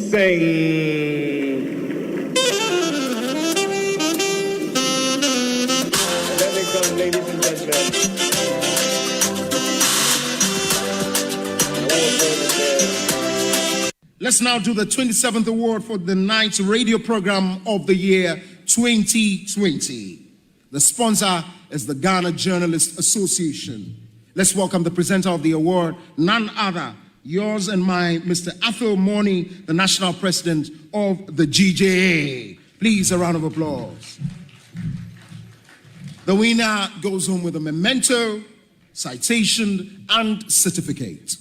Ekosiise. Let me come, ladies and gentlemen. Let's now do the 27th award for the Night Radio Program of the Year 2020. The sponsor is the Ghana Journalists Association. Let's welcome the presenter of the award, none other, yours and mine, Mr. Athol Morny, the National President of the GJA. Please, a round of applause. The winner goes home with a memento, citation, and certificate.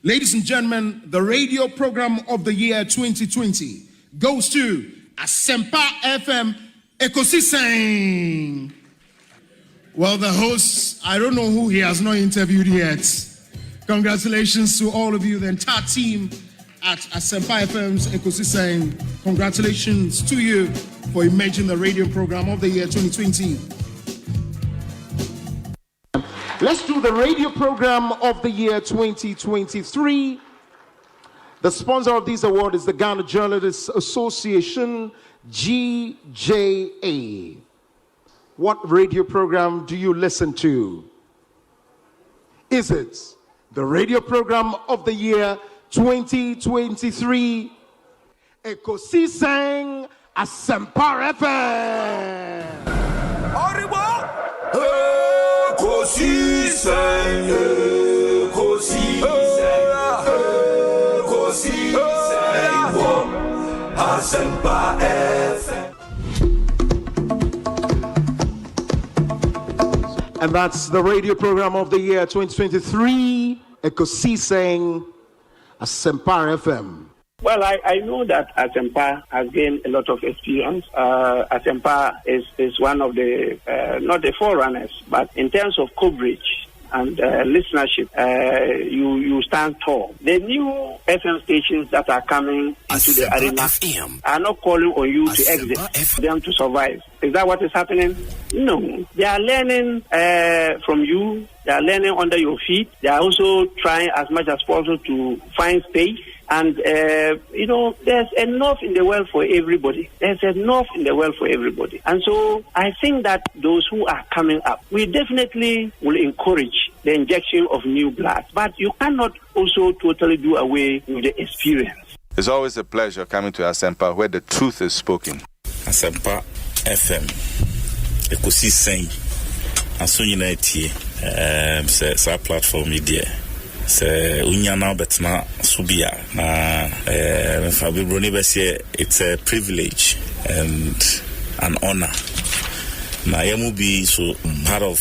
Ladies and gentlemen, the radio program of the year 2020 goes to Asempa FM Ekosiise. Well, the host, I don't know who he has not interviewed yet. Congratulations to all of you, the entire team at Asempa FM's Ekosiise. Congratulations to you for emerging the radio program of the year 2020. Let's do the radio program of the year 2023. The sponsor of this award is the Ghana Journalists Association, GJA. What radio program do you listen to? Is it the radio program of the year 2023? Ekosiise Asempa FM. Ekosiise, Asempa FM. And that's the radio program of the year 2023, Ekosiise Asempa FM. Well, I know that Asempa has gained a lot of experience. Asempa is one of the, not the forerunners, but in terms of coverage and listenership, you stand tall. The new FM stations that are coming into the arena are not calling on you to exit, them to survive. Is that what is happening? No. They are learning from you. They are learning under your feet. They are also trying as much as possible to find space. And, there's enough in the world for everybody. There's enough in the world for everybody. And so I think that those who are coming up, we definitely will encourage the injection of new blood. But you cannot also totally do away with the experience. It's always a pleasure coming to Asempa where the truth is spoken. Asempa FM, Ekosiise, Asunyinetie, sa platform media. Unyana betna subia na it's a privilege and an honor. Na yamu be so part of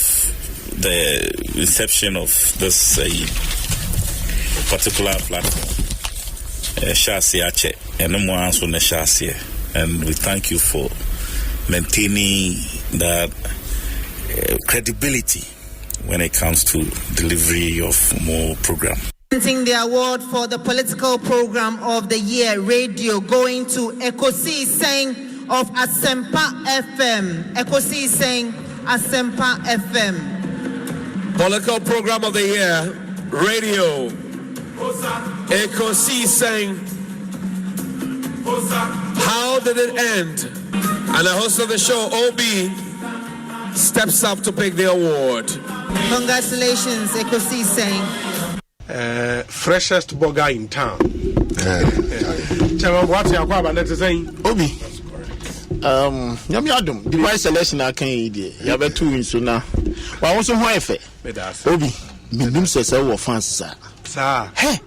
the inception of this particular platform. Shasiache and so and we thank you for maintaining that credibility when it comes to delivery of more program. Presenting the award for the political program of the year, radio, going to Ekosiise of Asempa FM. Ekosiise Asempa FM. Political program of the year, radio, Ekosiise. How did it end? And the host of the show, OB, steps up to pick the award. Congratulations, Ekosiise. Freshest burger in town. What's your question to say? Obi. Yadum. Device selection I can eat. You have 2 wins so now. Well, also why Obi. Minim says I was fans, sir. Hey.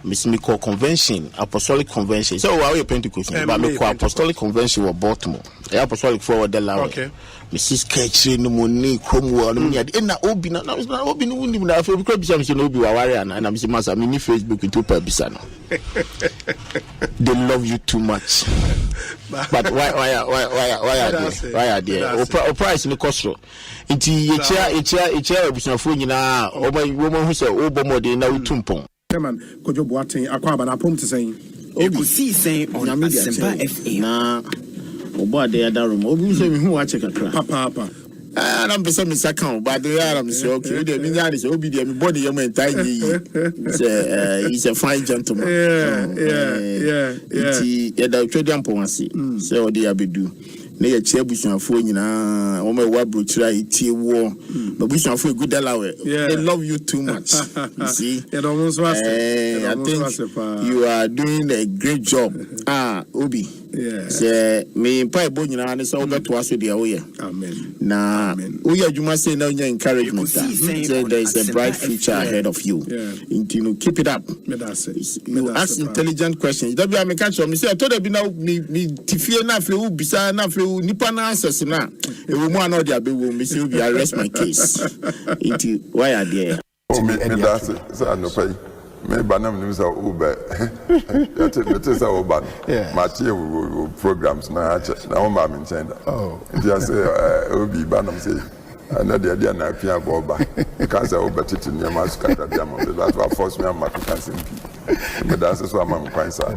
Miss Miko Convention, Apostolic Convention. So, why are you Pentecost? But Miko Apostolic Convention was Baltimore. The Apostolic Forward the Lao. Okay. Mrs. Ketchin, no money, Cromwell, and Obi. Now, it's not Obi. I feel because I'm Obi Wawarian and I'm Masa mini Facebook with 2 Bisano. They love you too much. But why are they? Or price in the costo. It's a phone now. Or my woman who said, oh, Bomodi, now Tumpong. Chairman, Kojo Boateng Akwaba na prom to saying Ekosiise on Asempa FM. Na obo ade ada room. Obi say me hu wa check akra. Papa. And I'm some account, but the I'm say okay. The meaning is obi the body your entire he's a fine gentleman. Yeah. The trading policy. So the abedu. Na ye chia busuafo nyina wo ma wa brochira itie wo but busuafo good alawe they love you too much you see I think you are doing a great job Obi say me pai bo nyina ne so beto aso dia wo ye amen na wo ye adwuma say na nya encouragement say there is a bright future ahead of you you keep it up you ask intelligent questions that be am catch me say I told you now me tifie na afle wo bisa na afle nipa na answers na e wo mu ana dia be wo me say be arrest my case into why are there me that's so no pay me banam news over that is our ban material programs na o ma me chen dia say obi banam say na dia na pia go ba because over titi ne ma skata dia mo that was force me am to cancel me that's so am kwan sa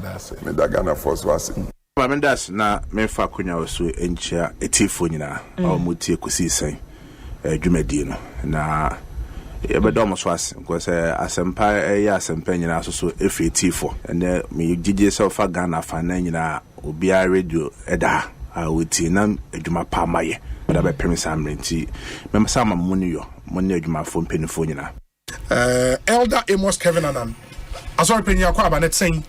me da Ghana force was Parliamentary na mefa kunya osu enchia etifo nyina amutie Ekosiisen dwumadi no na ebedo so as because Asempa Asempa nyina so efi etifo and me gigi self Ghana fa na nyina obia radio eda awuti na adwuma pa maye da be premisa amrenti mem sama muni adwuma fo mpenifo nyina Elder Amos Kevin Anan asori penya akwa ba net saying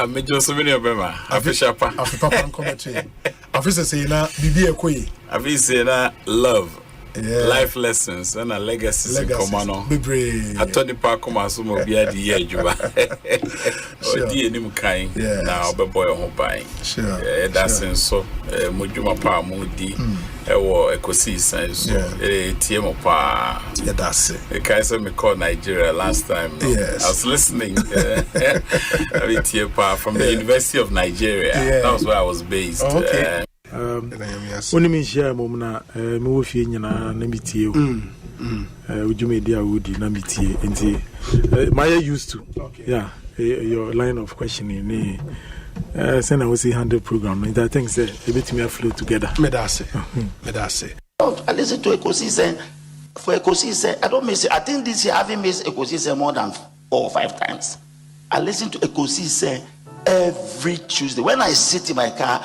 me just so many obema afisha pa papa nkomeche afisa say na bibi ekoyi afisa na love life lessons and a legacy komano bibre atoni pa koma so mo bia di adwuma odi enim kan na obeboy ho ban that's so modwuma pa mo di ewo Ekosiisen so tie mo pa that's it kai say me call Nigeria last time I was listening tie pa from the University of Nigeria that was where I was based Oni mi share mom na me wo fie nyina na mitie ujumedi awudi na mitie nti my used to your line of questioning send I will see 100 program and I think say a bit me flow together me da say I listen to Ekosiisen for Ekosiisen I don't miss it. I think this year I haven't missed Ekosiisen more than 4 or 5 times. I listen to Ekosiisen every Tuesday when I sit in my car.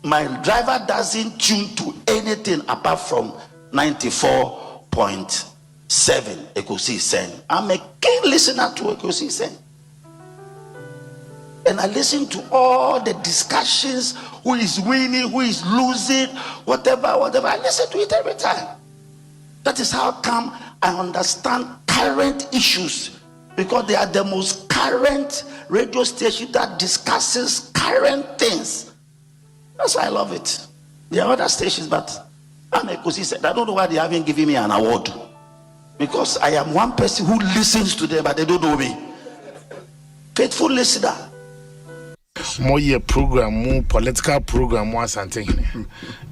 My driver doesn't tune to anything apart from 94.7 Ekosiisen. I'm a keen listener to Ekosiisen. And I listen to all the discussions, who is winning, who is losing, whatever. I listen to it every time. That is how come I understand current issues. Because they are the most current radio station that discusses current things. That's why I love it. There are other stations, but I'm Ekosiisen. I don't know why they haven't given me an award. Because I am one person who listens to them, but they don't know me. Faithful listener. More year program, political program, something.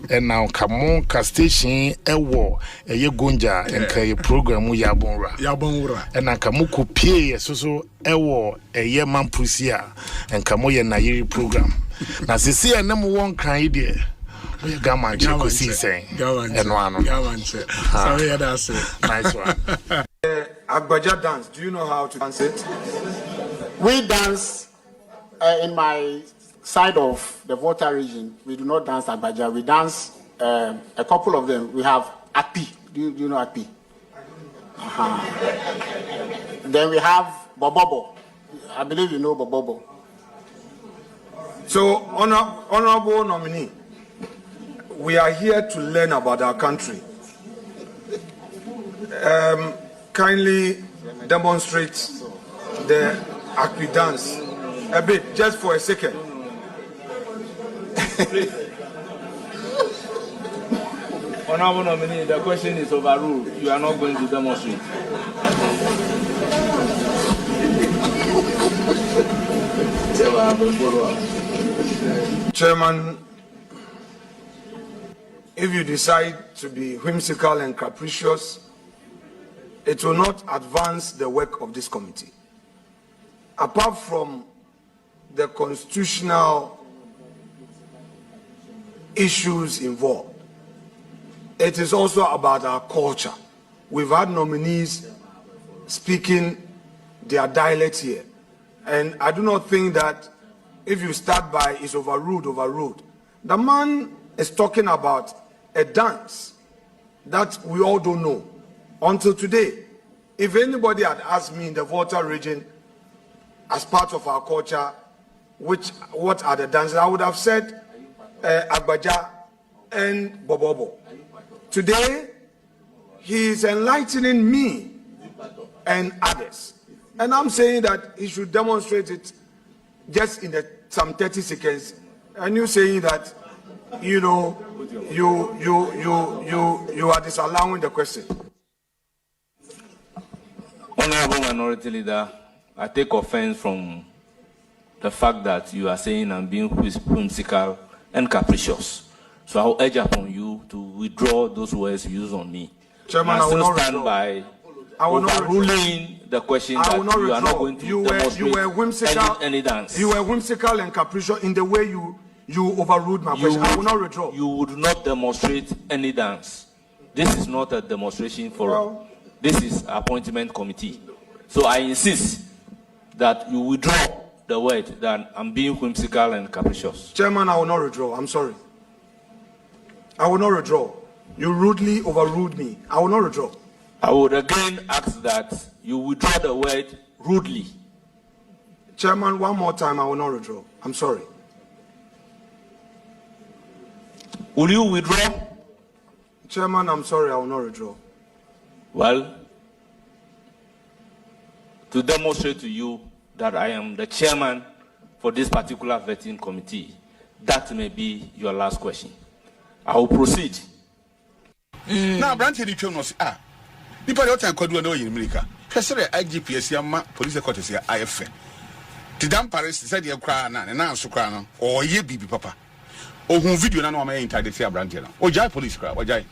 And now come on, station, a war, a ye gunja, and kay program, Yabonra. And I come pay so a war, a year man pusia, and come on, Nairi program. Now, see, a number one kind idea. We gamma Ekosiisen and one. Sorry, that's it. Nice one. Agbaja dance. Do you know how to dance it? We dance in my side of the Volta region. We do not dance Agbaja. We dance a couple of them. We have Akpi. Do you know Akpi? Then we have Bobobo. I believe you know Bobobo. So, honorable nominee, we are here to learn about our country. Kindly demonstrate the Akpi dance a bit, just for a second. Honorable nominee, the question is overruled. You are not going to demonstrate. Chairman, if you decide to be whimsical and capricious, it will not advance the work of this committee. Apart from the constitutional issues involved, it is also about our culture. We've had nominees speaking their dialect here. And I do not think that if you start by is overruled. The man is talking about a dance that we all don't know until today. If anybody had asked me in the Volta region, as part of our culture, what are the dances, I would have said Agbaja and Bobobo. Today, he is enlightening me and others. And I'm saying that he should demonstrate it just in some 30 seconds. And you saying that, you know, you are disallowing the question. Honorable Minority Leader, I take offense from the fact that you are saying I'm being whimsical and capricious. So I will urge upon you to withdraw those words used on me. Chairman, I still stand by overruling the question that you are not going to demonstrate any dance. You were whimsical and capricious in the way you overruled my question. I will not withdraw. You would not demonstrate any dance. This is not a demonstration forum. This is appointment committee. So I insist that you withdraw the word that I'm being whimsical and capricious. Chairman, I will not withdraw. I'm sorry. I will not withdraw. You rudely overruled me. I will not withdraw. I would again ask that you withdraw the word rudely. Chairman, one more time, I will not withdraw. I'm sorry. Will you withdraw? Chairman, I'm sorry, I will not withdraw. Well, to demonstrate to you that I am the chairman for this particular vetting committee, that may be your last question. I will proceed. Now, Branty, the children was the part of could do in America. President IGPS, Yama, police headquarters here, IFA. The damn Paris said you cry and now Sukrano, or ye baby papa. Or whom video no man inside the fair Branty, or Jai police cry, or Jai.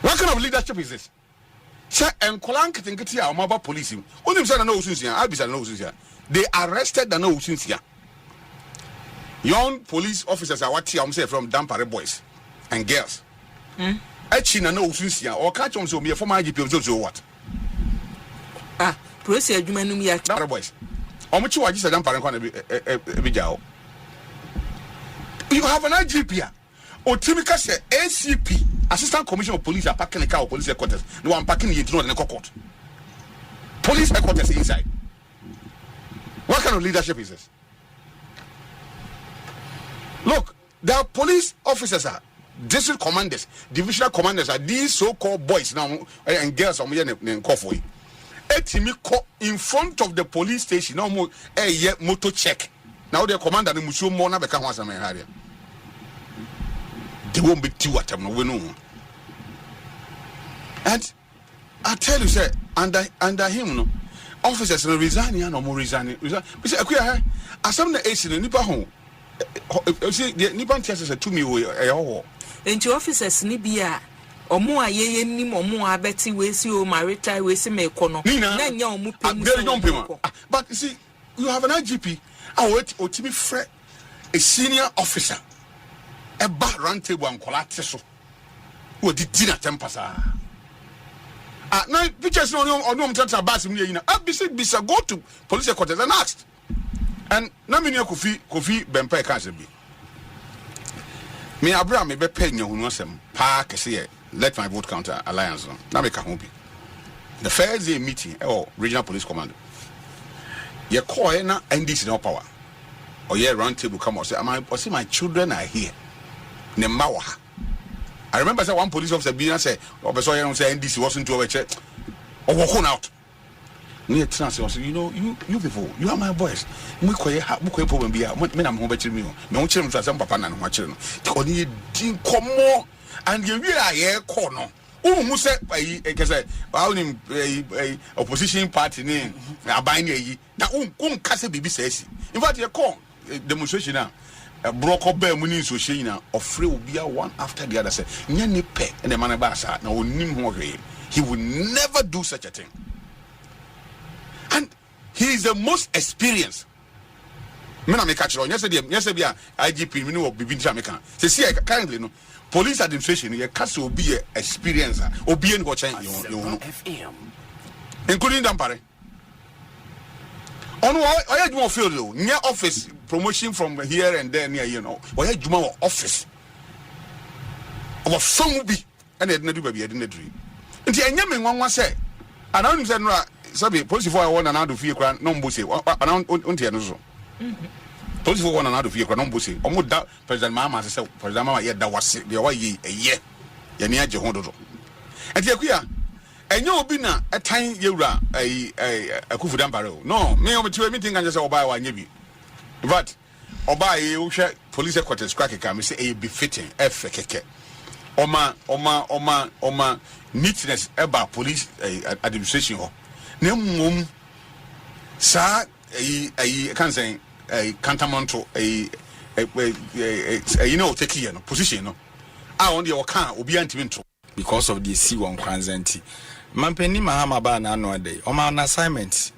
What kind of leadership is this? Sir, and Kolank think it's here, mobile policing. Only said no since here, I'll be no since here. They arrested the no since here. Young police officers are what I'm saying from Dampare boys and girls. Actually, no since here, or catch on so me for my GP of what? Proceed, you may be at boys. How much you are just a Dampare video? You have an IGP here. Or Timika said ACP. Assistant Commissioner of Police are packing the car of police headquarters. No, I'm packing the internal court. Police headquarters inside. What kind of leadership is this? Look, there are police officers, district commanders, divisional commanders are these so-called boys now and girls are in coffee. In front of the police station, no more motor check. Now the commander the Musu Mona become once a man. They won't be too at them, we know. And I tell you, sir, under him, no officers resigning no more resigning. We say, as some the ace in the Nipa home. See, the Nipan tests to me, and your officers Nibia or more ye ni more Betty Wacy or Marita Wacy may corner. But you see, you have an IGP. I wait or to be fret a senior officer. A bar round table and collateral. Who did dinner tempers are. Now, pictures no touch a bass in the Bisa go to police headquarters and asked. And Namina Kofi Bempe can't be. Me Abraham may be paying you who knows him. Park say, let my vote counter alliance on. Now make a home. The first day meeting or regional police commander. Your core na and this no power. Or yeah, round table come out say, my children are here. Nemawa. I remember one police officer being said, NDC wasn't to a check or walk out. Near trans, you know, you people, you are my boys. We problem be men I'm home better me. No children for some papa and my children. Only didn't come more and you are here corner. Oh, Musa, I opposition party name, a binding. Now, Casa Bibi says, in fact, you call demonstration now. Broke up bear winning so she now or free will be one after the other. Say, Nyanni pet and the manabasa now will name more. He will never do such a thing. And he is the most experienced. Me na me catch on. Yes, be IGP. Me no be Jamaica. See, currently no police administration. You cast will be experience. Obi and watch you, including Dampare. On why you feel though near office promotion from here and there near why you office. Our song will be and it do baby. I didn't dream. Until I never one say. And I don't say no. Sabi police for one another fear cran no mbusi around unti no police for one another fear cran no mbusi omo da president mama say president mama ye da wase de wa ye ye ne age ho dodo enti akua enye obi na etan yewura akufu Dampare no me o metiwe meeting anje say oba wa anya bi but oba ye wo hwe police headquarters crack ka me say e be fitting efe keke oma neatness eba police administration ho na mmom sa can say cantamonto take here no position no on the oka obi antiminto because of the C1 kwanzanti mampeni mahama ba na no ade o ma assignment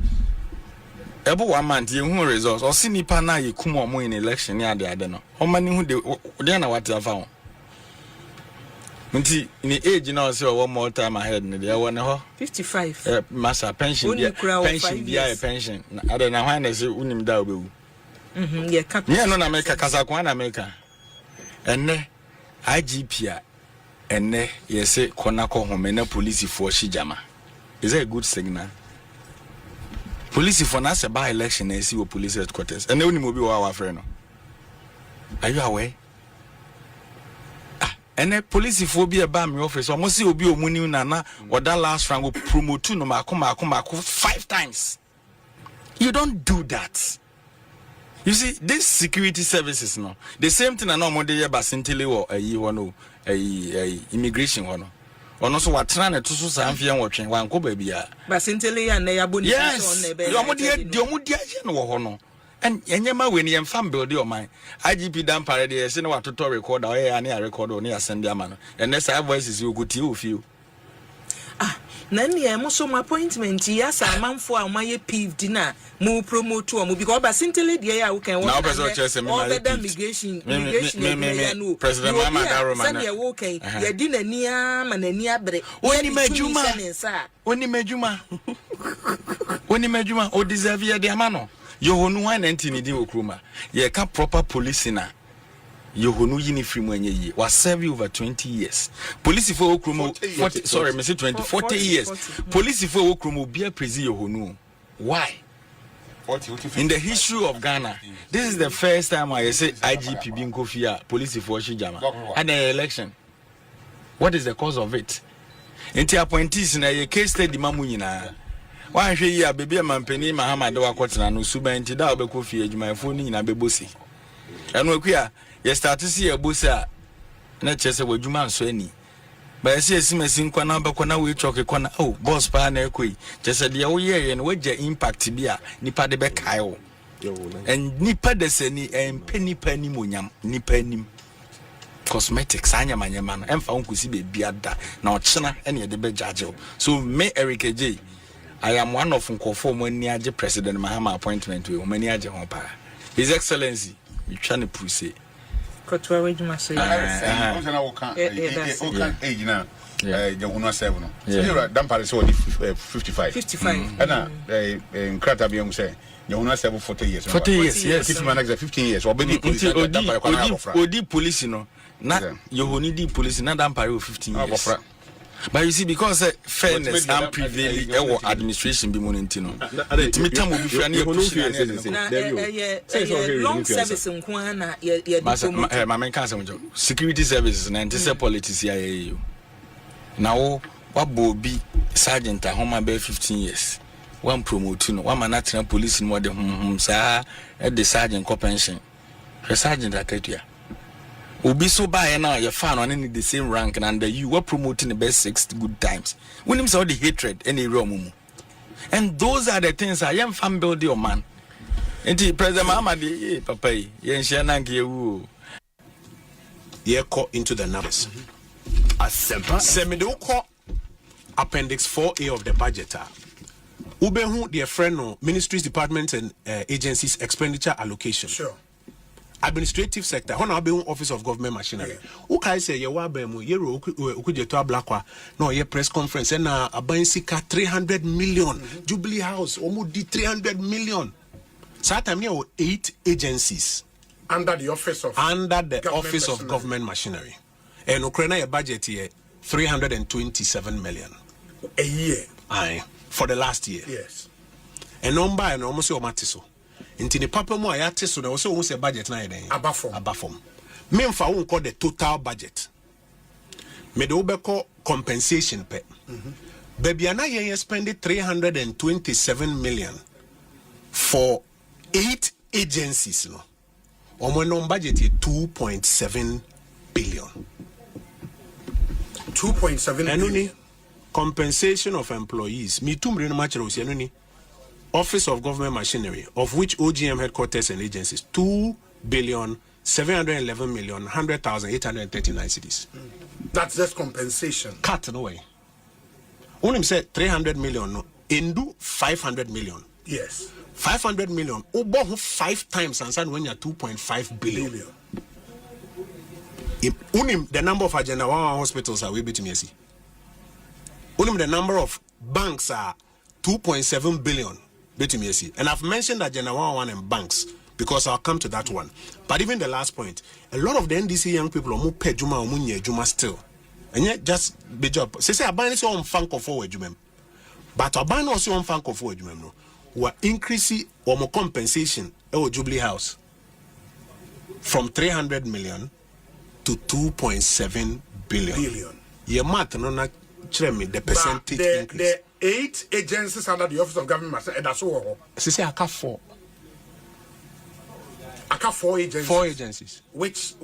ebo 1 month ye hu results o si nipa na ye kum omo in election ya ade no o ma ni hu de na what afa ho Nti in the age now say one more time ahead ne dey won ho 55 massa pension dia pension I don't know why na say unim da obewu ye cap no na make kasa kwa na make enne IGP a enne ye say kona ko home na police for shijama is that a good signal police for na say by election na see wo police headquarters enne unim obi wa wa frɛ no are you aware and the police phobia ba me office almost see obi omuni na or that last round go promote no mako 5 times. You don't do that. You see this security services no the same thing na no dey basintele or immigration one ono so watena na to so sanfie nwotwen wanko ba bia basintele ya na yabo ni on na be de omudi aje no wo ho no and enyema we ni emfam build your mind IGP Dampare dey say na watoto record o ya na record o na send am no and next voices you go tie o feel na ne mo so appointment ya sa manfo a maye peeved na mu promote o mu because basintele dey ya we can now person chese me my immigration ya no president mama daroma na say we can ya di na ni ama na ni abre oni majuma o deserve ya de amano Yohonu one entity di okruma ye ka proper policing na Yohonu uniform anye yi was serve over 20 years police for okruma 40 sorry me say 40 years police for okruma be a prezi Yohonu why 40 in the history of Ghana this is the first time I say IGP bin kofia police for shijama and the election what is the cause of it enti appointees na ye case study mamu nyina Why should you baby mampeni Mahama de wakotena no suba enti da obekɔ fie adwumayefo ni nyina bebosi eno akua ye start see ebosa na chese wadwuma nso ani ba ye see simasi nkwa na obekɔ na we choke kɔ oh boss pa na ekoi chese de wo ye no wagya impact bia nipa de be kai wo and nipa de sani nipa ni monyam nipa nim cosmetics anyamanyama no emfa nkosi be bia da na ochena ene de be judge so me Eric J I am one of Nkofo Moniaje President Mahama appointment with Moniaje Hopa. His Excellency, you trying to push Kotwa Wejuma say. Age now. Jahuna 7. So here Dampare so 55. 55. And Krata Biong say Jahuna 7 40 years. 40 years, yes. 15 years. Or maybe Odi police no. Not Yohoni di police na Dampare 15 years. But you see, because fairness and prevailing administration be monintino. Long service in Kwana, security services and politics. Now, what Bobby Sergeant at home about 15 years. One promoting, one man national police in what the at the sergeant co pension. The sergeant at Katia. Obi so by now you found on any the same rank and under you were promoting the best 6 good times. When him saw the hatred any room. And those are the things I am fan build your man. And the President Mama de papa yen shananki you ye caught into the numbers. Asempa Semidoko Appendix 4A of the budget. Ubehu, dear friend, no ministries, departments, and agencies expenditure allocation. Sure. Administrative sector, office of government machinery. Ukai say ye wabemu yero ukujeto blakwa no ye press conference and abansika 300 million Jubilee House omudi 300 million. So time here 8 agencies under the office of government machinery. And Ukraine budget here 327 million a year. Aye, for the last year. Yes. And number and almost your matiso. Inti ni papa mo ayate so na also won say budget na eden abafom me mfa won call the total budget me de obeko compensation pe baby ana yen spend 327 million for 8 agencies no omo no budget is 2.7 billion 2.7 billion compensation of employees me too mre no match ro se no ni Office of Government Machinery, of which OGM headquarters and agencies, 2,711,100,839 cities. That's just compensation. Cut no way. Only said 300 million, no. Indu 500 million. Yes. 500 million. Obo 5 times and when you're 2.5 billion. Unim the number of agenda hospitals are we between me see. Unim the number of banks are 2.7 billion. And I've mentioned that General one and banks because I'll come to that one. But even the last point, a lot of the NDC young people are more pay Juma or Munye Juma still. And yet just be job. Say I ban on funk of forward Jumem. But I ban also on funk of forward Jumem no. We're increasing or more compensation at Jubilee House from 300 million to 2.7 billion. Your math no na the percentage increase. The 8 agencies under the Office of Government, and that's all. Say I got 4. I got 4 agencies. 4 agencies. Which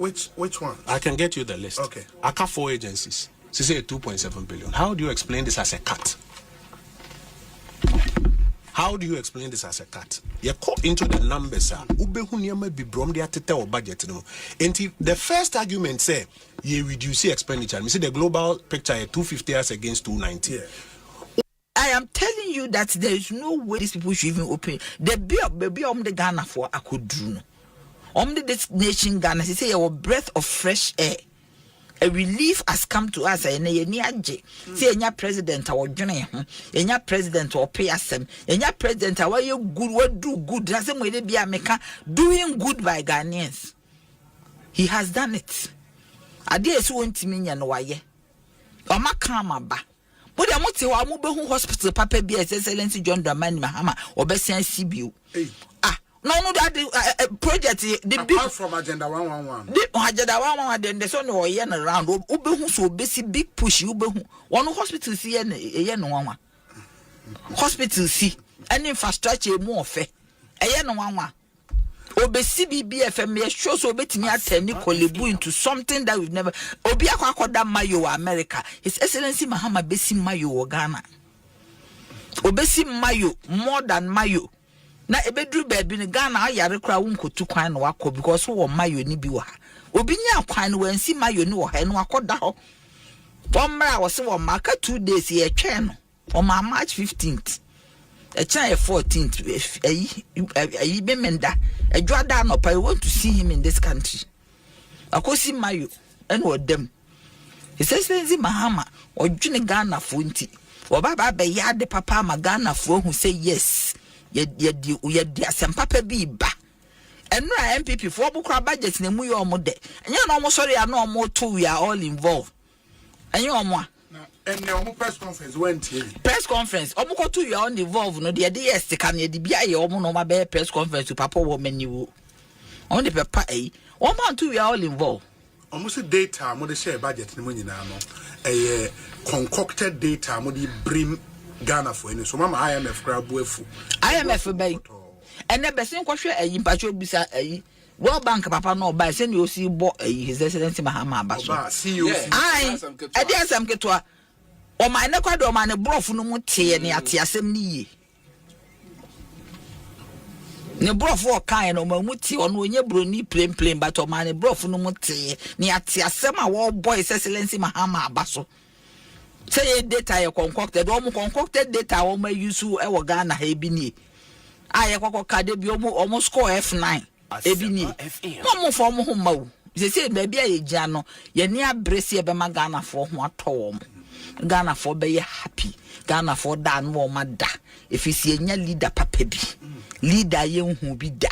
one? I can get you the list. Okay. I got 4 agencies. Say 2.7 billion. How do you explain this as a cut? How do you explain this as a cut? You cut into the numbers, sir. Budget. And the first argument say you reduce expenditure. You see the global picture 250 as against 290. Yeah. I am telling you that there is no way these people should even open. The baby the Ghana for I could do. This nation Ghana, say a breath of fresh air. A relief has come to us. Say nya president our journey, nya president or pay us nya president our you good what do good. Doesn't way be America doing good by Ghanaians. He has done it. I dare so want me and why. Or my karma ba. But I want to move hospital papa be excellency John Dramani Mahama or Bessian CBU. No, that project the apart from Agenda 111. The Agenda 111 then there's only a year around. Ubehu so big push Ubehu. One hospital see a year no one. Hospital see and infrastructure more fair. A year no one. Obesi BBFM shows so bet me attend Nicolebu into something that we've never Obiakwa Mayo America. His Excellency Mahama Besi Mayo Ghana. Obesi Mayo more than Mayo. Na ebedru baby ni Ghana ayare kra wonko tu kwan no akọ because wo Mayo ni bi wa ha. Obi nya kwan no wansi Mayo ni wo ha no akọda ho. Bomra wo se wo maka 2 days ye twa no. O ma March 15th. A child 14th, a bemenda, a Jordan up. I want to see him in this country. I could see Mayo and what them. He says, Mahama or Juni Ghana Funti or Baba Bayad de Papa Magana for who say yes, yet dear some papa be ba. And no MPP for Bukra budgets in the Muyo Mode. And you're almost sorry, I know more too, we are all involved. And you're more. And the press conference went here. Press conference. Omuko tu you on involved. No, the yes, can you be a woman no my press conference to Papa woman you. On the papa, 1 month you are all involved. Almost data, I'm going to share budget in the a concocted data, I'm going to bring Ghana for any. So, Mama, IMF grab with IMF bay. And the best thing, question a impatio bisa a World Bank Papa no by send you see His Excellency Mahama Basso. See you. I dare some get to o ma ne kwado ma ne brofu no mutie ne ate asem ni yi ne brofu o kan no ma mutie ono onye broni plain but o ma ne brofu no mutie ne ate asem a wo boy Excellency Mahama Abaso say data you concocted concocted data o ma use e wo Ghana ha bi ni aye kokka de bi o score F9 e bi ni mo fo mo ho ma wo say baby aye gya no ye ne abrese e be ma Ghana fo ho atọ Ghana fo be ye happy Ghana fo da no ma da efisi enya leader papa bi leader ye hu bi da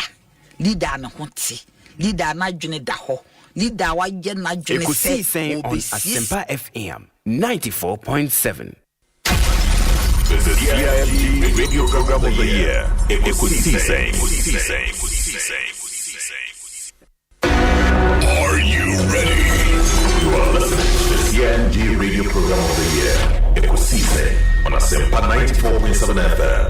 leader na ho ti leader na dwene da ho leader wa ye na dwene se Ekosiisen on Asempa FM 94.7. The CIMG Radio Program of the Year. Ekosiisen. Are you ready? You are listening to the CIMG Radio Program of the Year. Ekosiisen on Asempa 94.7 FM.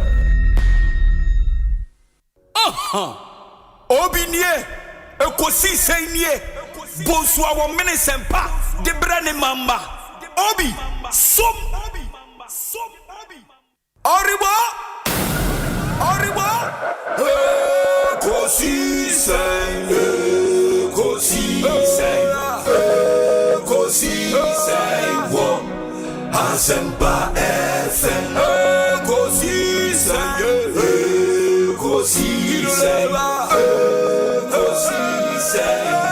Obinie, Ekosiisen nie, Bonsu awo ministempa, de brane mamba. Obi, som. Oribo. Ekosiisen wo Asempa FM. Ekosiisen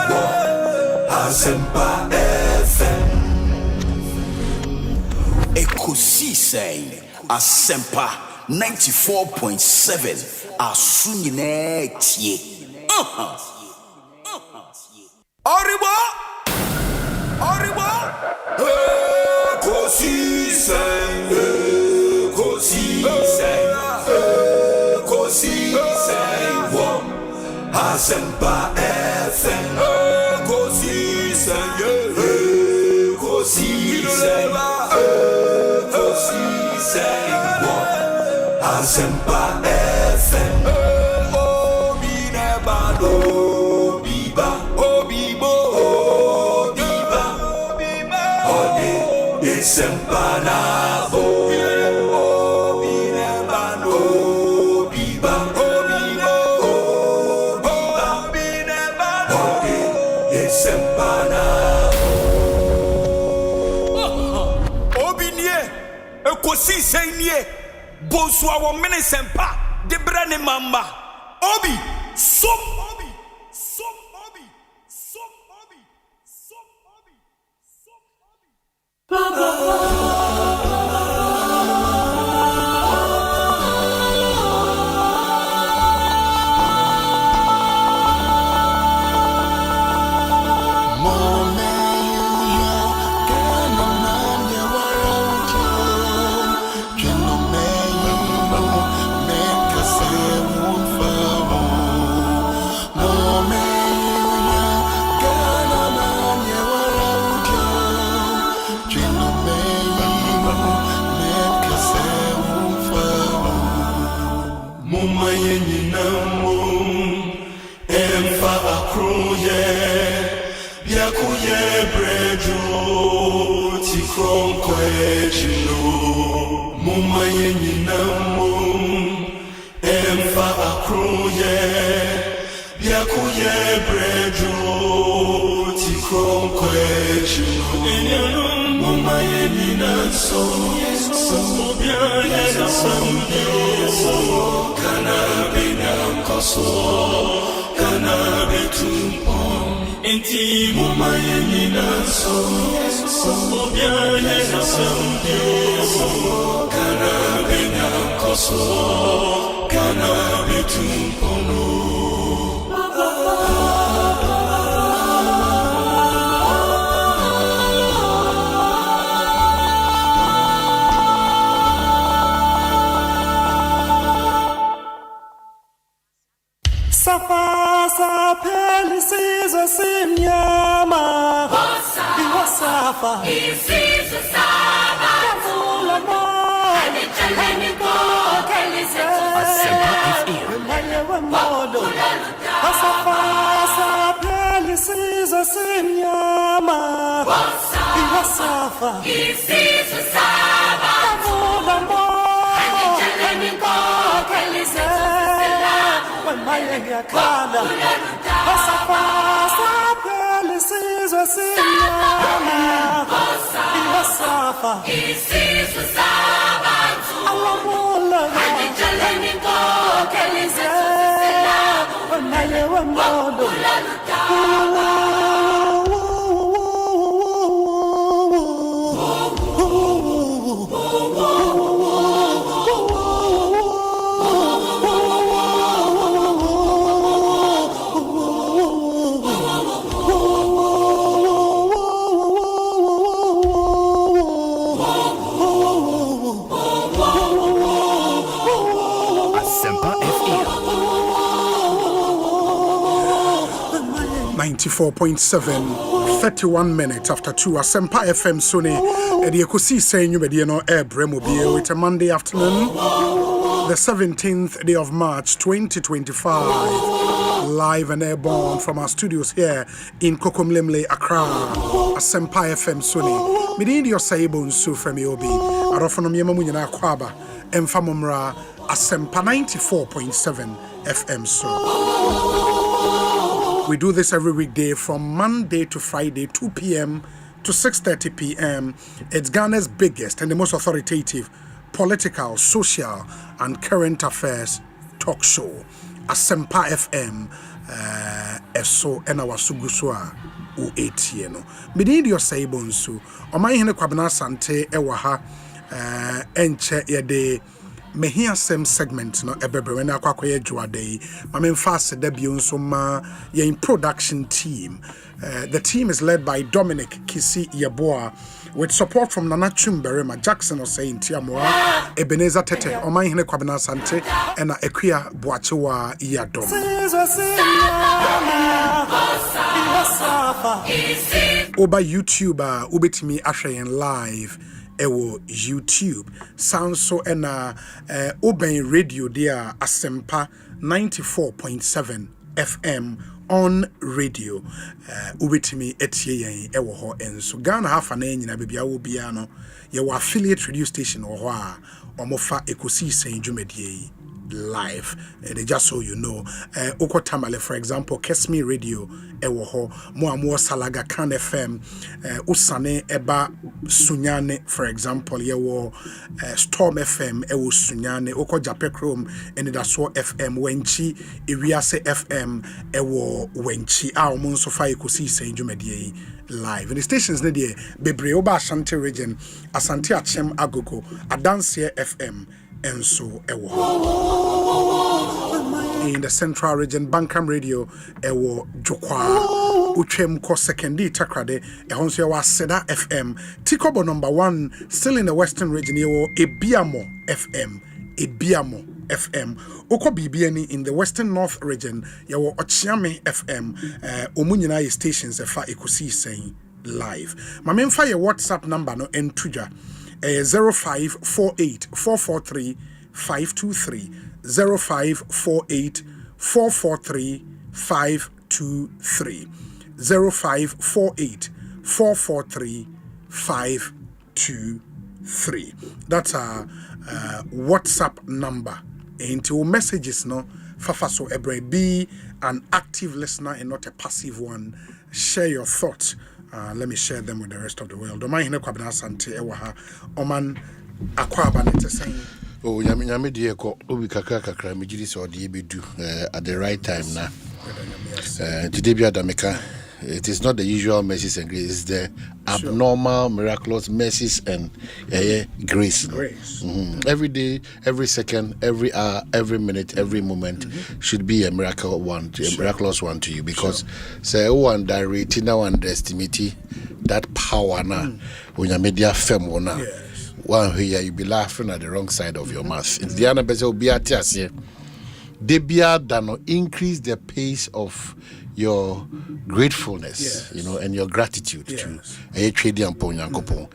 wo Asempa FM. Ekosiisen Asempa 94.7 Asunyine tie. Oribo. Ekosiisen wo Asempa FM. Ekosiisen wo Asempa FM. Sempanabo Ekosiisen nie Bonsu awo ministempa de brane mamba. Obi som. 94.7, 31 minutes after 2. Asempa FM Sony, the Ekosiisen On Asempa with a Monday afternoon, the 17th day of March 2025. Live and airborne from our studios here in Kokomlemle, Accra. Asempa FM Sony. Midin your Bonsu from Yobi. Arofonom Yamamunyana Kwaba. Enfamumra Asempa 94.7 FM so. We do this every weekday from Monday to Friday, 2 p.m. to 6:30 p.m. It's Ghana's biggest and the most authoritative political, social, and current affairs talk show. Asempa FM, eso ena wasuguswa u8 no. Midin your say Bonsu. Omai hene kwabena sante ewaha enche yede Mehia same segment no ebebe when akwakoye juade mamen fast debut nso ma in production team. The team is led by Dominic Kisi Yeboah with support from Nana Chumberema, Jackson Osei Tiamoa, Ebenezer Tete, Omai Hene Kwabena Sante, and Ekuya Boachewa Iyadom. Oba YouTuber Ubitimi Ashayen Live. Ewo YouTube sound so ena oben radio dia Asempa 94.7 FM on radio ubetimi etie yen ewo ho enso Ghana hafa na nyina bebia wo bia no ye wa affiliate radio station wo ho a omofa Ekosiisen dwumadie live and just so you know Oko Tamale for example Kesmi Radio ewo ho mo Salaga Kan FM Usane eba Sunyane for example yewo Storm FM ewo Sunyane Oko Jape Chrome and Daso FM Wenchi Ewiase FM ewo Wenchi a mo nso fa Ekosiisen dwumadie live and the stations ne de bebre oba Ashanti region Asante Achem Agogo Adanse FM and so in the central region Bankam Radio ewo Jokwa Uchem ko secondi takrade ehonso ewa Seda FM Tikobo number 1 still in the western region ewo Ebiamo FM Oko BBN in the western north region ewo Ochiame FM omunyina stations efa Ekosiisen live mamemfa ye WhatsApp number no entuja 0548 443 523 0548 443 523 0548 443 523. That's our WhatsApp number. Into messages no fafa so ebre be an active listener and not a passive one. Share your thoughts. Let me share them with the rest of the world. Oman hine kwabena sante ewaha. Oman akwaba nete saying. Oh, nyame die ko obi kakra mejiri so de bedu at the right time na. Today bi adameka. It is not the usual mercies and grace, it's the abnormal, miraculous mercies and grace. Mm-hmm. Every day, every second, every hour, every minute, every moment should be a miracle one, a miraculous one to you, because say one direct now underestimate that power now when you media fem na one here you be laughing at the wrong side of your mouth. It's the other person will be at here. They be increase the pace of your gratefulness, you know, and your gratitude to a trading upon Yankopon.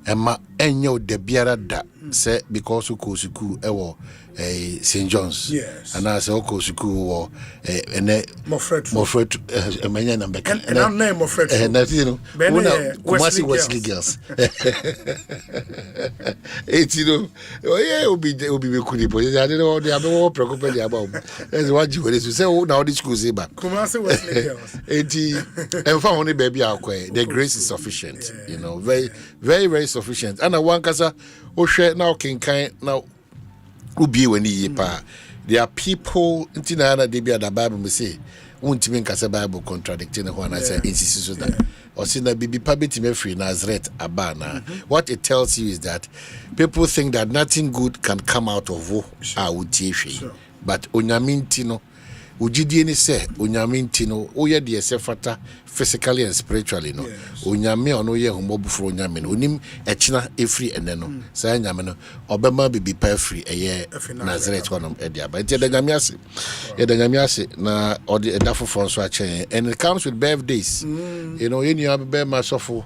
Emma enyo de biara da say because ukosuku ewo St. John's. Yes. And I say ukosuku wo Mofret emanya na mbeka. And I'm name Mofret. You know, Kumasi Wesley Girls. It's you know, obi bekuni po. I don't know they are more preoccupied about. That's what you want to say. Oh, now this school say back. Kumasi Wesley Girls. And for only baby the grace is sufficient. You know, very, very, very sufficient. And one kasa Oshe now can kind now ubi when ye pa. There are people in Tina they be at the Bible me say won't mean kasa Bible contradicting one I say insist that or see that bibi pabiti me free Nazareth abana. What it tells you is that people think that nothing good can come out of wo but onyamintino ujidie ni se onyamintino oye de sefata physically and spiritually no onyame ono ye homobufro onyame no onim echina efri ene no sa nyame no obema bibi pa free eye Nazareth honom edia ba nti de nyame ase na ode edafo fonso a chen and it comes with birthdays you know yenu abbe masofo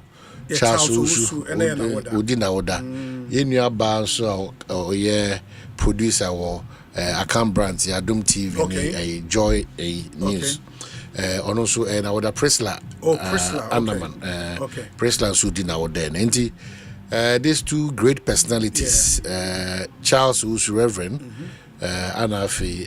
Charles Usu Udina Oda yenu ba so oye producer or account brands Adum TV a Joy a News and also and our Presla Andaman Presla Sudina Oda and these two great personalities Charles Usu Reverend Anafi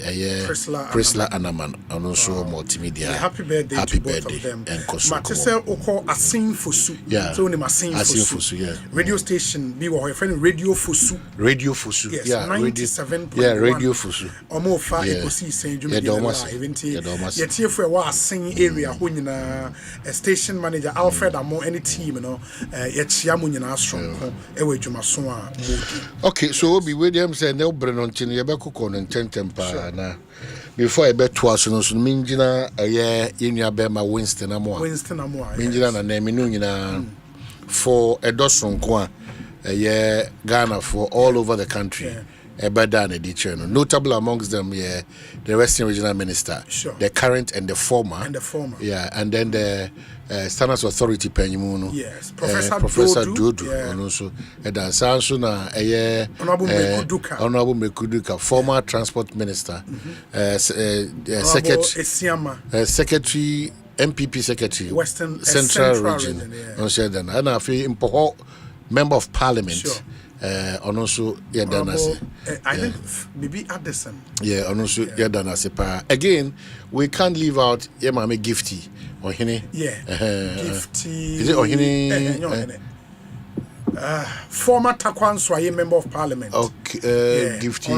Presla Anaman and also multimedia. Happy birthday to both of them. And Matese Oko Asin Fosu. So name Asin Fosu. Radio station be what friend Radio Fosu. Radio Fosu. Yes, yeah, 97.1. Yeah, Radio Fosu. Omo fa Ekosiisen Jumedi. Yet here for wa Asin area who nyina station manager Alfred Amo any team no yet chiamu nyina strong ewe dwumaso a. Okay, so Obi Williams and they'll bring on tin yebeko on temper na before I bet twice no so minjina yenu abema Winston Amoa minjina na name no nyina for a dozen kwa Ghana for all over the country notable amongst them the Western Regional Minister the current and the former and then the Standards Authority Penyimuno Professor Dodo and also Sanso na Honorable Mekuduka former Transport Minister Secretary MPP Secretary Western Central Region and I feel Impoho Member of Parliament and also I think maybe Addison. Yeah, and also again, we can't leave out Yemame Gifty or Hine. Yeah. Gifty. Is it or Hine? Former Takwan Swaye Member of Parliament. Okay, Gifty.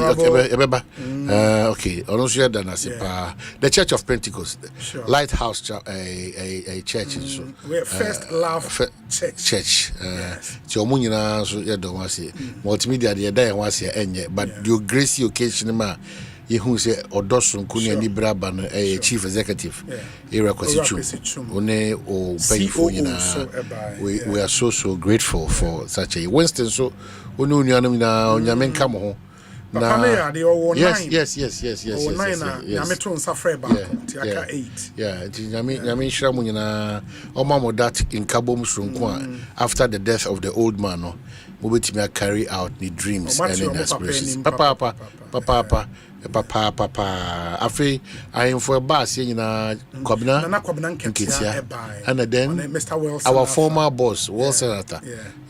Okay, also the Church of Pentecost, Lighthouse, a church. So First Love Church. So Munina, so you don't want to see multimedia. The day was here, but your grace occasion ma. Who say Odosun Kunia Nibraban, a chief executive, Ekosiisen we are so grateful for such a Winston. So, Yamen Kamo. Yes. Yamin Shramunina, Omamo that in Kabom Sunkwa after the death of the old man. Mobile carry out the dreams and aspirations. Papa. Afi I am for a bus in Kobna and then our former boss, World Senator,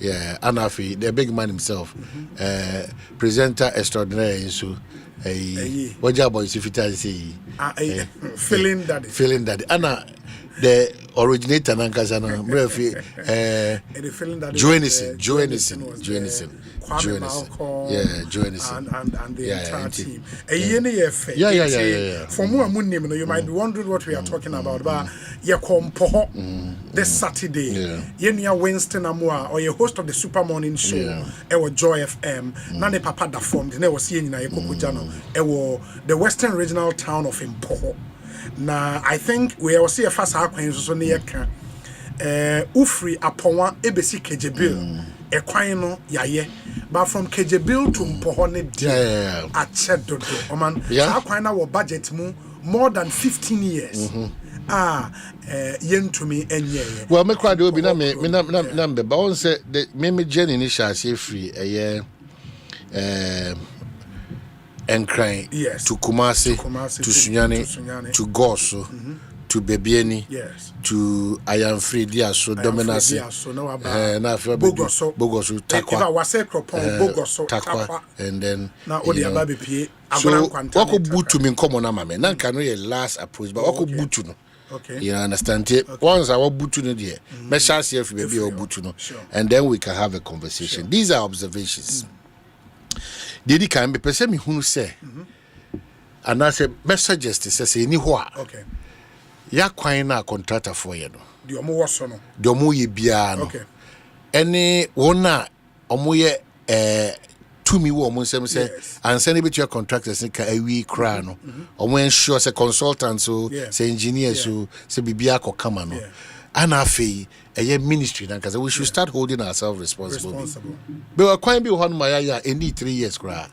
Anafi, the big man himself, presenter extraordinary. So, what job is if it say feeling that Anna. The originator Nankazana Joannison. And the entire team. For more name, you might be wondering what we are talking about. But Yakompo this Saturday, Yenia Winston Amoa, or your host of the Super Morning Show, Ewo Joy FM, Nane Papa da formed, and I was seeing Ekokujano, Ewo the Western Regional Town of Impoho. Na I think we will see a fast acquaintance so near can Ufri upon ebesi Kejebil Equino yaye but from Kejebil to Mpohone at Chedodo Oman Aquina will budget more than 15 years. Yen to me and ye. Well, me quite do be number but on say the meme Jenny initial say free a year and crying to Kumasi, to Sunyani, to Goso, to Bebieni, to I am free, dear, so dominasi, Bogoso, Takwa, and then now all the baby P. So, what could boot to me come on, mamma? None can really last approach, but what could boot to know? Okay. You understand it? Okay. Once I want butu no there, me shall see if maybe or butu no, and then we can have a conversation. Sure. These are observations. Didi can be person me who say, and I say best suggest say any what. Okay. Ya kwan na contractor for you no. The omo waso no. The omo ye bia no. Okay. Any one omo ye to me wo omo say and send it to your contractors in ka awi kra no. Omo ensure say consultant so say engineer so say bibia ko kama no. And afei ministry na cause we should start holding ourselves responsible. But we kwan bi ho no ya any 3 years kra.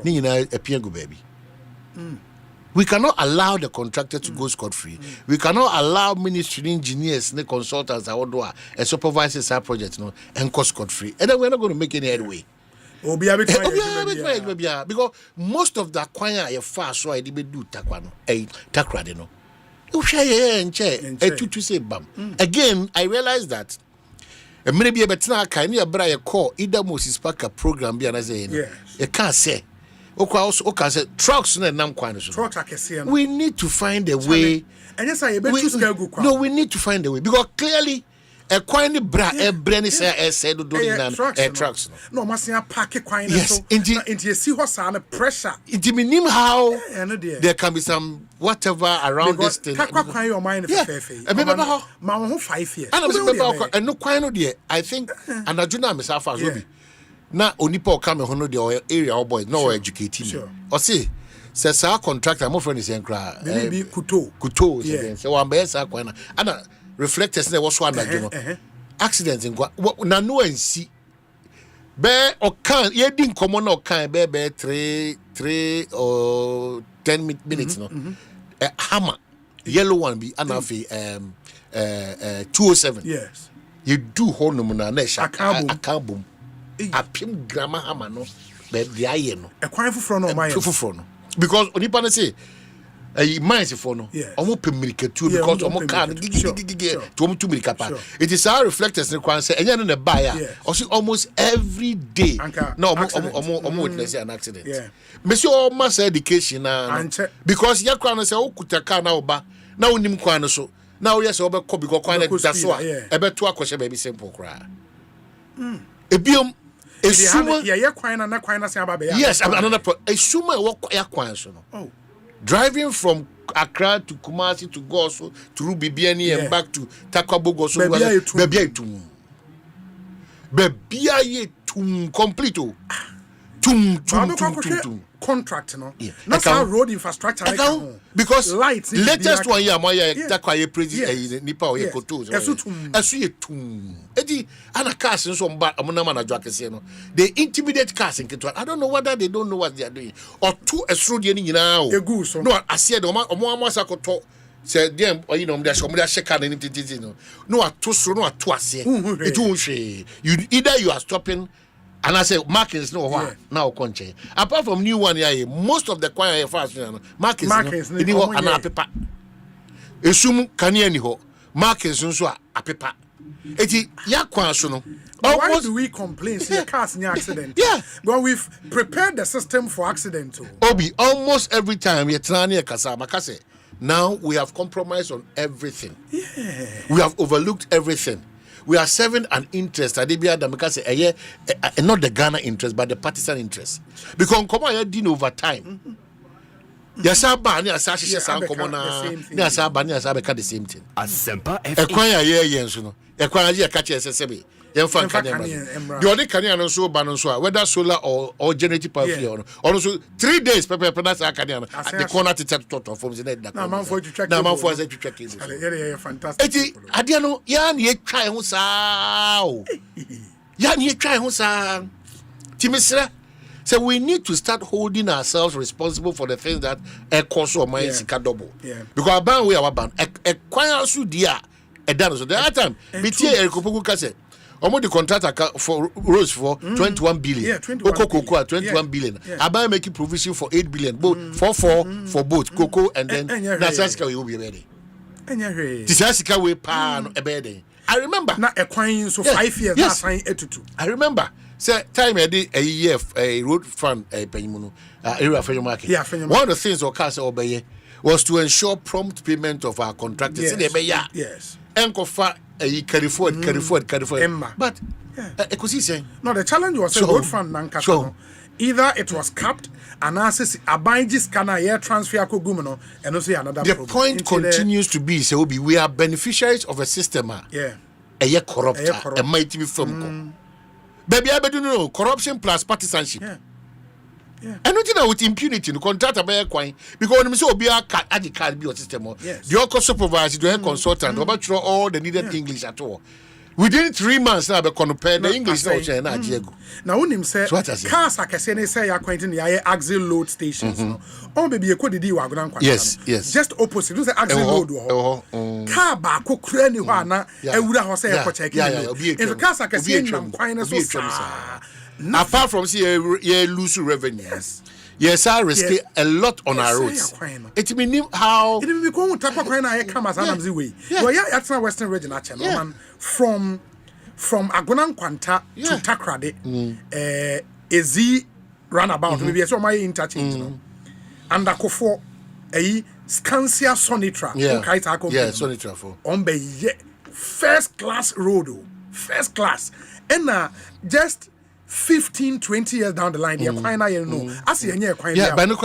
Ni nyina epia go baby. We cannot allow the contractor to go scot-free. We cannot allow ministry engineers and consultants and supervisors our project and go scot-free. And then we're not going to make any headway. Because most of the choir are fast, so I did do takwano, takrade. Again, I realize that maybe a better kind of a call either Moses Parker program be another. You can't say. Trucks we need to find a way. No, we need to find a way because clearly a quine bra a brain is said trucks. No, must pack a quine. Yes, into see what's on pressure. It means how there can be some whatever around this thing. Your mind yeah. 5 years. And no quine dear. I think and I do not miss how far. Na onipa come hono the area boys no educating me. Or see says our contractor my friend is enkra maybe kuto so one be say kwana ana reflectors na was one na accident in na no ansi be o kan ye din komo na o kan be 3 or 10 minutes no hammer yellow one be anafi 207 yes you do hono na na akabum apim grammar hammer no be dia no e kwan foforo no my foforo no because onipa na say mines for no omo pemirika tu because omo car to omo tu mirika pa it is our reflectors in kwan say enya no na buy also almost every day no omo witness an accident me say almost education na because ya kwan say okuta car na oba na onim kwan no so na we say obekọ because kwan na da so a ebeto akọhye baby simple kra ebiom esuma yes another esuma ya kwan so no driving from Accra to Kumasi to Goso through Bibiani and back to Takwabogo so Bebia tum complete tum contract no that's how road infrastructure because lights latest one year my Takwaye president nipa o yekoto esu ye tum edi ana cars so mba amuna manager akese no they intimidate cars in Kitwa. I don't know whether they don't know what they are doing or two esru de ni nyina o no asie de omo amasa koto say dem you know dem dey shake can anything no atosro no ato ase it won't share you either you are stopping. And I say markings no now conche. Apart from new one here, most of the choir here fast markings no an paper. Esum kania ni ho. Markings nso a paper. Eti ya kwan so no. Why do we complain see cars near accident? Yeah. When we've prepared the system for accident too. Obi almost every time you try near kasa makase. Now we have compromised on everything. Yeah. We have overlooked everything. We are serving an interest. Adibia Damika say, not the Ghana interest, but the partisan interest. Because come on, din over time. Yasaba ni asashi shesa come on. Ni asaba ni asaba the same thing. Asempa Ekwanya ye yensuno. Ekwanya ye kache SSB. Yemfa kanya. The only kanya no so ban so whether solar or generative power or also 3 days pepe that's kanya the corner to tot from the net. Na man for to check. Na man for to check it. Yeah, fantastic. Eti adia no ya na ye try ho saa o. Ya na ye try ho saa. Timisra so we need to start holding ourselves responsible for the things that cost or my sika double. Because ban we our ban e kwan so dia e dan so the other time bitie erikopoku ka say omo the contractor for roads for 21 billion. Yeah, 21 Cocoa 21 billion. About making provision for 8 billion. Both for both cocoa and then Nasasika will be ready. Tisasika we pan a bed. I remember not a coin so 5 years yes. Sign 82. I remember. Say time I did a year a road fund a penimono area for your market. Yeah, one of the things or cast obey was to ensure prompt payment of our contractors. Yes. Enkofa carry forward. But Ekosiisen. No, the challenge was a road fund nankasa. Either it was capped and access a binding scanner air transfer kogumino and also another the problem. point continues to be so we are beneficiaries of a system. Yeah. A year corrupt, a mighty be from baby, I don't know corruption plus partisanship. Yeah. And nothing with impunity, the contract about coin because when we say be a card at the card be your system. Yes. The local supervisor, the consultant, about all the needed English at all. Within 3 months now, be compare the English now. Now, when him say cars are saying say acquainting the axle load stations. Oh, baby, you could do yes. Just opposite. Do the axle load. Car back could cranny one. I would have said check. If the cars are saying apart from see lose revenue. Yes, I risk a lot on our roads. It means how it will go to Tapakwana come as an way. That's not Western region channel from Agonan Quanta to Takrade, Ezi runabout, maybe so my interchange. And Akofo, a Scansia Sonitra, Sonitra for on first class road, first class, and just 15-20 years down the line, I see a quite but no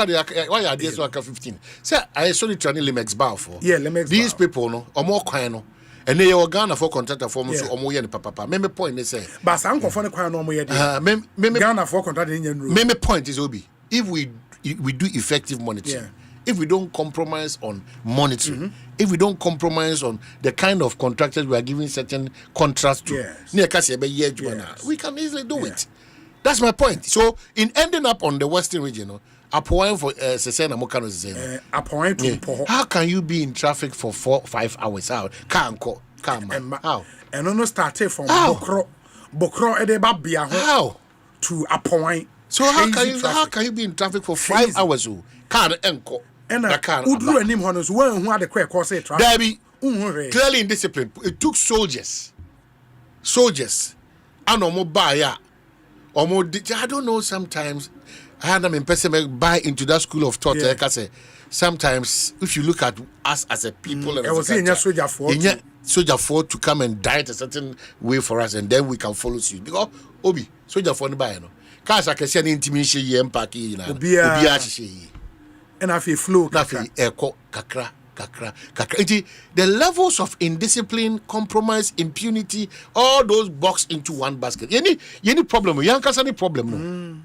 why are these 15? Sir, I saw it running Limex bar for these people no or more quino. And they are Ghana for contractor for so omoye papa. Meme point they say. But uncle for the quino no more. Ghana for contract in room. Meme point is Obi. If we do effective monitoring, if we don't compromise on monitoring, if we don't compromise on the kind of contractors we are giving certain contracts to, we can easily do it. That's my point. So, in ending up on the Western region, applying for Sesena Mokano, how can you be in traffic for 4-5 hours? How? How? And no started from Bokro Edebabia. How? To a point. So how can you be in traffic for 5 hours? Can't enco. And Udru and him honors one who had a quick course. Clearly indiscipline. It took soldiers. And I don't know. Sometimes I had them in person buy into that school of thought. Like I say, sometimes if you look at us as a people, and soldier for to come and diet a certain way for us, and then we can follow suit. Because Obi soldier for the buy no. Cause I can see an intimation empaki na. And I feel flow. Kakra. The levels of indiscipline, compromise, impunity, all those boxed into one basket. Any problem? Yankasa any problem?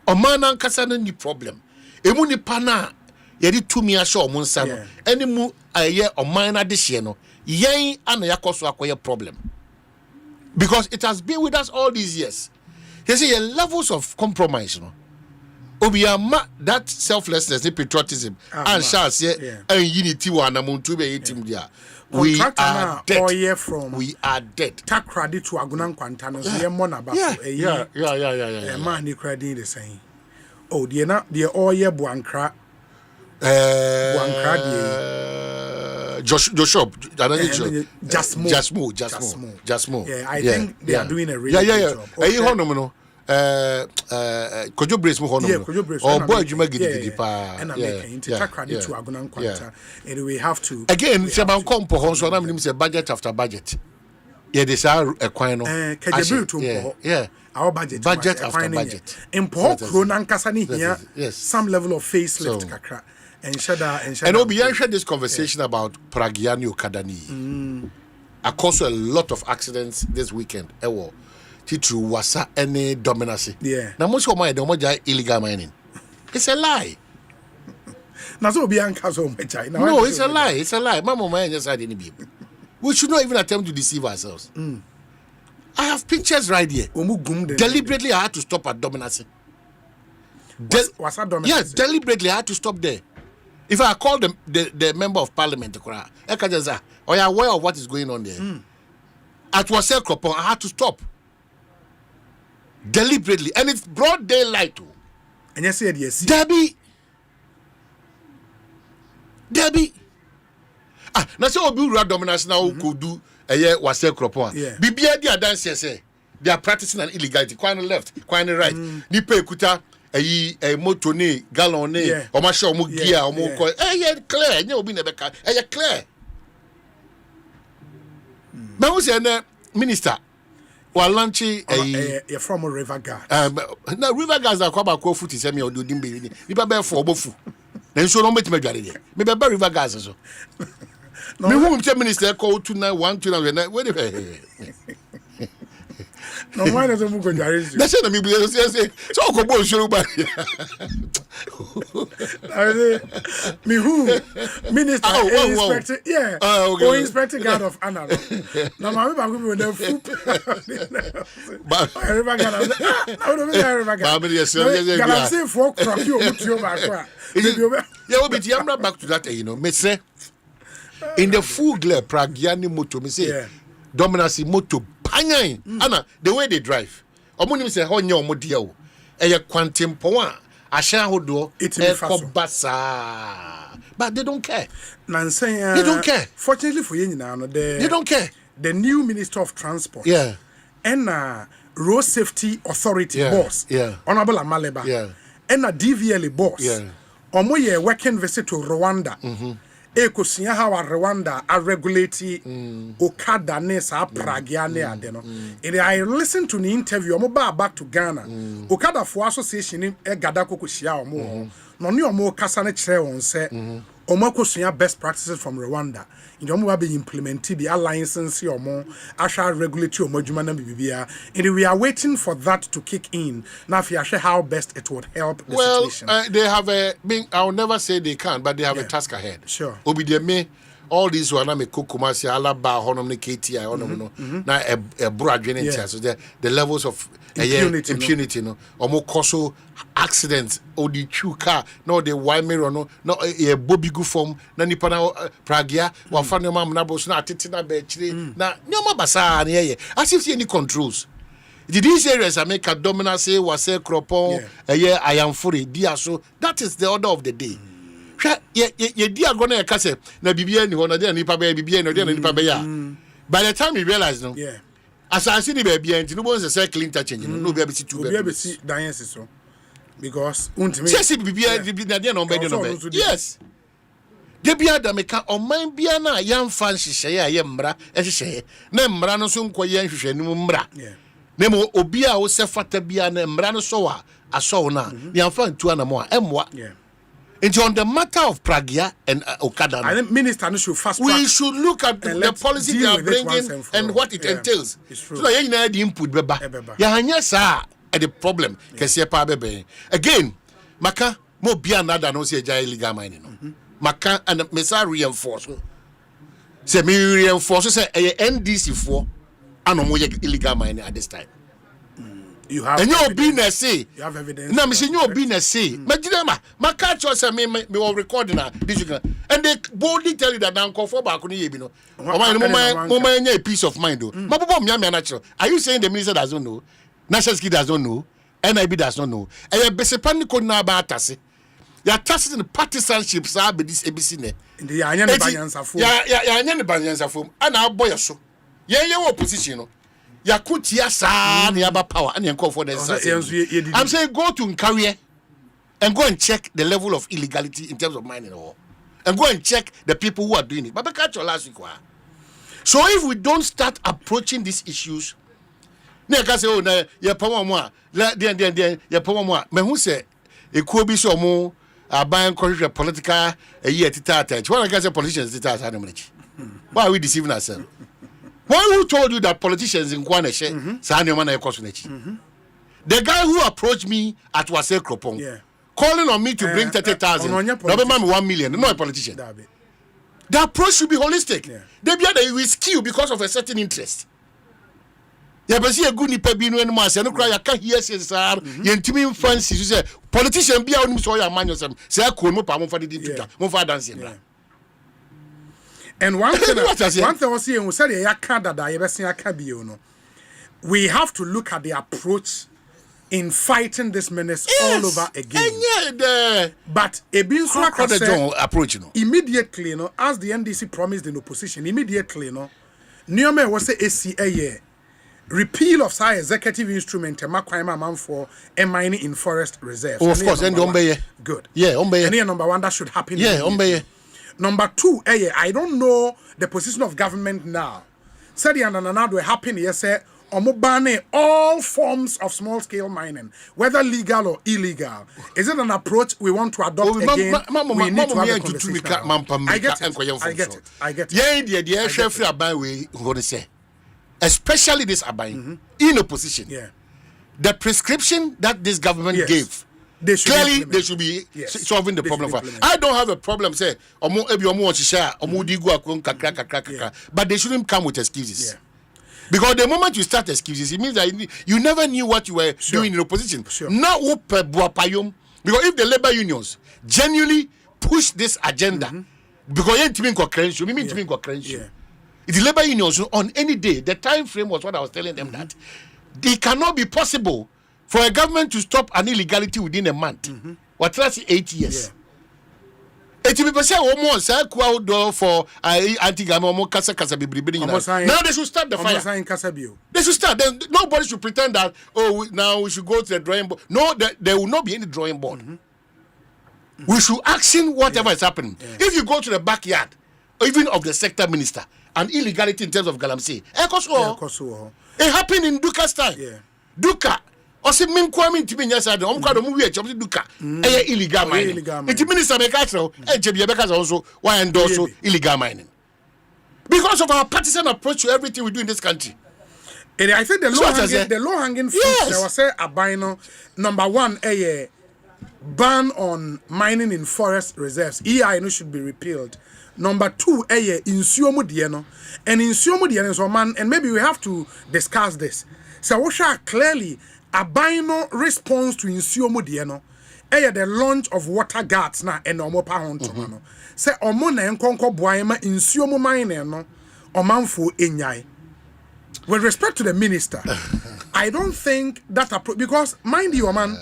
No. Omana yankasa any problem? Emuni pana yedi tumi asho omunsano. Any mu aye omana this year no. Yen ana yakoso akoye problem. Because it has been with us all these years. You see, levels of compromise, no. Obiyama that selflessness, the patriotism, and shall say, and unity one among two be team there. We are dead. We are dead. Tak credit to Agunan Quantano, a man he credit the same. Oh, dear, not the oye Buankra. Joshua, just more. Yeah, I think they are doing a really good job. Okay. Kojo brace mo hono or boy juma gidi pa and I'm making to credit to Agunan Quanta and we have to again seban kompo hon so na me say budget after budget this are a kwan no our budget after budget import krona nkasa ni here some level of facelift kakra and Obi share this conversation about Pragiani Okadani. I caused a lot of accidents this weekend. Titru wasa any dominancy. Now most of my illegal mining. It's a lie. No, it's a lie. It's a lie. Mama man just had any people. We should not even attempt to deceive ourselves. I have pictures right here. Deliberately, I had to stop at dominancy. Yes, deliberately, I had to stop there. If I call the member of parliament, are you aware of what is going on there? At Wasel Kropon, I had to stop. Deliberately, and it's broad daylight too. And you said yes, Debbie. Now so Obi Ura dominance now could do a year Wasel Kropon. Bibia dia dance say they are practicing an illegality. Quite left, quite right. Nipe kuta a moto ne gallon ne or my show gear or more clear no be never clear but who's a minister while launching a former river guard now river guards are quite cool foot is semi or do dimby you better for bofu then so don't make me maybe river guards so me who minister call 291 wait no why does go jare that's what me say so go Bonsu ba me who minister inspector inspector guard of honor no ma ba go be the food but river guard no river guard but yes I say for crock you mutuo ba kwa yeah we be I'm back to that you know me say in the full glare pragiani moto me say dominancy moto panyan ana the way they drive omonim say ho nya omodia o eye kwantempo a ahya hodo ekobasa but they don't care they don't care fortunately for you now they don't care the new minister of transport and road safety authority boss honorable Amaleba and DVLA boss omo ye working visit to Rwanda Ekosiisen how Rwanda are regulating Okada ne sa pragia ne ade no. I listened to the interview omo back to Ghana. Okada for association e gada kokohia omo. No ne omo kasa ne kire won se omo Ekosiisen best practices from Rwanda. In omo be implemented the alliances omo asha regulatory omo adwuma na bibia. And we are waiting for that to kick in. Now if you share how best it would help the situation. They have I'll never say they can, but they have a task ahead. Sure. Me all these one me kokomasi alaba honom ne KTI honom no na e broadway so the levels of impunity no omo koso accidents or the true car no the wide mirror no e bobi gu form na nipa na pragia wa fa no mam na bo so na atete na be chire na nyoma basa na ye as if any controls these areas make a dominance was say cropon I am free dia so that is the order of the day. Ye dia go na ka say na bibia ni ho na dia nipa ba bibia na dia nipa ba ya by the time you realize no as I see the baby and no one say clean change no be able to be see dance so because untimi say bibia na dia no be yes de bia da meka oman bia na yamfa nhihye ya ye mmra ehihye na mmra no so nkoye nhihye nim mmra na mo obi a wo se fata bia na mmra no so wa aso na yamfa ntu anamo a emwa into on the matter of Pragia and Okada. I think minister should fast track. We should look at the policy they are bringing and what it entails. It's true. So you know the input beba. Ya hanya sa the problem kese pa bebe. Again, maka mo bia nada no say jai illegal mining no. Maka and mesa reinforce. Say me reinforce say NDC for ano mo illegal mining at this time. You have and you be na say you have evidence. Na me say you be na say. Majina ma catch us me will recording this and they boldly tell you that now call for back on ye bi no. Moment a peace of mind do. Mabobo me natural. Are you saying the minister doesn't know? National Security doesn't know? NIB does not know. And you besepani ko na ba atase. You are testing the partisanship sa be this ABC ne. The anya ne banyansa fo. Ya anya ne banyansa fo. Ana aboy so. Ye opposition no. Yakutia sa na yaba power and yanko for the I'm saying go to Nkawie and go and check the level of illegality in terms of mining or and go and check the people who are doing it. But catch your last week. So if we don't start approaching these issues, na ka say oh na ye power mo a ye power mo a me hu say ekuo bi so mo aban correct political a year titata. When I say politicians titata na mrechi. Why are we deceiving ourselves? Who told you that politicians in Kwaneshe the guy who approached me at Wase Kropong calling on me to bring 30,000 no 1 million, no a politician. The approach should be holistic. They be that we skew because of a certain interest. Ya be see a good nipa bi no enu ase no kra ya ka here sesar ye ntimi fancy say politician bia onim so ya man yosem say akon mo pa mo fa di tuta mo fa dance bra. And one thing was saying, we said, we have to look at the approach in fighting this menace all over again. But approach, immediately, as the NDC promised in opposition, immediately, Niome was a SCA repeal of say executive instrument and makwaima man for mining in forest reserves. Oh, of course, and good. Yeah, and number one that should happen. Yeah, Number two, I don't know the position of government now. Said the another will happen. Yes, sir. Omobane all forms of small scale mining, whether legal or illegal. Is it an approach we want to adopt again? We need to have a conversation. I get it. Yeah, especially this Abai in opposition. Yeah. The prescription that this government gave, they should be solving the problem. I don't have a problem, say, but they shouldn't come with excuses. Yeah. Because the moment you start excuses, it means that you never knew what you were doing in opposition. Now, because if the labor unions genuinely push this agenda, because the labor unions on any day, the time frame was what I was telling them that it cannot be possible for a government to stop an illegality within a month. What that's 8 years. It will be for anti-gamma now they should start the fire. They should start. Then nobody should pretend that now we should go to the drawing board. No, there will not be any drawing board. We should action whatever is happening. If you go to the backyard, even of the sector minister, an illegality in terms of Galamsey, it happened in Duka's time. Duka. Ose minkwami ntimi nyasa de omkwado mu wie chomse duka illegal mining. It minister make atro jebi ebeka also why endorse illegal mining. Because of our partisan approach to everything we do in this country. And I think the low hanging fruit there was say abino number 1 ban on mining in forest reserves. EI should be repealed. Number 2 insuomu die no. And insuomu die so man, and maybe we have to discuss this. So we shall clearly abino response to insuomu die no. The launch of water guards na and omo pa honto no. Say omo na enkonko boayema insuomu mine no omanfo enyai. With respect to the minister, I don't think that because mind you man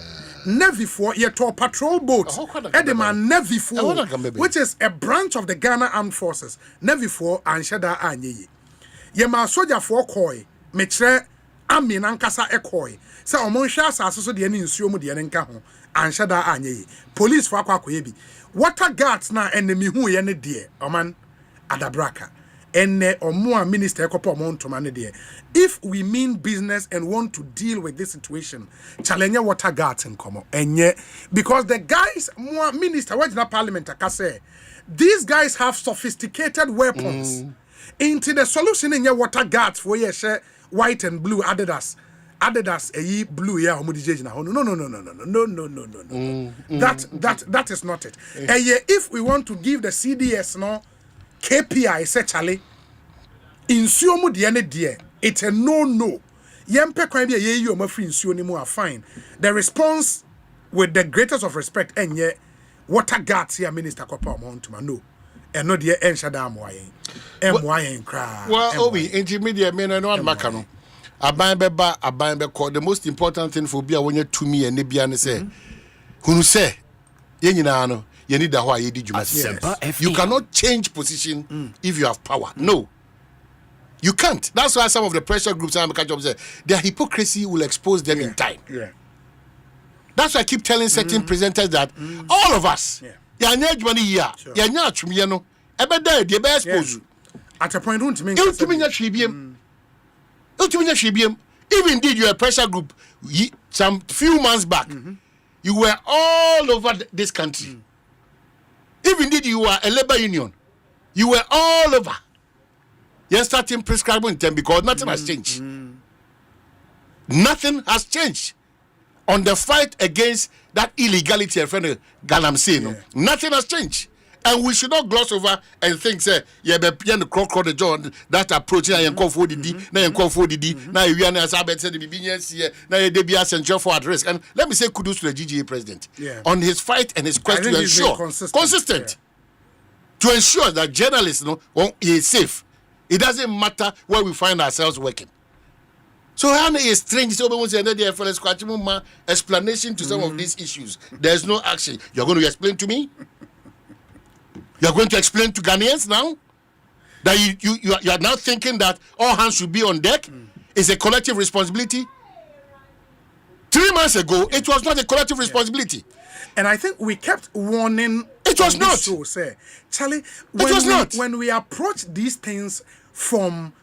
Navy for yet to patrol boats. Edeman Navy for which is a branch of the Ghana Armed Forces. Navy for and Shada Anyi. Yema soldier for koi, metre Amin Ankasa ekoi. Sa omonsha sa so de ni nsuomu de nka ho and Shada Anyi. Police for akwa koyebi. Water guards na enemy hu ye ne de oman adabraka. Ene omua minister ekopo omontoma ne de. If we mean business and want to deal with this situation, challenge water guards and come enye because the guys more minister what in the parliament akase these guys have sophisticated weapons. Into the solution in your water guards for ye share white and blue Adidas blue yeah omudije na no. That is not it. If we want to give the CDS no KPI say chale insuomu de ne de it's a no yempe kwan bia ye o mafri nsuo ni mu are fine. The response with the greatest of respect enye water guards here minister kopa omontuma no eno de enshada amoyen kra well obi intermediate me no one maka no aban be call the most important thing for bia wonye tumi ene bia ne say hunu say ye nyina no you need that why you did you cannot change position if you have power. No, you can't. That's why some of the pressure groups and say their hypocrisy will expose them in time. That's why I keep telling certain presenters that all of us at a point if indeed you're a pressure group some few months back you were all over this country. If indeed you are a labor union, you were all over. You're starting prescribing them because nothing has changed. Nothing has changed on the fight against that illegality. Nothing has changed. And we should not gloss over and think, say, yeah, but the croc the John that approach now and call for the D, now and call for the D, now you are as Abed said the BBS here, now you be essential for at risk. And let me say kudos to the GGA president on his fight and his quest to ensure consistent to ensure that journalists is safe. It doesn't matter where we find ourselves working. So Hannah is strange. So we say another explanation to some of these issues. There's no action. You're going to explain to me? You are going to explain to Ghanaians now that you are now thinking that all hands should be on deck. is a collective responsibility. 3 months ago, it was not a collective responsibility. And I think we kept warning. It was not. So, say, Charlie, when we approach these things from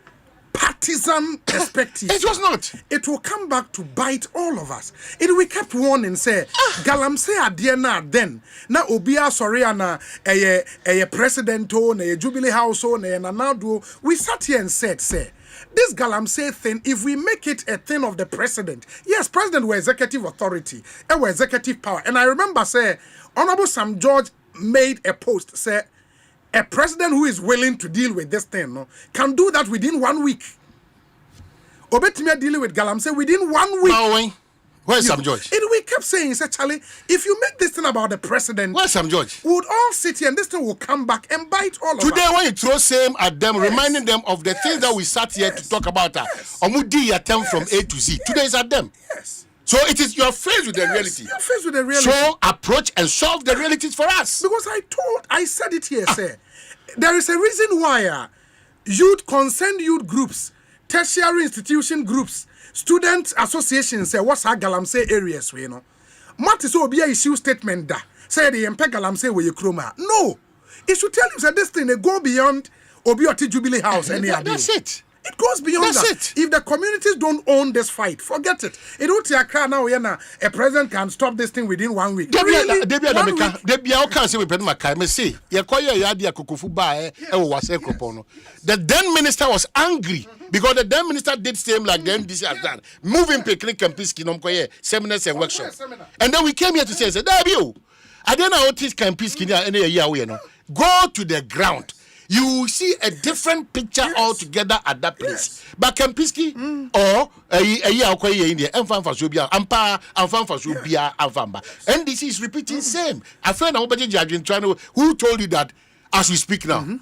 partisan perspective, it was not. It will come back to bite all of us. We kept warning, say, Galamsey Adiana then. Na Obia Soriana, a president, a Jubilee House, a Nanado. We sat here and said, say, this Galamsey thing, if we make it a thing of the president, yes, president were executive authority, and were executive power. And I remember, say, Honorable Sam George made a post, say, a president who is willing to deal with this thing, no, can do that within 1 week. Obetimia dealing with Galamsey within 1 week. Now, where's Sam George? We kept saying, say, Charlie, if you make this thing about the president, where's Sam George? We would all sit here and this thing will come back and bite all of us. Today, when you throw same at them, reminding them of the things that we sat here to talk about, Omudi attempt from A to Z. Today is at them. Yes. So it is you're faced with the reality. You're faced with the reality. So approach and solve the realities for us. Because I said it here, sir. There is a reason why concerned youth groups, tertiary institution groups, student associations say what's our Galamsey areas, you know. What is Obia issue statement da? Say the Empe Galamsey where you chroma. No. It should tell you that this thing they go beyond Obioti Jubilee House any other. That's it. It goes beyond that. It. If the communities don't own this fight, forget it. It don't take now. A president can stop this thing within 1 week. The then minister was angry because the then minister did same like the NDC has done, moving picnic and peace seminars and workshops. And then we came here to say, I don't know what this can peace go to the ground. You will see a different picture altogether at that place. But Kempiski or India, and this is repeating same. A friend of Nobody who told you that as we speak now,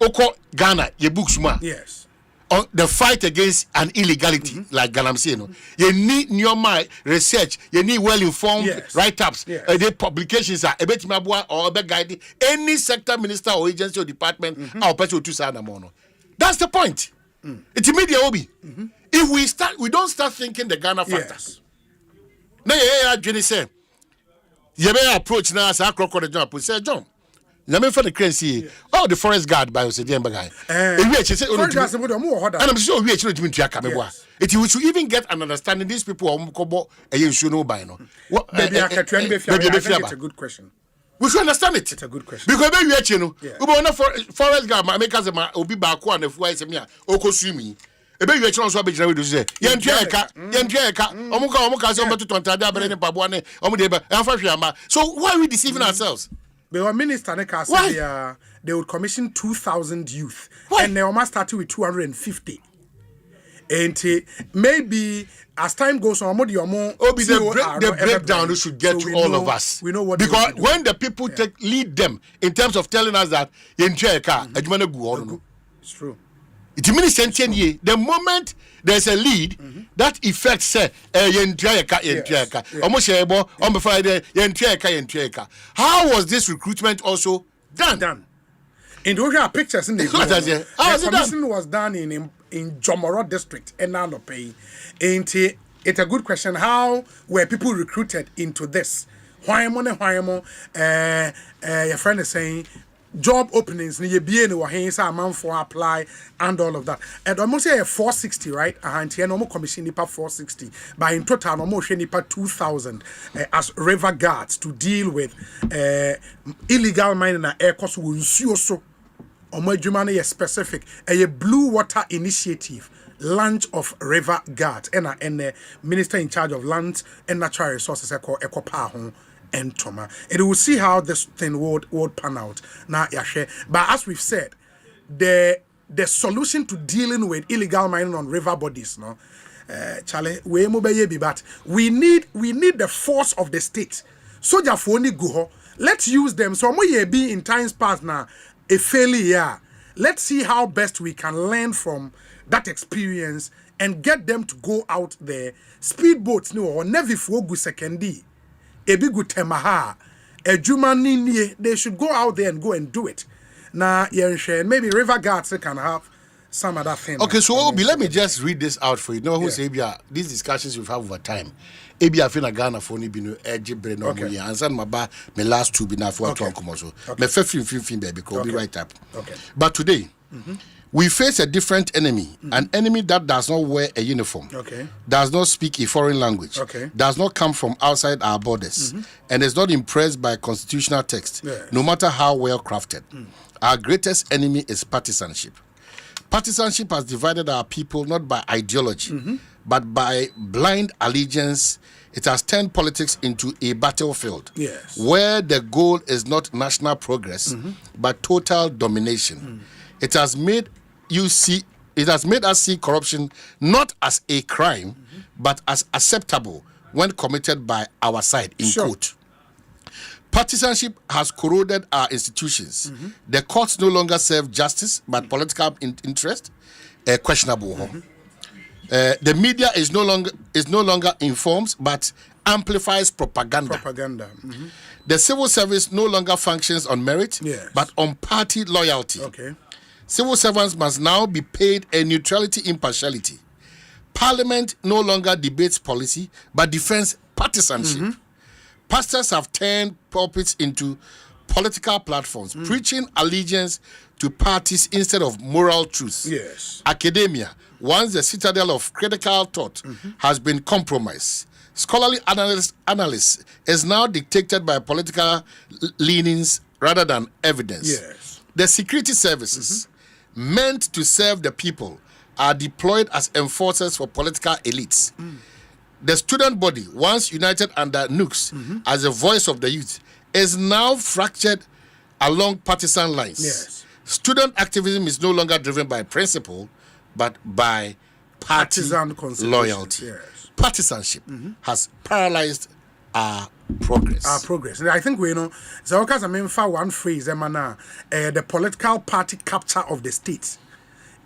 Oko Ghana, ye books ma. Yes. On the fight against an illegality like Galamsey, you need your mind research, you need well-informed write-ups, the publications are a bit mabua or a guide any sector minister or agency or department or person to sign a mono. That's the point. It's media obi. If we don't start thinking the Ghana factors. Now Jenny say, you may approach now as a crocodile jump. We say, John. For the crazy, the forest guard by us again, and I'm sure we should even get an understanding. These people are by no. It's a good question. We should understand it. It's a good question because forest guard make us obi back one if why say me oko swimi. Ebe you actually also be general do say so why are we deceiving ourselves? They were minister they would commission 2,000 youth. Why? And they almost started with 250. And maybe as time goes on, the breakdown should get to all of us. We know what because when the people lead them in terms of telling us that it's true. It means the moment there's a lead that affects how was this recruitment also done? In the pictures in the commission was done in Jomoro district and now not paying. It's a good question. How were people recruited into this? Why your friend is saying job openings ni ye no wahensa amount for apply and all of that. And almost say 460, right? And here no commission nipa 460. But in total no more nipa 2,000 as river guards to deal with illegal mining and air cost will ensure so. Omo is specific. A blue water initiative. Launch of river guards and minister in charge of lands and natural resources called Ekopa and Toma. And we will see how this thing would pan out. Now, but as we've said, the solution to dealing with illegal mining on river bodies, no, Charlie, we but we need the force of the state. Soja for only go. Let's use them. So we be in times past now a failure. Let's see how best we can learn from that experience and get them to go out there. Speedboats, no, or Navy for good secondi. A big good temaha, a Jumani, they should go out there and go and do it. Now, maybe river guards can have some other thing. Okay, so Obi, let me just read this out for you. No, who say these discussions we've had over time. Ebi afina Ghana for ni binu edge brain no mo ya. Ansan my last two be na for to ankomo so. Me fe fin baby ko be right up. Okay. But today, we face a different enemy, an enemy that does not wear a uniform, does not speak a foreign language, does not come from outside our borders, and is not impressed by constitutional text, no matter how well crafted. Our greatest enemy is partisanship. Partisanship has divided our people not by ideology, but by blind allegiance. It has turned politics into a battlefield where the goal is not national progress, but total domination. It has made us see corruption not as a crime, but as acceptable when committed by our side, in quote. Partisanship has corroded our institutions. The courts no longer serve justice, but political interest, questionable. The media is no longer informs, but amplifies propaganda. The civil service no longer functions on merit, but on party loyalty. Civil servants must now be paid a neutrality impartiality. Parliament no longer debates policy, but defends partisanship. Pastors have turned pulpits into political platforms, preaching allegiance to parties instead of moral truth. Academia, once the citadel of critical thought, has been compromised. Scholarly analysis is now dictated by political leanings rather than evidence. The security services, meant to serve the people, are deployed as enforcers for political elites. The student body, once united under nukes as a voice of the youth, is now fractured along partisan lines. Student activism is no longer driven by principle, but by partisan loyalty. Partisanship has paralyzed our progress. I think we know. So, because I mean, for one phrase, the political party capture of the state.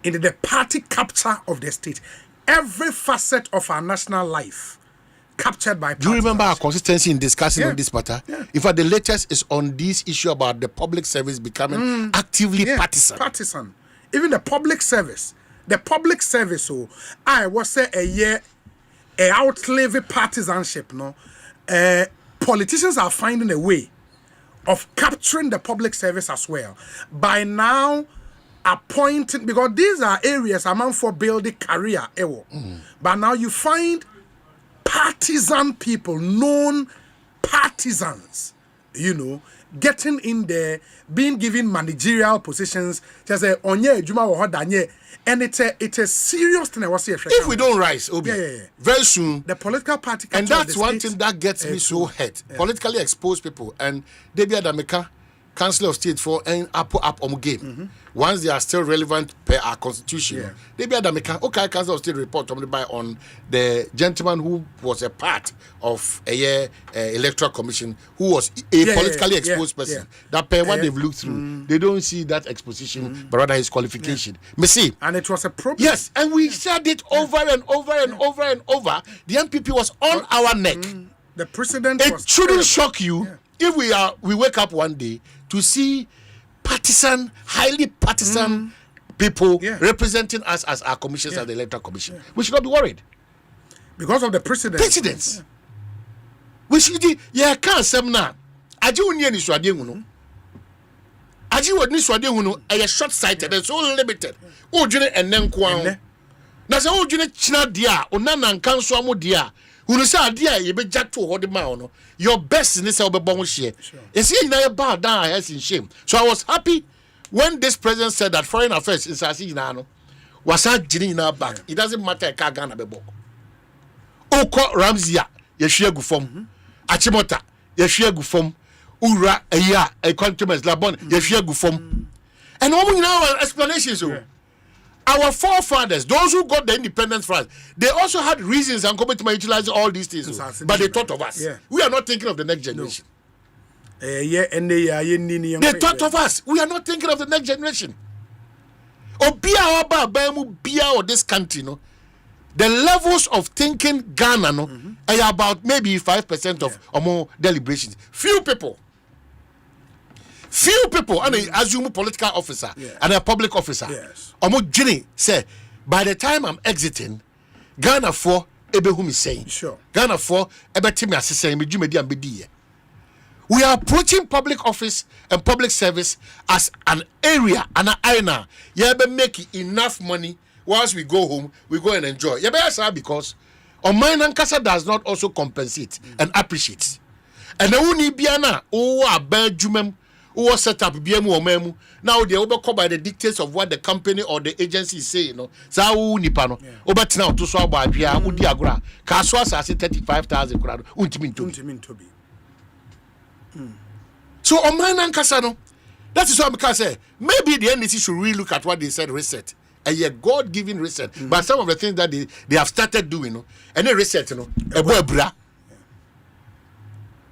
In the party capture of the state, every facet of our national life captured by. Do you remember our consistency in discussing on this matter? In fact, the latest is on this issue about the public service becoming actively partisan. Even the public service. So I was say a outlive partisanship. No. Politicians are finding a way of capturing the public service as well by now appointing, because these are areas among for building career. But now you find partisan people, known partisans, getting in there, being given managerial positions. Just say onye juma wo danye. And it's a serious thing. If we don't rise, Obi, very soon the political party, and that's one thing that gets me so hurt. Politically exposed people, and they be Adameka, Council of State for and up on game. Once they are still relevant per our constitution, they be Adameka. Okay, Council of State report on the gentleman who was a part of a electoral commission, who was a politically exposed person. That per what they've looked through, they don't see that exposition, but rather his qualification. Me see, and it was a problem. Yes, and we said it over and over and over and over. The MPP was on our neck. The president. It shouldn't shock you if we wake up one day to see partisan, highly partisan people representing us as our commissioners at the Electoral Commission. We should not be worried. Because of the precedents. We should can't say now. Aji unye ni swade hunu. Aji wodni swade hunu a short sighted and so limited. O dwene enen ko an. Na se o dwene china dia, onana nkan so amo dia. Hunu sa dia ye be jato ho de ma ono. Your best in this obebon share. You see, you know, bow down our heads in shame. So I was happy when this president said that foreign affairs is as in Nano was in our back. It doesn't matter Kagana Bebo. Oko Ramzia, Yeshia Gufom, Achimota, Yeshia Gufom, Ura, a countryman's Labon, Yeshia Gufom. And all we know explanations. Our forefathers, those who got the independence first, they also had reasons and commitment to utilize all these things. But they thought of us. We are not thinking of the next generation. They thought of us. We are not thinking of the next generation. Or this country, no. The levels of thinking Ghana, no, are about maybe 5% of or more deliberations. Few few people and I assume political officer and a public officer. Yes. Omo Jenny say by the time I'm exiting, Ghana for ebe whom is saying. Sure. Ghana for ebe timi asese me dwumedi am bedi. We are approaching public office and public service as an area, an arena. You be make enough money. Once we go home, we go and enjoy. You be answer because Oman Ankasa does not also compensate and appreciate. And the only biana a bad jumem who set up BMU or memu. Now they overcome by the dictates of what the company or the agency is saying. No, so nipano. Over now to so by Bia Udiagra. Kaswas as 35,000 crowd. Untimin to be. So Oman Ankasa, that is what I can say. Maybe the NDC should really look at what they said reset. A God-given reset. But some of the things that they have started doing, and a reset, a boy bra.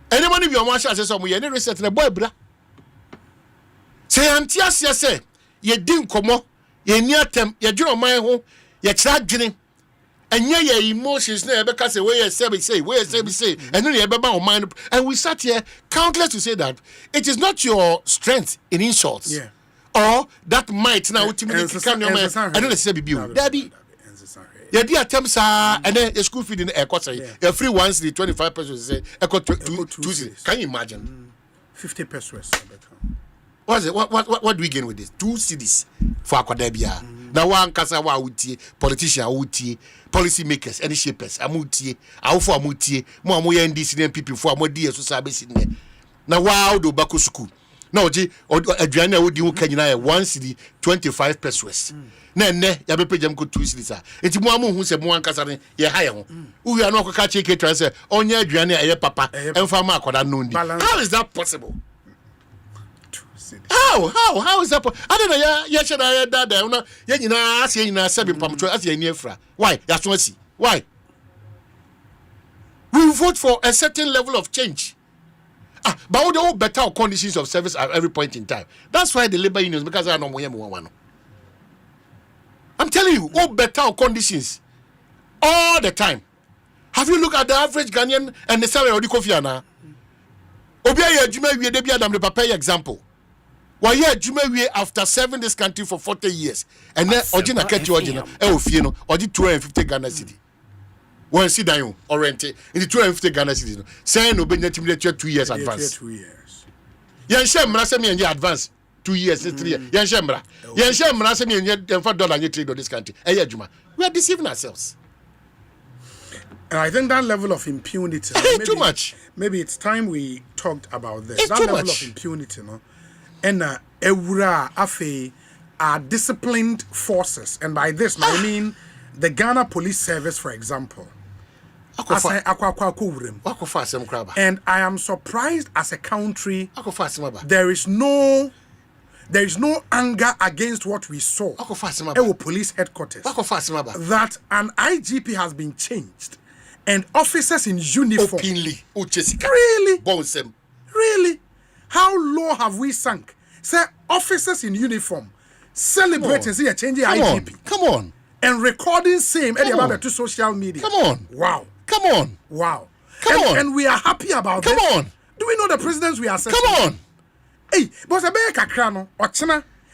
Anyone if you want to say something, any reset in a boy bra. Say Antias, say, ye didn't come, ye near them, ye do my home, ye chat drinking, and ye emotions never because where you say, and then you have mind. And we sat here countless to say that it is not your strength in insults. Yeah. Or that might now ultimately come your man. I don't say be you. Daddy. Yeah, the attempts are and then a school feed in a quarter. A free once the 25 pesos say echo 2 cities. Can you imagine? 50 pesos. What's it? What do we gain with this? 2 cities for Akwadebia. Now one kasa wa utie, politician utie, policy makers, any shapers, amutie, awfo amutie, mo amoye NDC people for amodi so sabe sinne. Now wow do bako school. No, Adriana would do Kenya 1 city 25 pesos. Ne, ya be pejam ko 2 cities. Eti mo amu hu se mo ankasa ne ye hire ho. We are not ka check it say onye Adriana eye papa emfa ma akoda no ndi. How is that possible? How is that possible? I don't know ya sheda da una ye nyina ase nyina sabi pamtro ase ye niefra. Why? Ya so asi. Why? We vote for a certain level of change. But all better conditions of service at every point in time. That's why the labor unions, because I know one. I'm telling you, all better conditions all the time. Have you looked at the average Ghanaian and the salary of the Kofiana? Obia Jumewe de Bia the papa example. Why Jumewe after serving this country for 40 years and then Ojina Keti Ojina, Eofieno, Oji 250 Ghana City. One sit down oriented in the 250 Ghana citizens. Saying no benefit 2 years advance. 2 years. Yansham Rasemi and advance 2 years, 3 years. Yansham Rasemi and $4 and trade on this country. We are deceiving ourselves. And I think that level of impunity maybe, too much. Maybe it's time we talked about this. It's that too level much. of impunity, and Ewura Afe are disciplined forces. And by this I mean the Ghana Police Service, for example. And I am surprised as a country there is no anger against what we saw at police headquarters that an IGP has been changed and officers in uniform really how low have we sunk? Say officers in uniform celebrating say a changing IGP. Come on. And recording same about to social media. Come on. Wow. Come on. Wow. Come on. And we are happy about Come this. on. Do we know the presidents we are setting? Come on. Hey, but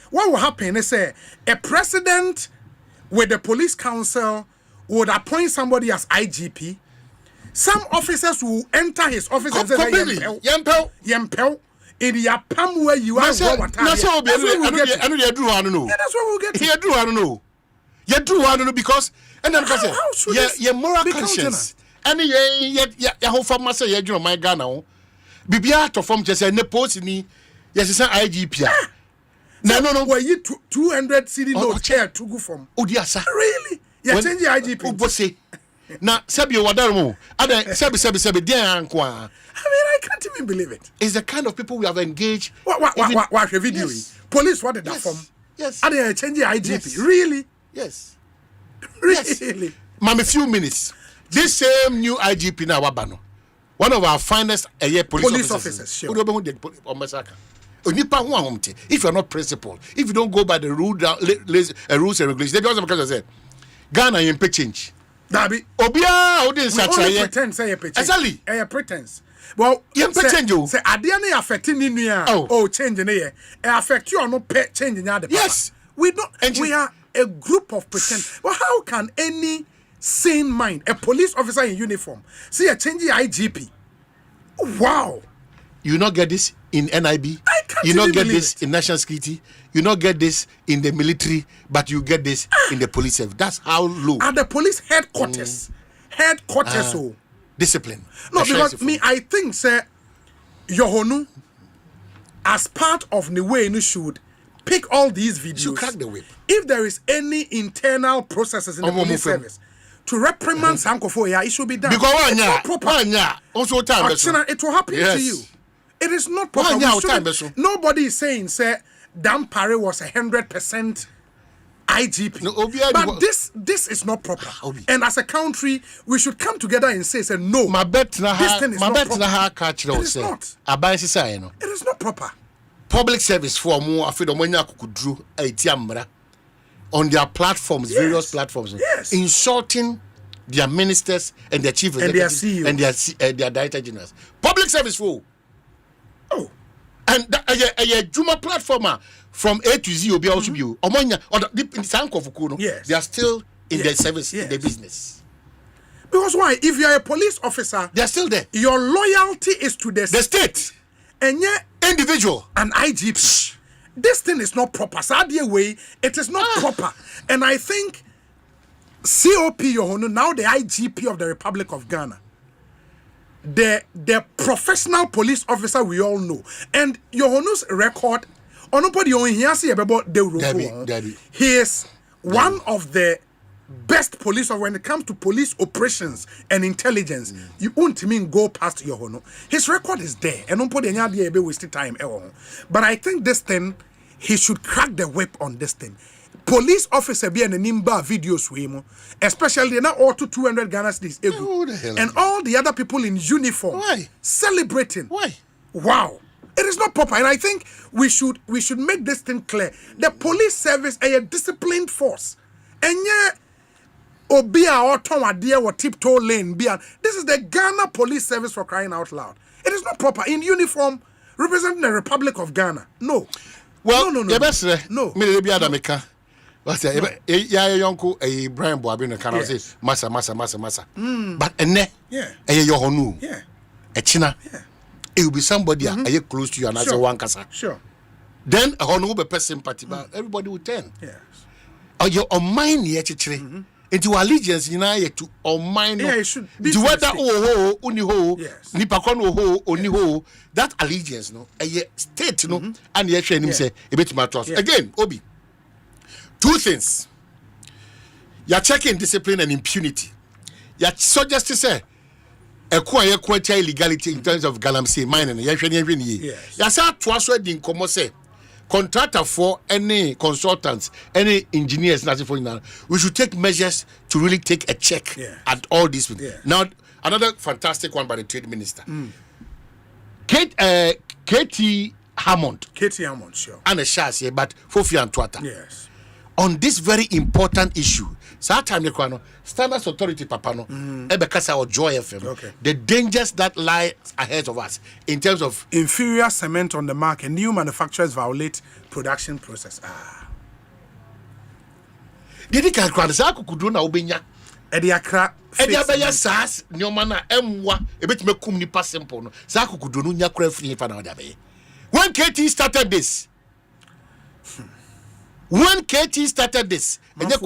what will happen is a president with the police council would appoint somebody as IGP. Some officers will enter his office and say, Yempel. In the Yapam where you are, that's what we'll get. You do because and then your moral conscience. And ya ho fama say ya my Ghana. Bibia to form just say ne post ni yes say IGP. No. Were you 200 CD note chair to go from? Odiasa. Really? You change the IGP. Obose. Na sebi wadaro. Ada sebi dia anko a. I can't even believe it. It's the kind of people we have engaged. What video? Yes. Police what did that from? Yes. Are they changing IGP? Yes. Really? Yes. Really? Yes. Ma'am, a few minutes. This same new IGP now Wabano. One of our finest police officers. Sure. If you're not principled, if you don't go by the rules and regulations, they also because I said Ghana in pay change. Dabi. Obia, we only pretend say a pay change. Exactly. A pretense. Well, say Adiana affecting Ninia. Oh, change in here. Affect you or no pet change in the yes. We don't. We are a group of pretend. Well, how can any sane mind, a police officer in uniform, see a change IGP? Wow. You not get this in NIB. You not get this in national security. You not get this in the military, but you get this in the police service. That's how low. At the police headquarters. Discipline. No, because I think, sir, Yohonu, as part of the way you should pick all these videos. You crack the whip. If there is any internal processes in the police service to reprimand Sankofo, it should be done. Because also time it will happen to you. It is not proper. Nobody is saying, sir, Dampare was 100% IGP. No, but this is not proper. And as a country, we should come together and say no. My bet this thing is not proper. It is not. It is not proper. Public service for more on their platforms, various platforms, insulting their ministers and their chief executives and their director generals. Public service for and a Juma platformer from A to Z will be also be Omonya or the Sanko Fukuno. Yes, they are still in their service, in their business. Because why? If you are a police officer, they are still there. Your loyalty is to the state, and yet individual and IGP. This thing is not proper. Sadly, way it is not proper, and I think COP Yohonu, now the IGP of the Republic of Ghana. The professional police officer we all know, and Yohonu's record on nobody on here see about the he is one of the best police when it comes to police operations and intelligence. You won't mean go past Yohonu. His record is there, and nobody any waste time. But I think this thing he should crack the whip on this thing. Police officer be an nimba videos we especially now all to 200 Ghana cedis and all the other people in uniform celebrating. Why? Wow. It is not proper, and I think we should make this thing clear. The police service is a disciplined force, and yet obia or tomadia or tiptoe lane be this is the Ghana Police Service, for crying out loud. It is not proper in uniform representing the Republic of Ghana. No. Well, no. No. What's that? Yeah, uncle, a Brian Boabin can say massa. But a Yohonu, a China, it will be somebody are close to you and I say one casa. Sure. Then a Honu be sympathy, but everybody will turn. Yes. Or your mind yet into allegiance to mine. Yeah, it should be. To whether uniho, Nipakon uniho, that allegiance, no, a state, no, and yet him say a bit matters. Again, Obi. Two things. You're checking discipline and impunity. You're so just to say a quite illegality in terms of galamsey mining. Yes. You say twice in Comose contractor for any consultants, any engineers, nothing for now. We should take measures to really take a check at all these people. Now, another fantastic one by the trade minister. Katie Hammond, sure. And a chassis, but Fofi and Twata. Yes. On this very important issue, Standards Authority Papano, Ebekasa or Joy FM, the dangers that lie ahead of us in terms of inferior cement on the market, new manufacturers violate production process. Did he can't cry? Saku Kuduna Obenya. Ediakra. Ediabaya Sas, Nyomana, Mwa, a bit me cum ni pass simple. Saku Kudunu Yakre free for now. When KT started this, KT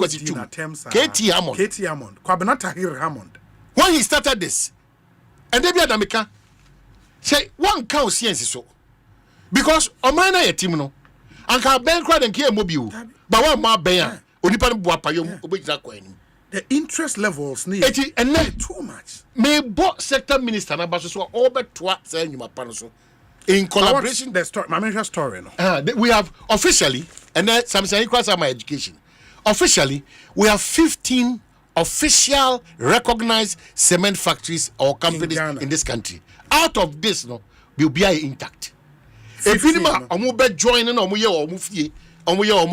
Hammond, Kwabena Hammond. When he started this, and they be Adamika say one cow science so because Omana a team no, and can Ben crowd and care mobile, but one more bear, Onipan Buapayum, the interest levels need and too much. May both sector minister and Basso all but twat saying you panaso. In collaboration, the story, my story. We have officially, and then some say equals my education. Officially, we have 15 official recognized cement factories or companies in this country. Out of this, no, will be intact. If you be joining or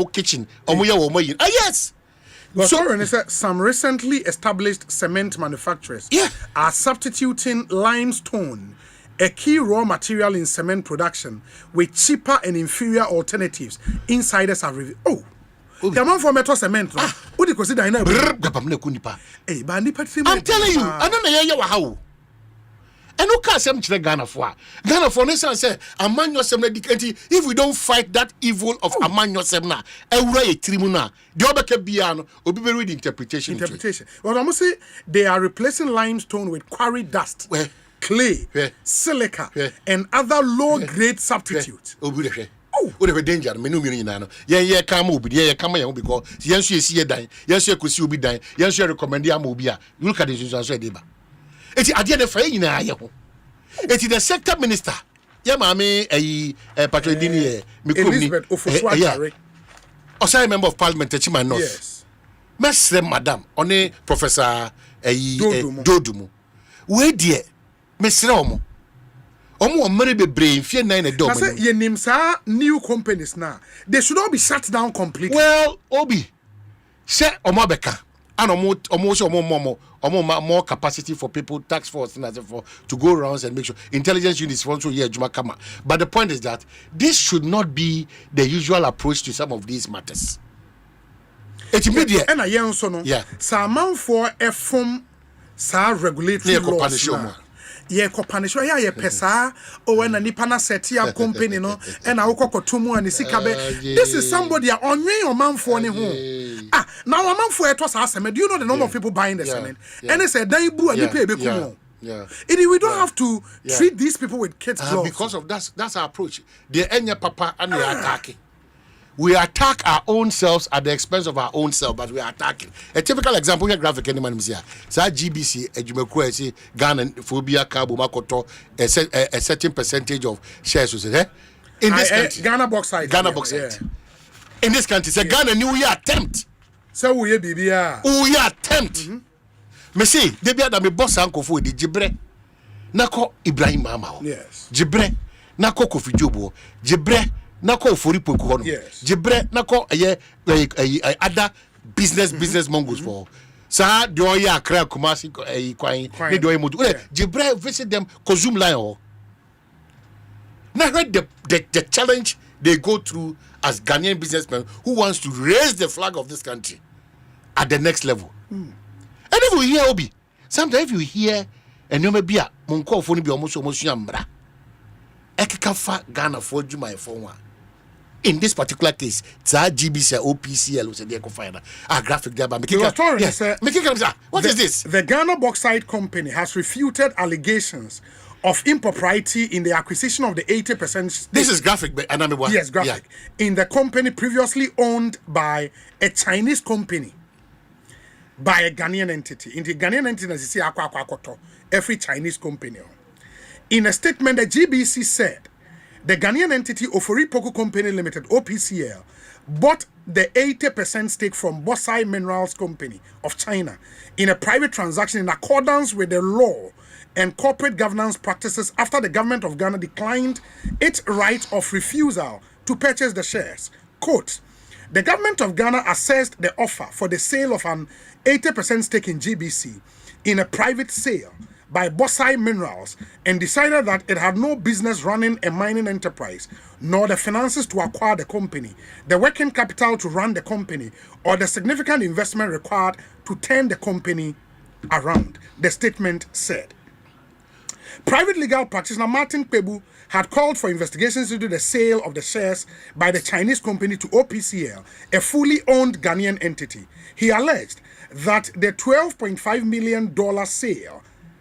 kitchen, yes. So, some recently established cement manufacturers are substituting limestone a key raw material in cement production with cheaper and inferior alternatives. Insiders have revealed. Oh, the man for metal cement. What do you consider? Hey, I'm telling you, I don't know how. And no can some Ghana for instance say Amanyo Semna dikenti if we don't fight that evil of Amanyo Semna ewura tribunal the obeke bia no obi be read interpretation. Well, I must say they are replacing limestone with quarry dust, clay, silica, and other low grade substitutes. What if danger? Menu no. Yeah, come obi. Yeah, come here because yes, you see a die. Yes, you could see obi die. Yes, you recommend ya mobia. Look at this as well, deba. It's at the end of the it is the sector minister. Yeah, mammy, Patrodini, Elizabeth Ofuswatare. Osei member of Parliament, Chima North. Yes. Mestre Madam, only Professor Dodumu. Where dear, Mestre Omo. Omo Mary be brain, fear 9 a dog. I say, your names are new companies now. They should all be shut down completely. Well, Obi, say Omabeka. And almost more capacity for people, tax force, and for to go around and make sure intelligence units also here Juma Kama. But the point is that this should not be the usual approach to some of these matters. It's immediate. And I also know. Yeah. Some for a form, regulatory laws. Yeah, copanisho yeah pesa or when a nipana set up company no and I woko tumu and isikabe. This is somebody on your man for any home. Now a man for it was Asempa. Do you know the number of people buying the cement? And they said Daibu and you pay a we don't have to treat these people with kids gloves. Because of that's our approach. The Enya Papa and we are attacking. We attack our own selves at the expense of our own self, but we are attacking. A typical example here, graphic anyone is here. So GBC, Ejumekwe, Ghana, Phobia, Cabo, Makoto, a certain percentage of shares was there. In this country, Ghana bauxite. In this country, say Ghana New Year attempt. So we are attempt. Me see, they be me boss uncle for the Jibre. Nako Ibrahim Mama. Yes. Jibre, Nako Kofi Jobo. Jibre. Nako for Ripokono. Yes. Jibre Nako other business mongols for. Sa doya Accra Kumasi Kwai. They do Jibre visit them consume line. Now read the challenge they go through as Ghanaian businessmen who wants to raise the flag of this country at the next level. And if you hear Obi, sometimes if you hear and you may be a Monko for be almost yambra. Ekikafa Ghana for Juma for one. In this particular case, it's GBC OPCL was a deco graphic there. What is this? The Ghana Bauxite Company has refuted allegations of impropriety in the acquisition of the 80%. This is graphic, yes, graphic. Yeah. In the company previously owned by a Chinese company, by a Ghanaian entity. In the Ghanaian entity, as you see, every Chinese company. In a statement, the GBC said the Ghanaian entity Oforipoku Company Limited, OPCL, bought the 80% stake from Osei Minerals Company of China in a private transaction in accordance with the law and corporate governance practices after the government of Ghana declined its right of refusal to purchase the shares. Quote, the government of Ghana assessed the offer for the sale of an 80% stake in GBC in a private sale by Osei Minerals and decided that it had no business running a mining enterprise, nor the finances to acquire the company, the working capital to run the company, or the significant investment required to turn the company around, the statement said. Private legal practitioner Martin Pebu had called for investigations into the sale of the shares by the Chinese company to OPCL, a fully owned Ghanaian entity. He alleged that the $12.5 million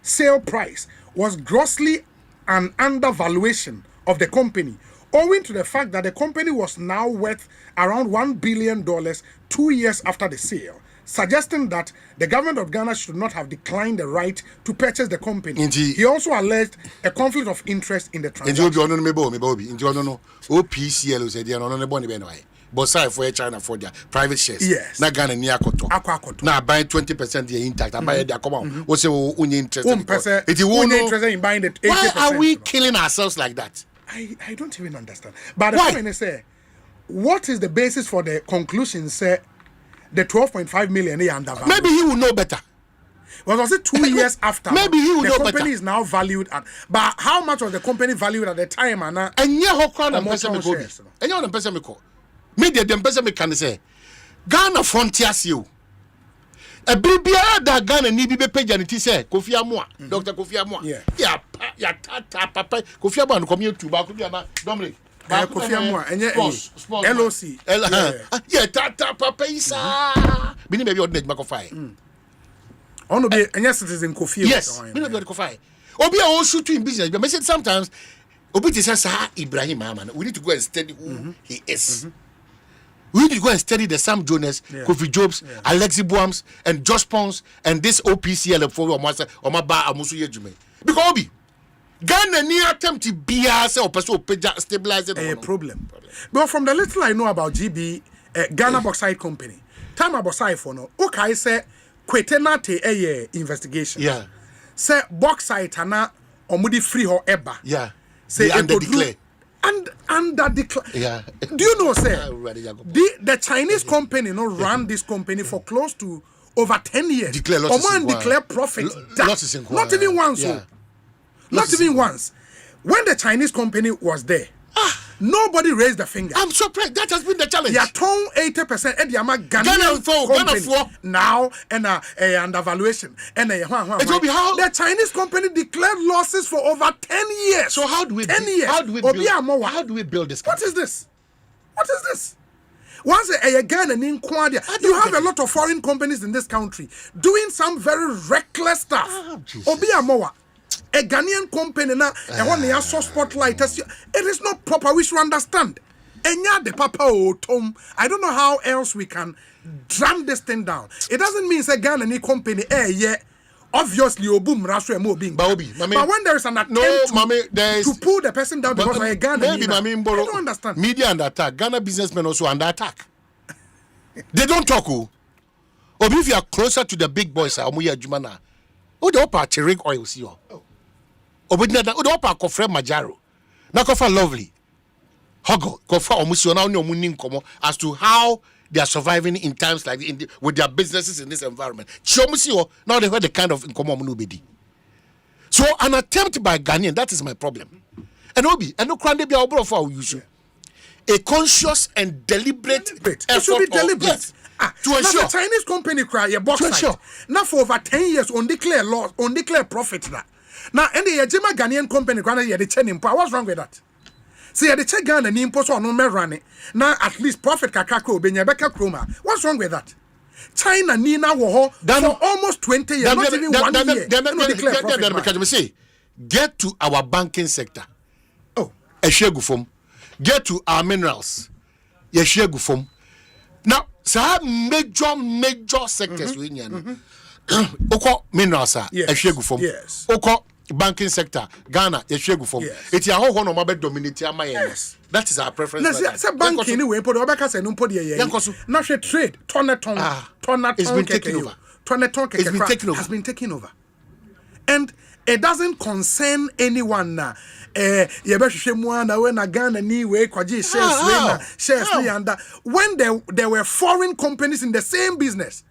sale price was grossly an undervaluation of the company, owing to the fact that the company was now worth around $1 billion 2 years after the sale, suggesting that the government of Ghana should not have declined the right to purchase the company. He also alleged a conflict of interest in the transaction. Bosai for China for their private shares. Yes. Na Ghana ni akoto. Now buying 20% they intact. I buy their come on. What's the only interest? Interested in buying the 80%. Why are we killing ourselves like that? I don't even understand. But the point is, what is the basis for the conclusion? Say the 12.5 million undervalued. Maybe he will know better. Was it 2 years after? Maybe he would the know company better. is now valued at. But how much was the company valued at the time? And yeah, how crowd and person me go. And you person me call. Me the person me can say Ghana frontiers you. A bibia da Ghana ni bi be page and it say Kofi Amoa, Dr. Kofi Amoa. Yeah, tata papa Kofi Amoa no come YouTube ba ko bi na Dominic. Kofi Amoa enye LOC. Yeah, tata papa isa. Bini be ordinary makofai. Ono be enye citizen Kofi. Yes, bini be kofai. Obi a won shoot in business, but sometimes Obi te say Ibrahim Ahmad. We need to go and study who he is. We need to go and study the Sam Jonas, Kofi Jobs, Alexi Boams, and Josh Pons, and this OPCL for Omaba Amusu Yejume. Because Obi, Ghana near attempt to be as a person stabilize a problem. But from the little I know about GB, Ghana Bauxite Company, time about bauxite for no, okay, say, Quetenate a investigation. Yeah. Say, bauxite ana omudi free or eba. Yeah. Say, under declare. And under declare. Yeah. Do you know, sir? The Chinese company ran this company for close to over 10 years. Declare losses. Declare profit. Losses. Not even once. Yeah. Not even once. When the Chinese company was there, nobody raised the finger. I'm surprised. That has been the challenge. Yeah, 80% at the Ghanaian company now and undervaluation. And the Chinese company declared losses for over 10 years. So how do we 10 years? How do we build this country? What is this? What is this? Once Ghana in Kwadia, you have a lot of foreign companies in this country doing some very reckless stuff. Obiamowa. A Ghanaian company now, and when they are so spotlight, it is not proper. We should understand. Enya de papa o Tom. I don't know how else we can drum this thing down. It doesn't mean say Ghanaian company. Obviously, obum raso emo being. But when there is an attempt to pull the person down because of a Ghana, maybe I don't understand. Media under attack. Ghana businessmen also under attack. They don't talk. Or if you are closer to the big boys, Amuya Jumana. Oh, the upper Chirig oil, see you. Obedina da opa kofre Majaro na kofa Lovely Hogo kofa omusio na oni nkomo as to how they are surviving in times like with their businesses in this environment. Chomusio now they heard the kind of nkomo omunubedi. So an attempt by Ghanaian, that is my problem. And Obi and no crande bia obro for use a conscious and deliberate effort. It should be deliberate. To ensure the Chinese company cry a bauxite. Now for over 10 years on declare loss, on declare profit now. Now, and the Jema Ghanaian company, the Chenin, what's wrong with that? See, the Czech Ghana name post on no running. Now, at least profit Kakako, Benyabeka Kroma. What's wrong with that? China, Nina, Woho, for almost 20 years, not even 1 year. Get to our banking sector. Oh, a share get to our minerals. A share now, so major sectors we need. Oko minerals are a share yes. Oko banking sector, Ghana, a share it's your whole one of dominate my yes. That is our preference. Let's banking anyway, put Obaka and Umpodi. Not a trade, Tonaton, it's been taken over. Tonaton has been taken over. And it doesn't concern anyone now. When a Ghana ni we kwaji shares and when there were foreign companies in the same business.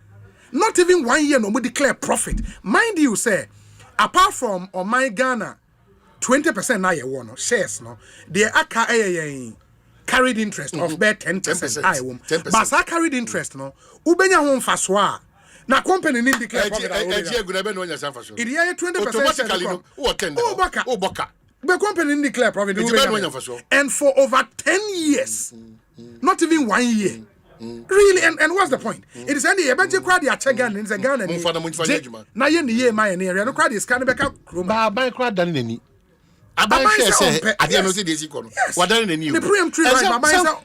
Not even 1 year no more declare profit. Mind you, say, apart from on my Ghana, 20% now you want shares no. They are carried interest of about 10%. I won't. But I carried interest no. Ubenya home faswa. Na company need declare profit. It is 20%. Oh baka. The company need declare profit. And for over 10 years, not even 1 year. Really, and what's the point? It is any about you crowd your Chegan in the Ghana. Now you need my area. No crowd is kind of back up. Buy crowd done in any. I say at the end of the day, what done in the new.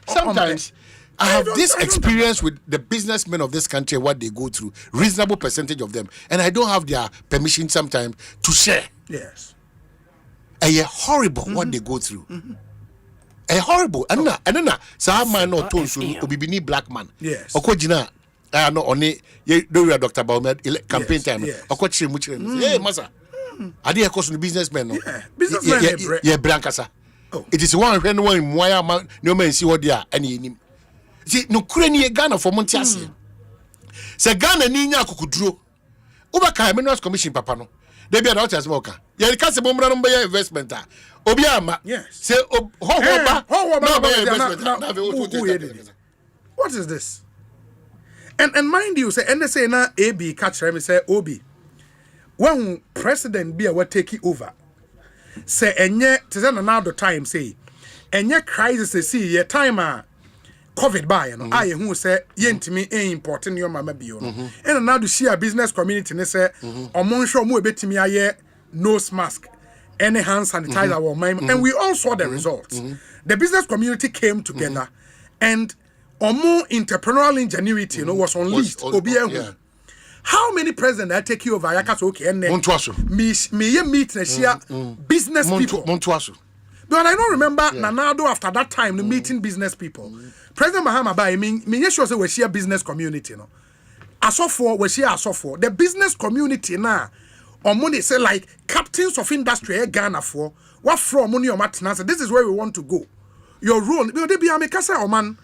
Sometimes I have this experience with the businessmen of this country, what they go through, reasonable percentage of them, and I don't have their permission sometimes to share. Yes. And yet horrible what they go through. A horrible, and then some man or Tonsu, Obibini black man. Yes. Okojina, I know only you do Dr. Baumed campaign time. Okochi Muchi, hey, Massa. I did a course in businessmen. Yeah, businessmen. Yeah, Brancasa. It is one when one no man see what they are, any. See, no Kurani Ghana for Montiasi. Say Ghana Nina Kukudro. Ubaka Minerals Commission Papano. They be an out as mocha. You can't say Bomba investment. Obiama. Yes. Say, what is this? And mind you, say, NSA na AB catch me say, Obi. When president be a what take it over. Say, and yet, tis another time, say, and yet crisis, see, ye time, COVID by, you know, I who say, yent me important your mama be on. And now to see a business community, they say, or Monsho Mu bet me a nose mask, any hand sanitizer or mime, and we all saw the results. The business community came together, and more entrepreneurial ingenuity, you know, was unleashed. How many presidents I take you over? I can't okay. And me meet business people. But I don't remember Nanado after that time the meeting business people. President Mahama Ba, me sure say we share business community, no. Asofo we share asofo. The business community now, on money say like captains of industry Ghana for what from money or maintenance. This is where we want to go. Your role, they be amekasa or man.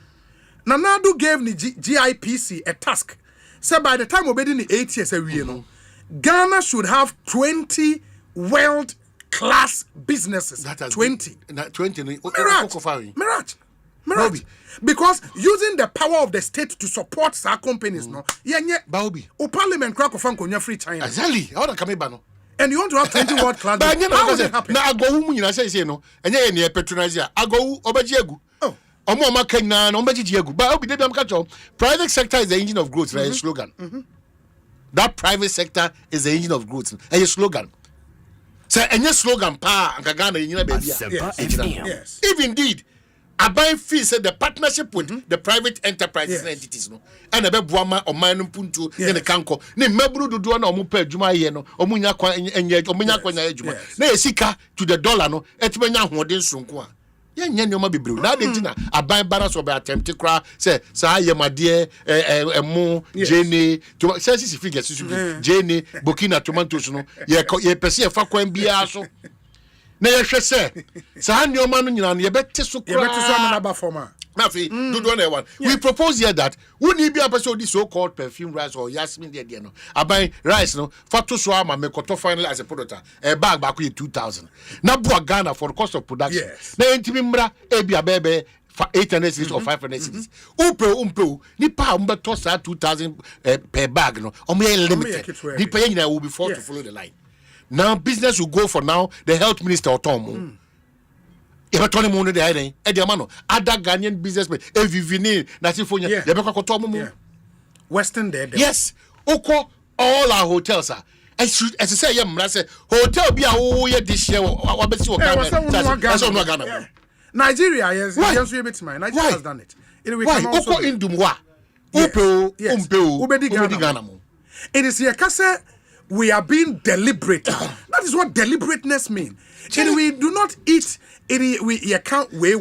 Nanado gave the GIPC a task. So by the time we're in the 8 years, you know, Ghana should have 20 world-class businesses. That 20. 20. Mirage. Because using the power of the state to support our companies, no. Baobi. O Parliament crack of Ankonya free China. Exactly. How that come bano? And you want to have 20 world-class businesses. How does it happen? Now I go home, you say no, and you near patronize ya. I go Obajiegu. But private sector is the engine of growth, right? Slogan. That private sector is the engine of growth. And your slogan. So any slogan pa and Ghana yes. If indeed a buying fee said the partnership with the private enterprises and entities, no, and a bebuama or minum puntu in the canco. Ne mebru do one or mupe juma yeno or munya and yet or munya juma. Ne sika to the dollar no etmenya hodin sunkwa. Yeah, no be blue. Now they dinner. I buy balance of attempt to cry. Say, say, my dear, Mo, Jenny, to says figures, Jenny, Burkina tomatoes, no, ye perceive for coin be also. Nay, I should say, San your man, you better so cry for my. Nothing, do one. We propose here that wouldn't it be a person this so-called perfume rice or Yasmin there, no? I buy rice, no, for two swama, make a final as a product, a bag back with 2,000. Now, Ghana for the cost of production. Then, Timimra, Abia Bebe, for 800 cities or 500 cities. Umpe, Nipa, toss 2,000 per bag, no, or mere limited. Nipa will be forced to follow the line. Now, business will go for now, the health minister or Tom. If Tony Mono de Iden, Ediamano, other Ghanaian businessmen, Evivini, Nasifonia, Yabaka Western dead. Yes, Oko, all our hotels are. As I say, hotel be a whole year this year, or Ghana. Nigeria, yes, Nigeria has done it. Why? Oko in Dumwa, Umpeo, it is here, Kase, we are being deliberate. That is what deliberateness means. And we do not eat. We can't weigh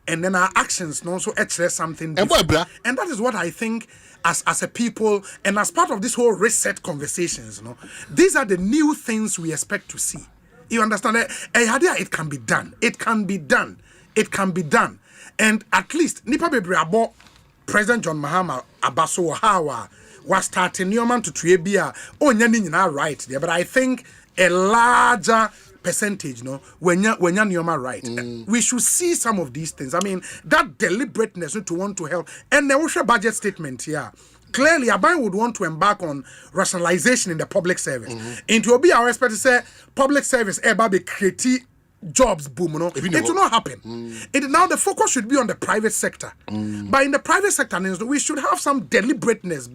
and then our actions also express something different. And that is what I think as a people and as part of this whole reset conversations, these are the new things we expect to see. You understand? It can be done. It can be done. It can be done. And at least Nipa Bebre Abo, President John Mahama Abaso Hawa was starting Newman to Trebia. Oh, you're right there. But I think a larger percentage, when you're right, we should see some of these things. I mean, that deliberateness to want to help, and the OSHA budget statement here. Clearly, Abai would want to embark on rationalization in the public service. Into Obi, our expert to say public service, be create jobs boom. It will not happen. Now the focus should be on the private sector. But in the private sector, we should have some deliberateness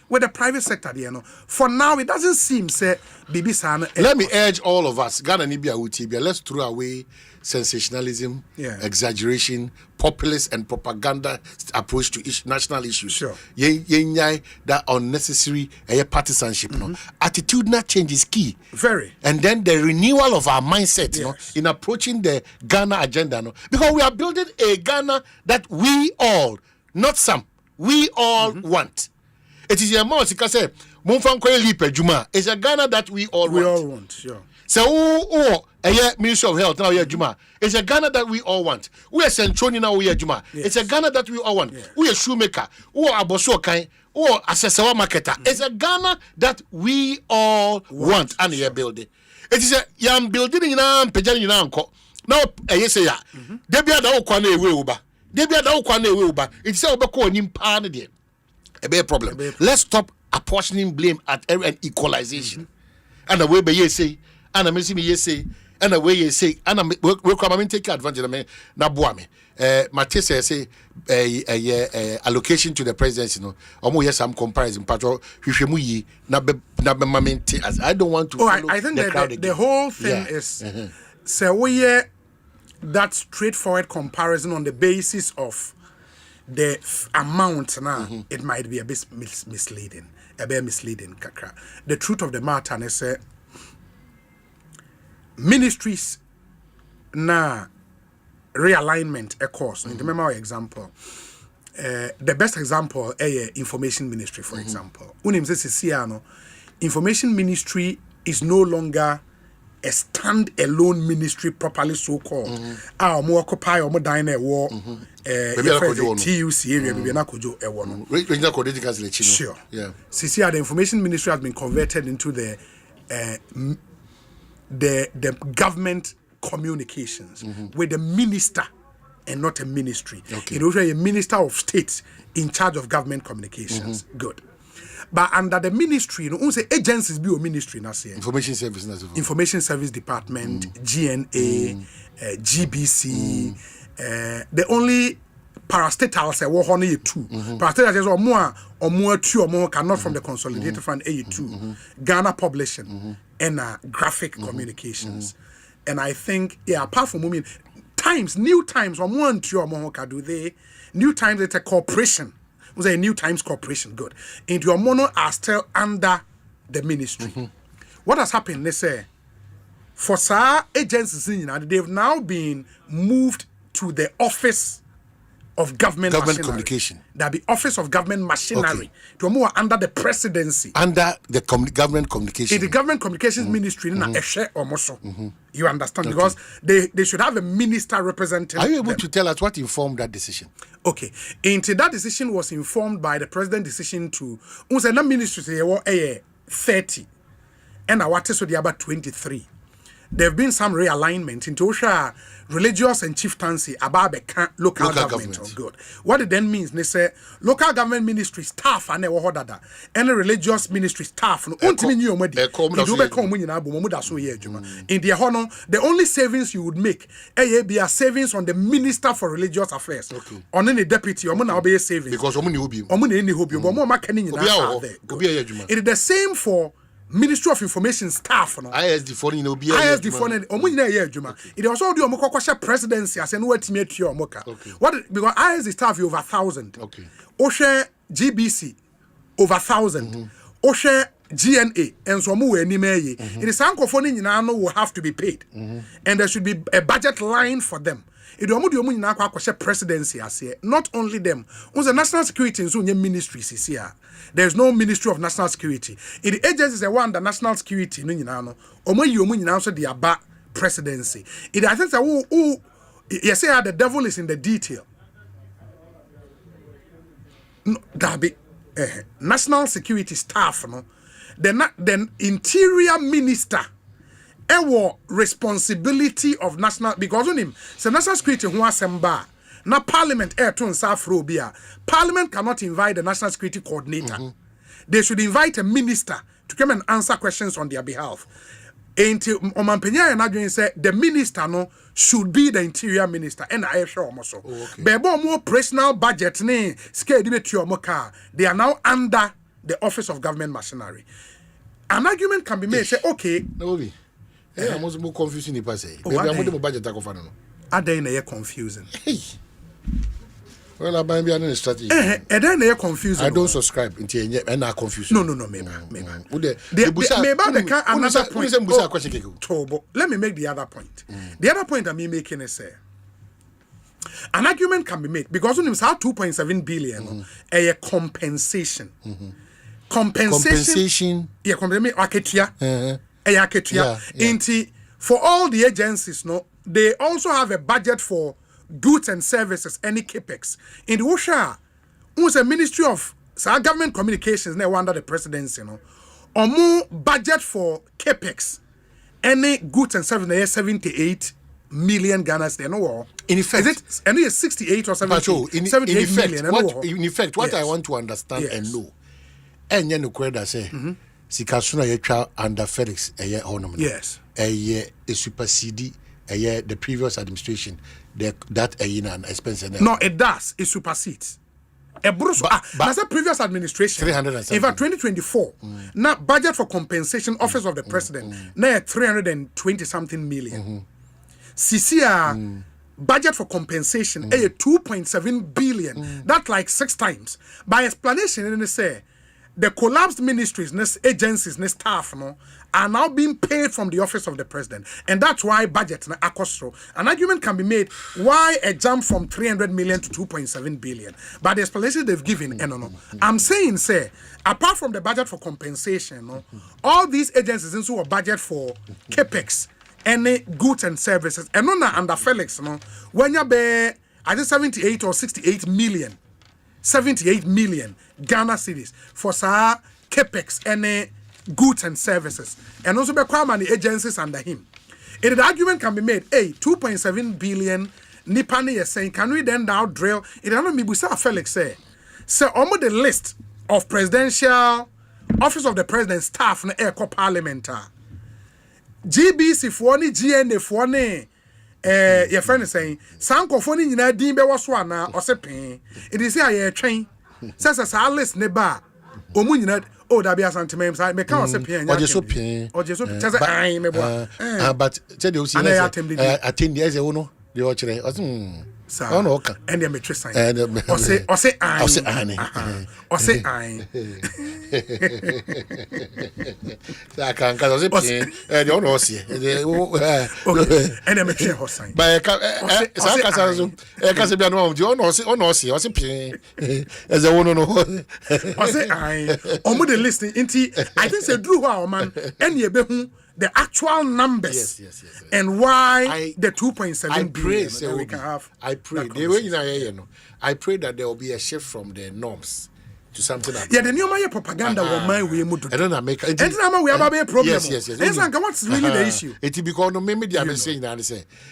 with the private sector there. For now, it doesn't seem say Bibi Sana. Let me urge all of us, Ghana Nibia Utibia, let's throw away sensationalism, exaggeration, populist and propaganda approach to national issues. Sure. That unnecessary partisanship. Attitudinal change is key. Very. And then the renewal of our mindset in approaching the Ghana agenda. Because we are building a Ghana that we all, not some, we all want. It is a mouse because it's a Ghana that we all want. Sure. So, Ministry of Health now, Juma. It's a Ghana that we all want. We are Centroni now, Juma. It's a Ghana that we all want. We are shoemaker. We are Aboso Kai. or assessor marketer. It's a Ghana that we all want and you're building. It is a young building in Pejani Nanko. Now, yes, ya. Debia da okwane ewe uba. Debia da okwane ewe uba. It's a obako nimpan de. A big problem. Let's stop apportioning blame at every and equalization. And the way be ye say, and I may me ye say, and the way ye say, and I will come and take advantage of me. Na boame. Matisse say allocation to the presidency. No, yes, some comparison. Patro, as I don't want to. Oh, I think that the whole thing is so we that straightforward comparison on the basis of the amount now. It might be a bit misleading. A bit misleading, kakra. The truth of the matter is ministries na realignment a course. Remember our example. The best example information ministry, for example. Unim says information ministry is no longer a stand-alone ministry properly so called. Our more occupy or more dine war TUC area maybe na kojo e wono. Sure. Yeah. CCR the information ministry has been converted into the government communications with the minister and not a ministry. Okay. It was a minister of state in charge of government communications. Good. But under the ministry, you know, say agencies be a ministry na say. Information Service Department, GNA, GBC, the only parastatals say wo hono ye two. Parastatals is or more two or more cannot from the consolidated fund A2. Ghana Publishing and graphic communications. And I think, apart from women, New Times, or one two or more can do they. New Times, it's a corporation. Was a New Times corporation, good. And your mono are still under the ministry. What has happened, they say, for SAR agencies, they've now been moved to the office of government communication. That be office of government machinery. To more under the presidency. Under the government communication. In the government communications ministry, you understand? Because they should have a minister representing. Are you able to tell us what informed that decision? Okay. Into that decision was informed by the president decision to the ministry say 30 and what is the about 23. There have been some realignment into Osha religious and chieftaincy about the local government. Oh, good. What it then means, they say local government ministry staff and any religious ministry staff. In the only savings you would make, be a savings on the minister for religious affairs. On any deputy, or be a savings because it is the same for Ministry of Information staff, no. ISD for you know, ISD for it also do a presidency as and what made your mocha. What because ISD staff over 1,000. Okay. Oshe GBC over 1,000. Oshe GNA and so more any may. It is Sankophone in Nano will have to be paid. And there should be a budget line for them. It will presidency as here. Not only them, on the national security in ministries is here. There's no Ministry of National Security. The agency is the one the national security no nyina no. So the aba presidency. I think that you say the devil is in the detail. No, that be national security staff no. The interior minister responsibility of national because on him so national security who Asempa na parliament parliament cannot invite the national security coordinator. They should invite a minister to come and answer questions on their behalf. Until Omampenya and Adrian said the minister no should be the interior minister and I sure also. Bebo more personal budget ne scale they are now under the office of government machinery. An argument can be made say okay. I'm more confusing if I say. I'm budget are they confusing? Well, I'm be an strategy. And then they are confusing. I don't subscribe until and are confused. No, maybe. Another point. Let me make the other point. The other point I'm making is an argument can be made because when you have 2.7 billion a compensation. Compensation. Yeah, for all the agencies, no, they also have a budget for goods and services, any capex. In the OSHA, who's a Ministry of so government communications now under the presidency, you know, or more budget for capex, any goods and services, 78 million Ghanas. They know in effect, is it any 68 or 70? In 78 effect, million. In effect, what I want to understand and know, and you know, Kweda say, Sikasuna yetwa under Felix a honor. Yes, a supersede the previous administration. That an expense. No, it does. It supersedes. A Bruce, that's a previous administration. 370. In fact, 2024. Now, budget for compensation, office of the president. Now, 320 something million. CCR budget for compensation, 2.7 billion. That's like 6 times. By explanation, and they say the collapsed ministries, agencies, staff, are now being paid from the office of the president, and that's why budget na akostro. An argument can be made why a jump from 300 million to 2.7 billion. But the explanation they've given, no. I'm saying, say, apart from the budget for compensation, all these agencies also a budget for capex, any goods and services, and no under Felix, when you be I think 78 or 68 million. 78 million Ghana cedis for sa capex and goods and services, and also be many agencies under him. The argument can be made, 2.7 billion Nipani is saying, can we then now drill? It don't be Busa Felix say almost the list of presidential office of the president staff na Eco Parliamentary. GBC for ni GNA for ni your friend is saying, Sanko for ni nyina din be waso na osepen. It is here train. Says a list ne ba. Omu nyina that be a sentiment. I make us pen. Or just pen. Or just I me but tell you see I think there's a uno the watcher. Oh no, and the matrix sign. Or say I. I can't cause it. You know, see. And the matrix horse sign. By a Casabiano, you know, see, or simply as a woman. Or say I. Or the listening into I think say Drew our man and ye be the actual numbers and why the 2.7 billion that we can have. I pray. I pray that there will be a shift from the norms to something like the new Maya propaganda will my way. I don't know. Make it. We have a problem. Yes. What's really the issue? It because no maybe I'm saying that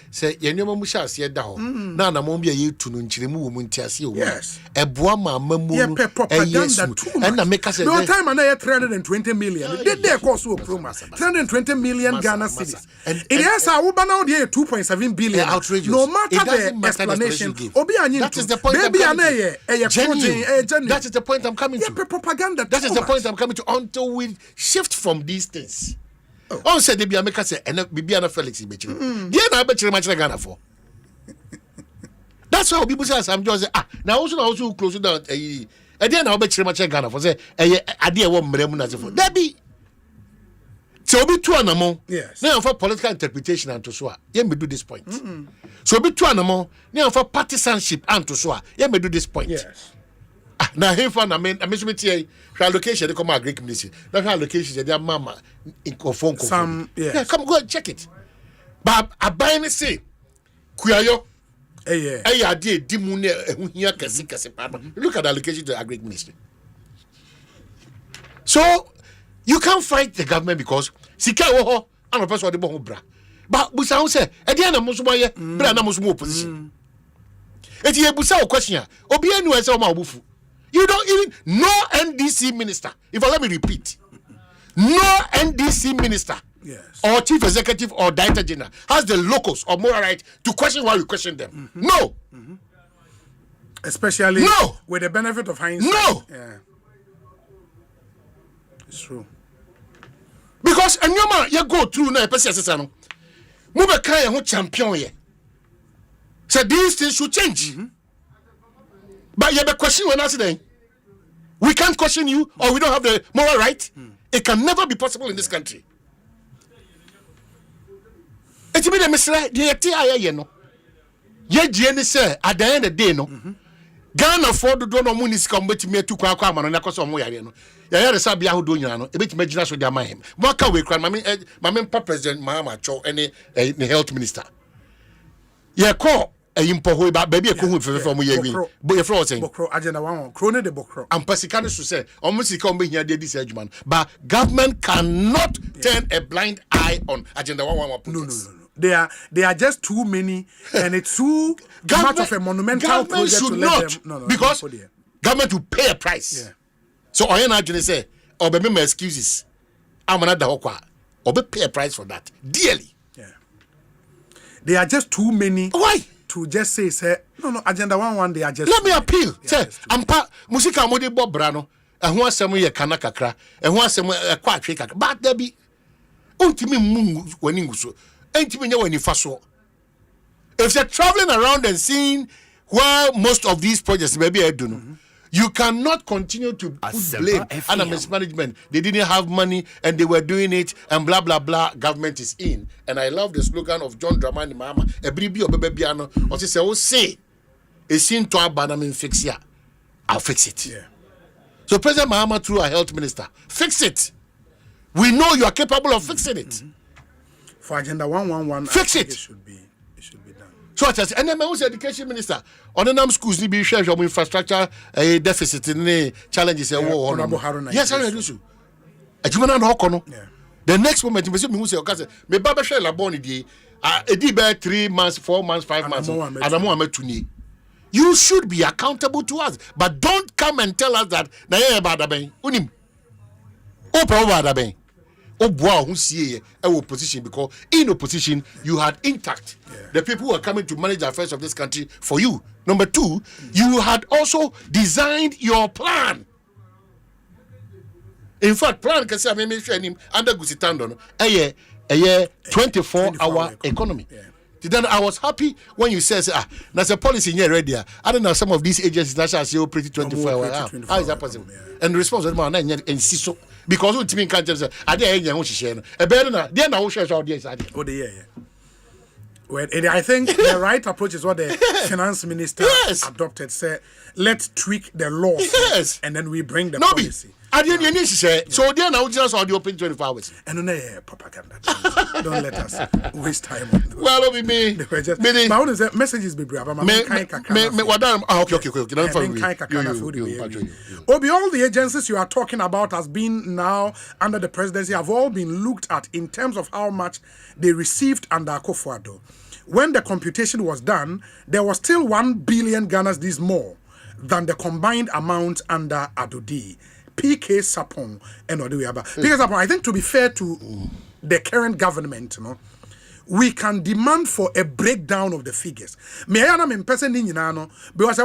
say you know musha see down. Na na mo bia ye tu no nchiremu wo muntiase wo. Yes. Eboa ma mamu no. Propaganda too much. And na make us no time and 320 million. Did they cost so promo? 320 million Ghana cedis. It is a wo ba now dey 2.7 billion. No matter the explanation. Obi anyi. That is the point. Baby that is the point I'm coming to. Propaganda. That is the point I'm coming to until we shift from these things. Oh, said they be a maker say and Bibiana Felix Ibechi. Yeah, I bet you much Ghana for. That's why people say I'm just now also close down a then I'll bet you much Ghana for say a dear one Mremunas for. That be so be two animal. Yes. Now for political interpretation and to swear. Yeah, me do this point. So be two animal. Now for partisanship and to swear. Yeah, me do this point. Yes. Now, here for I mean, allocation they come Greek ministry. That allocation they mama in phone. Some yeah, come go and check it. But I buy and say, Kuyayo, idea dimune here kasi. Look at the allocation to the Greek ministry. So you can't fight the government because sika wo and person de bo bra. But we say, e dey na musumo ye, bra na musumo opposition. Eti e busa o question, obi anu e say o ma obufu. You don't even no NDC minister. If I let me repeat, no NDC minister or chief executive or director general has the locus or moral right to question why we question them. No. Especially with the benefit of hindsight. No. Yeah. It's true. Because a new man you go through now, person move a kind of champion here. So these things should change. But you have a question when I say we can't question you or we don't have the moral right. It can never be possible in this country. It's been a mistake. Say at the end of the day, no. Ghana for the donor munis come with me to Kwakama and Nakoso Moyano. Yaya Sabia who do you know, a bit imagine us with their mind. What can we cry? My President Mahama Cho, any health minister. Yeah, call. impo ho ba baby ko hu fefe from ye wi bo ye fro saying bokro agenda one kro ne de bokro am pasika no so say omo sika omo hia de dis adwuma but government cannot turn a blind eye on agenda 111 no. They are just too many and it's too much of a monumental project to let them no because government will pay a price. So I ain't actually say or be my excuses I'm another hokwa or be pay a price for that dearly. They are just too many. Why? To just say no agenda 111 they are just let me appeal say ampa musika mode bobra no ehho asem ye kana kakra ehho asem kwa atwe kakra but there be untimi mu wani nguso entimi nya wani faso if you're traveling around and seeing where most of these projects maybe I don't know you cannot continue to put blame and mismanagement. They didn't have money and they were doing it and blah blah blah. Government is in. And I love the slogan of John Dramani Mahama. Ebribi obebebiano. Or say, "Oh say, a sin to abanam fix ya. I'll fix it." Yeah. So President Mahama through our health minister, fix it. We know you are capable of fixing it. For agenda 111, fix it. It should be done. So I say, and then my education minister. On the schools, be share of infrastructure deficit in challenges. Yes, I do so. The next moment, you say, "Okay, me baba share la boni di. Edi be 3 months, 4 months, 5 months. Adamu ametuni. You should be accountable to us, but don't come and tell us that na ye bada ben. Unim. O pa bada ben. O boa who see a opposition because in opposition you had intact the people who are coming to manage the affairs of this country for you. Number 2, you had also designed your plan. In fact, plan can say I mean under Gusitando a 24-hour economy. Then I was happy when you said that's a policy in here ready. I don't know some of these agencies that shall say operate 24 hours. How is that possible? And the response was man and so because what mean can't say I didn't know she a better they now share all this idea. Oh yeah. Well, I think the right approach is what the finance minister adopted. Say, let's tweak the laws and then we bring the policy. I didn't need to say so. They now just on the open 24 hours. And no propaganda. Don't let us waste time on those. Well, we may. My own is messages be brave. Obi, all the agencies you are talking about has been now under the presidency have all been looked at in terms of how much they received under Akufo-Addo. When the computation was done, there was still 1 billion Ghana cedis more than the combined amount under Adodi, PK Sapon, and Oduwaba. PK Sapon, I think to be fair to the current government, we can demand for a breakdown of the figures. Me I am in person in Yinano, because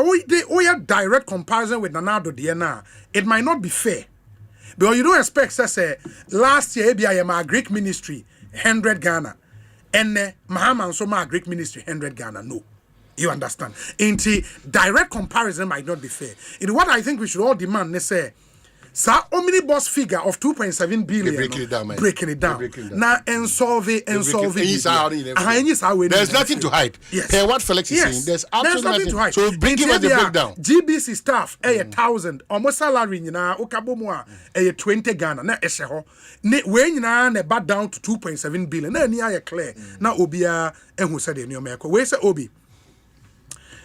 we have direct comparison with Nanado Diana. It might not be fair. Because you don't expect, say, last year, I am a Greek ministry, 100 Ghana. And Mahama so my Greek ministry 100 Ghana. No. You understand? Into direct comparison might not be fair. In what I think we should all demand, they say, sa omnibus figure of 2.7 billion. Breaking it down. Now solve it. There's nothing to hide. Yes. Per what Felix is saying, there's absolutely nothing to hide. So bring us the breakdown. GBC staff 1,000. Almost salary na okabomwa 20 Ghana. Na esheho. When na back down to 2.7 billion. Na ni aye clear. Na obia ehu said the new meko. We say obi.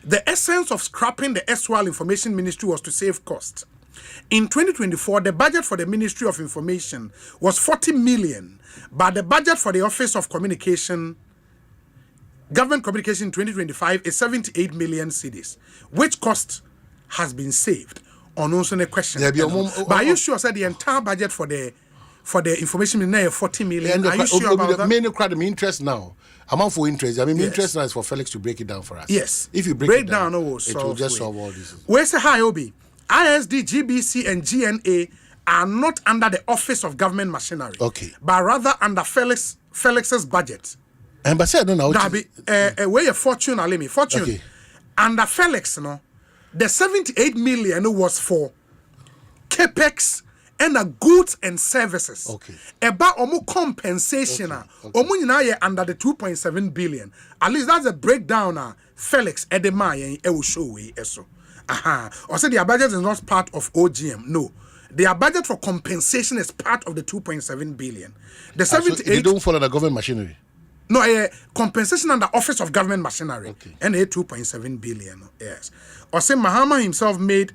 The essence of scrapping the SWAL Information Ministry was to save costs. In 2024, the budget for the Ministry of Information was 40 million, but the budget for the Office of Communication, Government Communication in 2025 is 78 million cedis. Which cost has been saved? On also a question. But are you sure that the entire budget for the information ministry is 40 million? Are you sure about that? Many crowd interest now. Amount for interest. I mean, interest now is for Felix to break it down for us. Yes. If you break it down, it will just solve all this. Where's the high Obi? ISD, GBC, and GNA are not under the Office of Government Machinery. Okay. But rather under Felix's budget. And but say I don't know. Where your fortune, fortune. Okay. Under Felix, the 78 million was for capex and goods and services. Okay. About compensation. Under the 2.7 billion. At least that's a breakdown. Felix Edema will show eso. Or say their budget is not part of OGM. No. Their budget for compensation is part of the 2.7 billion. The 78 so they don't follow the government machinery. No, compensation under Office of Government Machinery. Okay. And 2.7 billion. Yes. Osei Mahama himself made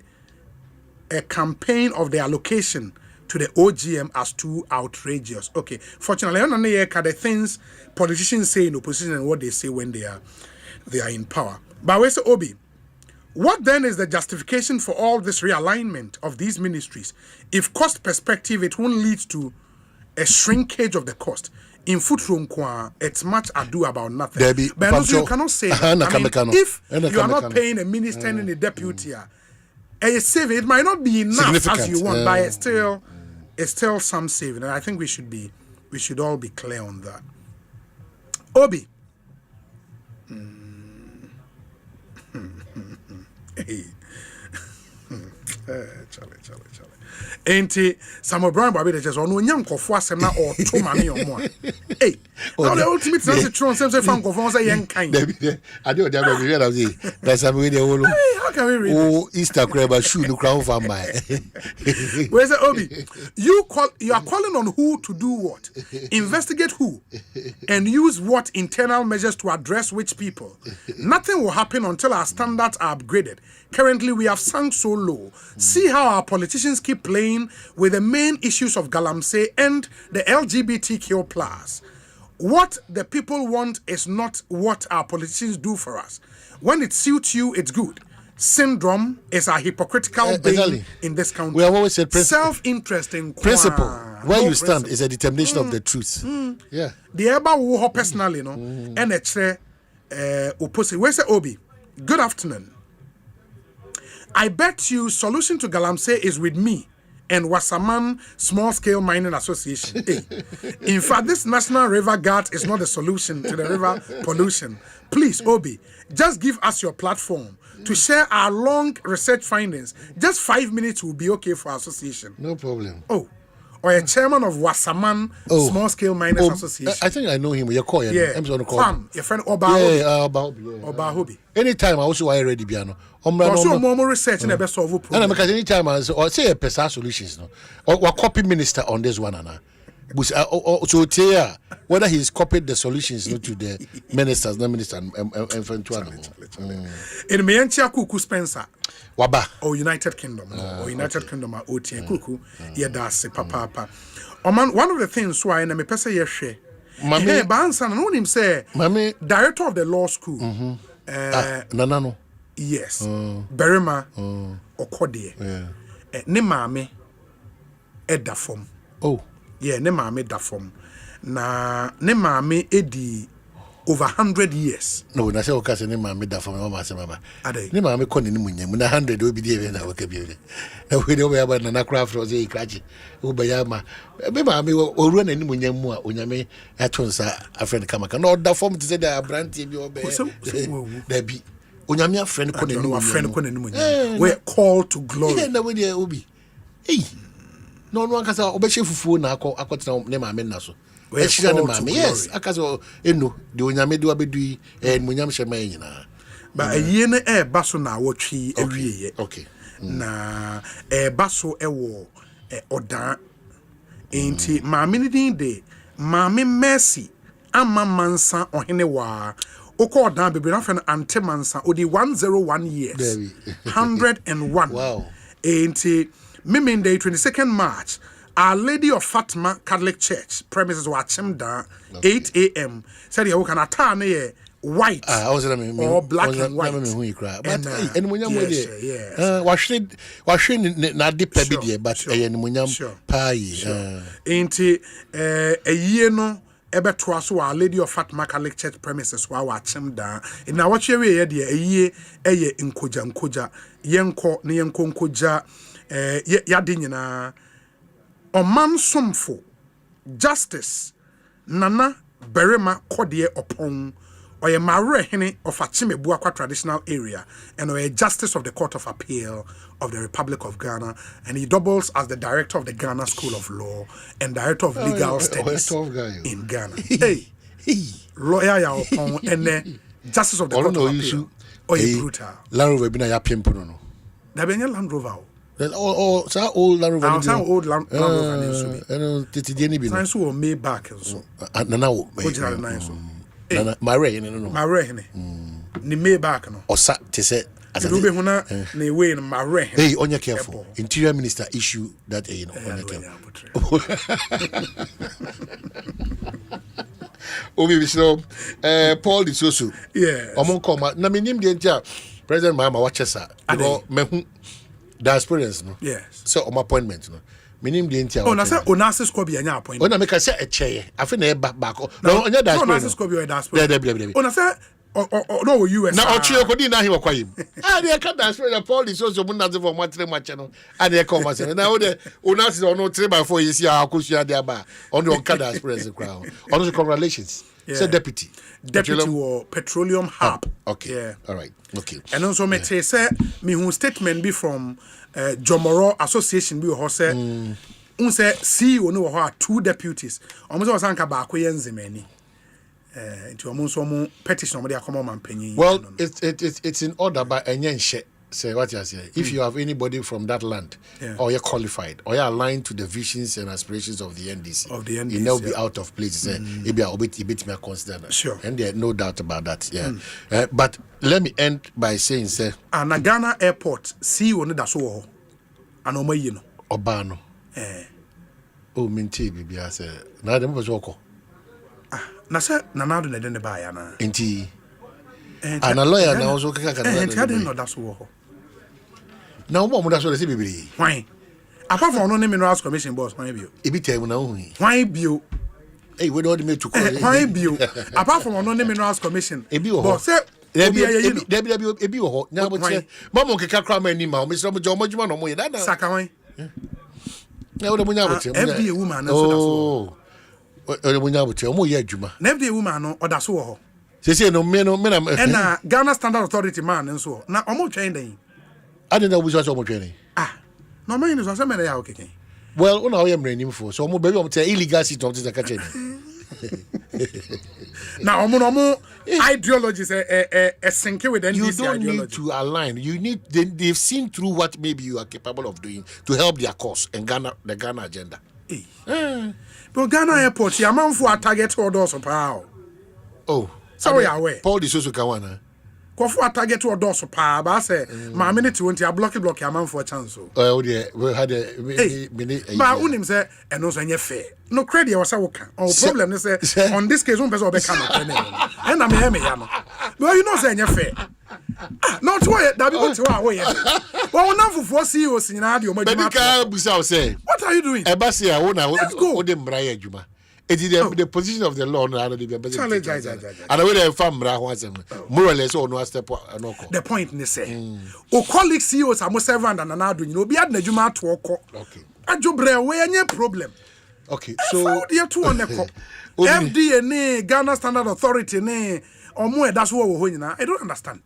a campaign of the allocation to the OGM as too outrageous. Okay. Fortunately, I don't know the things politicians say in opposition and what they say when they are in power. But we say, Obi, what then is the justification for all this realignment of these ministries? If cost perspective, it won't lead to a shrinkage of the cost. In Footroom, it's much ado about nothing. But also you cannot say, if you are not paying a minister and a deputy, it might not be enough as you want, but it's still some saving. And I think we should all be clear on that. Obi. Charlie. Enti Samuel Brown Baby the just ono nyam kofo asem na o to mame omo eh now the ultimate say tron say fan kofo say yen kan ade o dia ba bi read say that's am we dey holo how can we read Easter crab shoe no crown for my where say Obi you are calling on who to do what, investigate who, and use what internal measures to address which people. Nothing will happen until our standards are upgraded. Currently we have sunk so low. See how our politicians keep playing with the main issues of Galamsey and the LGBTQ+. What the people want is not what our politicians do for us. When it suits you, it's good. Syndrome is a hypocritical being in this country. We have always said self-interest in principle. Where you stand is a determination of the truth. Yeah. The eba wo personally, no, and it's opposite. Where's the Obi? Good afternoon. I bet you solution to Galamsey is with me and Wasaman Small Scale Mining Association. In fact, this National River Guard is not the solution to the river pollution. Please, Obi, just give us your platform to share our long research findings. Just 5 minutes will be okay for our association. No problem. Oh, or a chairman of Wasaman Small Scale Miners Association. I think I know him. You're calling. Yeah. I'm going to call him. Your friend Oba. Yeah, Oba Hobi. Anytime I also I ready piano. Also more research in the best of problem. And because anytime I say a precise solutions no. Or copy minister on this one and so tell whether he's copied the solutions to the ministers, no minister and in Miantia Kuku Spencer. Waba or United Kingdom or United Kingdom or OT Kuku Yadase Papa. One of the things why I pesa yeshe. Mami Bansan and him say Mami director of the law school. Nanano. Yes. Berima Okodie. Ne maame Edda form. Oh. Yeah, ne maame da form. Na ne maame edi over 100 years. No, na say o ka say ne maame da form mama say mama. Ne maame ko ne munyam na 100 obi dey na waka bi. Na we dey o ya ba na craft for say ikrachi. O ba ya ma. Me maame o ru na ne munyam mu a onyame atonsa afriend kamaka. Na o da form to say da brantie bi o be. Da bi. Onyame afriend ko ne munyam. We call to glory. Yeah, na we dey obi. Hey. No akasa obeche fufuo na akotena ne maame na so ehira ne maame yes akasa eno de onyame de abedu munyam hyema nyina ba aye ne baso na awotwe awieye okay na baso ewo odan enti maame ne din de maame Mercy amma mansa ohene wa oko odan bebre na fe no ante mansa odi 101 years 101 wow enti Miminde 22nd March, Our Lady of Fatima Catholic Church premises were down 8 a.m. Said you can attend white or black and white. But and when you not the pebby, but ain't a year no. Ebetwaso Our Lady of Fatima Catholic Church premises wa watchem down. In our watch area, a year nkoja yenko ne yenko nkoja yadi nyina Oman somfo Justice Nana Berima Kodie Opon oye Mare Hene of Achimebuakwa traditional area and oye Justice of the Court of Appeal of the Republic of Ghana, and he doubles as the Director of the Ghana School of Law and Director of Legal Studies in Ghana. Hey, lawyer ya Opon and Justice of the Court of Appeal. Oye brutal. Land Rover bina ya piempo no. Na benye Land Rover. So old Land Rover. Some old Land Rover. Titi Deni bi. Science will made back and so. Na wo. Mare no. Mare ne. Ni me back no. Osa te say Rube huna na way no Mare. Hey, onye careful. Interior Minister issue that you know onye careful. Obi so Paul di soso. Yeah. Omon come na me nim de ntia President Mahama watchesa. Because me hu the experience no. Yes. So on appointment no. Minim de ntia. Na say onase score bi anya appointment. Ona make say e cheye. Afi na e back. No onya da experience. Onase score bi o da experience. There. Ona say no US. Na ochie ko di na he wakwayim. Dey ka da experience Paul is so mun na ze for matre match no. Dey come say na o de onase ono 3x4 yesi akosua dey ba. On ka da experience crowd. On congratulations. Say deputy or petroleum hub. Okay. Yeah. All right. Okay. And also me say me who statement be from Jomoro Association bi ho say say CEO no ho 2 deputies. Omo say osanka ba ko yenzemani. Into omo so omo petition omo dey akoma man panyin. Well, it's in order by enyenhye. Say what you say. If you have anybody from that land, or you're qualified, or you're aligned to the visions and aspirations of the NDC, you never be out of place. Say, maybe I'll be me consider that. Sure. And there's no doubt about that. Yeah. But let me end by saying, say, na Ghana Airport, CEO no da so ho. Ana omo yi no. Obano. Oh, minti bibi say. Na dem was woko. Na say na do na den ba ya na. Enti. And a lawyer now also kaka I didn't know that's what. Now, what would I say, baby? Why? Apart from no minerals commission boss, why bio? It be time now. Why bio? Hey, we don't need to call it. Why bio? Apart from no minerals commission, boss, sir. Ebi ho na bo che mama keka kra ma ni ma o mesro mo jo mo juma no mo ye da na saka wan na wo de mo nya bo che every woman na so da so o de mo nya bo che o mo ye adwuma na every woman no o da so ho se no me na na Ghana Standard Authority man nso na o mo twen den ade na wo so mo twen no man nso se me na ya okeke well una o ye mranim for so mo baby o mo te illegal seat o te ka che now omo ideologies sync with NDC you don't ideology. Need to align. You need they've seen through what maybe you are capable of doing to help their cause and the Ghana agenda. But Ghana Airport, your man for a target orders of power. Oh, sorry, away. Paul the Sosu Kawana. Go for a target orders of power. But I say, my minute 20, I block your man for a chance. Oh, yeah, we had a minute. But unim say, and no say fair. No credit was a worker. Oh, problem is on this case, one person will become a and I'm a yama. Well, you know, saying fair. Not why that be what you are. Well, enough for CEOs in radio. What are you doing? Let's go. The position of the law, and I will have more or less or no step. The point is say, colleague CEOs are more servant than another. You know, be at Nejuma to work. Okay. A job where any problem. Okay, so dear two on the FDA, Ghana Standard Authority, or more. That's what we're doing now. I don't understand.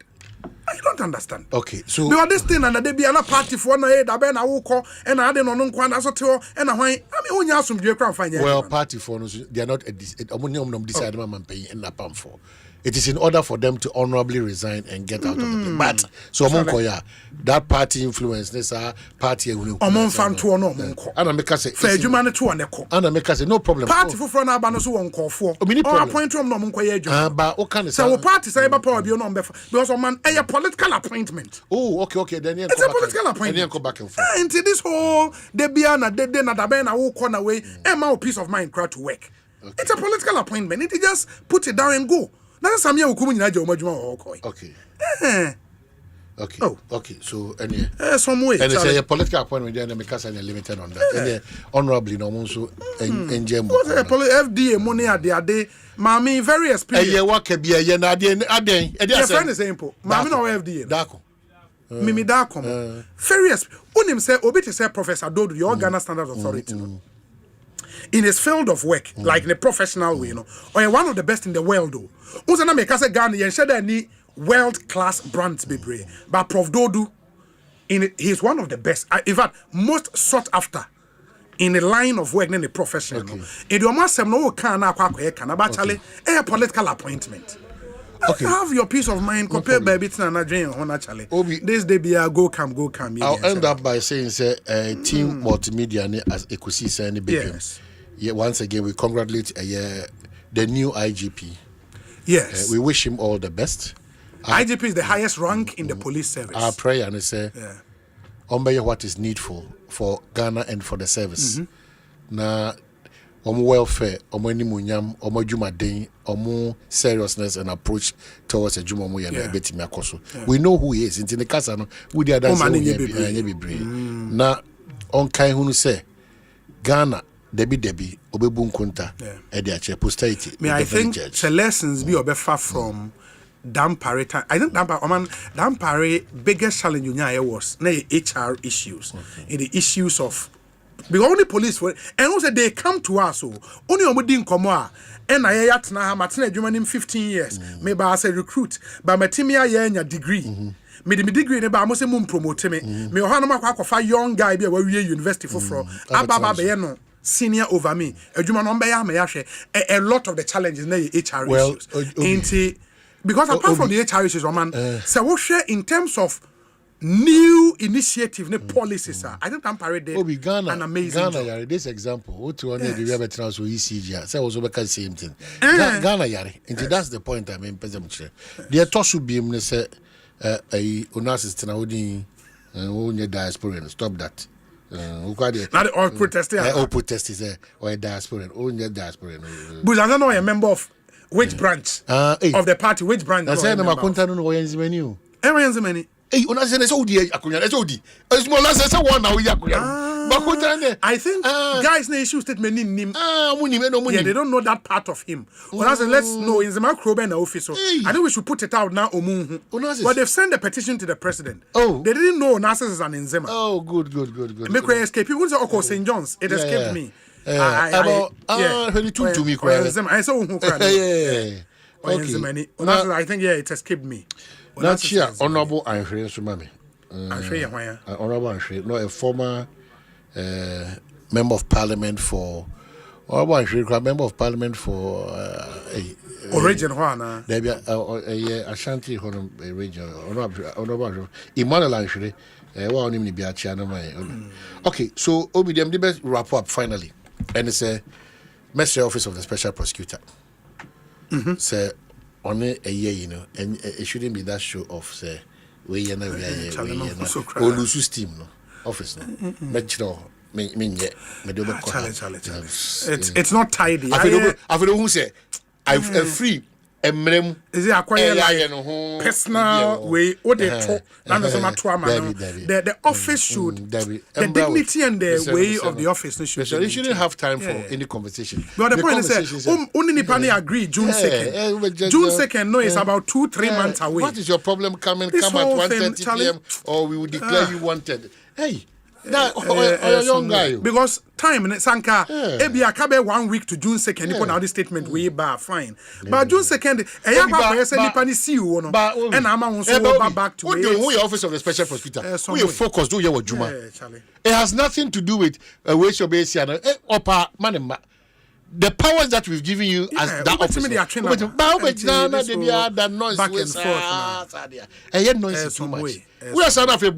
Okay, so because this thing and there be another party for na head aben na woko and I don't know nkwan asoteo and why I mean onya asum dwe kran fanya. Well, party for no they are not decide man pay in na pam for. It is in order for them to honorably resign and get out of the place. But so Monkoya, that party influence, this party Omon fan to no Monko. And I make us say, fair human to an echo. And I make us say, no problem. Party for front of Banosu on call for. Or appoint to no Monko. But what kind of so party cyber power be on because man a political appointment. Oh, okay. Then it's a political appointment. Then go back and forth. Into this whole Debiana, Dedena, Dabena, who corner way, and my peace of mind crowd to work. It's a political appointment. It just put it down and go. That's some year coming in a job. Okay. Okay. Oh. Okay. So any some way. And it's a political appointment then because I'm limited on that. And honorably no one so enjoy more. FDA money at the day. Mami very experienced. Yeah, what can be a yen aden. Your friend is simple. Mami no FDA. Dako. Mimi Dako. Very experienced. Unim say Obiti say Professor Dodu, your Ghana Standard Authority. In his field of work, like in a professional way, you know, or one of the best in the world, though. Uzana make us a Ghana, you said any world-class brands, baby. But Prof. Dodu, he's one of the best. In fact, most sought after in a line of work in a profession. If you must have no can actually a political appointment. Okay. Have your peace of mind compared by bits and actually. This day be a go come. I'll end up by saying, say, team multimedia as Ekosiise baby. Yes. Yeah, once again, we congratulate the new IGP. Yes. We wish him all the best. IGP is the highest rank in the police service. Our prayer and say, what is needful for Ghana and for the service. Na welfare, animunyam, jumaden, seriousness and approach towards a jumamu and betimi akoso. We know who he is. In the case, we did that. Na on kai hunu say Ghana. Debbie, Obebu Kunta, Ediache, posterity. May I think the lessons be far from Dampare. I think Dampare biggest challenge in was HR issues. In the issues of because only police and also they come to us only omudin komo and I yat na Martina Jumanim 15 years. Maybe as a recruit, but my timia yenya degree. Me the degree ne ba mo se mum promote me. Me ohana makwa young guy be we university for ababa be no. Senior over me. A lot of the challenges na HR issues. Because apart from the HR issues, so what share in terms of new initiative, policies, I think I'm parade an amazing Ghana, this example, what to one the ever transfer ECG, so also the same thing. Ghana yari, and that's the point I mean. The tosu beam say a unasis tanaudi diaspora. Stop that. Not all protesters. All protesters or diaspora. Only diaspora. But I don't know a member of which branch of the party. Which branch? I said, "I'm going to know menu." Many. Hey, on us, it's OD. It's more less one now. I think guys' issues statement in him. Yeah, they don't know that part of him. Let's know in the macro office. I think we should put it out now. But they've sent a petition to the president. Oh, they didn't know Narcissus is an Enzema. Oh, good. Make we escape. People say, "Okay, St. John's." It escaped me. To me, I saw I think it escaped me. That's here, honorable Anshre Sumami. Honorable Anshre, no, a former member of parliament for honorable Anshre, member of parliament for region Juana. There be Ashanti region. Honorable Emmanuel Anshre, one name be a channel. Okay, so Obidem, the best wrap up finally, and it's a Ministry Office of the Special Prosecutor. Say. On a year, and it shouldn't be that show off, say, we lose steam, no office, no. It's not tidy. I've who say, I'm free. Is it acquired personal way or the office should the dignity and the way of the office should. You shouldn't have time for any conversation. But the point is only Nipani agree June 2nd. June 2nd, no, it's about 2-3 months away. What is your problem? Come at 1:30 p.m. or we will declare you wanted. Hey. Young guy. Because time in Sanka, ebi akabe 1 week to June 2nd. You put out this statement way back fine. But June 2nd, and I'm also back to who your office of the special prosecutor. We focus do your Juma. It has nothing to do with where your base or the powers that we've given you as that officer. Back and forth. Too much. We are South Africa.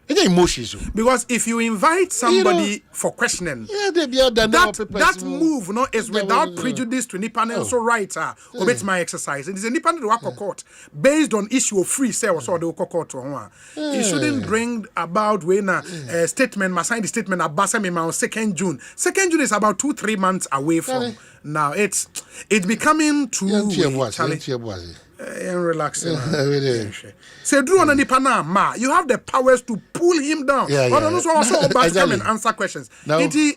Because if you invite somebody for questioning, that move is without prejudice to Nipan also right obey my exercise. It is a Nipan to work court based on issue of free sale or the court to it shouldn't bring about when a statement must sign the statement at Basamima on 2nd June. 2nd June is about 2-3 months away from now. It's becoming too and relaxing. Say, Drew on Nipana, ma, you have the powers to pull him down. But also about come and answer questions. Now, hey,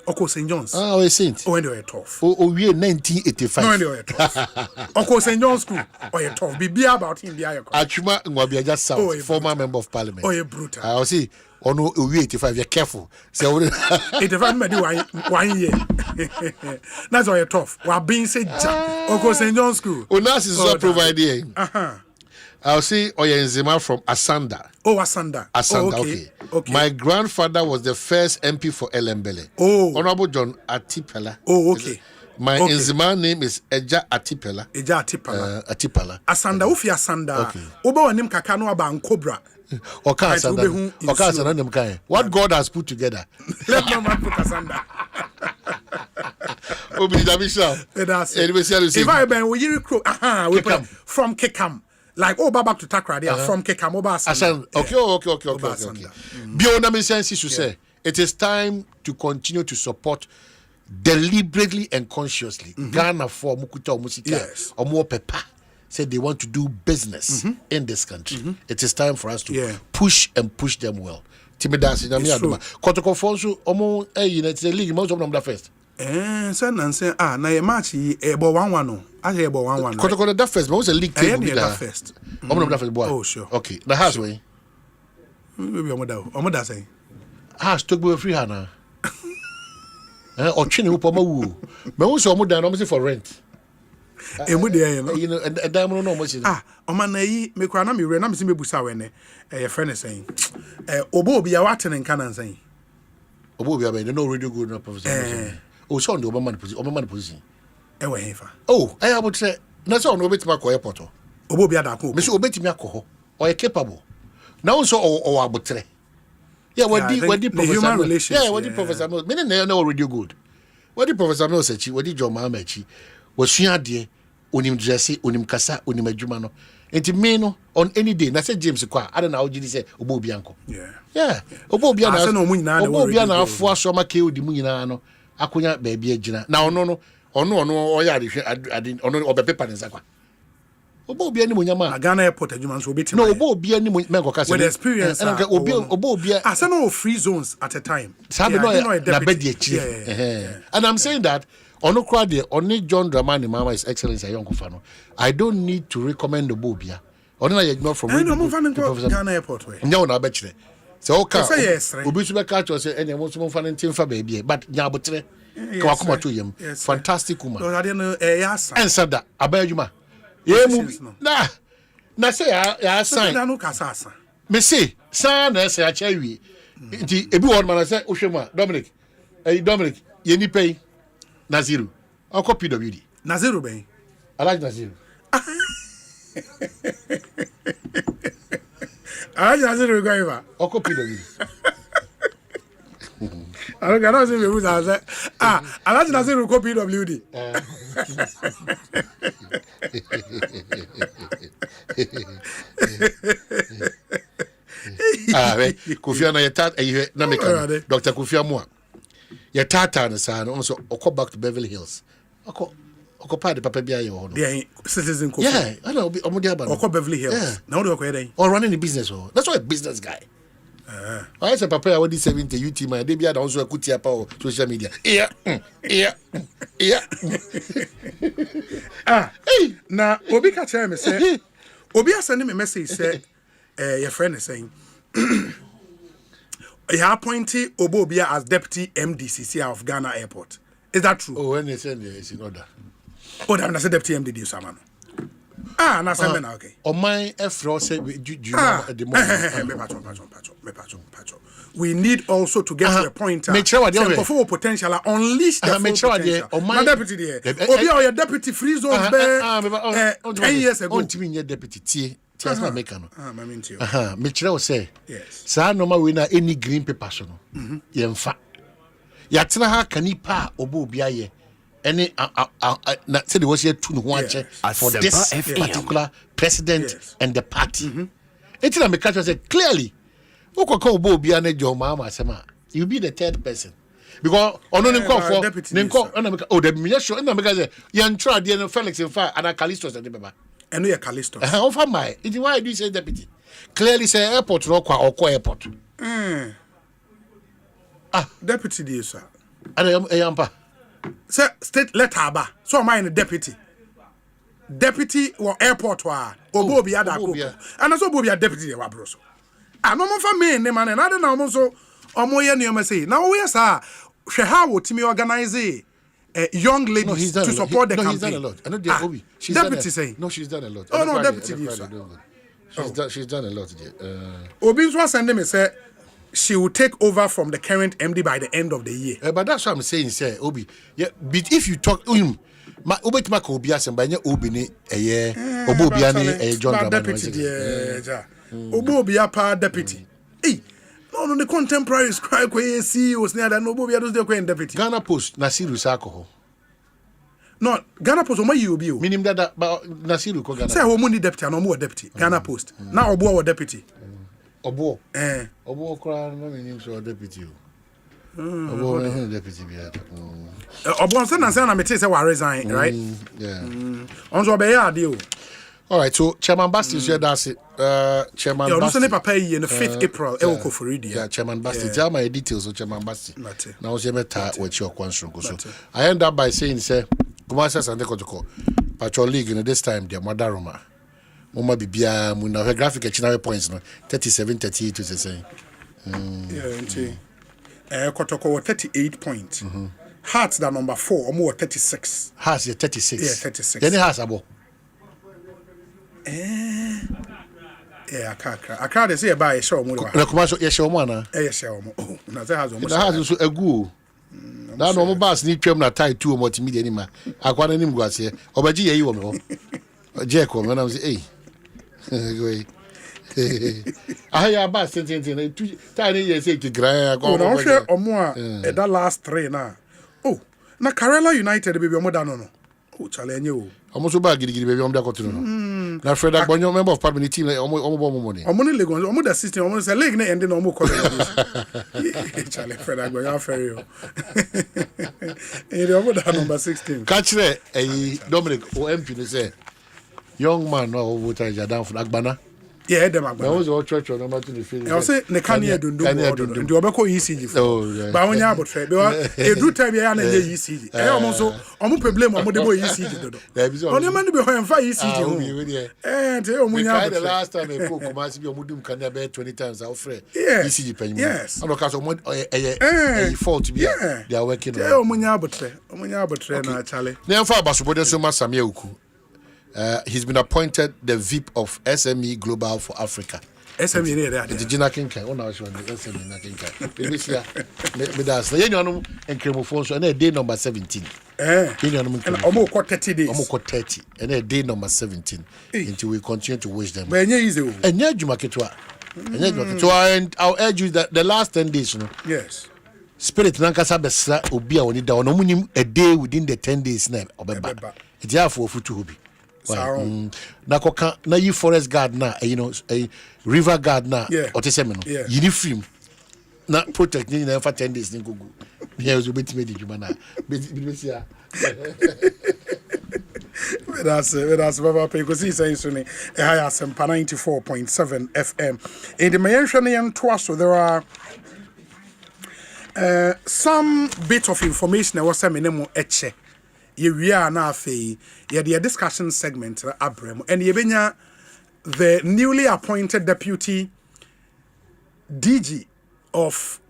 Oko St. John's. Oh, a saint. Oh, and you're tough. Oh, we 1985. No, and you're tough. Oko St. John's school. Oh, you're tough. Be about him. Be Achuma Mwabia just South, former member of parliament. Oh, you're brutal. I'll see. Oh no, we 85. You're careful. So 85 maybe 1 year. That's why you're tough. We're being said, Oko St. John's school. Unas is not providing. I'll see Oyenzima from Asanda. Oh, Asanda. Asanda, okay. My grandfather was the first MP for Elembele. Oh. Honorable John Atipela. Oh, okay. My Enzima name is Eja Atipela. Atipala. Atipala. Asanda, Ufi Asanda. Okay. Oba wanim kakano aba Cobra. What God has put together. Let no man put asunder. If I been we recruit, we put from Kekam. Like back to Takra, they are from Kekam Okay. Beyond the sense to say, it is time to continue to support deliberately and consciously. Ghana for Mukuta Musika or more Pepa said they want to do business in this country. It is time for us to push them well. Timidas in Amia Kotoko Fonsu, it's a league, most of them the first. Son and say, na a match, a bow 1-1. I hear about 1-1. Kotoko the first, but was a league table first. Oh, sure. Okay, the house way. Maybe Omoda say. House took me a free hana. Or Chini Upomo. But also Omoda, almost for rent. You know, a diamond no much. Omana, me crana me ran, I'm seeing Busawene, a friend is saying. Obo be a water and canon saying. Obo be no radio good enough, Professor. Oh, so no man position. Oh, I would say, that's all no bit my airport. Obo be a dako. Miss Obeti Mako, or a capable. Now so or abutre. Yeah, what did Professor relations? Yeah, what did Professor Mills? Many no radio good. What did Professor Mills say? What did your mamma chi? Was she dear? Unim dressy, unim kasa, unim jumano. And to me no on any day. I said James Qua. I don't know how you say Obo Bianco. Yeah. Obo Bianco. Obo Bianco for summer kill the Munano. Akunya baby Gina. Now no. I didn't or paper in Zakwa. Obo Biani Munyama. Ghana airport adjumans will be no Obo Biani Menko with experience. And Obo Bia. I said no free zones at a time. And I'm saying that Ono Crowdy, only John Dramani Mama is excellence a young Fano. I don't need to recommend the Bobia. Only I ignore from Ghana airport. No, I bet you. So, okay, Ubisuba catch was any most of fun and for baby, but Yabutre, Kakuma to him. Fantastic woman. And said that, Abayuma. Nah, say, I sign. Me say, son, I say, I tell you. Every one man I said, Ushema, Dominic, Yeni pay. Naziru. I'll copy PWD. Naziru, bay. I like Naziru. I like Naziru, Gaiva. I'll copy PWD. I don't see who's answer. I like Naziru, copy PWD. Kofiana, Dr. Kofiamua. Your tata and son also go back to Beverly Hills. Occupy the Papa Bia. Citizen. Yeah, I know. Or Beverly Hills. Yeah. Now they're or running the business. That's why a business guy. I said, Papa, I would 70 UT, my baby, also a kutia power social media. Yeah. Hey, now, Obi Kacha me say, Obi sending me a message, say, your friend is saying, he appointed Obobia as deputy MDCC of Ghana Airport. Is that true? Oh, when they send it's in order. Oh, I'm not deputy MDD, Saman. Na Saman, okay. On my F4 say, at the moment. We need also to get to the point. Make sure full potential, unleash the full potential. My deputy there. Obi or your deputy free zones there 10 years ago. Deputy Tias na make no. Mitchell say. Yes. Sa no ma we na any green paper so no. Yemfa. Ya tena ha kanipa obo bia ye. Any na say the was here to no ho ache for this particular president and the party. Etina me catch say clearly. Okoko obo bia na John Mama asema. You be the third person. Because ono nim come for nim come the me sure na me say yan try there no Felix in fact and Callisto say the baba. And we are Callisto. Over my. It is why do you say deputy? Clearly say airport no or airport. Deputy dear sir. Ayampa. Sir, state letter ba. So am I the deputy? Deputy or airport wa. Obo bi ada ko. And so obo bi deputy there wa bro so. No mo fa me ne man na de na mo so omo ye ne say. Na wo yes sir. Hwe ha wo timi organize young ladies to support the campaign. He's done a lot. I know the Obi. She's deputy saying. No, she's done a lot. Oh no, deputy. She's done a lot. Obi's was sending me say she will take over from the current MD by the end of the year. But that's what I'm saying, say Obi. Yeah, but if you talk ma Obi to make Obi Asempa, Obi ni Obo Obi ani John deputy. obo bi apa deputy no the contemporary scribe ko CEOs near that no obo bi those dey ko deputy Ghana Post Nasiru Sako no Ghana Post o ma yi obi o minim that Nasiru ko Ghana say o mo ni deputy and o mo deputy Ghana Post na obo wo deputy obo obo kra no minim so deputy o obo no deputy bi ata obo say na me say wa resign right onzo be ya ade o. All right, so Chairman Basti said that's it. Chairman Basti. Yeah, papa in the 5th April. Yeah, Chairman Basti. Tell my details of Chairman Basti. Now, we met with your question. So I end up by saying, say, Kumasa and the Patrol League, this time, their mother Roma. Mama Bibia, Muna, graphic at points, 37, 38 to the same. Yeah, Kotoko 38 points. Hearts, that number 4, or more 36. Hearts, 36. Yeah, 36. Any Hearts, abo. Yeah, Accra they say buy a show more. Na commercial yes show man. Eh show mo. Oh, na say has almost. Na has so egu. Na no mo bass ni twam na tie 2 multimedia ni ma. Akwa na nim guase. Obaji yeyi wo me ho. Je ko me na say eh. Ahaya bass tintin na tie ni ye say kigra ko. Na hwe omo a that last 3 na. Oh, na Karela United baby omo da no. Oh, challenge o. Omo so ba girigiri baby omo da koto no. Na Fred Agbonyo member of parliament team omo bo money. Omo ni Lagos, omo the system, omo say league na end na omo call. Chale Fred Agbonyo aferi o. Omo da number 16. Catch there Dominic o MP no say young man no vote down for Agbana. Yeah, them Agbana. That was all church on number 25. I say ne kan here dundu. Ndi obeko ECG. Oh yeah. Ba wonya abotwe because every time ya na ECG. Omo so omo problem omo de bo ECG dodo. Oni man be ho emfa ECG ho. Te omo nya the last time I go Kumasi be omo dum kan ya be 20 times out free. ECG panyim. Yes. And because omo fault be they are working on. Omo nya abotwe na chale. Na emfa abasobode so masame uku. He's been appointed the VIP of SME Global for Africa. SME there. The Gina Kinka, on our show, the SME Nakinka. This year, that's the Union and Cremophone, so day number 17. And almost 30 days. Almost 30. And a day number 17. Until we continue to wish them. But easy. And yet, Jumaketwa. And I'll urge you that the last 10 days, you know. Yes. Spirit Nankasa Bessa Obia when it down a day within the 10 days now. Obeba. It's therefore for Futubi. Na koka na yi forest guard na a river guard na otesemeno yini film na protect ni na for 10 days ni gugu here so beti medi djuma na beti ya that's baba Ekosiisen so ni Asempa 94.7 FM in the mention yan twaso there are some bit of information I was saying eche we are now the discussion segment abrem and yebenya the newly appointed deputy DG of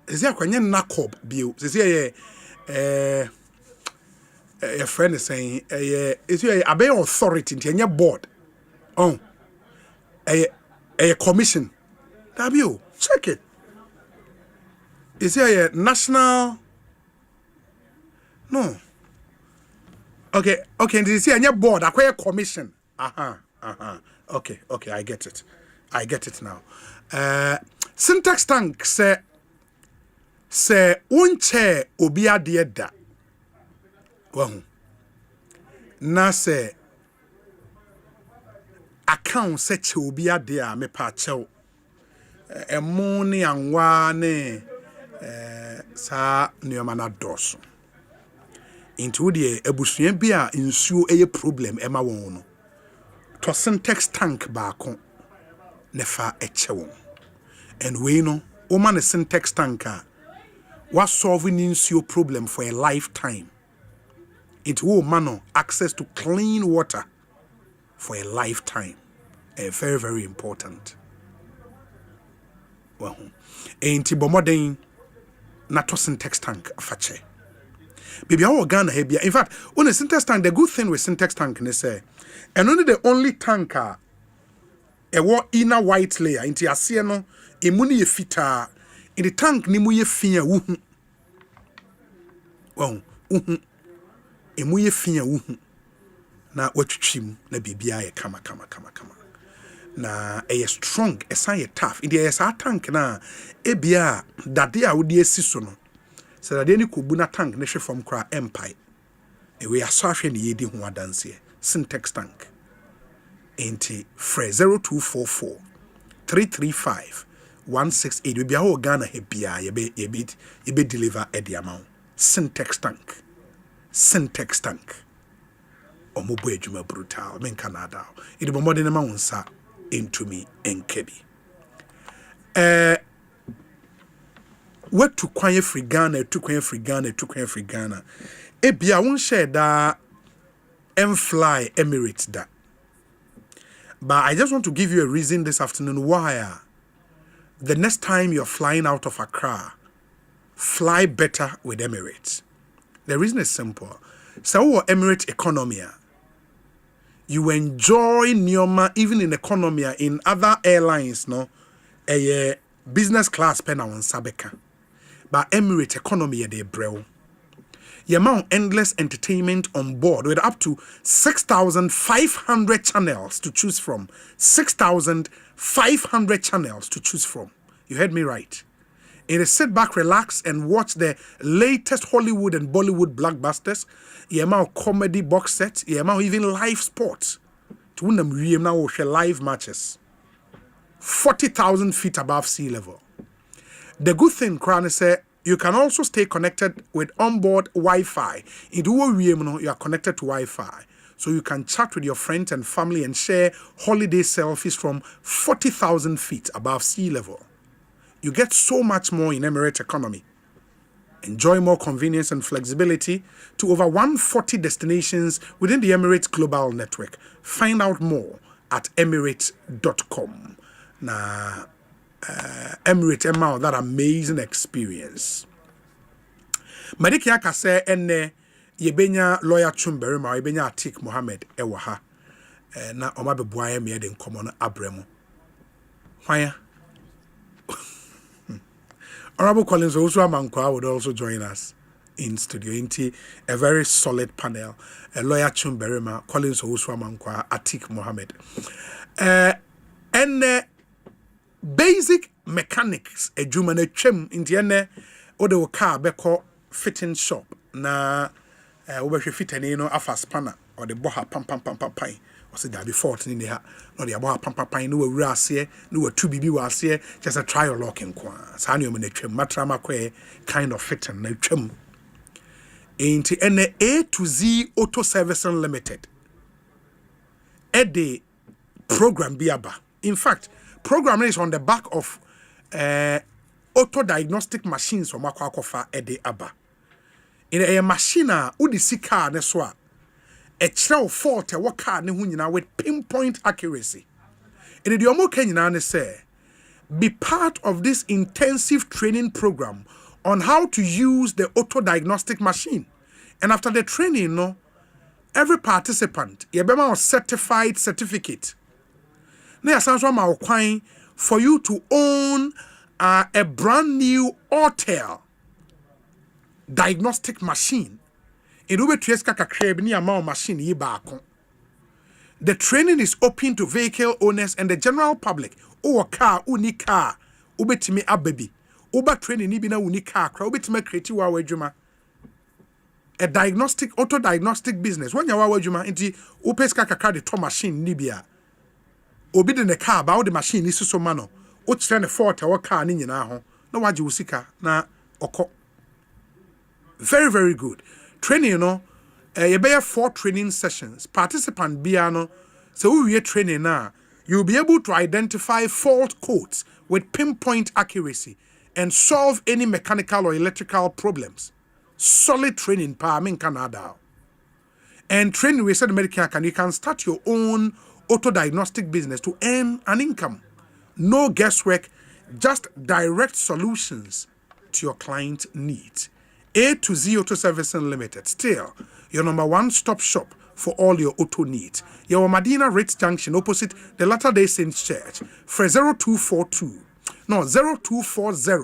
is there kwanya nakob bio is a friend is saying is a authority in board a commission that bio check it is there a national no. Okay, this is here board, acquire commission. Okay, I get it now. Syntax tank say one chair obia dieda. Well, na say account say obia dia me pa chew. E money and one sa nyamana doso. Into the ebusuan bia insuo eye problem ema won no to syntax tank baako nefa eche won and we no o man syntax tank was solving insuo problem for a lifetime. It will man access to clean water for a lifetime. Very, very important. Well, ain't bomoden na to syntax tank afache. Baby, our Ghana hebia. In fact, on a syntax tank, the good thing with syntax tank is say, and only the only tanker a war inner white layer into a sieno, a muni fita in the tank ni muye fia wuhu. Well, a muye fia wuhu. Na what chim na bibia kama. na ɛyɛ strong ɛsan yɛ tough nti ɛyɛ saa tank na ebia dade a wodi esi so no sɛ dade ni kobu na tank ne hwe fam kora empire ewe aso ahwe ne yedi ho adanse syntax tank enti frɛ 0244 335 168 bia ho Ghana he bia yebe deliver at the amount syntax tank omobo adwuma brutal men Canada it be more than ma wonsa into me enkebi what to kwanye free Ghana to kwanye free Ghana e bia won share da fly Emirates da but I just want to give you a reason this afternoon why the next time you're flying out of Accra fly better with Emirates. The reason is simple. So Emirates economy you enjoy Nioma even in economy in other airlines no a business class pen on Sabeka. But Emirates economy they brew. You amount endless entertainment on board with up to 6,500 channels to choose from. 6,500 channels to choose from. You heard me right. It is sit back, relax, and watch the latest Hollywood and Bollywood blockbusters. You amount comedy box sets. You amount even live sports. To win them, we now watch live matches. 40,000 feet above sea level. The good thing, Crown say, you can also stay connected with onboard Wi-Fi. In the you are connected to Wi-Fi. So you can chat with your friends and family and share holiday selfies from 40,000 feet above sea level. You get so much more in Emirates economy. Enjoy more convenience and flexibility to over 140 destinations within the Emirates Global Network. Find out more at emirates.com. Now, Emirates Emma, that amazing experience. Madiki akase ene yebenya lawyer Chumberi ma yebenya Atik Mohammed ewa ha na oma bebuaye me de nkomo no abremu. Hwan Honorable Collins Owusu Amankwa would also join us in studio. Inti a very solid panel. A lawyer Chumberi ma Collins Owusu Amankwa Atik Mohammed. And basic mechanics ejuma na twem nti ene ode wo car beko fitting shop na wo behwe fitani no afa spanner or the boha pam o se da be fault ni ha no the boha pam no wura ase no watu bibi wa ase just a trial locking kwa sa na na twem matrama kwa kind of fitting na twem nti ene A to Z Auto Servicing Limited ede program biaba. In fact, program is on the back of auto diagnostic machines or makwakofa ede aba. In a machine udi si car ne so a chira fault e car ne hu nyina with pinpoint accuracy. In the omo kenyina ne say be part of this intensive training program on how to use the auto diagnostic machine. And after the training, no, every participant yebema a certified certificate. Na yasanso ma okwan for you to own a brand new Autel diagnostic machine. In ube tueska kakrebi ni ama machine yi baako. The training is open to vehicle owners and the general public. Owa car, uni car, ube timi ababi. Uba training ni bi na uni car, ube timi create wa wajuma. A diagnostic, auto diagnostic business. When ya wa wajuma, inti upeska kakra de to machine ni biya. Obi de ne car ba wo de machine isi so mano o kire ne fault e wo car ni nyina ho na waje wo sika na okọ. Very, very good training, you know. You be 4 training sessions. Participant bia no so we training na you'll be able to identify fault codes with pinpoint accuracy and solve any mechanical or electrical problems. Solid training pa in Canada. And training we said American you can start your own auto diagnostic business to earn an income. No guesswork, just direct solutions to your client needs. A to Z Auto Servicing Limited, still your number one stop shop for all your auto needs. Your Medina Ritz Junction opposite the Latter Day Saints Church. For 0240,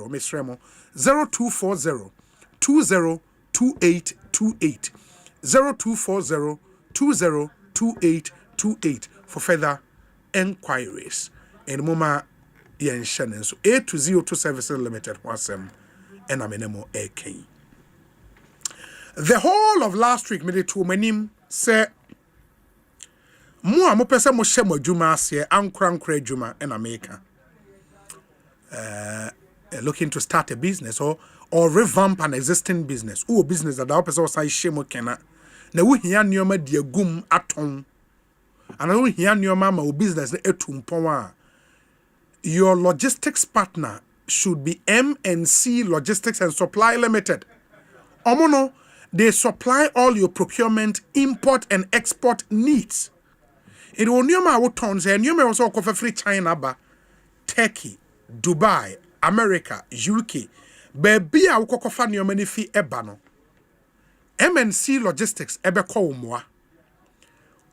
Miss Remo, 0240 202828. 0240 202828. For further enquiries in moma yen shannon so A202 Services Limited wasem and amenemo eken. The whole of last week made to manim say mo pese mo hye mo adwuma ase ankra adwuma and America looking to start a business or revamp an existing business or business that our person say hye mo kena na wo hia nioma de agum aton ana wo hia nioma ma o business etumpon a your logistics partner should be M&C Logistics and Supply Limited. Omono, they supply all your procurement, import and export needs. It will nioma wo ton say nioma also offer free China ba, Turkey, Dubai, America, UK. Baby a wo kofa nioma ni fi eba no. M&C Logistics ebe ko umwa.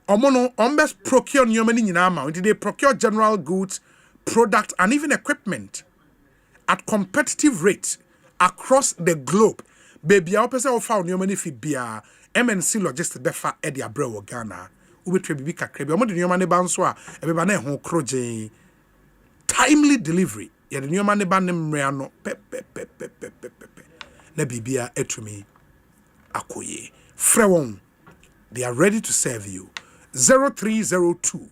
Omono, ombes procure nioma ni nyina ma. They procure general goods, product and even equipment at competitive rates across the globe. Baby, I pese o fa onioma ni fi bia M&C Logistics befa e dia bre wo Ghana. Ube twe bibi kakra bi. Omo de onioma ne ba nso a e be ba na ho kroje. Timely delivery. Ye de onioma ne ba ne mre ano pe. Na bibia etumi akoye. Frewon, they are ready to serve you. 0302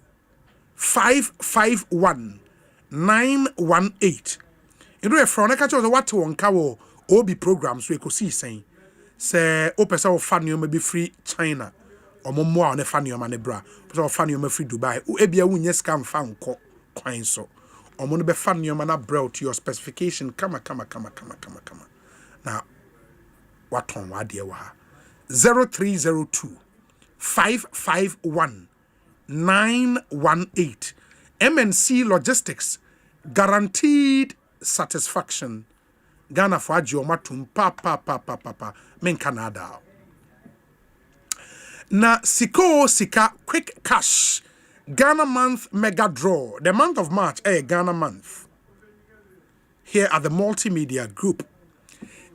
551 918. You know, if you catch what to on Obi programs, we could see saying, say, Opesa or Fanny may be free China or more on a Fanny or Manebra, but or Fanny may free Dubai, who ebia win yes can found coin so. Or money be Fanny or Mana brought to your specification. Come. Now, what on what dear wa 0302 551 918. M&C Logistics, guaranteed satisfaction. Ghana for Adjomatum, pa, men Canada. Na Sika quick cash, Ghana month mega draw. The month of March, Ghana month. Here at the multimedia group.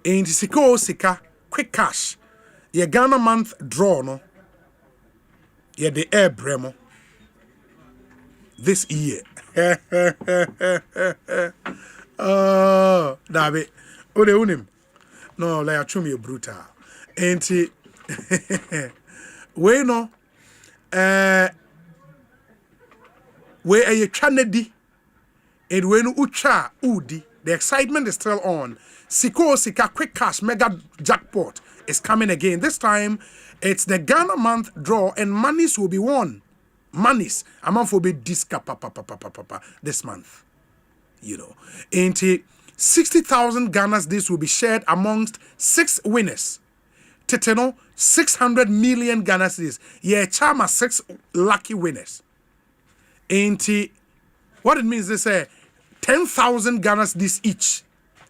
In Sika quick cash, ye Ghana month draw no. Ye the air bremo. This year. Oh, David. Ode unim. No, like chumi brutal. Ain't it? We no. We a chanedi. And when ucha udi. The excitement is still on. Sika quick cash mega jackpot is coming again. This time it's the Ghana month draw and monies will be won. Monies amount for be disca this month, you know. Ain't it 60,000 Ghana's this will be shared amongst 6 winners. Teteno 600 million Ghana's this. Yeah, chama 6 lucky winners. Ain't it what it means? They say 10,000 Ghana's this each.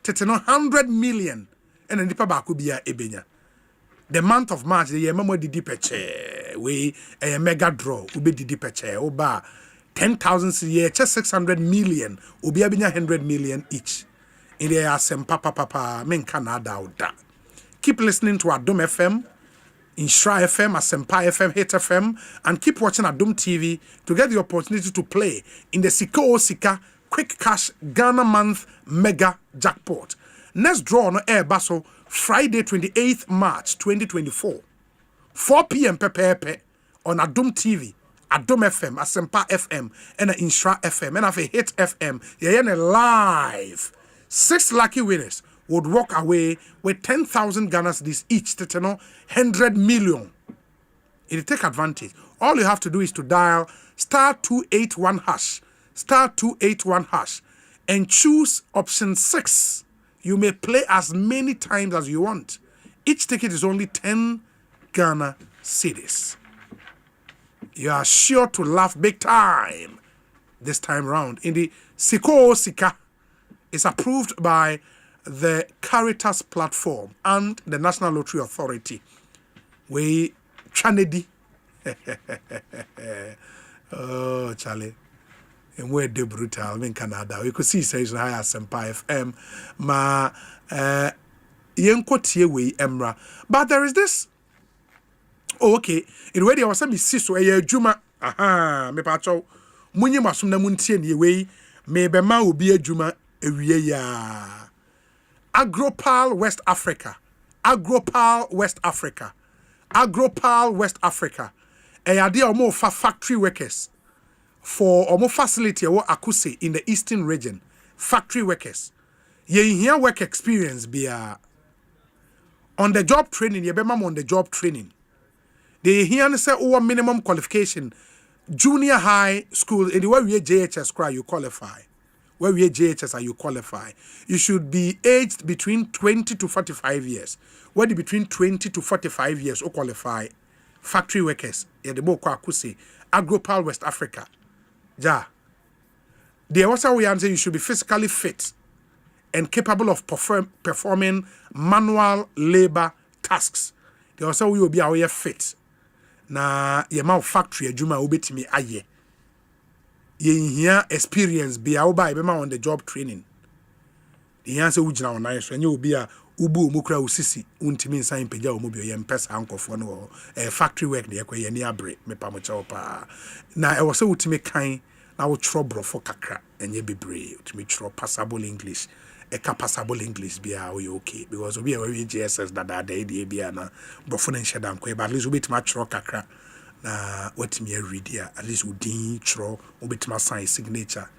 Teteno 100 million and then the pabakubia ebenya. The month of March, the year memo didi peche, we a mega draw, ube didi peche, oba 10,000 year, just 600 million, ube abinya 100 million each. In the Asempa papa, men Canada oda. Keep listening to Adum FM, Inshra FM, Asempa FM, Hit FM, and keep watching Adum TV to get the opportunity to play in the Sika Quick Cash Ghana Month Mega Jackpot. Next draw on air basso Friday 28th March 2024 4 p.m. pepe on Adum TV, Adum FM, Asempa FM, and Inshra FM, and a Hit FM. Yeah, live. 6 lucky winners would walk away with 10,000 Ghana's this each to 100 million. It'll take advantage. All you have to do is to dial *281#, *281#, and choose option 6. You may play as many times as you want. Each ticket is only 10 Ghana cedis. You are sure to laugh big time this time round. In the Sika is approved by the Caritas platform and the National Lottery Authority. We Chanedi. Oh, Charlie. And we're de brutal in Canada. We could see says high Asempa FM. Ma yenkotie we emra. But there is this. Oh, okay. In way there was some siso e juma. Aha, me pacho. munyi masum na muntie ne we me be ma obi adwuma ewie ya Agropal West Africa eyade omo fa factory workers for omo facility wo Akuse in the eastern region factory workers ye here work experience bia on the job training ye be ma on the job training they here say minimum qualification junior high school in the way we JHS cry you qualify where we JHS are you qualify you should be aged between 20 to 45 years where between 20 to 45 years or qualify factory workers in the Boko Akuse Agropal West Africa ja there was how we answer you should be physically fit and capable of performing manual labor tasks there was how we will be aware fit na yema factory adwuma obetimi aye ye here experience be awba be ma on the job training the answer ugina on nice enye obi a ubu omukura usisi untimi nsan pagya omo bi ye mpesa ankofo no factory work de ekwe ye ni abre me pa mo chewo pa na e wo se utimi kan na wo tro brofo kakra enye bebre utimi tro passable english passable english bia we okay because obi we JSS dada dey bia na brofo na nheda nko but at least obitima tro kakra na watimi read here at least udin tro obitima sign signature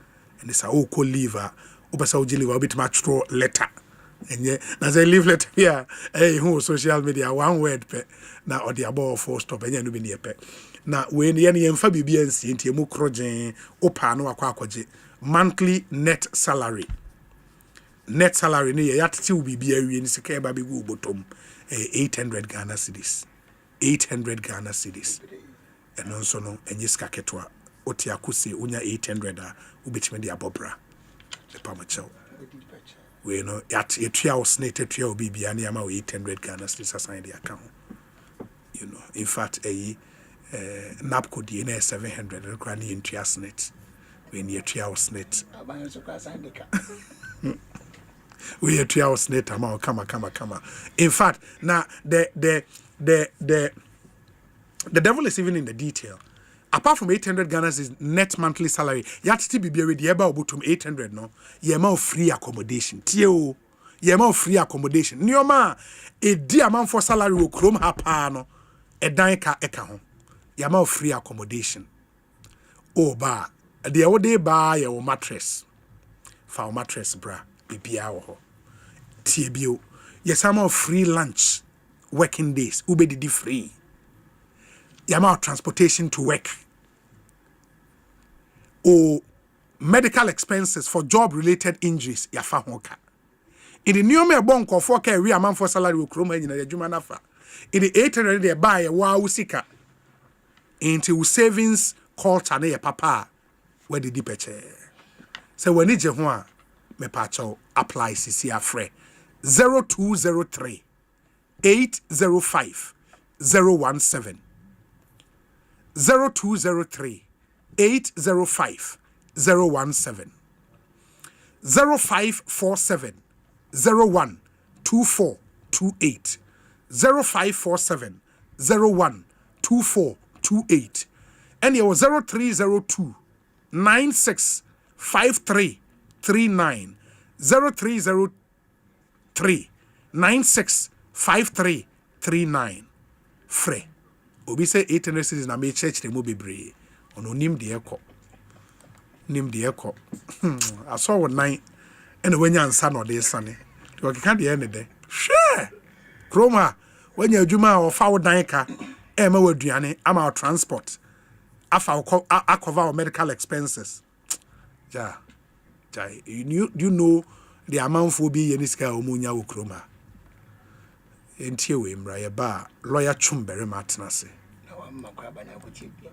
and this all call leave obasa ojiliva obitima tro letter enye na say leave letter here who social media one word pe na odi abo full stop enye no bi ne pe na we ne ye mfa bibia nsi ntie mu krogen opa no akwakoje monthly net salary ni ye yatiti ubibia wie ni sika eba bi gu bottom 800 Ghana cedis eno nso no enye sika ketwa oti Akuse unya 800 a ubetime de abobra e pamachew we no yatua osnate tua obibia na ama 800 Ghana cedis assign the account you know in fact napco die na 700 kra na yentua snate we ni yatua osnate abanyo so kwa assign the we are 2 hours later come in fact now the devil is even in the detail apart from 800 Ghana's is net monthly salary yet still be with the eba obutum 800 no yema free accommodation tie yema free accommodation nioma e di amount for salary wo krom ha pa no e dan ka eka ho yema free accommodation o ba de wo de ba ye wo mattress fa wo mattress bra bibia wo tiebio yesama free lunch working days ubedi free yama transportation to work or medical expenses for job related injuries yafa hoka in the new me bonko for ka we amount for salary okroma nyina adwuma nafa in the 800 dey buy wa usika into savings culture na ye papa where the depeche so when je ho a me pacho apply cc afre 0203 805 017 0203 805 017 0547 01 2428 0547 01 2428 and it was 0302 965339 0303 965339 free obi say 800 cities na me church dem obebre ono nim de ekọ aso wo nan ene wanya ansa no de sane de okeka de ene de hwe kroma wanya adwuma o fa wo dan ka e ma waduane ama transport afa akova medical expenses ja you know the amount for be yeniska omunya wo kroma entie we mra ye ba lawyer chumbere matnase na wa makwa bana botie bia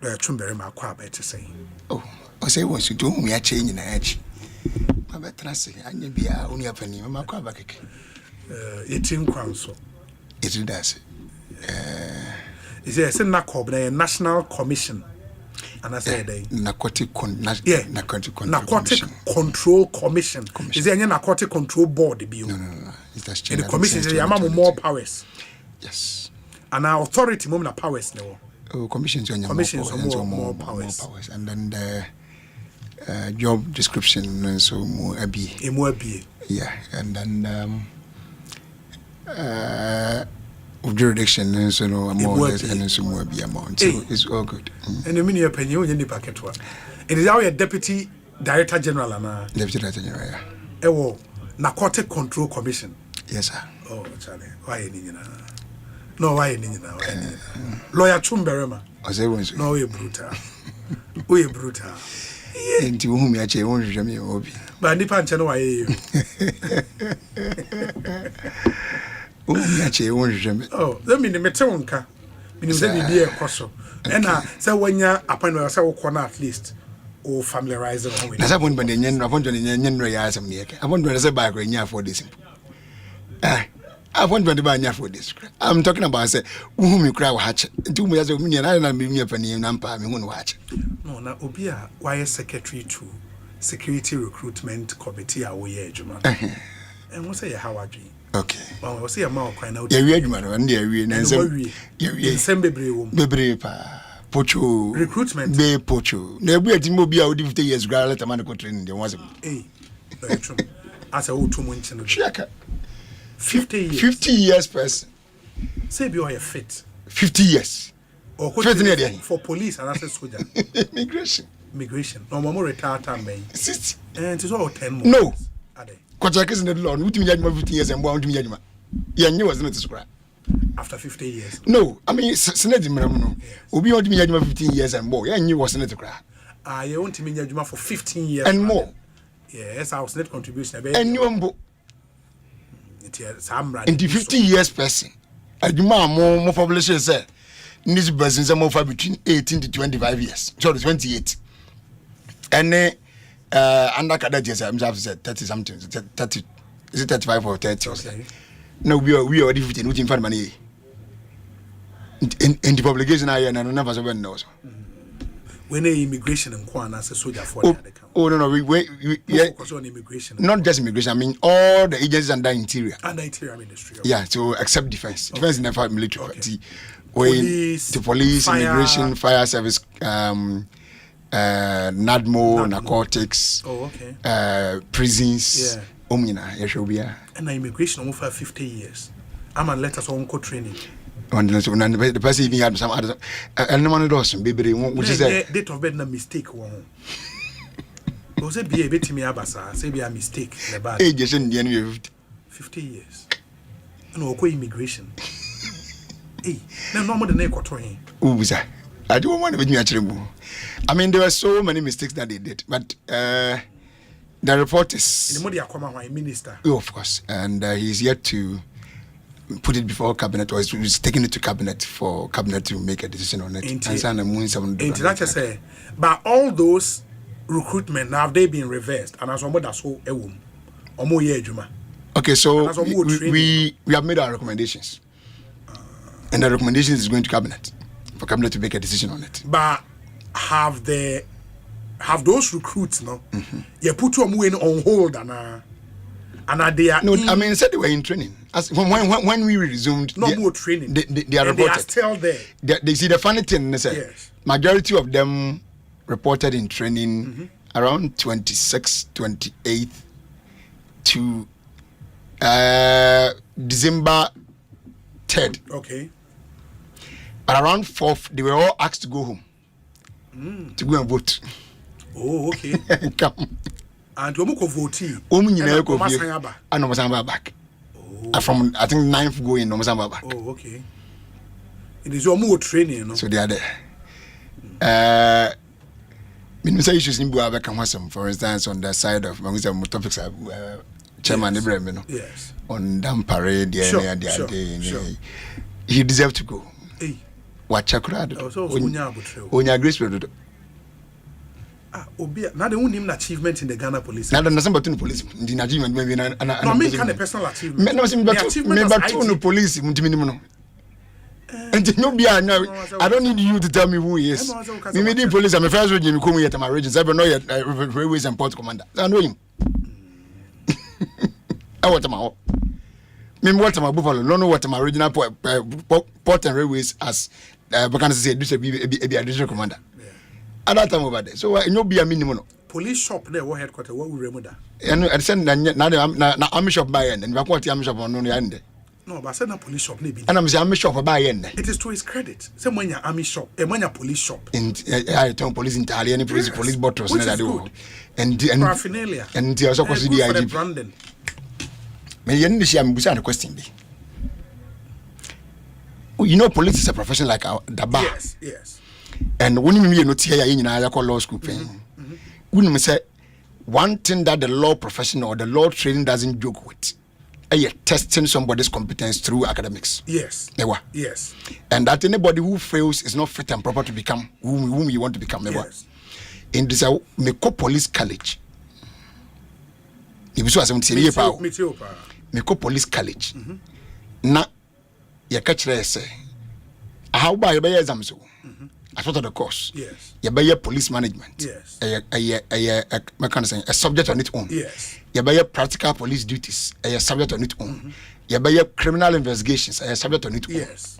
lawyer chumbere makwa ba ete sei Osei wants to do me a change in edge abetrase anya bia onu afani makwa ba keke etin kwanso it does is there na cob na national commission and I say narcotic control commission. Is there any narcotic control board? No. And the commission is more powers. Yes. And our authority moment powers no. Commissions on more powers. And then the job description and so more abi. Yeah, and then jurisdiction and so no more or less and so more be amount. So it's all good. And the mini opinion in the packet one. It is our Deputy Director General and Deputy Director General. Yeah. Ewo Narcotic Control Commission. Yes, sir. Oh, Charlie, why you no, why you Lawyer Chumberema. No, you're brutal. We're brutal. Into whom you actually won't show me. But Nipan channel, why you? Oh, let me the Metonka. Means that be a coso. And I say when you're upon yourself, at least. Or familiarizing with that. I want to be in upon the Indian realism. I want to say back when you for this. I want to buy for this. I'm talking about say whom you cry watch. 2 years of me and I don't be a penny and Nampa. Me watch. No, now Obia, why secretary to Security Recruitment Committee away, Juma. And we'll say how I dream. Okay. Well, we'll see a mouth crying out. Yeah, we are and there we and Pocho recruitment be pocho. Na be ati mo bia odi 50 years gra let man ko training dey was. As a old woman channel. 50 years. 50 years person. Say be all fit. 50 years. Or for police and as a soldier. Immigration. No more retire time me. And it is all 10 more. No. Contract is in the law. We to 50 years and want to me. Yeah, you was not to scrap. After 50 years. No, I mean, Senate no. Obi want to be 15 years and more. Yeah, and you was not to cry. You want to be for 15 years and more. Yes, our net contribution. And you want in the 50 years person. And you more population say these persons are more for between 18 to 25 years. Sorry, 28. And under cadet years, I'm just said 30 something. 30 is it 35 or 30? Okay. No, we already 15, which in fact money. In the publication, I never saw when knows. When immigration and Kwan as a soldier for oh no, we focus on immigration. Not just immigration, I mean all the agencies under interior. Under interior ministry. Yeah, so except defense. Defense is never military. Okay. Police, fire, immigration, fire service, NADMO, narcotics. Oh, okay. Prisons. Yeah. And immigration almost for 50 years. I'm on letters on co training. The person even had some other and no one does baby which is a date of birth na mistake one. Was it be a bit me abasa, say be a mistake. Age is in the 50 years. No immigration. Hey, no more than equatorial. I don't want to be actually. I mean, there were so many mistakes that they did, but the report is the minister. Oh, of course, and he's yet to put it before cabinet, or he's taking it to cabinet for cabinet to make a decision on it. But all those recruitment now have they been reversed, and as one that's so okay, so we have made our recommendations, and the recommendations is going to cabinet for cabinet to make a decision on it. But have those recruits you put them on hold and they are I mean said they were in training as when we resumed more training they are reported. They are still there. They see the funny thing they say yes. Majority of them reported in training around 28th to December 3rd. Okay. But around 4th they were all asked to go home to go and vote. Oh, okay. Come. And we go vote. And back. From I think 9th going back. Oh, okay. It is your more training, no? So they are there. Minister issues in Buabeka, for instance, on the side of topics Chairman Ibrahim, yes. On Dam Parade, he deserved to go. Hey. What Chakrad? Onya Grace. Now they won't name achievement in the Ghana police. Now the number 2 police. The achievement maybe no, I mean kind of personal achievement. No, the police. And no be I don't need you to tell me who he is. Me the police. I'm a first region. You come here to my regions. I know you railways and port commander. I know him. I want my. Me what my buffalo. No what my regional port and railways as because say do say be a district commander. At that time over there. So you be a minimum. Police shop there, what headquarters, what we remember. And I said, na army shop by end, and we want the army shop on the end. No, but I said, na police shop, maybe. And I'm saying, army shop by end. It is to his credit. Say, when your army shop, and when your police shop. And I tell police in Italian, police bottles, which is good. And paraphernalia. And the also consider the IG. Brandon. May you understand the question be? You know, police is a profession like the bar. Yes, yes. And when you not here in law school, when say one thing that the law profession or the law training doesn't joke with, testing somebody's competence through academics. Yes. Yes. And that anybody who fails is not fit and proper to become whom you want to become. Yes. In this, me co police college. If you say me co police college. Na ya catch say how by your exams. As part of the course, yes. You buy police management, yes. A subject on its own, yes. You buy practical police duties, a subject on its own. You buy criminal investigations, a subject on its own. Yes.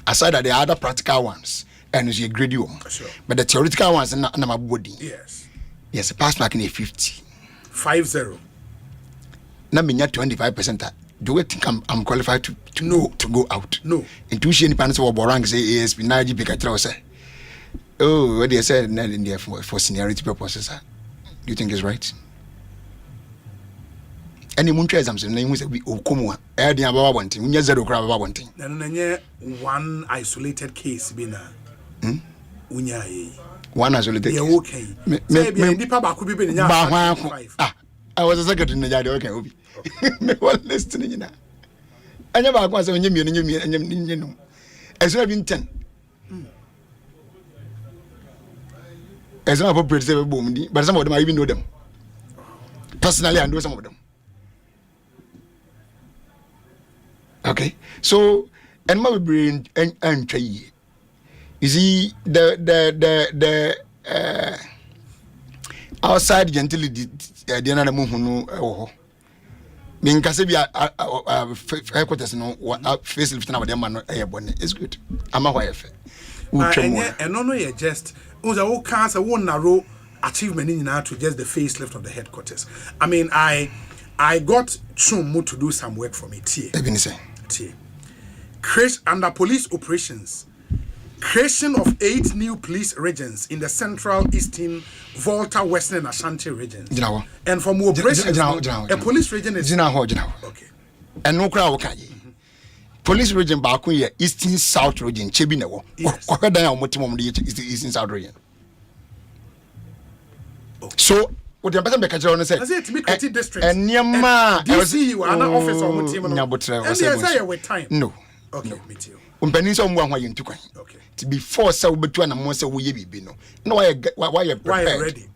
Aside that, there are other practical ones, and you grade you. Sure. But the theoretical ones are not my body. Yes. Yes, a pass mark in a 50. 50. Now, me 25%. Do you think I'm qualified to go out? No. Intuition parents were borang say ASP, Naji Picatro say. Oh, what they said in there for seniority purposes. Do you think it's right? Any moon exams and name was a Okumwa, adding about one thing, zero crowd about one thing. Then one isolated case, Bina. One isolated case. Okay. Maybe Papa could be in I was a secretary in the yard. Okay. Me was listening now. I never was when you as I've been 10. As an appropriate say boom, but some of them I even know them. Personally, I know some of them. Okay. So and my brain and try. You see the outside gentility the another move because if you headquarters no facelift na dem man it's good. I'm a wife. And no you just who cancer one narrow achievement in to just the facelift of the headquarters. I mean I got Chumu to do some work for me. Create under police operations. Creation of 8 new police regions in the Central, Eastern, Volta, Western, and Ashanti regions. And for more operations, a police region is... Okay. And no crowd can police region back here, Eastern South region, Chebinewo. Yes. Eastern South region. So, what the person because you say? I say to be created district. And Yama, DC, you are an office or team. And say with time. No. Okay, me too. Okay. Before so between and most we be no. No, why you ready?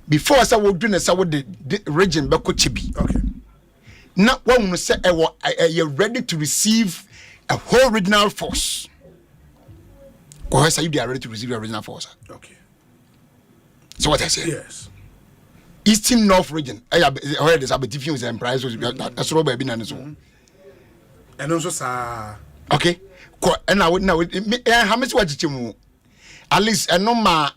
Before so we do so the region back Chibi. Okay. Now one will say you're ready to receive a whole regional force. Or say you are ready to receive a regional force. Okay. So what I say? Yes. Eastern North region. I heard there's a difference in price. That's what baby and so. And also sir. Okay. And I would know how much what you at least a number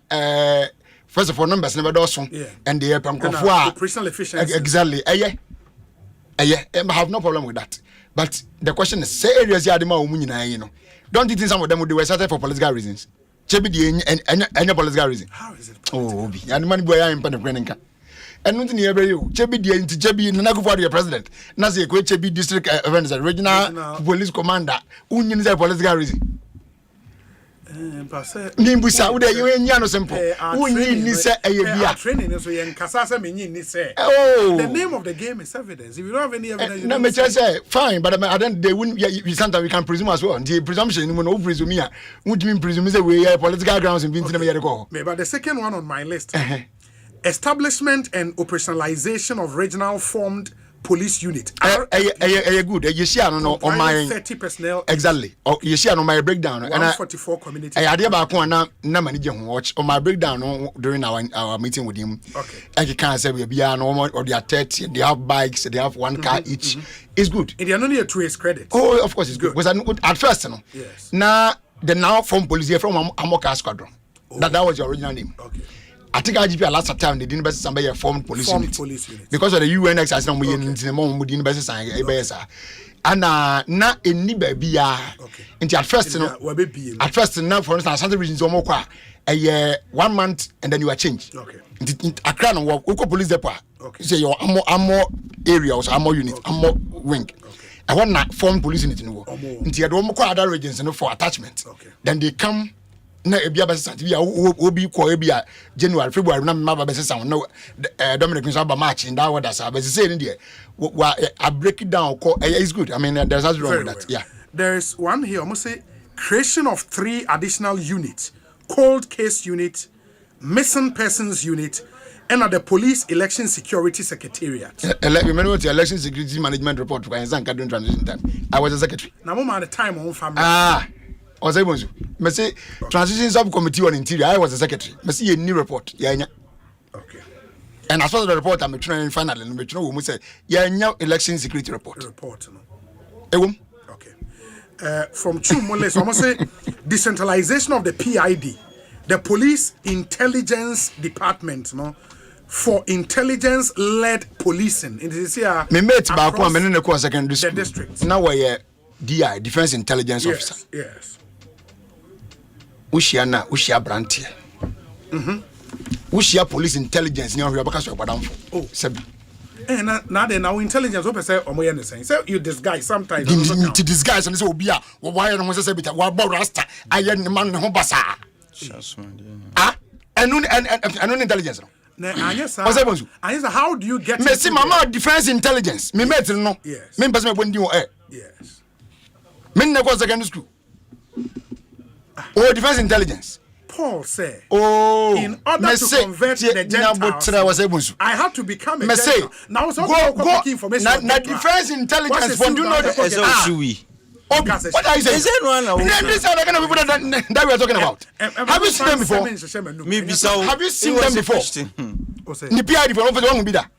first of all numbers never does and the operational efficiency. Exactly. I have no problem with that. But the question is say areas you know. Don't you think some of them would do started for political reasons? Chebi any political reason. How is it? Oh, and money boy I am pen and nothing here you Chebi the Chebi Nanago for your president. Nasi Chebi district regional police commander. Union is a political reason. Nimbusa would you no simple. Who say a training so yen kasasa me say. Oh, the name of the game is evidence. If you don't have any evidence, no me say fine, but I don't they wouldn't sometimes we can presume as well. The presumption no presume here. Would you mean presume say we have political grounds in Vinci go. But the second one on my list. Establishment and operationalization of regional formed police unit. Good. You see, I don't know on my 30 personnel. Exactly. Oh, you see, on my breakdown. 144 community. I had about one na manager watch on my breakdown during our meeting with him. Okay. I can't say we be normal or they are 30. They have bikes. They have one car each. It's good. And they are not here to his credit. Oh, of course, it's good. Because at first, yes. Now the now formed police here from Amoka Squadron. That was your original name. Okay. I think IGP last time they didn't best somebody formed police unit because of the UN exercise. No, we didn't best sign and na any baby at first now for instance some regions a year 1 month and then you are changed. Okay. Accra no work police depot. Okay. Say your ammo area or ammo unit, ammo wing. I want not form police unit no. Until you don't other regions for attachment. Okay. Then they come na ebia bese santi bia obi ko ebia January February na mama bese san no Dominic nso aba March in that order say bese say there I break it down it's good. I mean there's nothing wrong with that. Yeah. There's one here almost say creation of 3 additional units, cold case unit, missing persons unit, and at the police election security secretariat. Remember what the election security management report for Zanka during transition time. I was a secretary. Now at the time on family. Osei Bonsu. Me say transition subcommittee on interior. I was the secretary. Me see a new report. Okay. And as far as the report, I'm trying finally. Me trying we say election security report. Report no. Okay. From Chumole, so I must say decentralization of the PID, the Police Intelligence Department, no, for intelligence-led policing. It is here. Me mate back one me no go secondary school. The districts. Now we DI, Defense Intelligence Officer. Yes. Ushia Brantia. Ushia Police Intelligence. Now we are back to Sebi. Now intelligence. What say? Omoye saying. So you disguise sometimes. To disguise and so be a why no say bit. Wa bo rasta. Ayen man ho basa. And intelligence. How do you get? Me see mama Defense Intelligence. Me mate no. Yes. Me person me bondi o Yes. Me na go secondary school. Oh, Defense Intelligence. Paul said, in order to convert the Gentiles, I had to become a Gentile. Now, go information. Now, Defense Intelligence, when you know the what are you saying? Is there one? These are the kind of people that we are talking about. Have you seen them before? Have you seen them before? Nipi for one be that.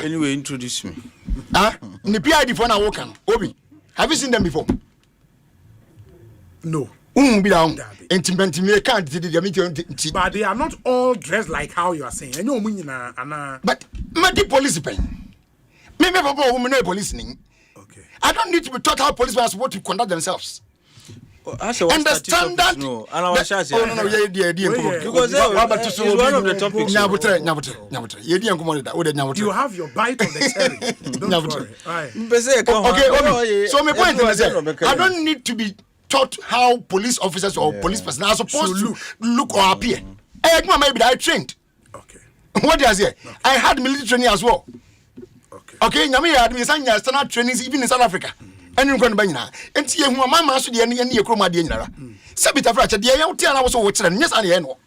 Anyway, introduce me. Nipi for now working. Obi, have you seen them before? No. But they are not all dressed like how you are saying. But my police pen. Me police. Okay. I don't need to be taught how policemen are supposed to conduct themselves. Understand that? No, because it's one of the topics. You have your bite of the cherry. Don't worry. Okay. So my point is that I don't need to be taught how police officers or police personnel are supposed to look or appear. Maybe I trained. Okay. What do I say? I had military training as well. Okay, I had standard trainings even in South Africa. And you're going to buy now. And see, my mama should be any chroma dinner. Sabita Fracha, the young Tiana was watching, yes, I know.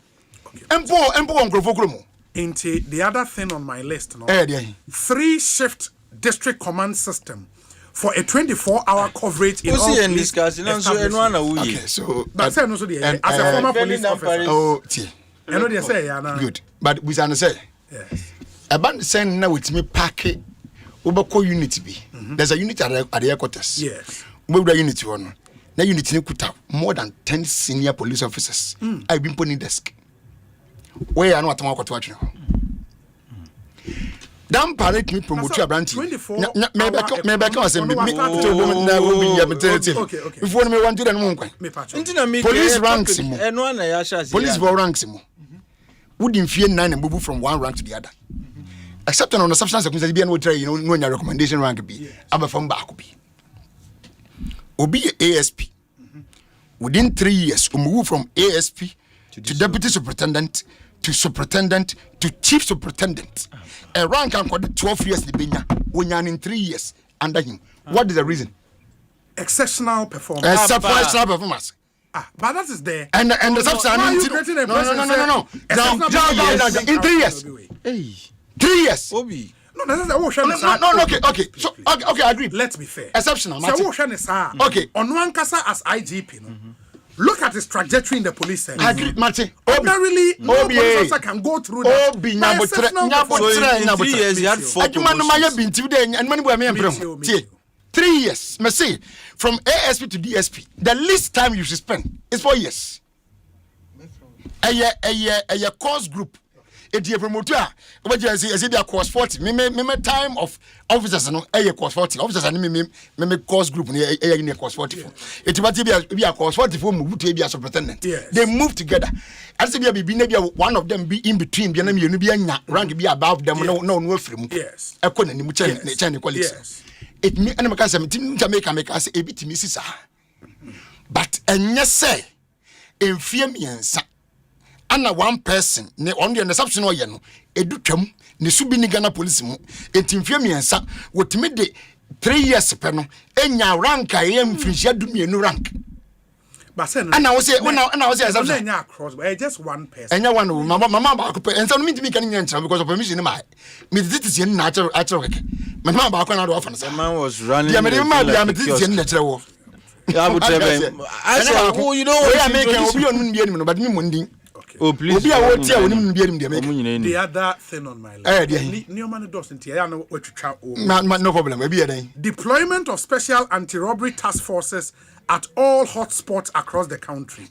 And poor Uncle Fokromo. Into the other thing on my list, 3-shift district command system for a 24-hour coverage in all police establishments. Okay, so but say also the as a former police officer. Oh, I know they say good, but we say yes. About send now with me packet. Ubako unit be. There's a unit at the headquarters. Yes. We have unit one. Now unit could have more than 10 senior police officers. I've been putting desk. Where I know what I'm watching. Damn parade me promote your branch. Maybe I can say before me want to the police ranks him. Police ranks him. Wouldn't fear 9 and move from one rank to the other. Except on the substance of the no try, when your recommendation rank be, I'm from Bakubi. Obi ASP. Within 3 years, we move from ASP to deputy superintendent to superintendent to chief superintendent. A rank and 12 years when you're in 3 years under him. What is the reason? Exceptional performance. Exceptional performance. But that is there. And the substance. No. In 3 years. Hey. 3 years. Obi. No, okay. So, okay, I agree. Let's be fair. Exceptional. Okay. On one kasa as IGP, look at his trajectory in the police service. I agree, Martin. Ordinarily, no police officer can go through that. So in 3 years, you had 4 promotions. 3 years. Me say from ASP to DSP, the least time you should spend is 4 years. A course group. It is a promoter. What you say? Is course 40? Me time of officers no. Course 40. Officers and me course group. Ne course 44. It be a course 44. Move to be a superintendent. They move together. As if be one of them be in between. Be na rank be above them. No frame. Yes. I couldn't ni mucha colleagues. It me and make us Jamaica make us a bit Mrs. But and yes say in fear me and ana one person ne on the exception o ye no edutwam ne subi ni Ghana police mu entimfie miensa wotime de 3 years pe no enya rank aye mfirihia dumienu rank ana wo say exception enya across but just one person enya one mama ba ko pe ensa no mitimi kan nya ntra because of permission ma me titisi ni na achero keke mama ba ko na do ofa no say man was running yeah me me titisi ni na achero wo yeah but you know we are making obi onu bia ni no but me mo ndin. Oh, please. The other thing on my list. No problem. Deployment of special anti-robbery task forces at all hotspots across the country.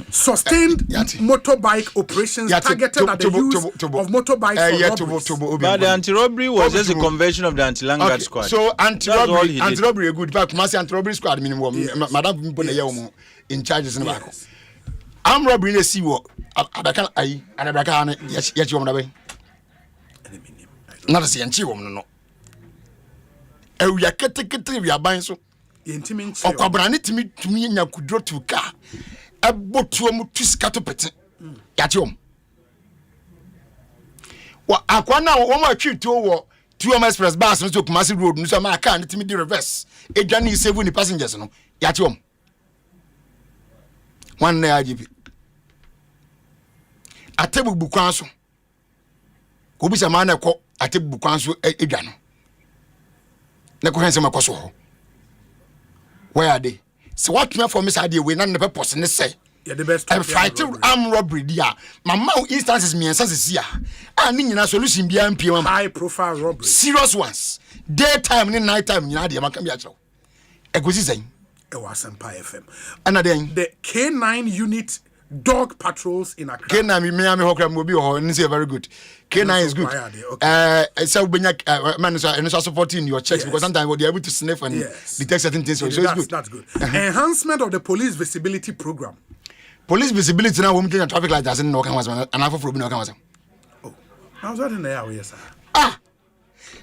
Sustained motorbike operations targeted at the use of motorbikes for robberies. But the anti-robbery was just a conversion of the anti-Langard squad. So anti-robbery a good. But anti-robbery squad Madam Mbone in charges in Bako. I'm robbery in the sea war. Abaka ayi and abaka yet woman away. Not a CNC woman, no. We are getting we are buying so. Intimate. Or Cabrani to me, and you could draw to car. A boat to a scatopet. At home. What Aquana, one more trip to 2 express bus and took massive road, and so I can't let me do reverse. A journey is saving the passengers, no. At home. One day IGP. Atebu bukwanso obi sama na ko atebu bukwanso edwa no na ko hense makoso ho where are they so what me for me say we na purpose ne say yeah the best fight armed robbery dia mama instances me instances here ni nyina solution bia mpie high profile robbery serious ones daytime ni night time nyina dia maka bia chero Ekosiisen Asempa FM another the K9 unit dog patrols in Accra. K9 me hokra mo bi ho and say very good. K9 is good. So man is supporting your checks because sometimes they are able to sniff and detect certain things. So it's good. That's good. Enhancement of the police visibility program. Police visibility now we mean traffic lights and no can was and half of no can was. Oh. How's that in the area, sir?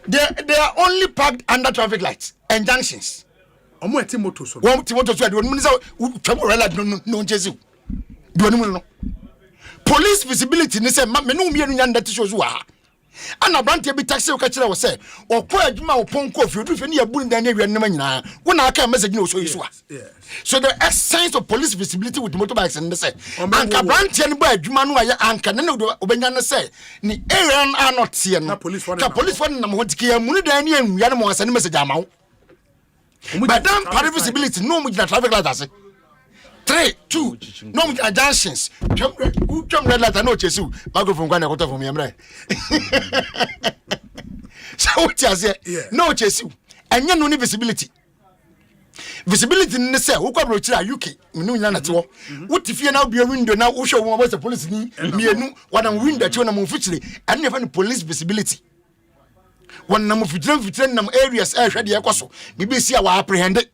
They are only parked under traffic lights and junctions. Omo etimoto so. One timoto so we mean say twamo relight no chase. Police visibility ni say me no mienu nya ndati so wa ana brante bi taxi o ka kire wo say okọ adwuma wo ponko fi odu fe ni abu ndan na wian nam nyina wo na aka message ni o so yiso so the essence of police visibility with motorbikes and say anka brante ni ba adwuma no aye anka na obenya ne say ni area are not here no police for na mo tiki ya munu dan ni anwia na mo asane message amawo but then police visibility no mo gina traffic light ase 3, 2, no junctions. Jump red light, no chase you. Microphone going to from your so what you say? No chase you. And you no visibility. Visibility in the cell, who come to UK, no at all. What if you now be a window now? Who show what the police need? Me no, what I'm window to them officially, and never police visibility. One number of areas, ready, maybe see our apprehended.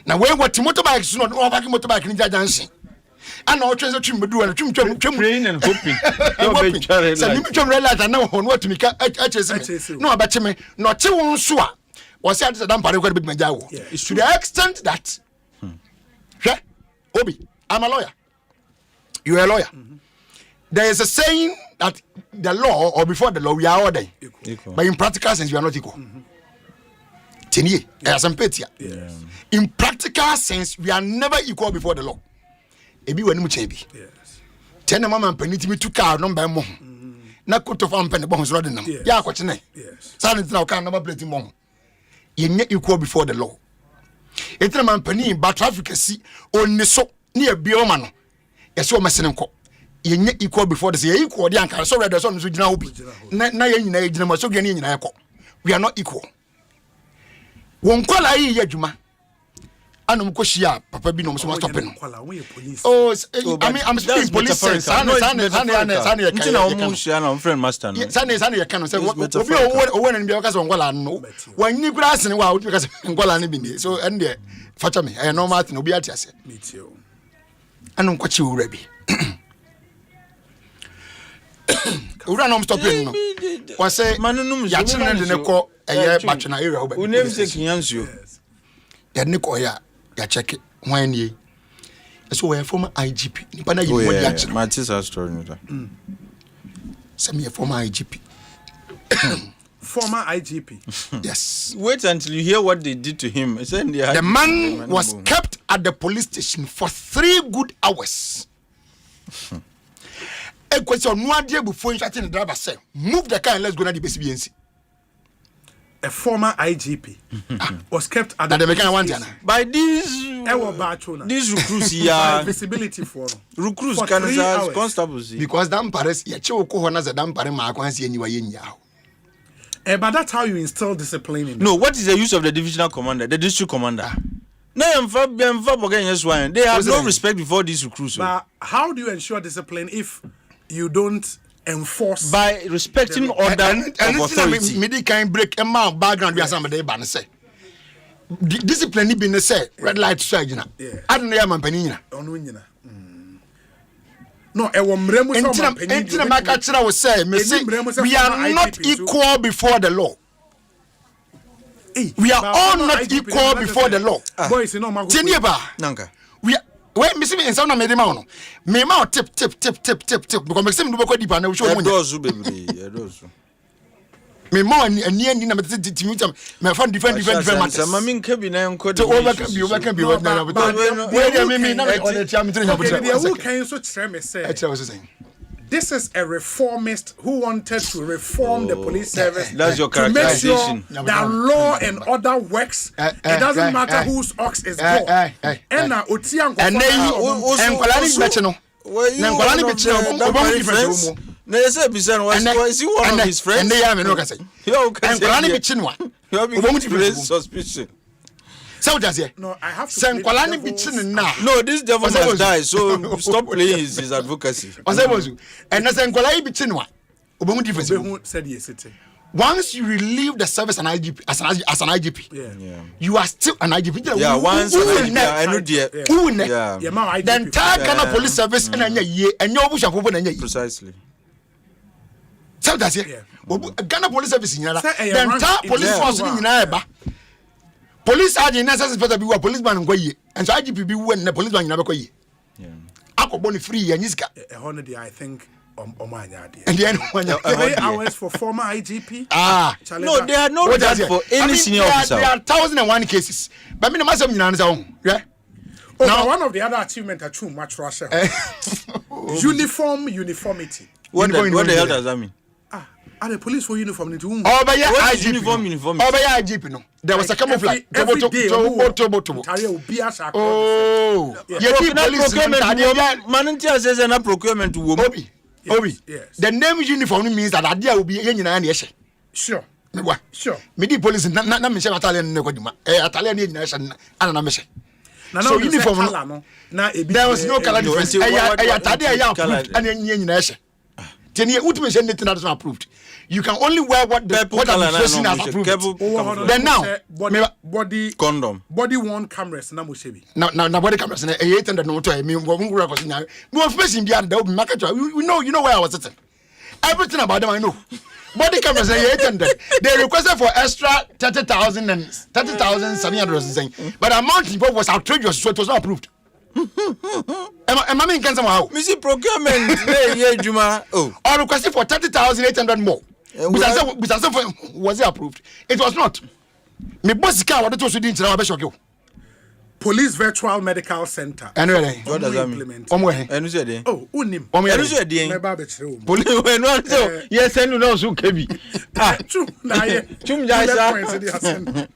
Now when what motorbikes not all back motorbike in Jajansi. And all transit trim do and trim train and hoping. So realize I know on what to make no about me, not two on swa. Was said the damper got big majaw. To the extent that Obi, I'm a lawyer. You're a lawyer. There is a saying that the law or before the law we are all day. But in practical sense we are not equal. In practical sense, we are never equal before the law. Ebi wani mu chebi. Tena mama peniti mi tuka number mo. Na koto fa mpene bo hosro de nam. Ya akwache ne. Sa ne tina o kan number plate mo. Ye nye equal before the law. Etina man pani ba traffic si onni so ne ebie o ma no. Yese o mesene nko. Ye nye equal before the say equal de anka so ready so no so gina obi. Na ye nyina ye gina ma so gina nyina ye ko. We are not equal. won kwala yi adwuma anom ko hia papa bi no so stop no oh I mean I'm speaking police sense san friend master no san ye kan say obi o na bi ka so kwala no wanyi kura asene wa obi ka so kwala no bi ni so ende facha me normal thing obi ati ase anom ko chi owura bi owura no stop no wa say ya chine de ne ko eye batwena area obi unem se kinyansuo ya ne ko ya check when ye so we former IGP nipa na you what ya check Matisa story no da some ye former IGP former IGP yes wait until you hear what they did to him. The man was kept at the police station for 3 good hours. A question no idea before instructing the driver say move the car and let's go to the BCBNC. A former IGP was kept at the mechanic by these recruits here. Visibility for recruits can constables because damn Paris ya choko hona za damn Paris ma akwansi enyiwa yenya. But that's how you instill discipline in no, what is the use of the divisional commander, the district commander? They have no respect before these recruits. But how do you ensure discipline if you don't enforce by respecting order and authority? Me can break a man background we are somebody ban say discipline ni be say red light strike na I don't know man panina no e wo mremu so man panina entina maka kira we say me say we are not equal before the law. We are all not equal before the law. Boys no ma nanka we wait, me see me inside na me dey ma no. Me ma tip because me see me do go deep na we show money. Dozu baby, dozu. Me ma ani na me timi me find different matters. Ma min ka bi na enko de. Overcome na but me na me on the time three na. Who can so tell me say? This is a reformist who wanted to reform the police service. That's your to make sure characterization. that law and order works. It doesn't matter whose ox is gone. And now Otian and is he one of his friends? And they have no say. Suspicion. No, I have to say Nkwalani bitching now. No, this devil must die, so stop playing his advocacy. And say Nkwalani bitching one. Obomu difference. Said yes, once you relieve the service an IGP as an IGP, you are still an IGP. Yeah, once I know the the entire Ghana police service and your precisely. So that's it. Ghana police service in the entire police force in Eba. Police are the necessary for the policeman and so IGP be when the policeman never go ye. Ako boni free and yiska. I think and then 3 hours for former IGP. No, they are not that for any senior officer. There are 1,001 cases. But me no matter yeah. Now one of the other achievements are too much Russia. Uniformity. What the hell does that mean? And the police for uniform too. Uniform. IGP no. There was a camouflage. Every day. Oh. Procurement. Obi. Yes. The name uniform means that idea will be sure. Sure. Midi police na me say Italian ne koduma. Italian ni na ana me say. So uniform na there was no color difference. Approved and nyina say. Teni ultimate anything that is approved. You can only wear what the administration has approved. Then now body condom. Body worn cameras na mo shebi. Now body cameras na 800 no to me go record now. No facing behind the market. You know where I was sitting. Everything about them I know. Body cameras na 800. They requested for extra 30,000 and 30,700 saying. But the amount people was outrageous, so it was not approved. Am I making somehow? Missy procurement. Juma. Or requested for 30,800 more. Was it approved? It was not. Me boss car what to do in Police Virtual Medical Center. Anyway, what does that mean? Oh, unim. Police. Yes, and no so kebi. True. Na ye. Chum jaisa.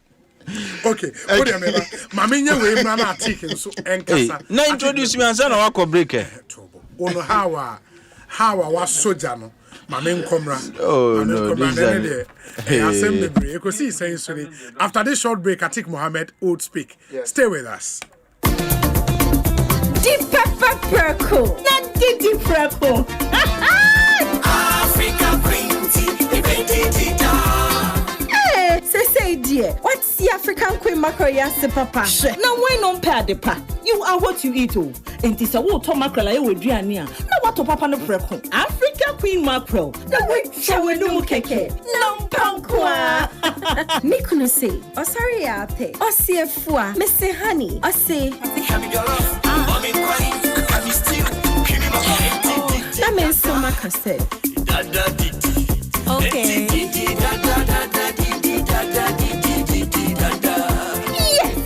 Okay. What do you mean? Maminya we na article so enkasa. Na introduce me and say na wa break. Ono how was soldier no. Mamen Komra. Oh no, after this short break, Atik Mohammed would speak. Yes. Stay with us. Deep pepper perco, not deep perco. Africa green tea, say dear, what's the African queen mackerel yasi papa? Now why not pay the pa? You are what you eat oh. And this a water mackerel I would do near. Now what to papa no preco? Africa queen mackerel. The way shall we do keke? No pankwa. Nikuno say, oh sorry ate. Oh see a fua, Mr. Honey. Oh say, have your love. Mommy crying, have you still? That means so much I said. Okay. Yes,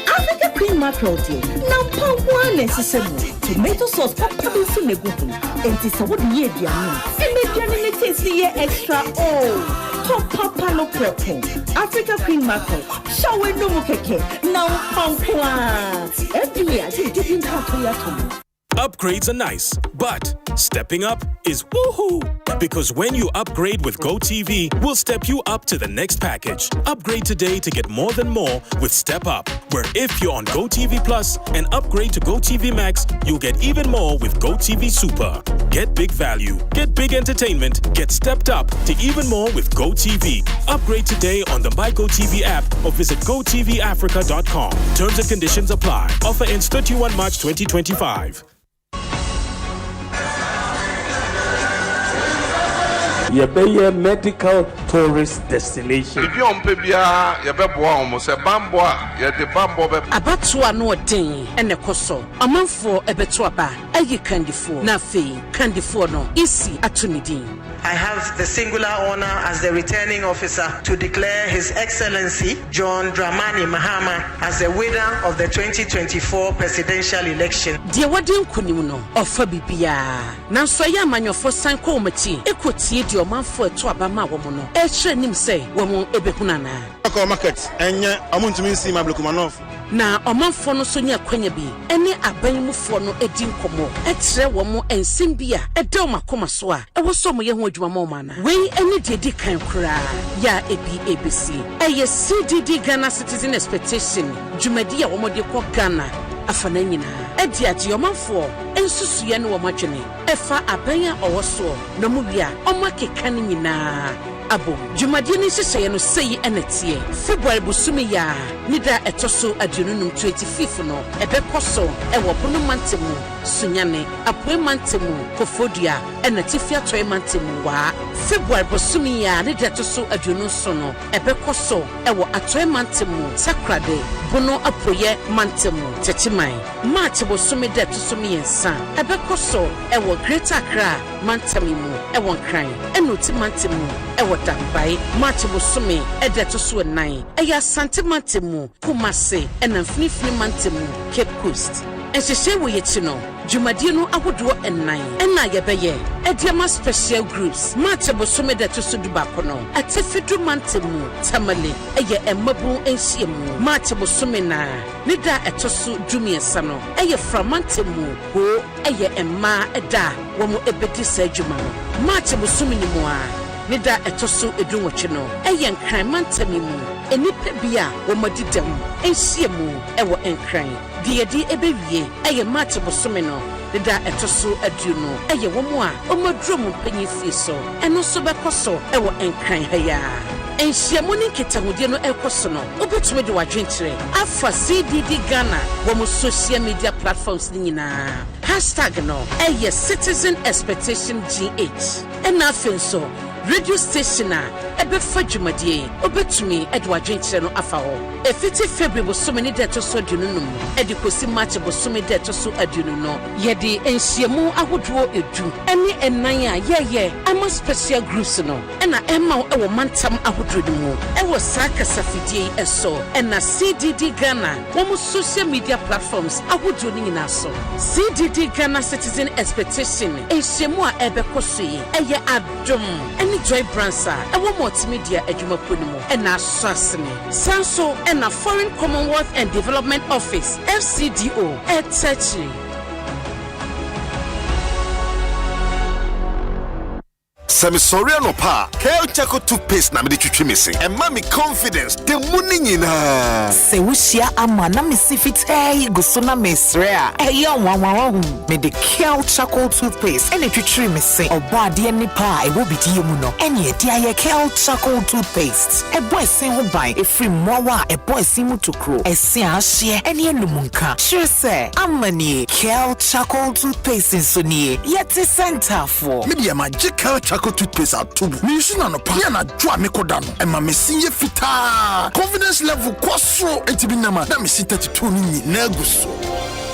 Africa cream mackerel dear. Number one necessary. Tomato sauce, papa will soon go. And this what the year dear. And the journey tastes the extra. Oh, top papa no prepo. Africa cream mackerel. Shall we no keke? Now pankwa. Every year they didn't have to. Upgrades are nice, but stepping up is woohoo! Because when you upgrade with GoTV, we'll step you up to the next package. Upgrade today to get more than more with Step Up, where if you're on GoTV Plus and upgrade to GoTV Max, you'll get even more with GoTV Super. Get big value, get big entertainment, get stepped up to even more with GoTV. Upgrade today on the My GoTV app or visit GoTVAfrica.com. Terms and conditions apply. Offer ends 31 March 2025. Yebeye medical tourist destination. If you on pebia, yebeboa almost a bamboa, yet the bambo. Abatua no den and a coso. A month for a betuaba, a ye candy for, Nafi, candy for no, isi atunidin. I have the singular honor as the returning officer to declare His Excellency John Dramani Mahama as the winner of the 2024 presidential election. Dear Wadin Kunimuno, of Fabibia. Now, so ya manufo sanko mati, equity your man for to Abama womono. Nim say, Womo Ebekunana. Market, and I want to see my Blukumanov. Na omanfo no so nya kwanya bi ene abanmufo no edi nkomo etre wo mo ensim bia ede omakoma so a ewo so mo ye ho adwuma mo ma na we ene de di kan kura ya ABC eye CDD Ghana Citizen Expectation dwumadi a wo mo de ko Ghana afana nyina edi ati omanfo ensusu ye no wo matwene efa abanya owo so na mu bia omakeka ni nyina abo jumadi ni hyehyɛ no sei enetie February busumi ya nida etoso adununum 25th no ebekoso ewo bono mantemu sunyane apoe mantemu kofodua enatifia toy mantemu wa February busumi ya nida etoso adunun so no ebekoso ewo atoy mantemu sakrade bono apoye mantemu techiman March busumi da etoso miensa ebekoso ewo Greater Accra mantemu ewo nkran enuti mantemu ewo Dambai, Marchibusumi, Edetosu and Nine, Aya Santimantemu, Kumase, and Anfnifni Mantemu, Cape Coast. And she say we yet know, Jumadino Abudu and Nine, and Nayabeye, Ediama special groups, Marchibusumi Detosu Dubacono, at Tifidu Mantemu, Tamale, Aya and Mabu and Siemu, Marchibusumi na, Nida Etosu Jumia Sano, Aya from Mantemu, who Aya and Ma Eda, Womo Ebedi Sejumano, Marchibusumi Moa. Nida etoso edunwoche no eyen kran mantami mu enipa bia wo madidam enhie mu ewo enkran de edi ebewie eye match bosome no nida etoso aduno eye wo mu a omadrum panyi fi so eno so bekoso ewo enkran haya enhyiamu ni nketahudie no ekoso no obetumi de wadwenkyere afa CDD Ghana wo mo social media platforms ni nyina #no eye citizen expectation GH ena afenso radio station a ebefa dwumadie obetumi edwa dwenkyere no afa ho efiti February bosome ni deto so adununum edikosi March bosome deto so adunu no yede enhyiamu ahodowo edu ene enan a yeye ama special groups no ena emma ewo mantam ahodowo mu ewo sakasa fidie eso ena CDD Ghana wo social media platforms ahodowo ni nyina so CDD Ghana Citizen Expectation enhyiamu a ebekoso yi eye adom Joy Bransa, a woman multimedia Ejumapunimu, and our Sassini. Sanso and a Foreign Commonwealth and Development Office, FCDO, etc. Semi sorry no pa. Kel Chaco toothpaste na me de twitwi me se. E ma me confidence. The money nyina. Se wushia ama na me sifit go so na me sre a. E yo me de Kel Chaco toothpaste. E ne twitwi me se. Oba ade ni pa e wo bidi mu no. E ne dia ye Kel Chaco toothpaste. E boy sen ho ban e free mowa e boy sin mu to kro. E se a hye e ne numunka. Sure say amani Kel Chaco toothpaste so nie. Yet center for. Media magical Chaco toothpaste at tubu. Me use na no pa na dwa me koda no. E ma me sinye fita. Confidence level kwaso etibinama na me 32 ni na guso.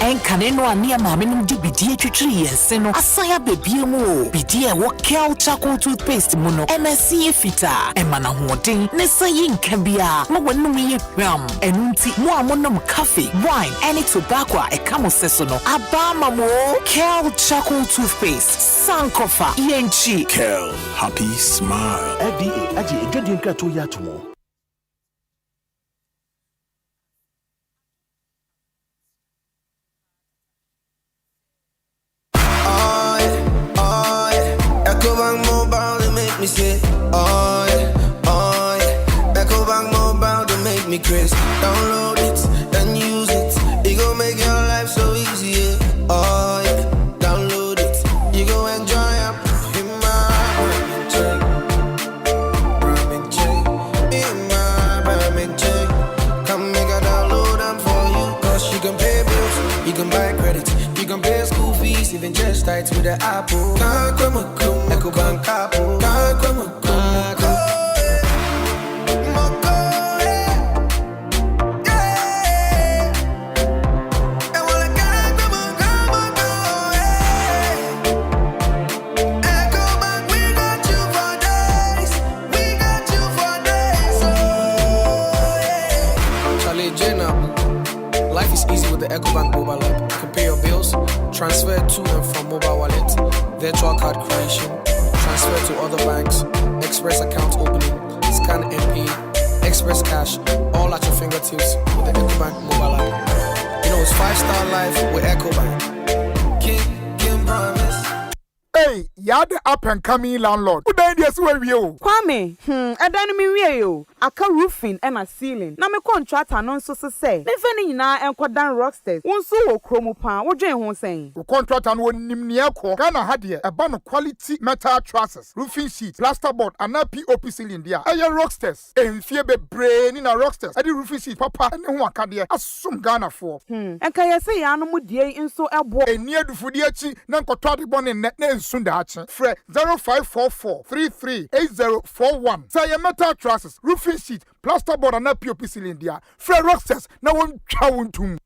Enkane no ania maame no di bidie twitwiri yense no asaya bebie mu o bidie wo Kel Chaco toothpaste mu no MSC fita emana hoden ne sayi nka bia ma wonum ye hwam enunti mo amonom cafe wine any tobacco e kamo seso no abama mo Kel Chaco toothpaste sankofa yenchi Kel happy smile FDA aji edwadi nkrato ya tomo. Me say, oh yeah, Echo Bank Mobile to make me crazy. Download it and use it. It gon' make your life so easy. Yeah. Oh yeah, download it. You go enjoy up in my chain. Come make a download them for you. Cause you can pay bills, you can buy credit, you can pay school fees, even just tights with the Apple. Echo Bank Apple. Life is easy with the EcoBank mobile app. You can pay your bills, transfer to and from mobile wallet, virtual card creation, transfer to other banks, express account opening, scan and pay, express cash, all at your fingertips with the EcoBank mobile app. You know it's 5-star life with EcoBank. King promise. Hey, you're the up and coming landlord. Who died yesterday with you? Kwame, I didn't mean you. I can roofing and a ceiling. Now my contract announced so say. Never na and quadan rocksters. One so chromo pan. What Jane was saying? The contract and one nimniako. Ghana had here a band of quality metal trusses, roofing sheet, plasterboard, and a POP ceiling there. I am rocksters. And fear be brain in a rocksters. I did roofing sheet, papa, and then one cadia. As some Ghana for. And can you say I know dear in so a boy near the Fudiachi, Nanko Toddy Bonnet net Sundachi. Fred 0544 338041. Say a metal trusses, roofing sheet, plasterboard, and a POP ceiling there. Fred rocksters. Now one chowing to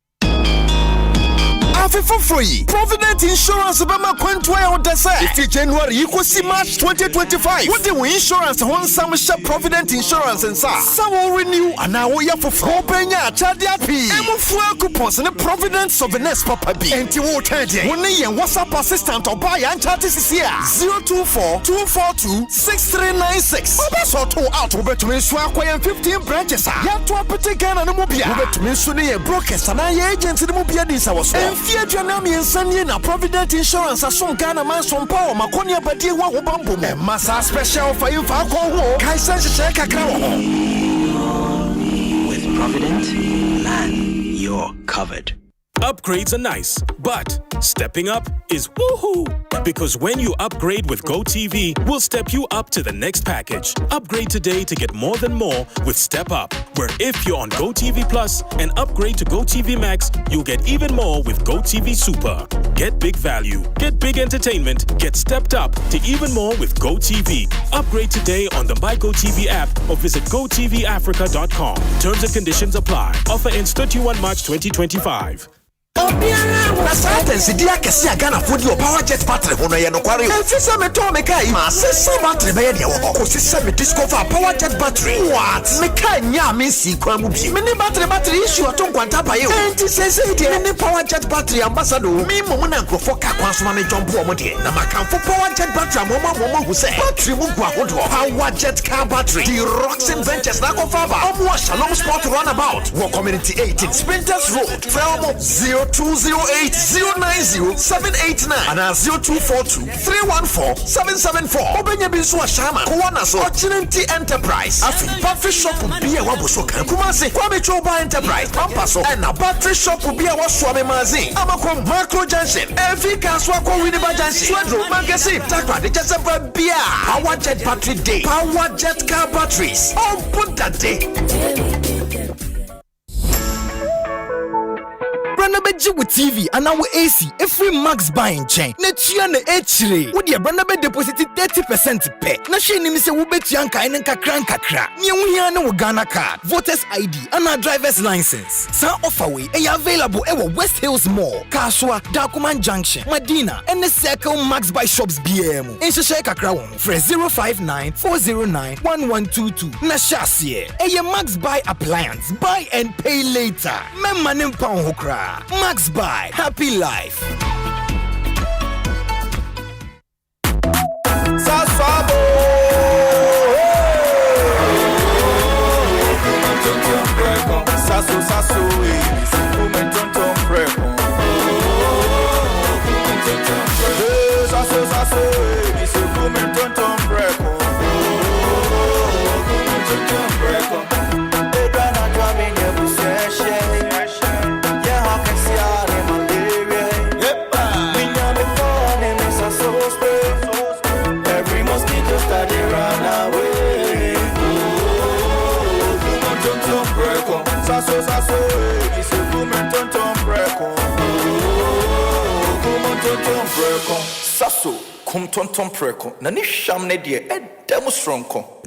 for free. Provident Insurance Bama Quentway on the side. If January equals March 2025. What the insurance on some shop Provident Insurance and sa. Some will renew and now we have for Penya Chadia P. And more coupons and the Provident Souvenirs Papa B. And you will tell you. One year WhatsApp assistant or buy and chat is here. 024-242-6396. So to out over to me swap 15 branches. Ya to a particular and mobile. Over to me soon a brokers and agents in the mobile this hours. Fear Janami and Sunny na Provident Insurance as some Ghana man some power Maconia Badi Wabambo Massa special for you for Kaisan Shaka With Provident, man, you're covered. Upgrades are nice, but stepping up is woohoo! Because when you upgrade with GoTV, we'll step you up to the next package. Upgrade today to get more than more with Step Up, where if you're on GoTV Plus and upgrade to GoTV Max, you'll get even more with GoTV Super. Get big value, get big entertainment, get stepped up to even more with GoTV. Upgrade today on the My GoTV app or visit GoTVAfrica.com. Terms and conditions apply. Offer ends 31 March 2025. Consultancy dia kesi agana for the power jet battery hono ye no kware. Enfisa me to me kai ma sesa battery be ye de wo. Ko sesa me discover power jet battery. What? Me kai nya me si kwa mu bi. Me ni battery issue aton kwanta ba ye o. Enti sesa de me ni power jet battery ambassador. Me mo na nkrofo ka kwan so ma me jump o mo de. Na maka for power jet battery mo hu se. Battery mu gwa hodo. Power jet car battery. The Rocks Ventures na ko fa ba. Omo Shalom Sport runabout. Wo community 18 Sprinters Road. Felmo 0 0208090789 and 0242314774. Obenya binso ashama kowana so Ochinenti Enterprise. Afi battery shop bi e waboso kan Kumasi Kwame Choba Enterprise Pampaso and a battery shop bi e waswame mazin Amakom Macro Junction every kaswa kwa Winneba Junction Swedro Magazine Takwa de Asempa bia Power Jet Battery Day Power Jet Car Batteries on put that day. Branabe with TV and our AC every max buying chain. Netua na echire. Wo de Branabe deposit 30% pay. Na she ni se wo betua nka en kakra nkakra. Ne ehia na wo Ghana card, voters ID and our driver's license. Sa offer we e available e wo West Hills Mall, Kaswa, Dakuman Junction, Medina and the Circle Max buy shops BM. In share kakra won for 059-409-1122. Na shasie. E max buy appliance, buy and pay later. Memma nim pound hokra. Max buy, happy life.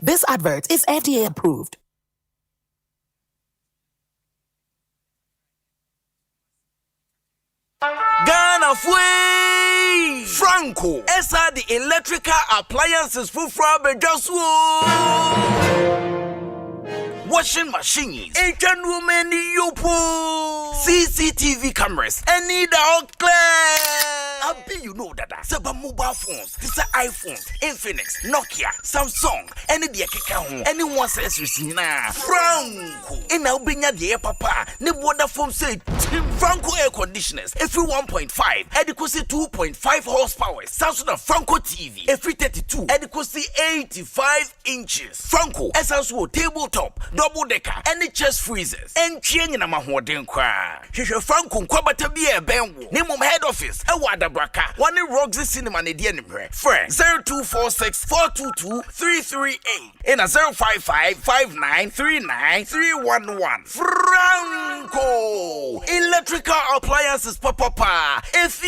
This advert is FDA approved. Ghana Fui Franco Esa the electrical appliances for washing machines, Asian women yopo, CCTV cameras, and need all clear. I be you know that several mobile phones, this are iPhones, Infinix, Nokia, Samsung, any the account, anyone says you see now. Franco, and now bring your dear papa, ne water foam say Franco air conditioners, every 1.5, adequacy 2.5 horsepower, Samsung Franco TV, every 32, adequacy 85 inches. Franco, essential tabletop, double decker, any chest freezers, and chain in a mahoden cry. Franco, Kwabata be a benwo, name of head office, a water braka, one in Roxy Cinema, the enemy, friend 0246 422 338, and a 055 5939 311. Franco, electrical appliances, papa, if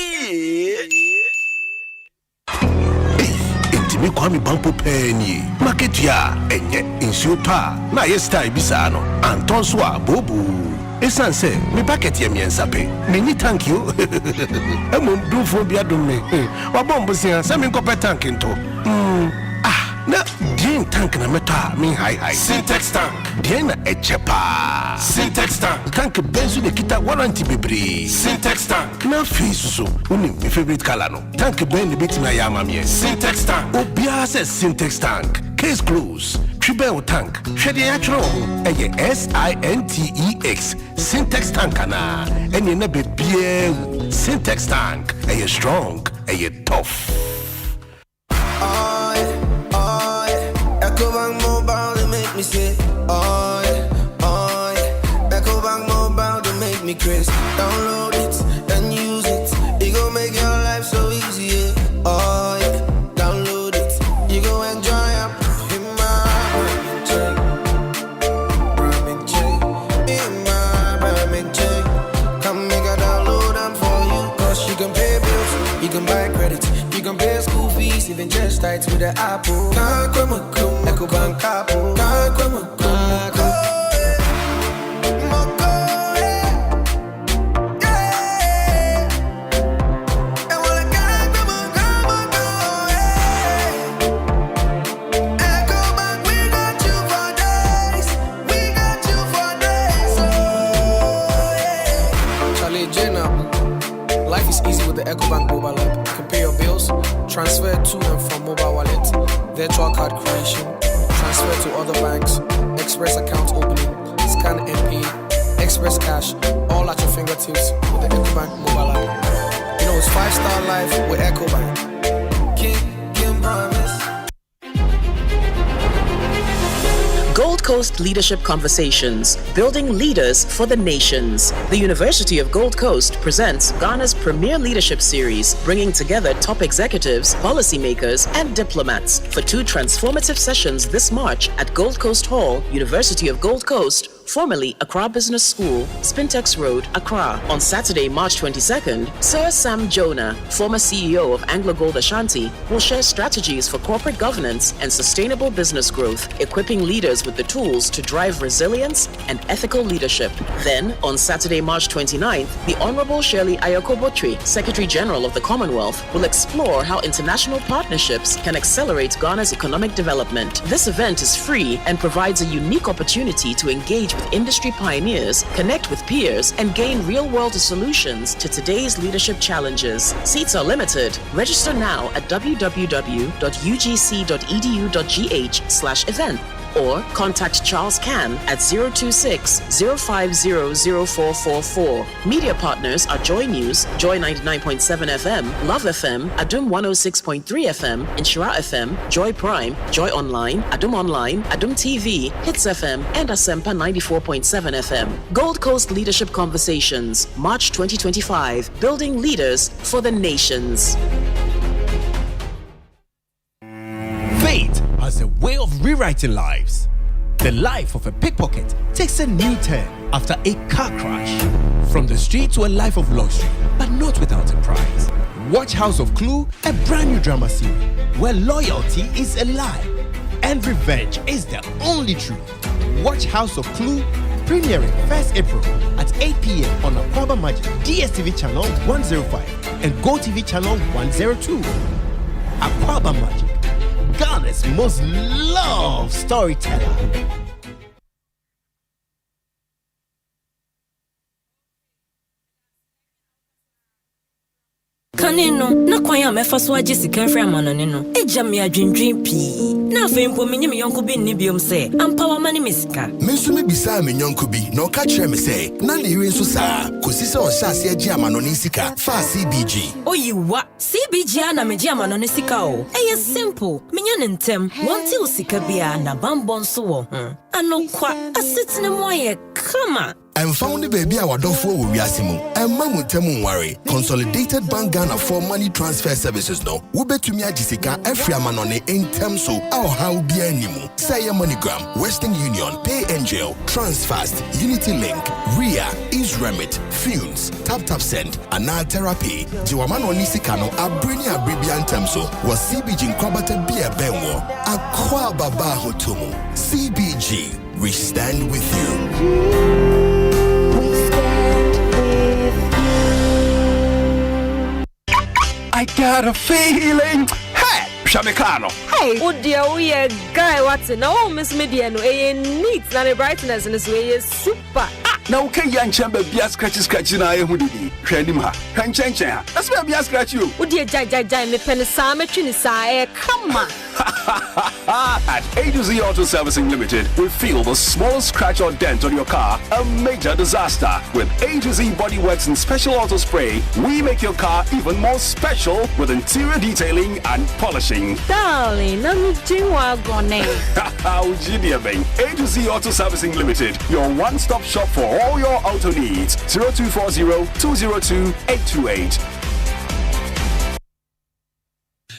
me kwami bampo penny market ya enye insuta na yesta ibisano anton so abobu esan se me packet ya miensa pe me thank you emom do fo bia do me wa bombo sia se me nkopɛ tank nto na din tank na meta me high Syntex tank din na echepa Syntex tank benzo de kita warranty bebre Syntex tank na fiso uni my favorite color no tank ben de bit na yama me Syntex tank obia se Syntex tank case close Tribel tank hwede atro eye SINTEX Syntex tank na eni na bebie Syntex tank eye strong eye tough. Ecobank Mobile to make me say, oh yeah. Ecobank Mobile to make me crazy. Download it and use it. It gon' make your life so easy, yeah. Oh yeah. Download it. You go enjoy up in my Ramen chain. Come make a download them for you. Cause you can pay bills, you can buy credit, you can pay school fees, even just tight with the Apple. Ecobank Apple. Life is easy with the Ecobank mobile app. You can pay your bills, transfer to and from mobile wallet, virtual card creation, transfer to other banks, express account opening, scan and pay, Express cash, all at your fingertips with the EcoBank mobile app. You know, it's 5-star life with EcoBank. King promise. Gold Coast Leadership Conversations, Building Leaders for the Nations. The University of Gold Coast presents Ghana's premier leadership series, bringing together top executives, policymakers, and diplomats for 2 transformative sessions this March at Gold Coast Hall, University of Gold Coast, formerly Accra Business School, Spintex Road, Accra. On Saturday, March 22nd, Sir Sam Jonah, former CEO of Anglo Gold Ashanti, will share strategies for corporate governance and sustainable business growth, equipping leaders with the tools to drive resilience and ethical leadership. Then, on Saturday, March 29th, the Honorable Shirley Ayoko-Botry, Secretary General of the Commonwealth, will explore how international partnerships can accelerate Ghana's economic development. This event is free and provides a unique opportunity to engage with industry pioneers, connect with peers, and gain real-world solutions to today's leadership challenges. Seats are limited. Register now at www.ugc.edu.gh/event or contact Charles Can at 026-050-0444. Media partners are Joy News, Joy 99.7 FM, Love FM, Adum 106.3 FM, Inshira FM, Joy Prime, Joy Online, Adum Online, Adum TV, Hits FM, and Asempa 94.7 FM. Gold Coast Leadership Conversations, March 2025, Building Leaders for the Nations. Fate has a way of rewriting lives. The life of a pickpocket takes a new turn after a car crash. From the street to a life of luxury, but not without a price. Watch House of Clue, a brand new drama series where loyalty is a lie and revenge is the only truth. Watch House of Clue, premiering 1st April at 8 p.m. on Aquaba Magic, DSTV channel 105 and GoTV channel 102. Aquaba Magic, Ghana's most loved storyteller. Kaneno na kwanya mefa so agi sika frɛ amanone no eja me adwendwen pii na afei mpo menye me yonko bi nni biom sɛ ampa wa mane me sika me nso me bisa me yonko bi na ɔka kyerɛ me sɛ na ne yire nso saa kosi sɛ ɔhyɛ ase agi amanone sika fa CBG oyiwa CBG na meji amanone sika o ɛyɛ simple menya ne ntem wonte o sika bia na bambɔ nso wɔ ho anokwa asetena mo ayɛ kama. I'm found baby our dofo wo wiasimo. Emma mutemu nware. Consolidated Bank Ghana for money transfer services no. Wo betumi agisika every amanone entem so aw how bia nimu. Say MoneyGram, Western Union, Pay Angel, Transfast, Unity Link, Ria, Isremit, Funes, Tap Send, Ana Therapy. Jiwamanone sika no abreni abribia entem so. Was CBG nkwabata bia benwo. Akwa baba hotomo. CBG, we stand with you. I got a feeling. Hey, Shamikano. Hey, oh dear, we a guy what's it? Now, Miss Media, no, neat, not a brightness, and this way is super. Now, can you chamber be a scratch na who did he? Him, that's where be a scratch you. Oh dear, Jai, me pen Sama Chinisai, come on. At A to Z Auto Servicing Limited, we feel the smallest scratch or dent on your car a major disaster. With A to Z Bodyworks and Special Auto Spray, we make your car even more special with interior detailing and polishing. Darling, I'm doing How Gideon A to Z Auto Servicing Limited, your one-stop shop for all your auto needs. 0240-202-828.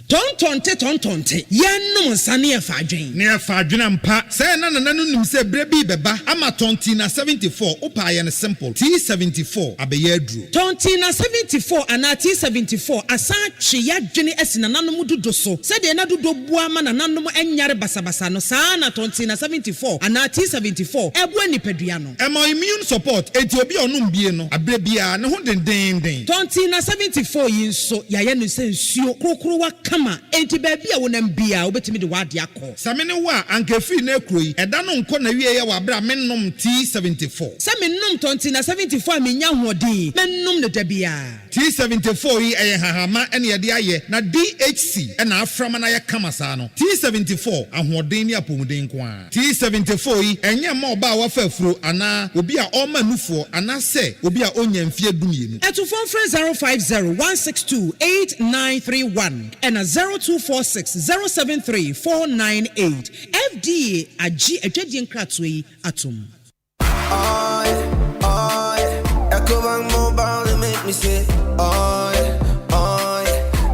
Tontonte yɛnnom nsa ne yɛfa adwen ne yɛfa adwen mpa sɛ na nana no nim sɛ berɛ bi bɛba ama tontina 74 wopa yɛ no simple T74 abɛyɛ aduro tontina 74 anaa T74 asan twe yɛadwene asi nananom dodo so sɛdeɛ na dodo boa ma nananom ɛnyare basabasa no saa na tontina 74 anaa T74 ɛboa nipadua no ɛma immune support enti obi ɔnom bie no aberɛ bia ne ho dendenden tontina 74 yi nso yɛayɛ no sɛ nsuo krokrowa kama enti baby a wonam bia obetimi de wade akọ samene wo a ankafi na ekroyi eda no nko na wie ye wa bra mennom T74 samennom tonti na 74 menya hoɔden mennom ne da bia T74 yi eye hahama ene ye de aye na DHC ena aframa na ye kama saa no T74 ahoɔden ni apomuden ko a T74 yi enye ma oba a wafa afuro ana obi a ɔma nufo ana se obi a onya mfie dumienu eto phone 050-162-8931 and 0246-073-498 FDA agi adwadie nkratoi atom Ecobank mobile to make me say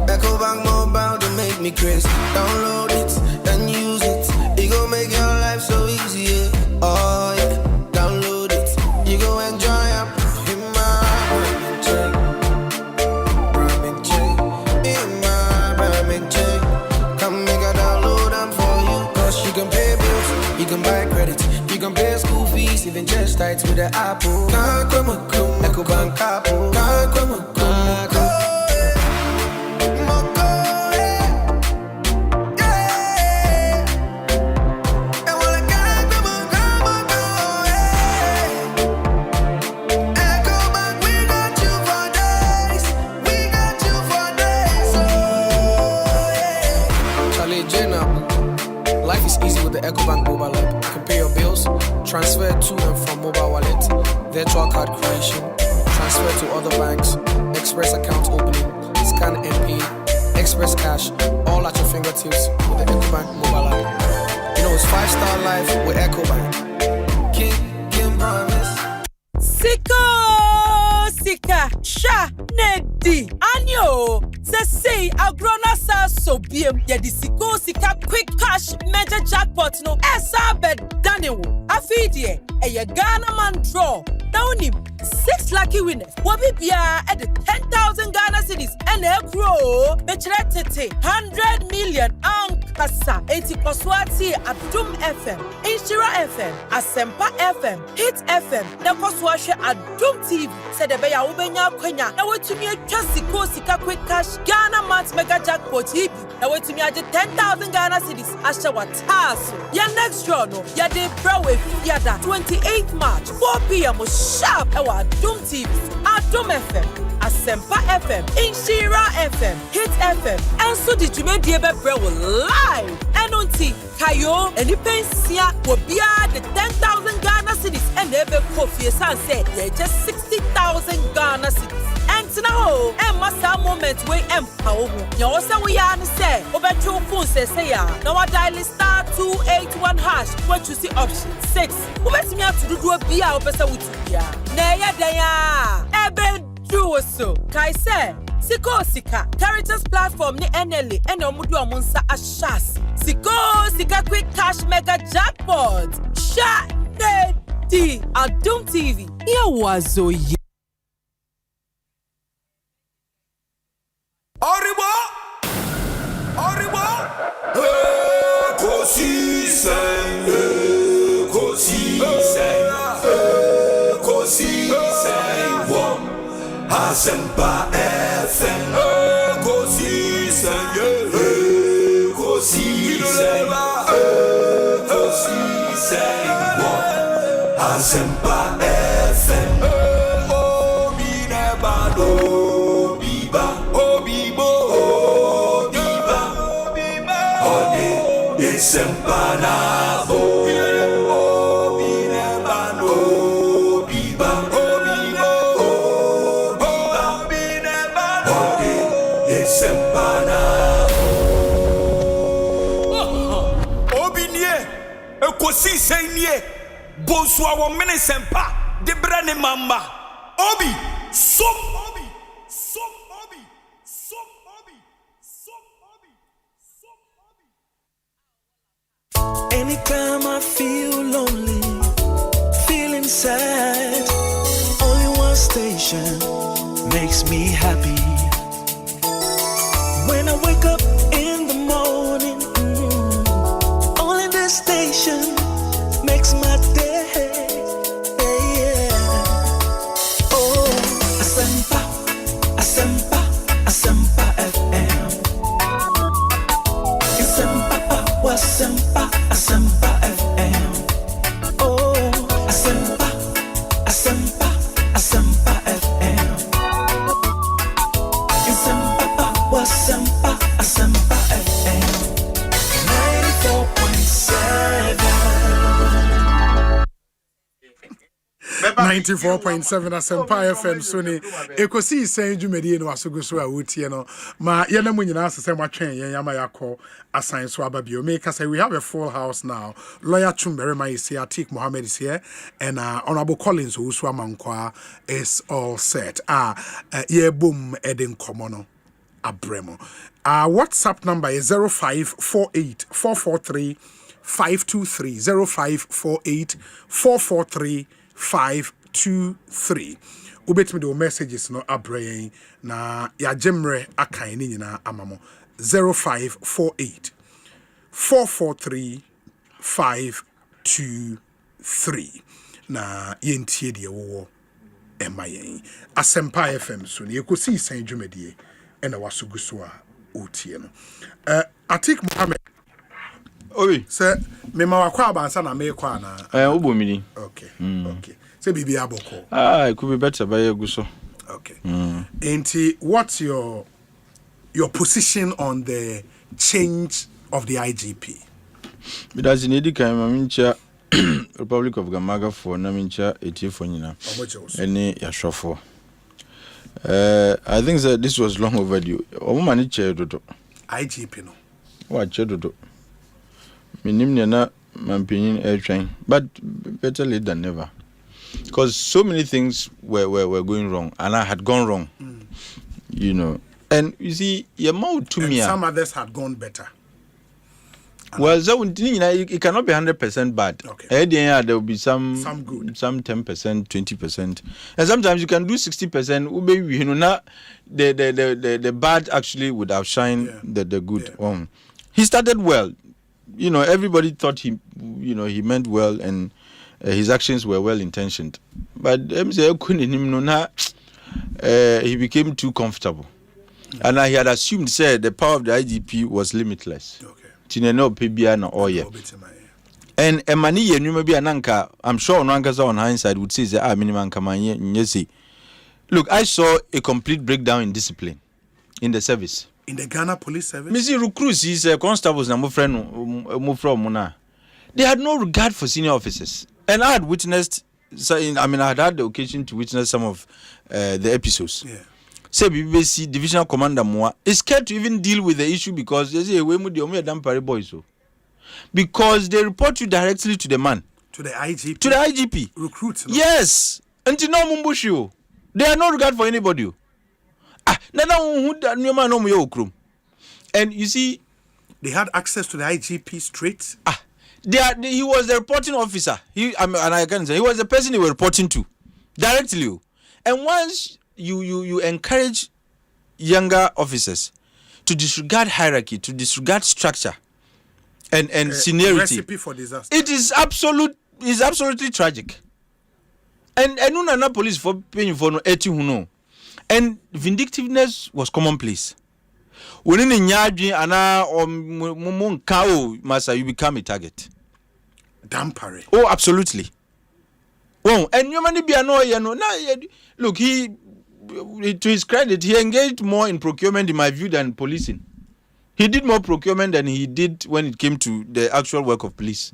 Ecobank mobile to make me crazy. Download it and use it. It go make your life so easy. Download it. You go enjoy it. In my come make a download them for you. Cause you can pay bills, you can buy credit, you can pay school fees, even just tights with the Apple. Ecobank Apple. Life is easy with the Ecobank mobile app. You can pay your bills, transfer to and from mobile wallet, virtual card creation, transfer to other banks, express account opening, scan and pay, express cash, all at your fingertips with the Ecobank mobile app. You know it's 5-star life with Ecobank. Kim promise. Sika, sha, nedi, anyo. Say agrona sa so biem ye disiko sika quick cash major jackpot no esa bed danewo afidie eye Ghana man draw now only 6 lucky winners wobi bia at the 10,000 Ghana cedis and e grow be tete 100 million ankasa enti koswati Adum FM Inshira FM Asempa FM Hit FM na koswahwe Adum TV said the beya wobenya kwanya na wetumi atwa sika quick cash Ghana Mart Mega Jackpot hibi na wetumi age 10,000 Ghana cedis asha wataso ya next draw no ya de brawe fiada 28th March 4 p.m. sharp ewa Adum TV Adum FM Asempa FM Inshira FM Hit FM and so the Jumedie be brawe live enonti kayo eni pensia will be the 10,000 Ghana cedis and ebe kofi san say yeah just 60,000 Ghana cedis. And now, and massa moment we empower. You also we are say, over 2 phones say ya. Now I dial *281# what you see option 6. Who makes me have to do a beer or better with you? Naya daya. Ebe do so. Kai say, Siko Sika, Caritas platform ni NLA and Omudu Amunsa Ashas. Siko Sika quick cash mega jackpot. Sha Nedi Adum TV. Here was so ye. Arriba, Ekosiisen On Asempa FM. Ekosiisen On Asempa FM. Obi nebado biba. Sempana bo binebano biba binebano sempana obinie Ekosiisen nie Bonsu awo mene sempa de brane mamba obi som Anytime I feel lonely, feeling sad, only one station makes me happy. When I wake up in the morning, only this station makes my day. Oh, Asempa, Asempa, Asempa FM. 94.7 Asempa FM Sony Ekosiisen Jumedi no asogo so a wotie no ma ye na munyina asese matwen ye yama yakọ asan so ababio make say we have a full house now. Lawyer Chumberema is here, Atik Mohammed is here, and Honorable Collins Usu Amankwa is all set. Ye boom Eden Komono Abremo. WhatsApp number is 0548 443 523 0548 443 523. Ubet me the messages no abrain na ya jemre akan ni nyina amamo 0548 443 523 na yentie de wo emayen Asempa FM so ne Ekosiisen dwumadie ena wasoguso a otie no Atik Mohammed Obi se me ma wakwa abansa na me kwa na ubomini okay okay se bibi aboko it could be better by guso okay enti what's your position on the change of the IGP? Because in the Mincha Republic of Gamaga for Namincha for nyina any yashofo I think that this was long overdue. Omani chedodo IGP no what chedodo minim na mampinin airtrain but better late than never because so many things were going wrong and I had gone wrong you know, and you see your mouth to me some others had gone better. Well, so it cannot be 100% bad. Okay. There will be some good, some 10%, 20%, and sometimes you can do 60%. Maybe you know, not the bad actually would outshine the good. Yeah. He started well. You know, everybody thought he meant well, and his actions were well intentioned. But he became too comfortable, and I had assumed, the power of the IGP was limitless. Okay. Tineno pebia na oye. And emani ye nyuma bi ananka, I'm sure Onankasa on hindsight would say minimum kamanye nyesi. Look, I saw a complete breakdown in discipline in the service. In the Ghana Police Service? Missy recruits is constables na friend muna. They had no regard for senior officers. And I had witnessed I had had the occasion to witness some of the episodes. Yeah. Say BBC divisional commander Moa is scared to even deal with the issue because they say we are damn boys so. Because they report you directly to the man. To the IGP. To the IGP. Recruits. No? Yes. Until no mumbushi. They are no regard for anybody. And you see, they had access to the IGP straight. He was the reporting officer. And I can say he was the person they were reporting to directly. And once you encourage younger officers to disregard hierarchy, to disregard structure and seniority. Recipe for disaster. It is absolutely tragic. And no police for paying for no eti. And vindictiveness was commonplace. When in Nyadji ana or Munkao Masa, you become a target. Dampare. Oh, absolutely. Oh, and you money be annoyed. Look, to his credit, he engaged more in procurement, in my view, than policing. He did more procurement than he did when it came to the actual work of police.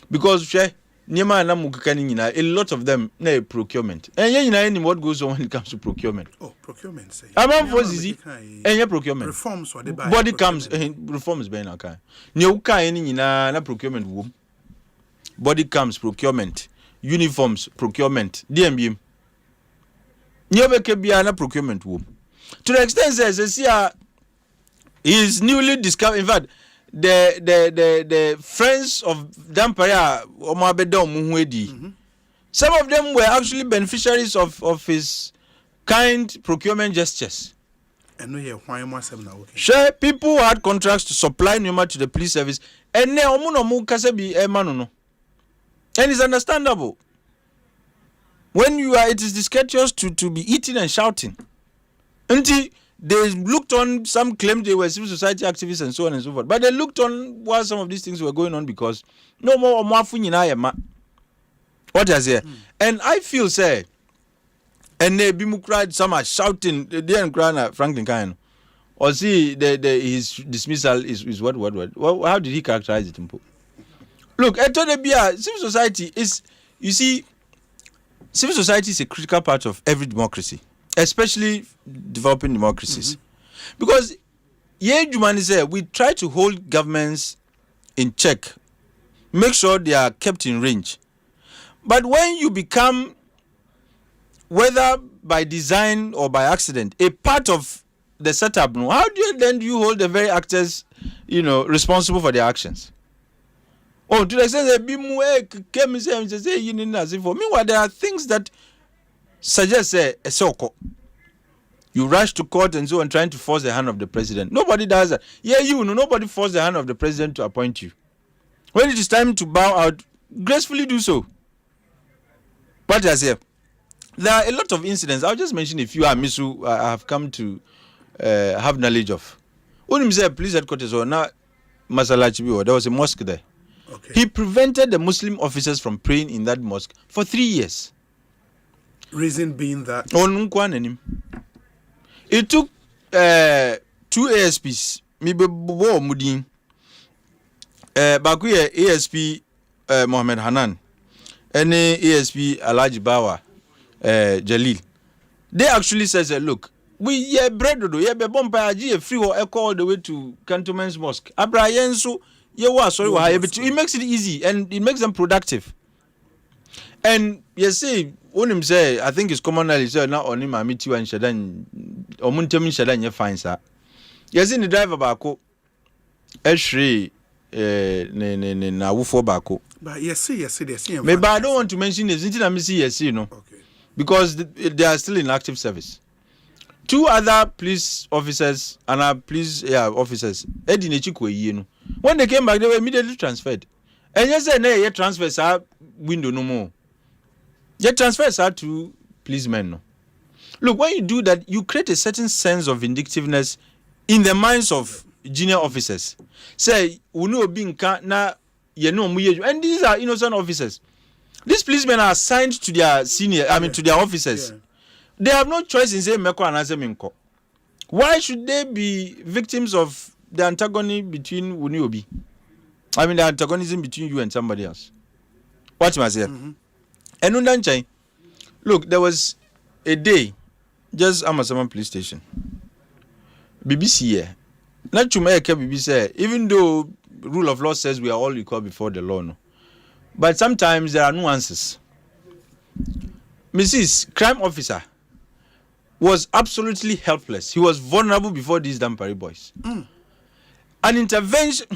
Because a lot of them procurement. And what goes on when it comes to procurement? Oh, procurement. Say. Procurement. Reforms what they buy. Body comes reforms by now. Na procurement womb. Body comes procurement. Uniforms procurement. DMB. Na procurement womb. To the extent that he is newly discovered. In fact, the friends of Dampaya Omabedom Muhwedi, some of them were actually beneficiaries of his kind procurement gestures. Sure, people had contracts to supply pneuma to the police service, and and it's understandable. When it is discourteous to be eating and shouting. Until they looked on, some claimed they were civil society activists and so on and so forth. But they looked on while some of these things were going on because no more what is it? And I feel and they cried, some are shouting, they didn't cry Franklin Kine. Or see his dismissal is what? How did he characterize it? Look, civil society is, you see, civil society is a critical part of every democracy, especially developing democracies. Because we try to hold governments in check, make sure they are kept in range. But when you become, whether by design or by accident, a part of the setup, how do you hold the very actors, responsible for their actions? Oh, to the extent that meanwhile, there are things that suggest a soko. You rush to court and so on, trying to force the hand of the president. Nobody does that. Nobody forced the hand of the president to appoint you. When it is time to bow out, gracefully do so. But as here, there are a lot of incidents. I'll just mention a few Amisu I have come to have knowledge of. When you say police headquarters or now Masalachibi, there was a mosque there. Okay. He prevented the Muslim officers from praying in that mosque for 3 years. Reason being that? It took 2 ASPs. Bakuye ASP Mohammed Hanan and ASP Alhaji Bawa Jalil. They actually says, look, we bread do ye be bomba aji free or echo all the way to Cantonment's Mosque. Abrayensu it makes it easy and it makes them productive. And you see, when him say, I think it's commonly said now on him meet you and Shadan or Muntamin Shadan you find sir. You see the driver bako Eshri na wufo bako. But yes. Maybe I don't want to mention this until I see yes, okay. Because they are still in active service. 2 other police officers and police officers when they came back, they were immediately transferred. And yes, they transfers our window no more. They transfers are to policemen. No. Look, when you do that, you create a certain sense of vindictiveness in the minds of junior officers. Say, and these are innocent officers. These policemen are assigned to their to their officers. Yeah. They have no choice in saying Meko and Aseminko. Why should they be victims of the antagonism between Uniobi? The antagonism between you and somebody else. Watch my say. And Undanchai, look, there was a day, just Amasaman police station. BBC here. Not to make BBC, even though rule of law says we are all equal before the law, no. But sometimes there are nuances. Mrs. Crime Officer was absolutely helpless. He was vulnerable before these Dampari boys. An intervention.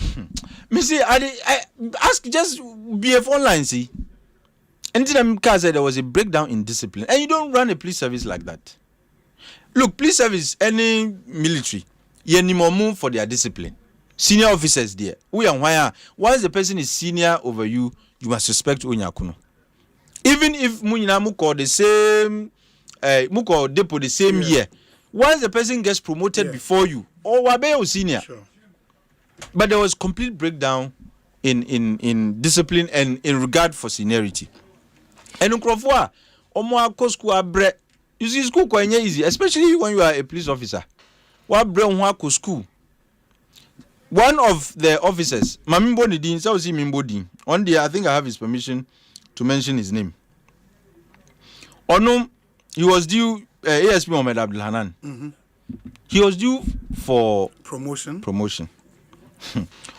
Missy, I ask just BF online, see. And then said there was a breakdown in discipline. And you don't run a police service like that. Look, police service, any military, you need more move for their discipline. Senior officers there. Once the person is senior over you, you must respect Onyakuno. Even if Muko the same Muko depot the same year, once the person gets promoted before you, or Wabe senior. Sure. But there was complete breakdown in discipline and in regard for seniority. And Ukrofwa, Omo Kosku Abre, you see school quite easy, especially when you are a police officer. What bre school? One of the officers, Mamimbo Nidin, so see Mimbo Din. One day I think I have his permission to mention his name. Onum, he was due ASP Mohamed Abdul Hanan. He was due for promotion.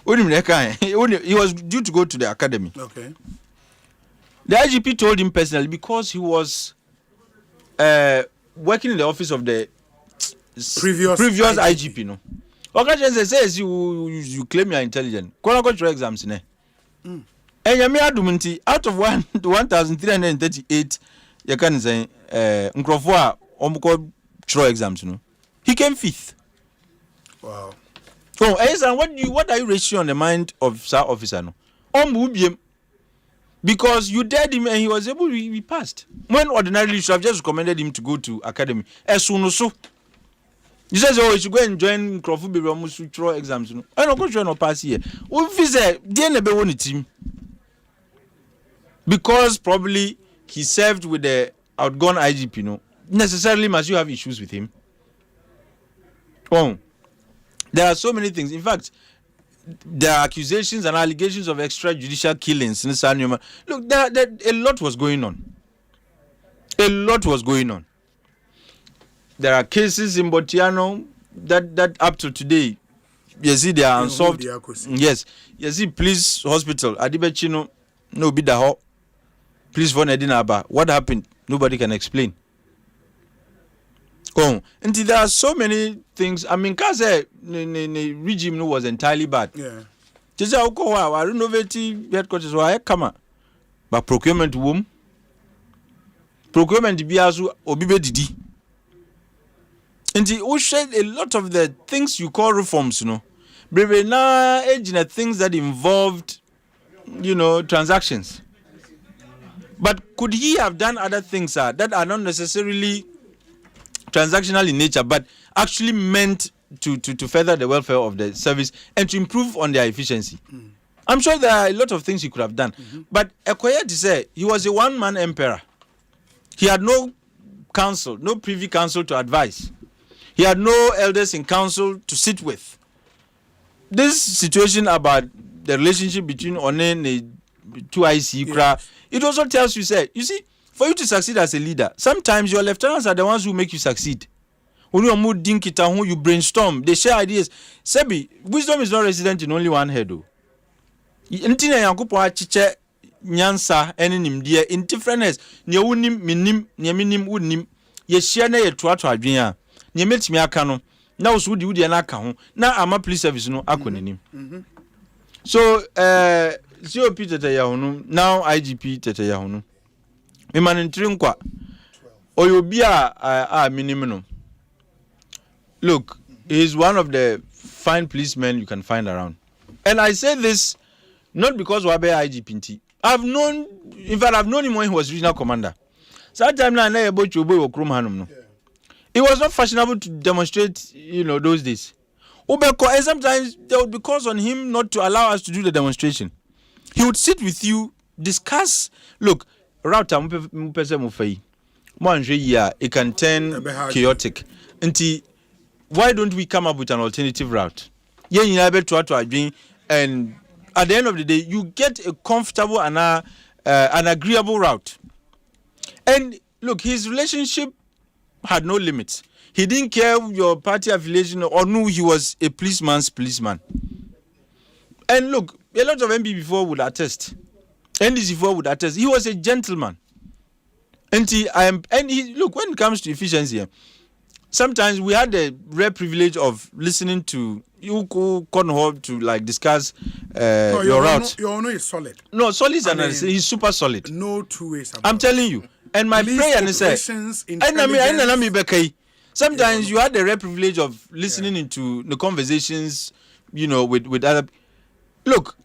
He was due to go to the academy. Okay. The IGP told him personally because he was working in the office of the previous IGP. No. Occasion says you claim you are intelligent. Qualified exams ne. And Yami Adumunti out of 1,338, you can say Nkrofo Omuko throw exams. No, he came 5th. Wow. So, what are you raising on the mind of Sir Officer? No, because you dared him and he was able to be passed. When ordinarily you should have just recommended him to go to academy. As soon as so. You say, you should go and join Crawford Biromus throw exams. No, I don't go to no pass here. If he said, never won a team. Because probably he served with the outgone IGP, no, necessarily must you have issues with him. Oh, there are so many things. In fact, there are accusations and allegations of extrajudicial killings in San Newman. Look, a lot was going on. A lot was going on. There are cases in Botiano that up to today, you see, they are unsolved. Yes, you see, police hospital, Adibechino, no bidaho, police for Nedinaba. What happened? Nobody can explain. Oh, and there are so many things. I mean, because the regime was entirely bad. Yeah. Just I renovate headquarters. Why come? But procurement womb. Procurement biasu obibe didi. And we shared a lot of the things you call reforms, Breve na things that involved, transactions. But could he have done other things that are not necessarily transactional in nature, but actually meant to further the welfare of the service and to improve on their efficiency? I'm sure there are a lot of things he could have done. But Ekoya to say he was a one-man emperor. He had no council, no privy council to advise. He had no elders in council to sit with. This situation about the relationship between One and 2IC, it also tells you, you see, for you to succeed as a leader, sometimes your lieutenants are the ones who make you succeed. When you mood dinkita, you brainstorm, they share ideas. Sebi, wisdom is not resident in only one head. Intina yankupo achiche nyansa eni nimdie in differentness. Nye unim minim, nye minim unim. Ye share na ye tuatu adwinya. Nye metimi akano. Na usudi udi anaka ho. Na ama police service no akonenim. So, COP tete ya honu. Now IGP tete ya honu. Mimanintiri nkwa. Oyobia a minimum. Look, he's one of the fine policemen you can find around. And I say this not because Wabe IGP. I've known him when he was regional commander. So that time it was not fashionable to demonstrate, those days. And sometimes there would be calls on him not to allow us to do the demonstration. He would sit with you, discuss. Look, it can turn chaotic. Why don't we come up with an alternative route? And at the end of the day, you get a comfortable and an agreeable route. And look, his relationship had no limits. He didn't care your party affiliation or knew he was a policeman's policeman. And look, a lot of MP before would attest. NDC before would attest. He was a gentleman. And look, when it comes to efficiency, sometimes we had the rare privilege of listening to you to discuss your route. Your honor is solid. No, solid is he's super solid. No two ways about I'm telling you. And my prayer is sometimes you had the rare privilege of listening into the conversations, with other. Look,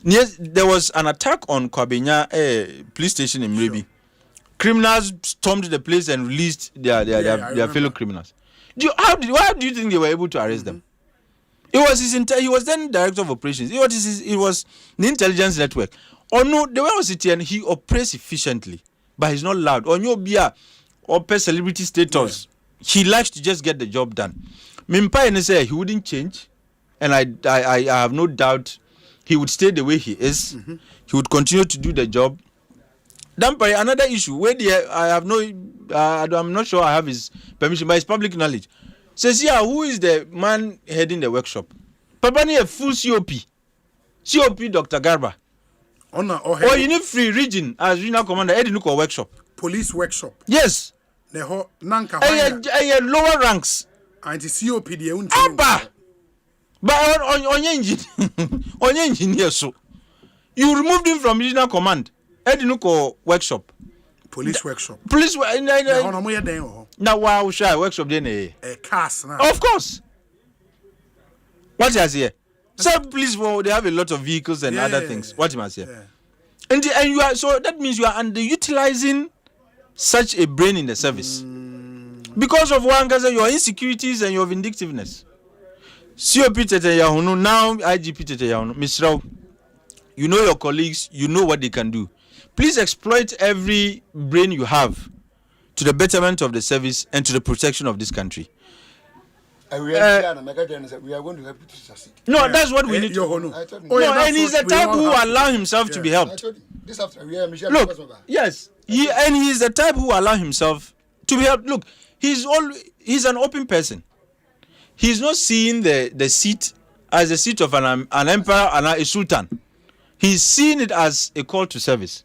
yes, there was an attack on Kwabenya police station in Mrebi. Sure. Criminals stormed the place and released their fellow criminals. How do you think they were able to arrest them? It was he was then director of operations. It was the intelligence network. Or no, the way I was sitting, he operates efficiently, but he's not loud. Or no beer or celebrity status. Yeah. He likes to just get the job done. Mimpa and say he wouldn't change, and I have no doubt he would stay the way he is. He would continue to do the job. Then another issue where I'm not sure I have his permission, but it's public knowledge. Says here, who is the man heading the workshop? Papani a full COP Dr. Garba. Or you need free region as regional commander. Edinuko workshop. Police workshop. Yes. Neho nanka. Lower ranks. Anti COP the unti. Abba. But on engineer so. You removed him from regional command. Edinuko workshop. Police workshop. Police now wow shy workshop then a cast now. Of course. What is here? So police they have a lot of vehicles and other things. What you must hear. And you are so that means you are underutilizing such a brain in the service. Because of your insecurities and your vindictiveness. COP Tete Yahunu, now IGP Tete Yahunu, Mr. You know your colleagues, you know what they can do. Please exploit every brain you have to the betterment of the service and to the protection of this country. We are going to help you to succeed. No, that's what we need to. And he's the type who allow himself to be helped. This after we are Michelle. Look, yes, he's the type who allow himself to be helped. Look, he's an open person. He's not seeing the seat as a seat of an emperor and a sultan. He's seeing it as a call to service.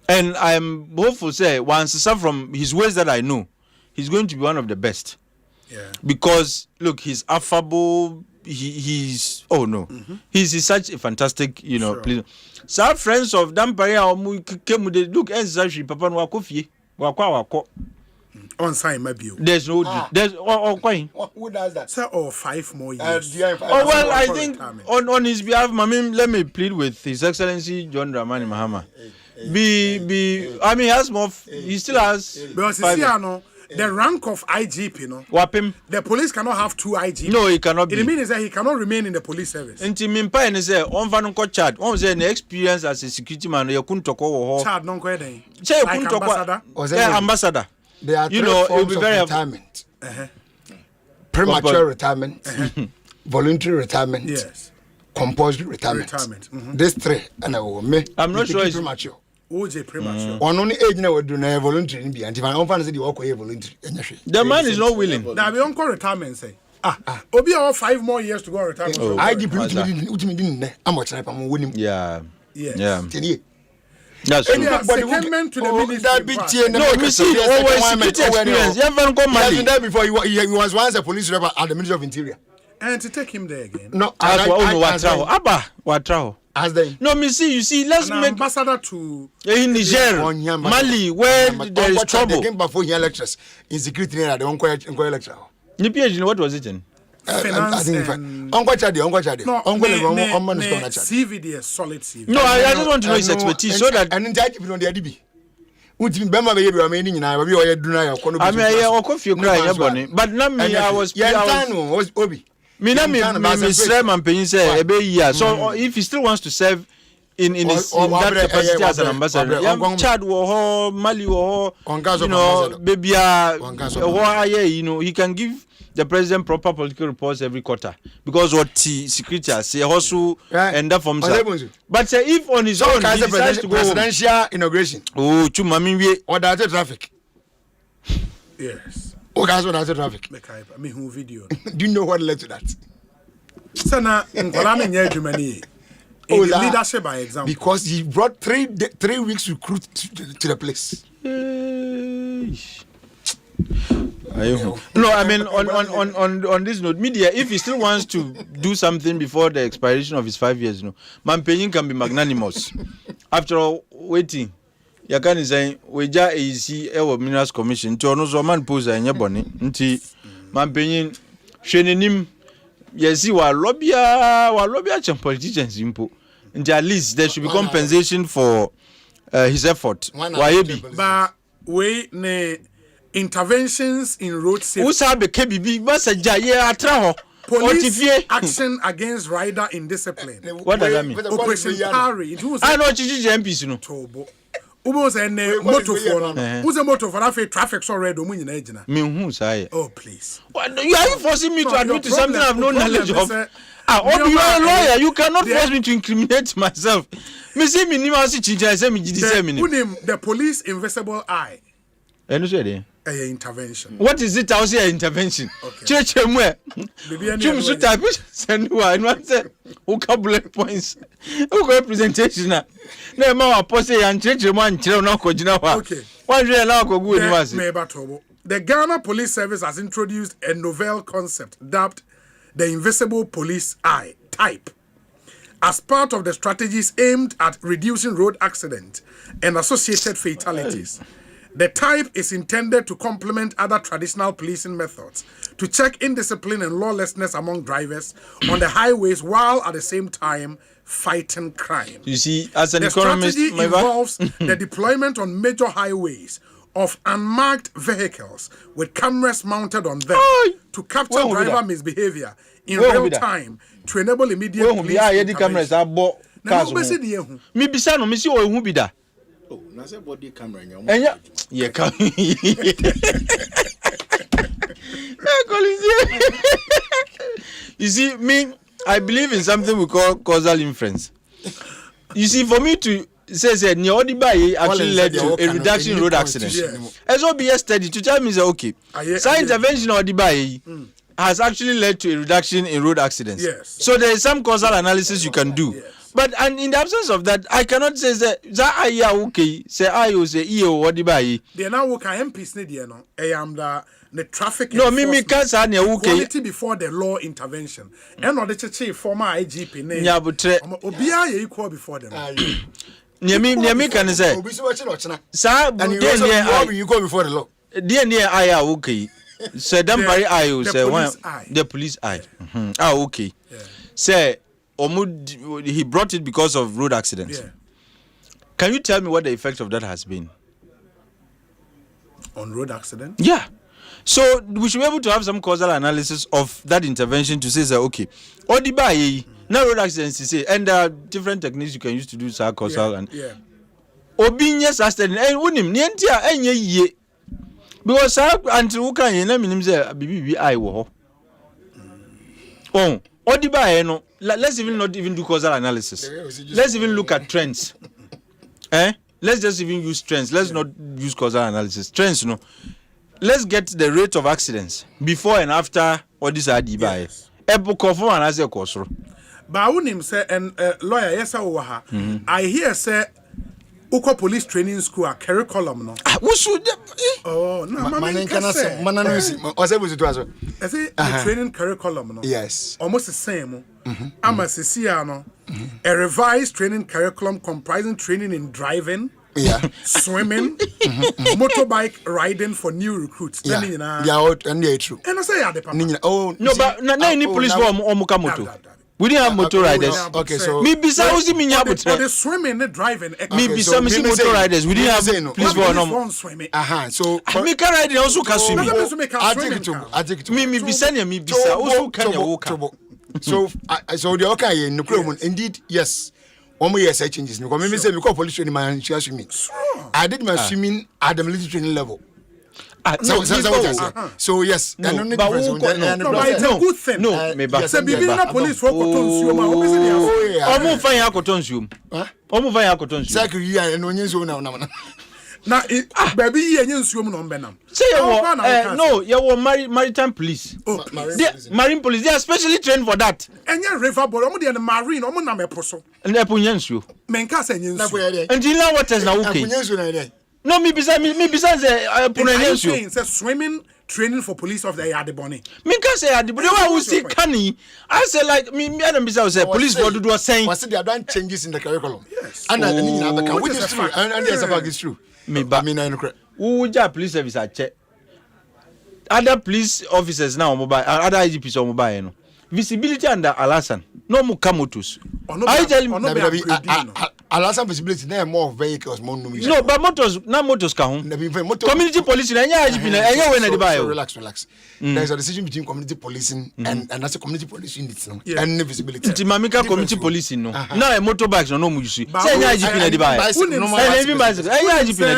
And I'm hopeful, say, once from his ways that I know, he's going to be one of the best. Yeah. Because look, he's affable. He's he's such a fantastic, please. Some friends of Damparia came with look exactly Papa Wakofi. On sign maybe. There's no who does that? Sir, or 5 more years. Well, I think on his behalf, let me plead with His Excellency John Dramani Mahama. I mean, he has more. He still has. Because the rank of IGP, Wapim. The police cannot have 2 IGP. No, he cannot be. It means that he cannot remain in the police service. Until Mimpa and say, on Vanunko Chad, on the experience as a security man, you couldn't talk over. Chad, non quede. Like ambassador. Ambassador. There are 3 forms of retirement. Premature retirement, voluntary retirement, yes, compulsory retirement. These 3, and I'm not sure it's premature. OJ premature. On only age now do na voluntary and if I don't say the work voluntary. The man is not willing. Now we on retirement say. Obi all 5 more years to go retirement. IGP didn't how much I'm winning. Yeah. Yeah. That's true. Secondment to the ministry. No, we see always security experience. You haven't gone Mali. He hasn't done before. He was once a police rebel at the Ministry of Interior. And to take him there again. No, Watraho. As they. No, me see. You see. Let's make ambassador to in Niger, Mali, where there is trouble. They came before here lectures in security area. They don't lecture. What was it in? Finance Uncle Chadi. CVD, a solid CV. No, I just want to know his expertise so that. And in that, if you don't the DB. But I was Obi. So if he still wants to serve in that capacity as an ambassador, Chad Mali baby, he can give the president proper political reports every quarter because what security say also end up from but if on his own he decides to go presidential inauguration or that's traffic. Yes. That's traffic. I mean, who video? Do you know what led to that? Sana Nkolame Germany. In the leadership by example. Because he brought 3 weeks recruit to the place. No, I mean on this note, media, if he still wants to do something before the expiration of his 5 years, Mampenyin can be magnanimous. After all, waiting. Yakani saying we ja AC Ewo Minerals Commission to ono so man pose anya boni nti Mampenyin hwenenim yesi wa lobia chem politicians impo nti at least there should be compensation for his effort. But we ne interventions in road safety. Usa be KBB masaja ye atra ho. Police action against rider indiscipline. What does that mean? Operation Parry. I know Chichi MPs no. Tobo. Ubos and motor phone. Who's a motor for a traffic so red or winning agent? Oh, please. You are forcing me to admit to something I have no knowledge of. You are a lawyer. You cannot force me to incriminate myself. The police invisible eye. Intervention. What is it? I was here intervention. Church send one say bullet points. Who got presentation na? Na ma post and church man chire na ko gina wa. One day na ko go university. The Ghana Police Service has introduced a novel concept dubbed the invisible police eye type as part of the strategies aimed at reducing road accidents and associated fatalities. The type is intended to complement other traditional policing methods to check indiscipline and lawlessness among drivers on the highways while at the same time fighting crime. You see, as an economist, the strategy involves the deployment on major highways of unmarked vehicles with cameras mounted on them to capture driver misbehavior in real time to enable immediate police intervention. Oh, na say body camera yeah. You see, me, I believe in something we call causal inference. You see, for me to say Niodibai actually led to a reduction in road accidents. SOBS study to tell me that okay, science intervention or Odibai has actually led to a reduction in road accidents. Yes. So there is some causal analysis you can do. Yes. But and in the absence of that, I cannot say that okay, say I say EO Odibai. They now work at MPs no. I am the traffic. No, me can't say okay. Quality before the law intervention. And not the church former IGP name. Yeah, but Obia equal before them. Niami can say. Sir, you go before the law. DNA I okay. Say Dampari I say one the police eye. Okay. Say he brought it because of road accidents. Yeah. Can you tell me what the effect of that has been? On road accident? Yeah. So we should be able to have some causal analysis of that intervention to say that okay, Odibai now road accidents you say, and there are different techniques you can use to do causal and Obinyas accident and unim nientia enye ye because until who can na minim say bibi I wo oh Odibai no let's even not even do causal analysis. Let's even look at trends. Let's just even use trends. Let's not use causal analysis. Trends, no. Let's get the rate of accidents before and after all this Adibai. Epokofu and as a kosro. But I wouldn't say and lawyer yes I hear say Uko police training school a curriculum no. Oh no, man can say I say the training curriculum no. Yes. Almost the same. I'm a CCR a revised training curriculum comprising training in driving, swimming, motorbike riding for new recruits. Yeah, out and they're true. And I say oh no, but any police for Omukamoto. We didn't have motor riders. Okay, so me bisa uzi minyabutre. For the swimming and driving. Me bisa misi motor riders. We didn't have police for no. So me can ride also can swim. I take it. Me bisa ne me bisa also can walk. So the okay in the indeed yes. 1 year say changes. Because me say because police training my swimming. I did my swimming at the military training level. So yes, no, and but it's a good thing. No, me ba. Say bibi na police for kotonsuo ma obese dey. Omo fan ya kotonsuo. Omo fan ya kotonsuo. Secretary ya no nyenso na na. Na baby ye nyensuo mu no mbenam. Say no, you maritime police. Marine police, they are specially trained for that. Enya river boy, omo dey na marine, omo na meposo. And epo nyensuo. Menka say nyensuo. And you know what is na okay. Nyensuo na dey. No, me bisa say saying say swimming training for police of the Adeboni. Me can say Adeboni. Why we see Kani? I say like me and bisa say police for do saying. Was they have done changes in the curriculum? Yes. And which is true. And yes, about is true. Me ba. Who ja police service a check. Other police officers now mobile. Other IGPs on mobile. No visibility under Alasan. No more kamotus. I tell you, Alasan visibility. There are more vehicles, more numbers. No, but motors can. Community policing. Relax. There's a decision between community policing and that's a community policing unit. And visibility. Timamika community policing. No, now motorbikes no more. You see, say IGP na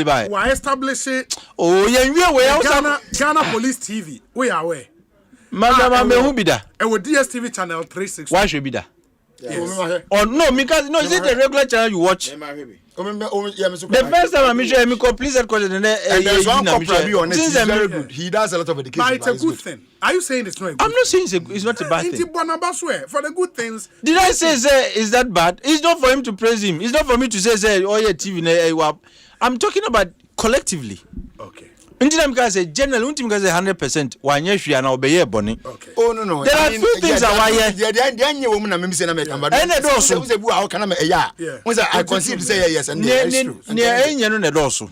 dibai. Why establish it? Oh, yeah, we are Ghana Police TV. We are aware. Madam, who be that? And with DSTV channel 360. Why should be that? Yes. Oh no, because no, is it the regular channel you watch? The first time I'm sure me please that question and there's one copy on it. He's very good. He does a lot of education. But it's a good thing. Are you saying it's not a good thing? I'm not saying it's not a bad thing. For the good things. Did I say is that bad? It's not for him to praise him. It's not for me to say oh yeah TV. I'm talking about collectively. Okay. Until because say general, until because 100%. Wanye shwe na obeye boni. Okay. Oh no. There are few things that why the woman na me say na make am. And also say bu how can I Once I concede to say yes and it's true. Near enye no na also.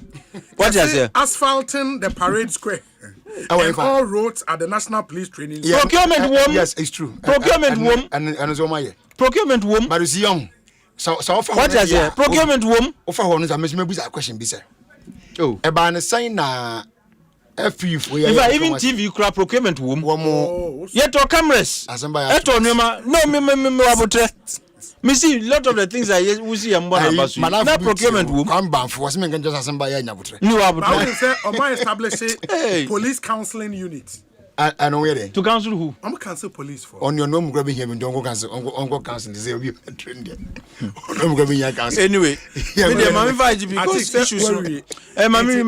What you say? Asphalting the parade square. And all roads at the National Police Training. Yeah. Procurement woman. Yes, it's true. Procurement woman. And so my procurement woman. But it's young. So what you say? Procurement woman. Offer one is a me question be sir. Oh. Eba na sign na even TV crap procurement womb. Yet to cameras. Eto nema no me wabotre. Me see lot of the things I we see am born about. Na procurement womb. Come back for us me can just Asempa ya nyabotre. No wabotre. I say o ma establish police counseling unit. I know where. To counsel who? I'm cancel police for. On your name grabbing him and don't go cancel. Uncle cancel. They say we trained there. I'm grabbing your council. Anyway, yeah, I'm invited because issues. Mammy,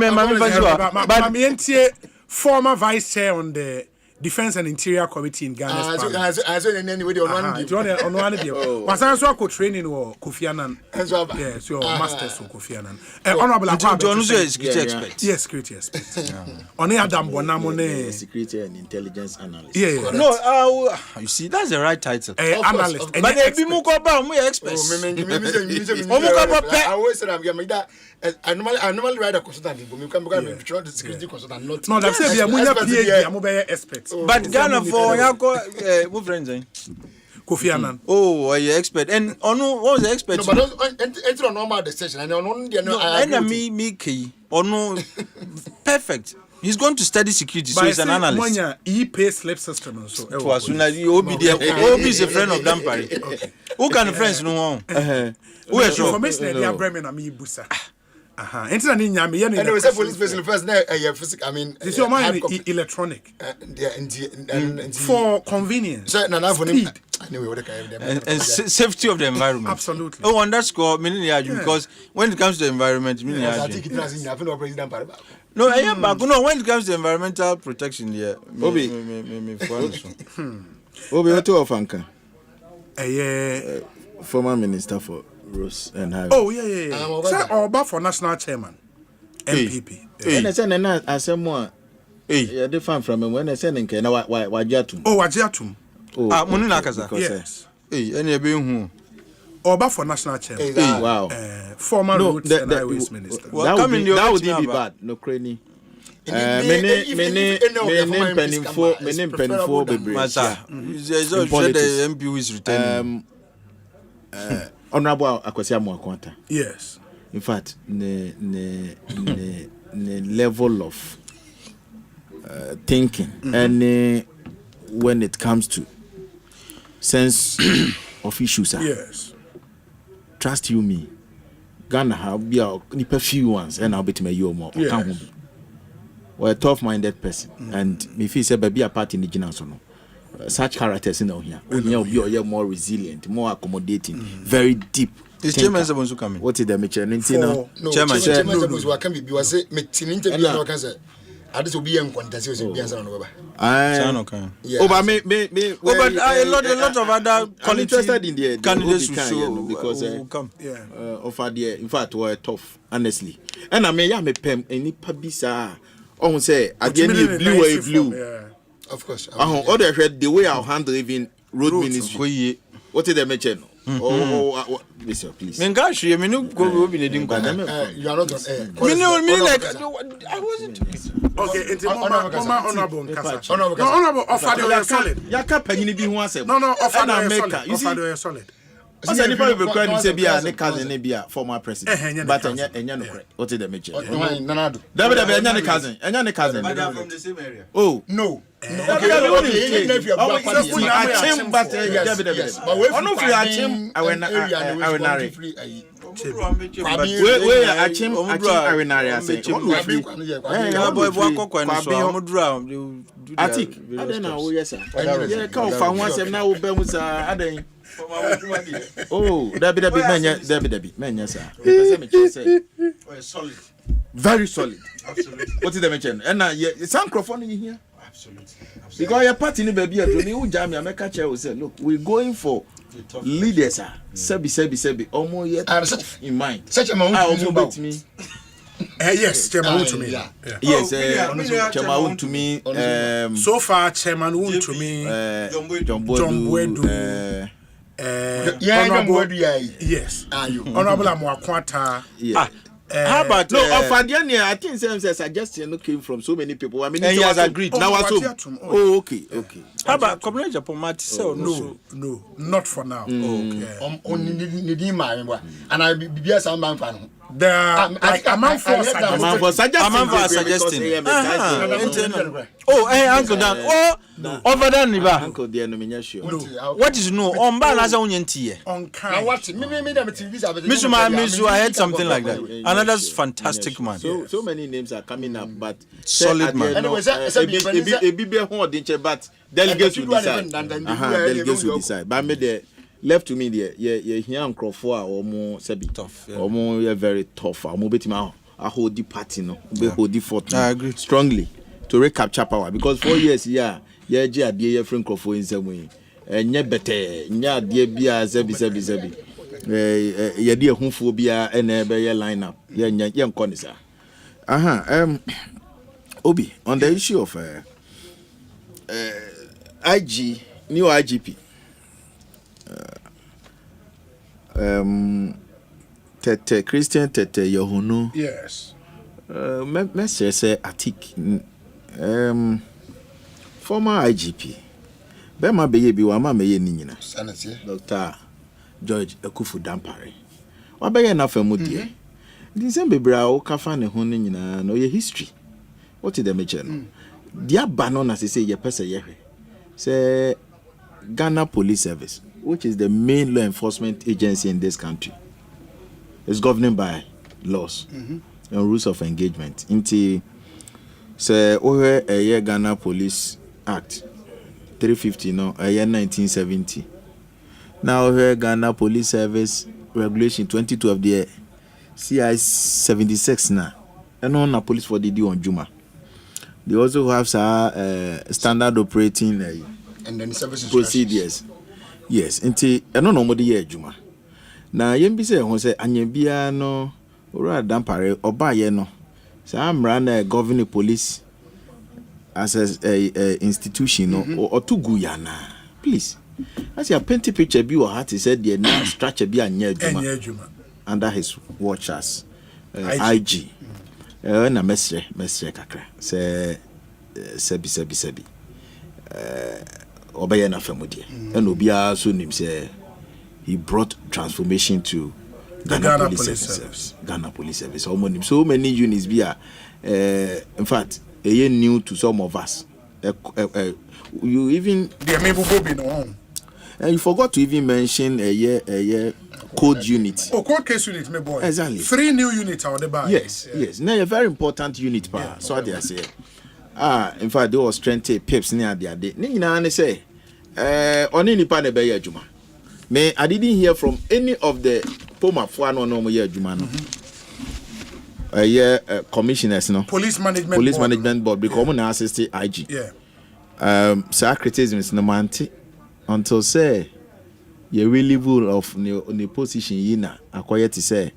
former vice chair on the Defense and Interior Committee in Ghana. I said in any way on one day. Was I also training or Kofi Annan? Yes, your masters of Kofi Annan. Honorable John is security expert. Yes, security expert. On the Adam Bonamone, security and intelligence analyst. Yeah. No, you see, that's the right title. Analyst. But they be more experts. I always said I'm getting that. I normally write a consultant, but you can become a security consultant. No, that's a PhD. I'm a expert. But Ghana for Yako, friends, Kofi Annan. Oh, are you expert? And on what was the expert? No, but enter on normal decision. And on the me key or no, perfect. He's going to study security, so he's an analyst. He pay slip system. So Obi is a friend of Dampari. Who can friends no? Who is your information? They are Bremen and me busa. Enter an inyami. And we say police special first. I mean, this is your mind electronic. For convenience, speed, and safety of the environment. Absolutely. Oh, on that score, because when it comes to the environment, no, when it comes to environmental protection, Obi, what to Ofanka? Former minister for Roads and Highways. Oh, yeah. Sir, Oba for national chairman, MPP. And I said, I said more. Yeah, different from him when I said, "Okay, now Wajatum." Oh, Wajatum. Oh, Mununakaza. Yes. And you're being who? Oba for national chairman. Wow. Former Roads and Highways minister. That would be bad. No cranny. Many penny baby. Masa. The MP who is returning. Honorable Akwasi Amoakwanta. Yes. In fact, the level of thinking and when it comes to sense of issues. Yes. Trust you me. Ghana have be a few ones and I'll be to my you more. Yes. We're a tough-minded person and me feel say be a part in the general so such characters in here. You're more resilient, more accommodating, very deep. Is chairman supposed to come in? What is the Mitchell? No, chairman supposed to come. You was say me interview no can say. I just will be in contact with the answer on over. Oh, but me. But a lot of other I'm interested in the candidates show because come. Offer the in fact were tough, honestly. And I me pem any pabisa. Oh, say at the end blue. Of course. Other the way I'll handle even road ministry. What did they mention? Listen, please. Mengashi, I mean, go be needing. You are not on air. Me like I wasn't. Okay, it's honorable. Honorable. Offer you solid. Yaka penny be one say. No. Offer you solid. Solid. I said if I be crying say be a cousin be a former president. But enya no. What did they mention? David enya cousin. Enya ne cousin. But they are from the same area. Oh, no. Oh, solid. Very solid. Absolutely. What did they mention? And it's some microphone in here. Absolutely. Because your party in baby at me, Jamie, I make a chair. Say, look, we're going for leaders. Sebi. Almost yet in mind. Such a moment about me. Yes, chairman to me. Yes, chairman to me. So far, chairman to me. John Boedu. Yes. Honorable Amoakwanta. Yeah. How about I think some suggestion came from so many people. I mean, he has agreed. Now oh, okay. How about community Japan? No, not for now. And I be some man fan. a man for suggesting. Oh, hey, Uncle Dan. Oh, over there, Niba. Uncle dear, no, me sure. What is no on balance on Yentie? On what? Miss, I heard something like that. Another fantastic man. So many names are coming up, but solid man. But delegates will decide. Delegates will decide. But me left to me there, yeah, here and Crawford or more tough, or more very tough. Or more bit I hold the party, no, be hold the fort. I agree strongly to recapture power because 4 years, yeah, dear friend Crawford in some way. And yet better, yeah, dear Bia, Zebi. Yeah, dear homophobia and a line up. Yeah, young Conisa. Obi, on the issue of IG, new IGP. Tete Christian Tete Yohunu. Yes. Message say Atik. Former IGP. Bema beye bi wa ma meye ni nyina. Dr. George Ekufu Dampare. Wa beye na famu die. Di se bebra o kafa ne ho ni nyina no ye history. What is the meche no? Dia ba no na se ye pese ye hwe. Say Ghana Police Service, which is the main law enforcement agency in this country, is governed by laws and rules of engagement. Inti say a Ghana Police Act 350 no a year 1970. Now Ghana Police Service Regulation 2012 the CI 76 now. And on police for the do on Juma. They also have standard operating and then services procedures. Yes, nti eno no mode ye adwuma. Na yem bi se ho se anyabia no ora dampare oba ye no. Sa amra na governing police as a institution no or to guyana. Please. As your painting picture bi or hat said the na structure bi anya adwuma. Under his watch as IG. Na mesre kakra. Se sebi. Obey na famudie and obia so nim say he brought transformation to Ghana Police Service. Ghana Police Service. So many units be in fact new to some of us. You even and you forgot to even mention a year code unit. Oh, code case unit, my boy. Exactly. 3 new units are the bar. Yes. Now a very important unit power. So they say. In fact, there was 20 pips near the day. Nina say, on any part of the Juma. Me, I didn't hear from any of the Poma Fuano no year Juma. Commissioners, no. Police Management Board because I'm assistant IG. Yeah. Criticism is no man until say you really rule of the position yina acquired to say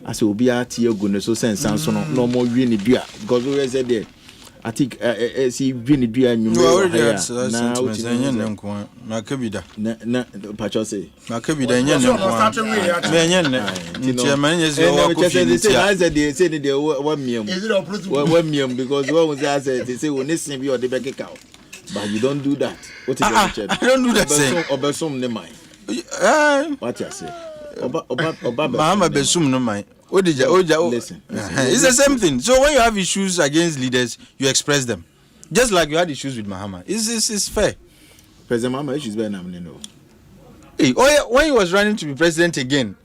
as will be at your goodness so sense no more really beer because we said there. I think see really do and you know na kabida na pacho say na kabida nya ne they say they one million because what was that say they say we need be or the back cow but you don't do that. What is I don't do that say obesom ne mai what you say oba mama besum no mai listen. It's the same thing. So when you have issues against leaders, you express them. Just like you had issues with Mahama. It's fair. President Mahama issues better than no. Hey, when he was running to be president again,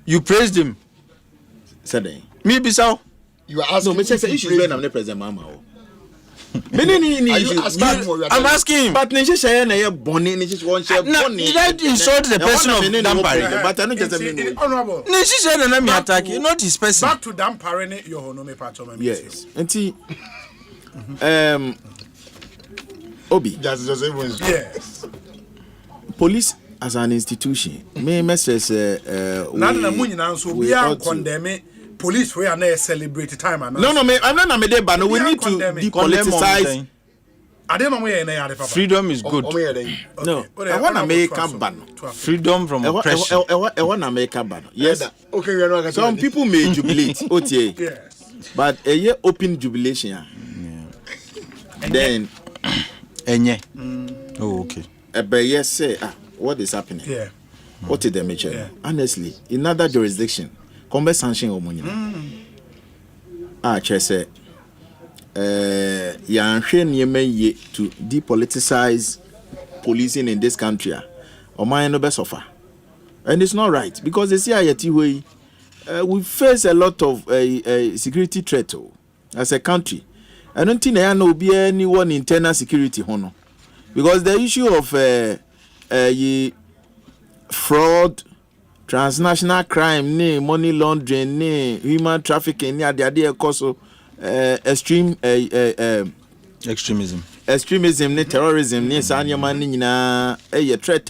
you praised him. Said me Bissau. You are asking no, issues better than President Mahama. I'm asking him. But Nisha share na bonny Nisha one share bonny. That insult the person of Dampare. But I don't just mean honorable. Nisha share na me attack, not his person. Back to Dampare ne your honor me part of my yes. Enti Obi. Yes. Police as an institution. Me message na mu nyina so bia condemn police we are now celebrate time and no I'm not me there but we need to depoliticize. I don't know where na papa. Freedom is good. No, I want to make a ban. Freedom from oppression. I want to make a ban. Yes. Okay, some people may jubilate. Okay. Yes. But a year open jubilation. Then oh okay. But yes say what is happening? Yeah. What is the nature? Honestly, in other jurisdiction Combe sanction omunyina. Kyerɛ sɛ yɛanhwɛ nneɛma yie to depoliticize policing in this country. Ɔman no bɛ suffer. And it's not right because they see ayati we face a lot of security threat as a country. I don't think there will be anyone internal security hono. Because the issue of fraud, transnational crime, money laundering, human trafficking, extremism, terrorism, a threat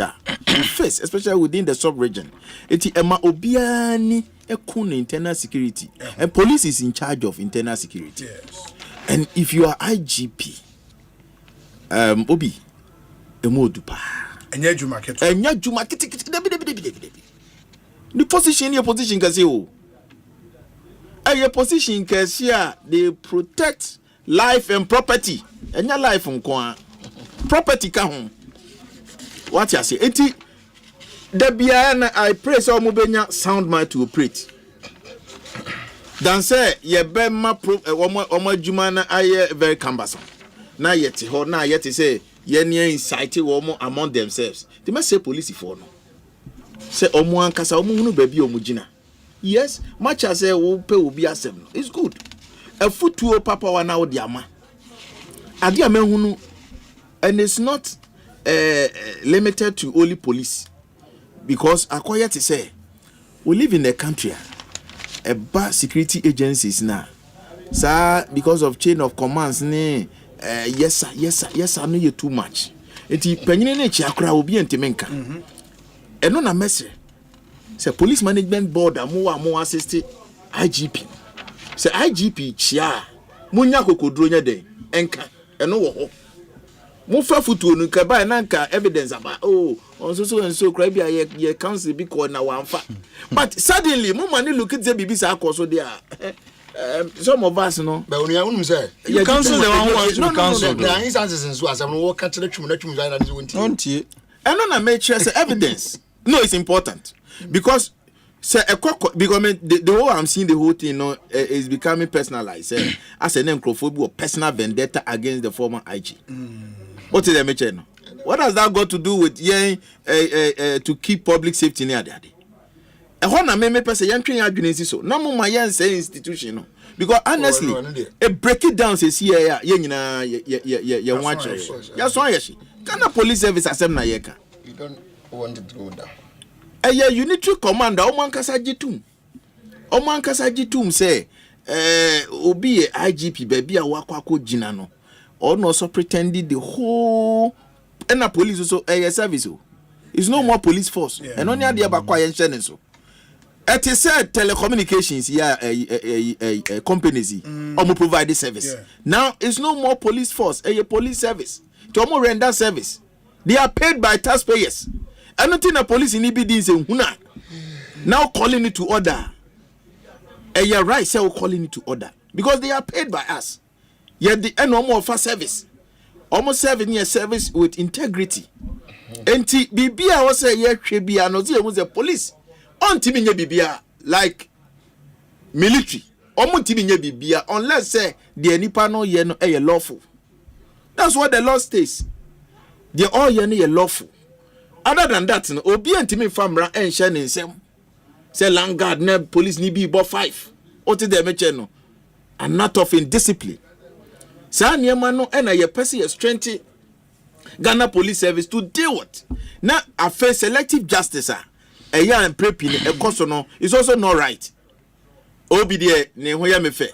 face, especially within the sub-region. It's obiani internal security, and police is in charge of internal security. Yes. And if you are IGP, Obi, emodupa. Enya jumaketi. The position, your position, kasi o. Your position, kasi they protect life and property. Enya life unko property ka hon. What you say? Eti debiana I pray so mo benya sound mind to operate. Dan say ye be ma omo adwuma na aye very cumbersome. Na yeti ho na yeti say ye near incite womo among themselves. They must say police for no. Say omo ankasa omo hunu baby omo gina. Yes, much as say wo pe obi asem. It's good. A footwo papa wa na wo di ama. Ade amehunu, and it's not limited to only police, because akoya to say we live in a country a bad security agencies now, sir, because of chain of commands yes sir no you too much eti panyine na chi akra obi entimenka eno na message say police management board amu assist IGP say IGP chia munya kokodro nya den enka eno wo ho mo fa futu onu ka ba na nka evidence about on so and so cry bia ye council be call na wanfa but suddenly mo man look at the BBC akoso there some of us no but when you say you cancel the one who wants to cancel there are instances in so as I'm work catch the twum na twum na won't eno na make sure say evidence no it's important because say because the whole I'm seeing the whole thing is becoming personalized as an necrophobia or personal vendetta against the former IG. What is the matter? What has that got to do with to keep public safety near the day? A hona me person yan train adwene so na mo ma yan say institution no because honestly a break it down says here ye nyina ye wan chere ya so ayeshi Ghana police service asem na ye ka you don't want it to go down a unitary commander omankasa gitum say obi IGP baby a wakwa gina no or no so pretended the whole and the police also a service it's no more police force and only the abakwa yen so it is said telecommunications companies omo provide the service now it's no more police force a police service to omo render service they are paid by taxpayers. Anything the police in EBD say huna now calling it to order. And you're right, say calling it to order because they are paid by us. Yet the end of our service, almost 7 years service with integrity. And Bibia was say yeah, Bibia no was the police. On Timinya Bibia like military. Omo Timinya Bibia unless say the nipa no ye no lawful. That's what the law states. They all ye lawful. Other than that, obi antimi famra enhye ne nsem. Say landguard na police ni bi bo 5. What is the meche no? And not of indiscipline. Sa niema no na ye person ye strength Ghana police service to deal with. Now a face selective justice eya and prepping e cost no is also not right. Obi there ne ho ya me fe.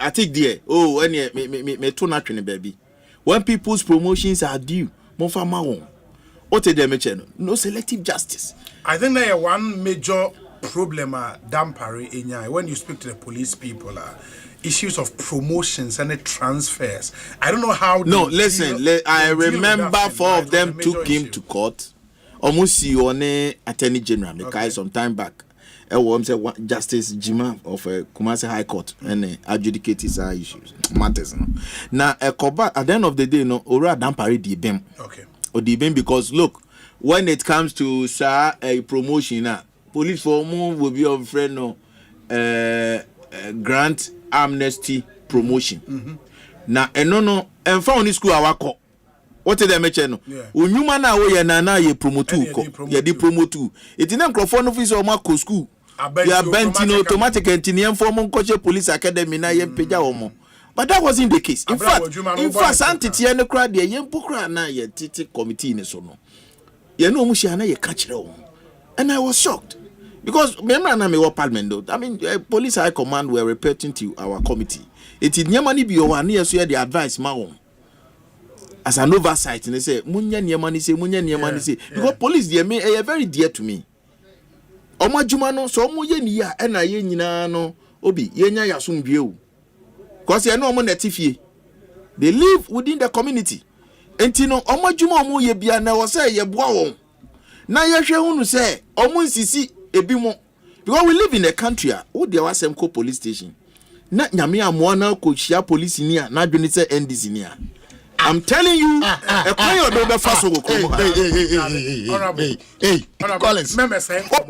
I think there. Oh, any me to na twene baby. When people's promotions are due, mo fa ma won. No selective justice. I think there one major problem dampari in when you speak to the police people issues of promotions and the transfers. I don't know how. No, listen. I remember 4 of them took him to court. Almost see on Attorney General the guy some time back. Justice Jima of Kumasi High Court and adjudicate his issues matters. Now at the end of the day, no, Ora dampari di bem. Okay. Or the because look, when it comes to a promotion, police for will be of friend no grant amnesty promotion. Na no and found school awako. What did they mention? Unyuma na we na ye promotu ko. Ye di promotu. It in microphone office or Marco school. You are bent in automatic engineer for Coach Police Academy na ye peja omo. But that wasn't the case. In fact, Santity and the crowd, the young Pokra na ye titi committee in sono. You know, Mushiana, ye catch it. And I was shocked. Because remember, I'm Parliament though. I mean, police high command were reporting to our committee. It did Yamani be over near so the advice, Maon. As an oversight, and they say, Munya Yamani say, because police, they are very dear to me. Oma Jumano, so Muya, and I no Obi, Yenya Yasum View. Because you know, they live within the community. And Tino, Oma Jumo, ye be an hour say, ye bow. Now you shall say, almost see a bimo. Because we live in a country, who there was some police station. Not Yamia Moana, Coachia police in here, not Junita and this in here. I'm telling you, a player don't be fast. Hey, Collins, remember saying, what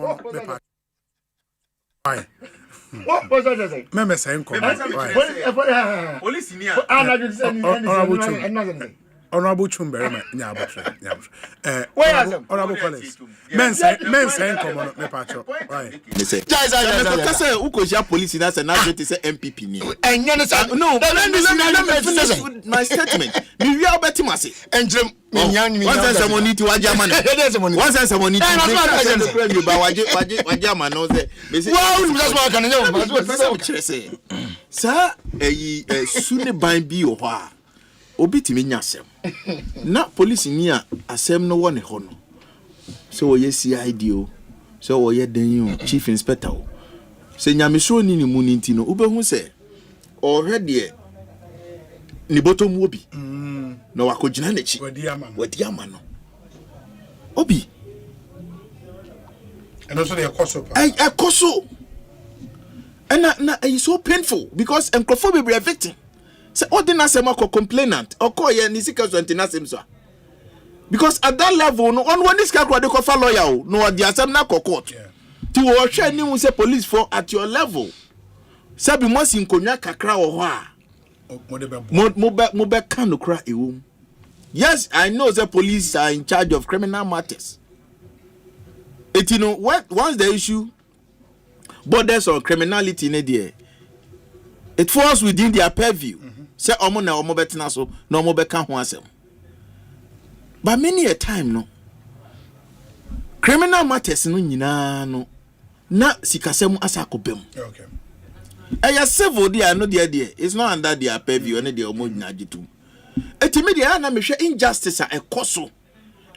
was that say? Remember saying, police in here. Honorable Chumber, Honorable Collins. Men say, come on, me patch up. Right. Police in us and now it is MPP. No, my statement. We are better massy. And once someone need to Wajaman. Once someone need to Wajaman knows that. Well, that's what I can say. Sir, a sooner bind be or why. Obi timi nyasem na police ni a asem no wone ho no so wo ye CID o so wo ye den o chief inspector o se nyameso ni mu ni nti no ubehu se already ni bottom obi no wakogina na chi wadi ama no obi and also the ekoso and na it's so painful because encrophobia be a victim. So ordinary complainant or call ye nisika so antinasem so. Because at that level no on when this guy they call for lawyer no the asem na court. Ti wo hwe ni we say police for at your level. Sabi mo sin konya kakra wo ho a. Mo be kan no kra ewom. Yes, I know the police are in charge of criminal matters. It you know what once the issue borders on criminality in there, it falls within their purview. Say omo na omo betina so na omo beka ho asem. But many a time no criminal matters no nyina no na sikasem asakobem. Okay. Aya civil dia no dia it's not under their purview any dia omo nyina agitu. Etimi dia na mehwe injustice a ekoso.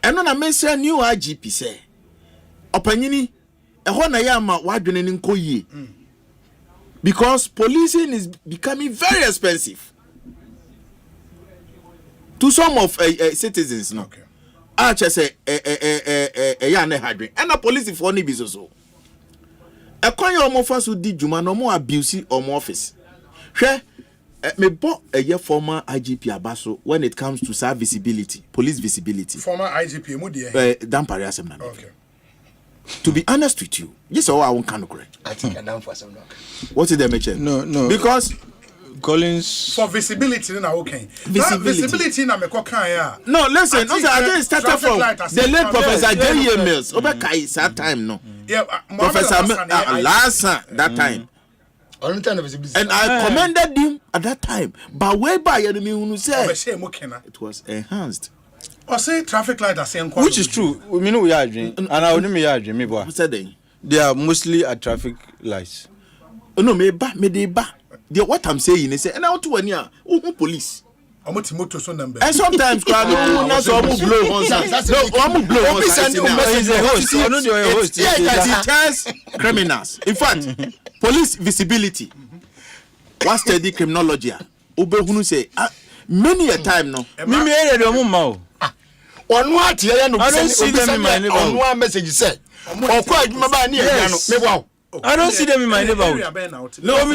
Eno na mensa new IGP say opanyini ehọ na ya ma wadwene ni nkoyie. Because policing is becoming very expensive to some of citizens. No, okay. I just say ya ne hadwe. And the police for ni bizo so. E kon yo mo fa so di djuma no mo abuse o mo office. Hwe me bo a former IGP abaso when it comes to service visibility, police visibility. Former IGP mu de Dan Parliamentary. Okay. To be honest with you, this is all I want to know. I think I'm down for some knock. What did they mention? No. Because Collins for visibility na okay. Visibility na me kokan ya. No, listen. No, I just started from the late Professor J.E. Mills. Obekai that time no. Yeah, Professor last that time. And I commended him at that time. But way by enemy who said it was enhanced. Osei traffic light saying which is true. We know we are dream and I only me are dream boy. They are mostly at traffic lights. No, me they ba. What I'm saying is and out to one year police. And sometimes blow criminals. In fact, police visibility. What's the criminology? Ubehunu say many a time no. Me area the mama. On what I don't see them in my neighborhood. On one message said. Or quite my I don't see them in my neighborhood. No,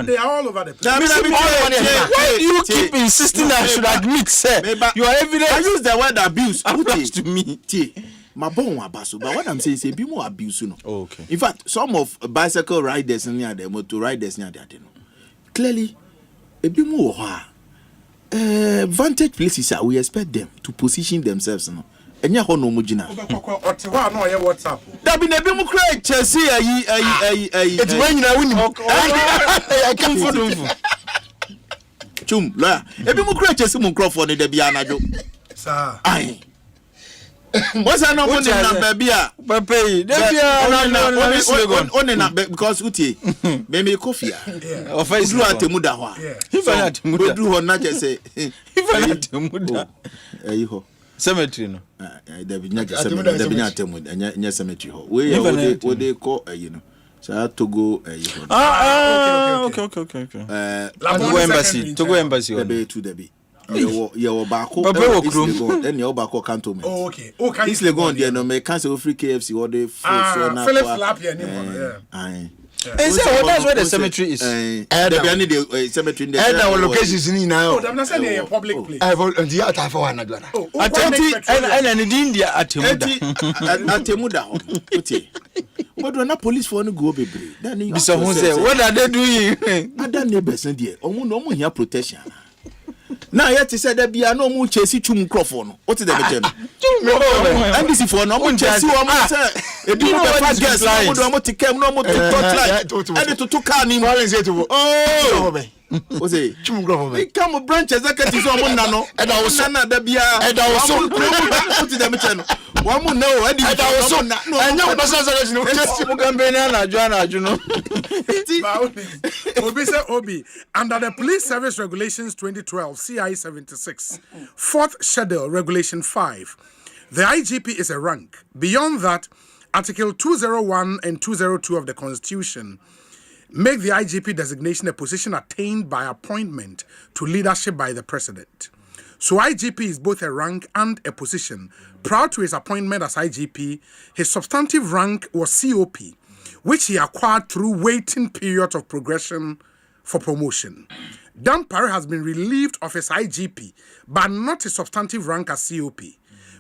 they are all over the place. Why do you keep insisting that I should admit, sir? You are evident. I use the word abuse. Abuse to me. my bone abaso. But what I'm saying is a bit more abuse. No. Oh, okay. In fact, some of bicycle riders near them, motor riders near them, clearly, a bit more. Vantage places we expect them to position themselves. No. Enya ho no mugina. Otewa no ye WhatsApp. Da bi na bi mu kra Chelsea ayi. Eti wan nyina woni. I come for them. Chum, la. E bi mu kra Chelsea mu nkrofo ne da bi anajo. Sir. Ai. What's that no money number bia? Papa, da bia on na because utie. Me me coffee. Yeah. Of face du atemuda ho. If I atemuda. Du ho na say. If I atemuda. Ayi ho. Cemetery no. There be nya atemuda. Nya cemetery ho. We they call you know. So to go okay. Togo embassy. Togo embassy. There be. You baako. Then you baako cantonment. Oh, okay. Oh, can you go on there? No, me cancel free KFC or the Philip Flap here anymore. Aye. Is that that's where the cemetery is? The cemetery in the our locations in now. Oh, I'm not saying a public place. I will the art for one another. And in India Atemuda. Okay. But when a police for no go be then you say what are they doing? Other neighbors in there. Omo here protection. Now yet he said there be no more chasing two microphone. What is the matter? And this is for no more chasing one say. A people fast gas line. No more to cam, no more to touch line. And to car ni. Oh, Osei. Two microphone. We come branch executive so one nano. And I was nana there be and I was so. What is the matter? One more no. And I was so. No, I know. That's no. Just Mugambena Joanna Juno. Obi, under the Police Service Regulations 2012, CI 76, 4th Schedule, Regulation 5, the IGP is a rank. Beyond that, Article 201 and 202 of the Constitution make the IGP designation a position attained by appointment to leadership by the President. So IGP is both a rank and a position. Prior to his appointment as IGP, his substantive rank was COP, which he acquired through waiting period of progression for promotion. Dan Parry has been relieved of his IGP, but not his substantive rank as COP.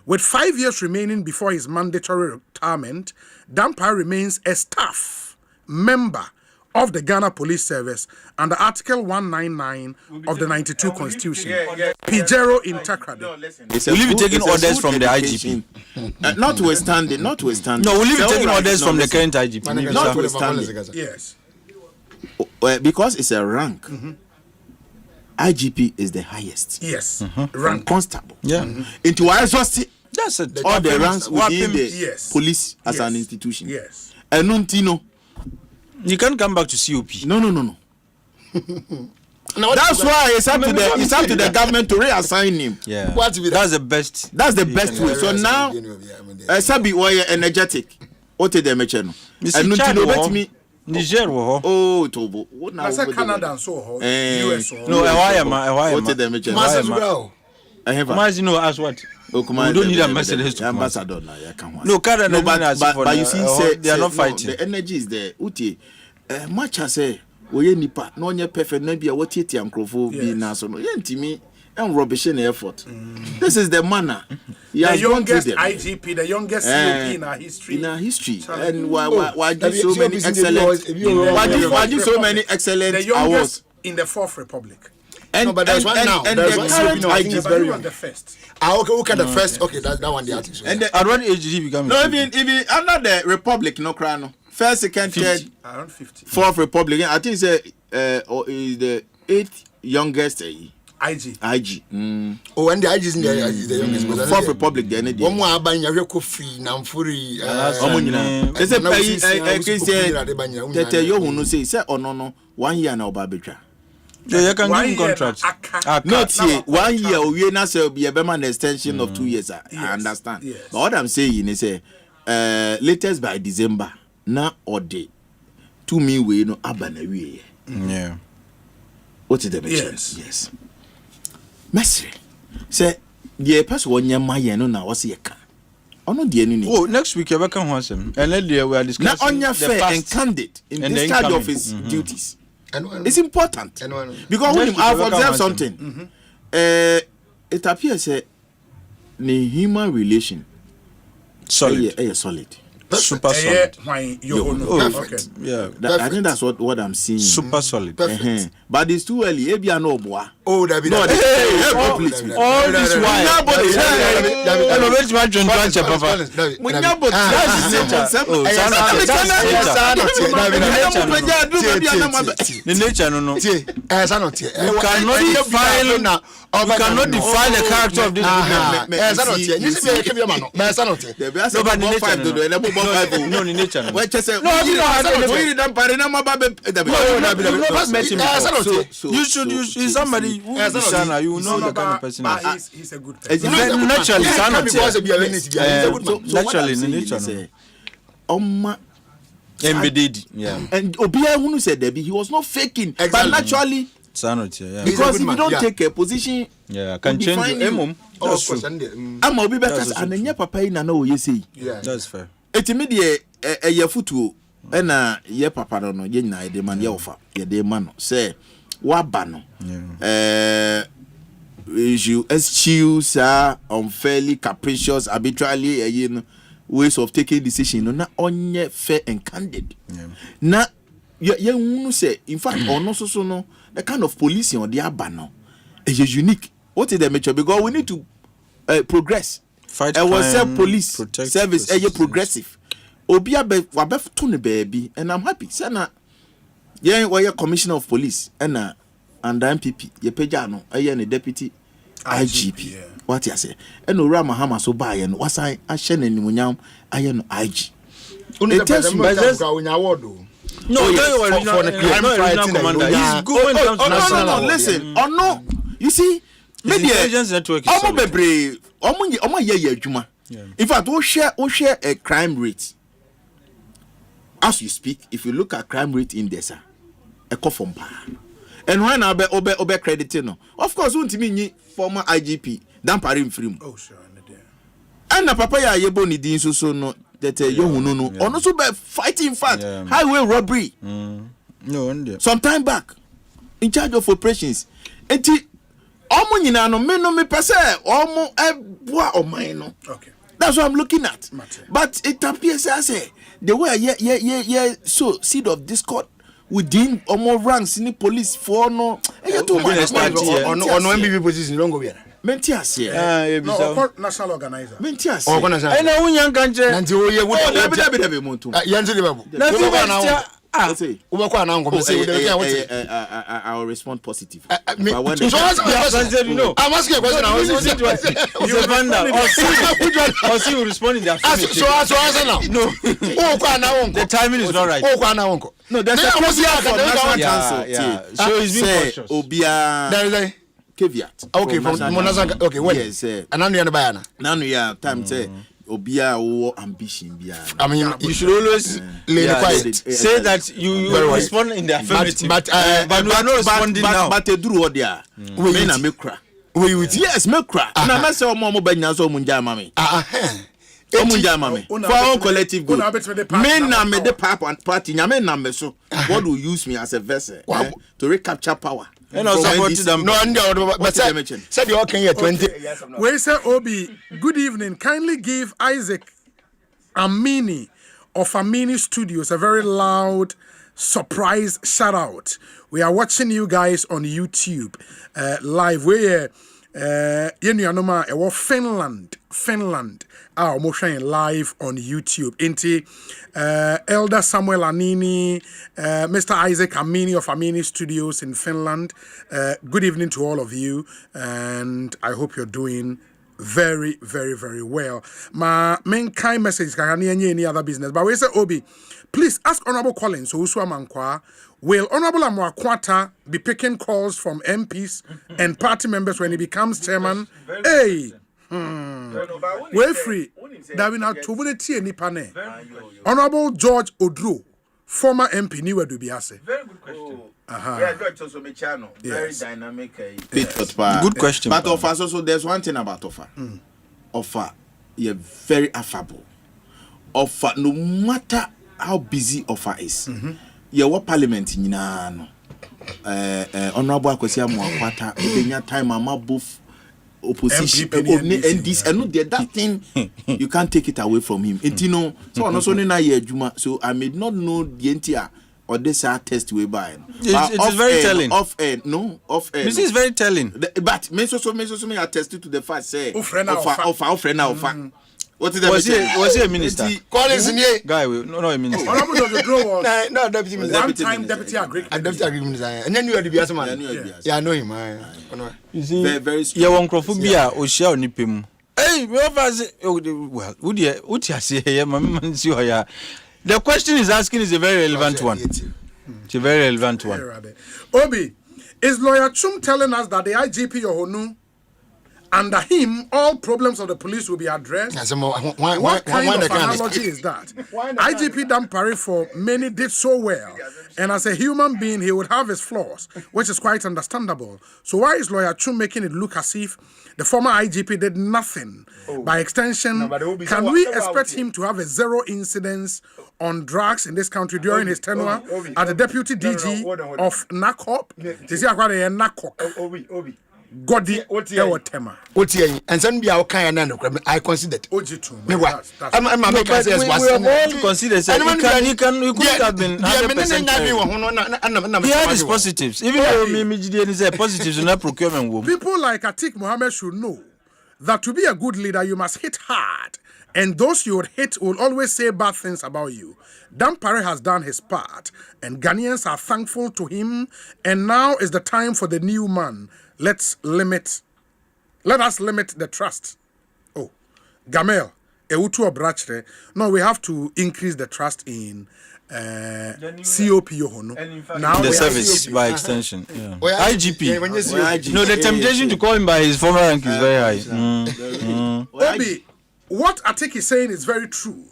With 5 years remaining before his mandatory retirement, Dan Parry remains a staff member of the Ghana Police Service under Article 199 of the 92 Constitution. Pijero Integrity. Will you be taking orders from the IGP? Notwithstanding. No, will you be taking orders from the current IGP? Notwithstanding. Yes. Because it's a rank. IGP is the highest. Yes. Rank constable. Yeah. Into our exhaustive. That's it. All the ranks within the police as an institution. Yes. And Nuntino. You can't come back to COP. No. That's why it's up to the government to reassign him. Yeah. That's the best. That's the best way. So now, Sabi why energetic. What did they mention? And Nuntino bet me. Niger oh Tobo. I said Canada and so US. No, why what did they mention? I have as what? We don't need ambassador now. No, Canada, but you see, they are not fighting. The energy is there. Uti, much as say, we nipa, no one perfect, maybe a what it and crofo be national. Yentimi and rubbish in effort. This is the manner. The youngest IGP, the youngest COP in our history. In our history. And why do so many excellent? Why do so many excellent? The youngest in the Fourth Republic. And, but there's one now. There's one current IG is very young. The first. Okay, look at the first. Okay, that one the artist. And at what age did he become? No, even under the Republic, no crown. First, second, third, around 50. Fourth Republic. I think it's is the 8th youngest IG. Oh, and the IG is the youngest. But Fourth Republic, the energy. One more abang yako free namfuri. They say that you who say no 1 year now barbitra. You can give contracts. Not here 1 year. We now say be a better extension of 2 years. I understand. Yes. But what I'm saying is, latest by December, now or day, to me we no abanawi. Yeah. What is the mission? Yes. Messi, say the person one year my no na what's your can. Oh, next week you can have him. And then we are discussing. Now on your fair and candid in discharge of his duties. It's important because when I've observed something, it appears the human relation Solid. Super solid. Perfect. Yeah. I think that's what I'm seeing. Super solid. Perfect. But it's too early. Maybe I know boy. Oh, that be all this why. You cannot define the character of this He's somebody who is Sana, you know the kind of person. He's a good person. Naturally, Sana. Naturally, in nature. Embedded, yeah. And Obia who said Debbie, he was not faking, but naturally. Because if you don't take a position, can change the that's true. I'm a bit better and then your papa in an old say. Yeah, that's fair. It's immediate a year foot and ye papa no yen de man yofa ye de man say wabano you excuse unfairly capricious arbitrarily ways of taking decision no na onye fair and candid na ye say in fact ono so no the kind of policing on the abano is unique. What is the matter? Because we need to progress. Fight I was crime, police service progressive. Obia wabef tune baby, and I'm happy. Sana, we are commissioner of police, and MPP, ye pejano, a deputy IGP. Yeah. What you say? And Ora Mahama so buy and was I shen and munyam, I am IG. It tells you no, for the crime fighting commander. He's going down to national. No, listen. Oh no, you see. Maybe intelligence network is in fact, we share a crime rate. As you speak, if you look at crime rate index, a coffin bar. And when I be credited, of course, won't mean former IGP, Damparim Frim. Oh, sure. And the papaya yeboni din so no that you no. Or also by fighting fact, highway robbery. No, some time back, in charge of operations. Omo nyina no me no me pese omo eboa omai. Okay. That's what I'm looking at. But it appears as the way so seed of discord within omo ranks in the police for no MPP position don't go here. Mentias no national organizer. Mentias. And I won't kanche. Nanti wo ye wo David Montu. Yanzi le babu. I'll respond positive. I'm asking a question. Or will respond in the affirmative. So answer now. No. The timing is not right. No, there's a question from National Council. Yeah. So he's being cautious. Obia caveat. Okay, from Monazanga. Okay, wait. Yes, and now you are now you time say Obia or ambition. I mean, you should always say that you respond in the affirmative. But we are not responding now. But they do what they are. We na make cry. Yes, make cry. Na me say omo banya so munja mami. Omunja mami. For our collective good. Men na me the party nyame na me so. God will use me as a vessel to recapture power. And also support them. No, but said you okay here 20. We say Obi, good evening. Kindly give Isaac Amini of Amini Studios a very loud surprise shout out. We are watching you guys on YouTube live. We're Finland. Our motion live on YouTube. Inti Elder Samuel Anini, Mr. Isaac Amini of Amini Studios in Finland. Good evening to all of you, and I hope you're doing very, very, very well. My main kind message can any other business, but we say Obi, please ask Honorable Collins Uswa Mankwa, will Honorable Amwakwata be picking calls from MPs and party members when he becomes chairman? Hey. We're free. That we now to any pane. Honorable George Odro, former MP, Niwe Dubiase. Very good question. Yeah, George also my channel. Very dynamic. Good question. But offer also there's one thing about offer. Offer, you're very affable. Offer, no matter how busy offer is, you're what parliament in no. Honorable Akwesi Amwakwata, time I'm above. opposition and this and no that thing you can't take it away from him. And you know, so also na year Juma. So I may not know the entire or this test way by. It is very telling. Off air. This is very telling. But me so me attested to the fact say friend. What is that? Was he a minister? Guy, no a minister. No, deputy minister. One time deputy agreement. And then you are the bias man. Yeah, I know him. You see, very yeah, one crophobia or share nipim. Hey, well, would you say here, Mamma? The question is asking is a very relevant one. It's a very relevant one. Obi, is Lawyer Chum telling us that the IGP Yohonu, under him, all problems of the police will be addressed? What kind of analogy is that? IGP Dampare for many did so well, and as a human being, he would have his flaws, which is quite understandable. So why is Lawyer Chum making it look as if the former IGP did nothing? By extension, can we expect him to have a zero incidence on drugs in this country during his tenure as the deputy DG of NACOP? Godi ewo tema. And some be our kind of I considered. We have all considered. You could have been 100%. He had his positives. Even though Mimijidi is a positives in that procurement. People like Atik Mohammed should know that to be a good leader, you must hit hard. And those you would hit will always say bad things about you. Dampare has done his part, and Ghanaians are thankful to him. And now is the time for the new man. Let us limit the trust. Oh, Gamel, Eutu Obrachre. No, we have to increase the trust in COP Yohono. Now the service by extension. Yeah. IGP. No, the temptation to call him by his former rank is very high. Obi, what Atik is saying is very true.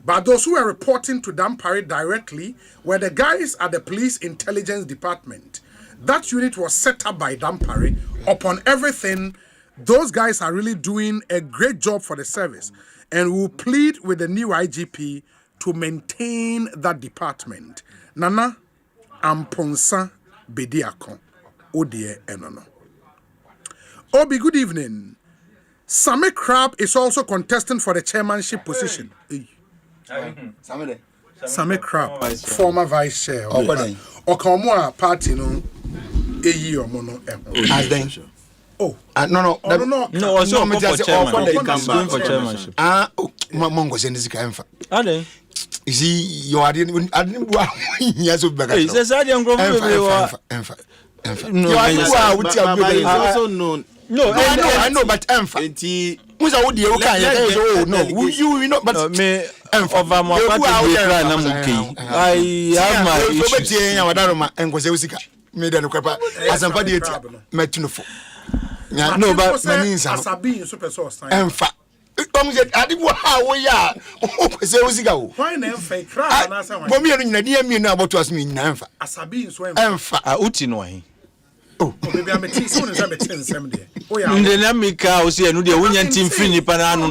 But those who are reporting to Dampare directly were the guys at the police intelligence department. That unit was set up by Dampare. Upon everything, those guys are really doing a great job for the service. And we will plead with the new IGP to maintain that department. Nana Amponsa Bediakon. Odie Enono. Obi, good evening. Same Crab is also contesting for the chairmanship position. Same Crab, former vice chair. Okamwa party no. As then. Oh, no. Also for chairmanship. Mongo send this guy. You see, you are didn't yes of He says I don't go also known. No, I know, but who's out there? Oh no, you know, but me of my I have my issues. Made an Asempa 94.7 metunofo. No, but means Asabi super source. I didn't know how we are. Why never fake crap? But me and you know what was me now. Asabi is when Utinoi. Oh, maybe I'm a tea soon as I'm a 1070. Ndinamika usi no de wonya team free ni pana no.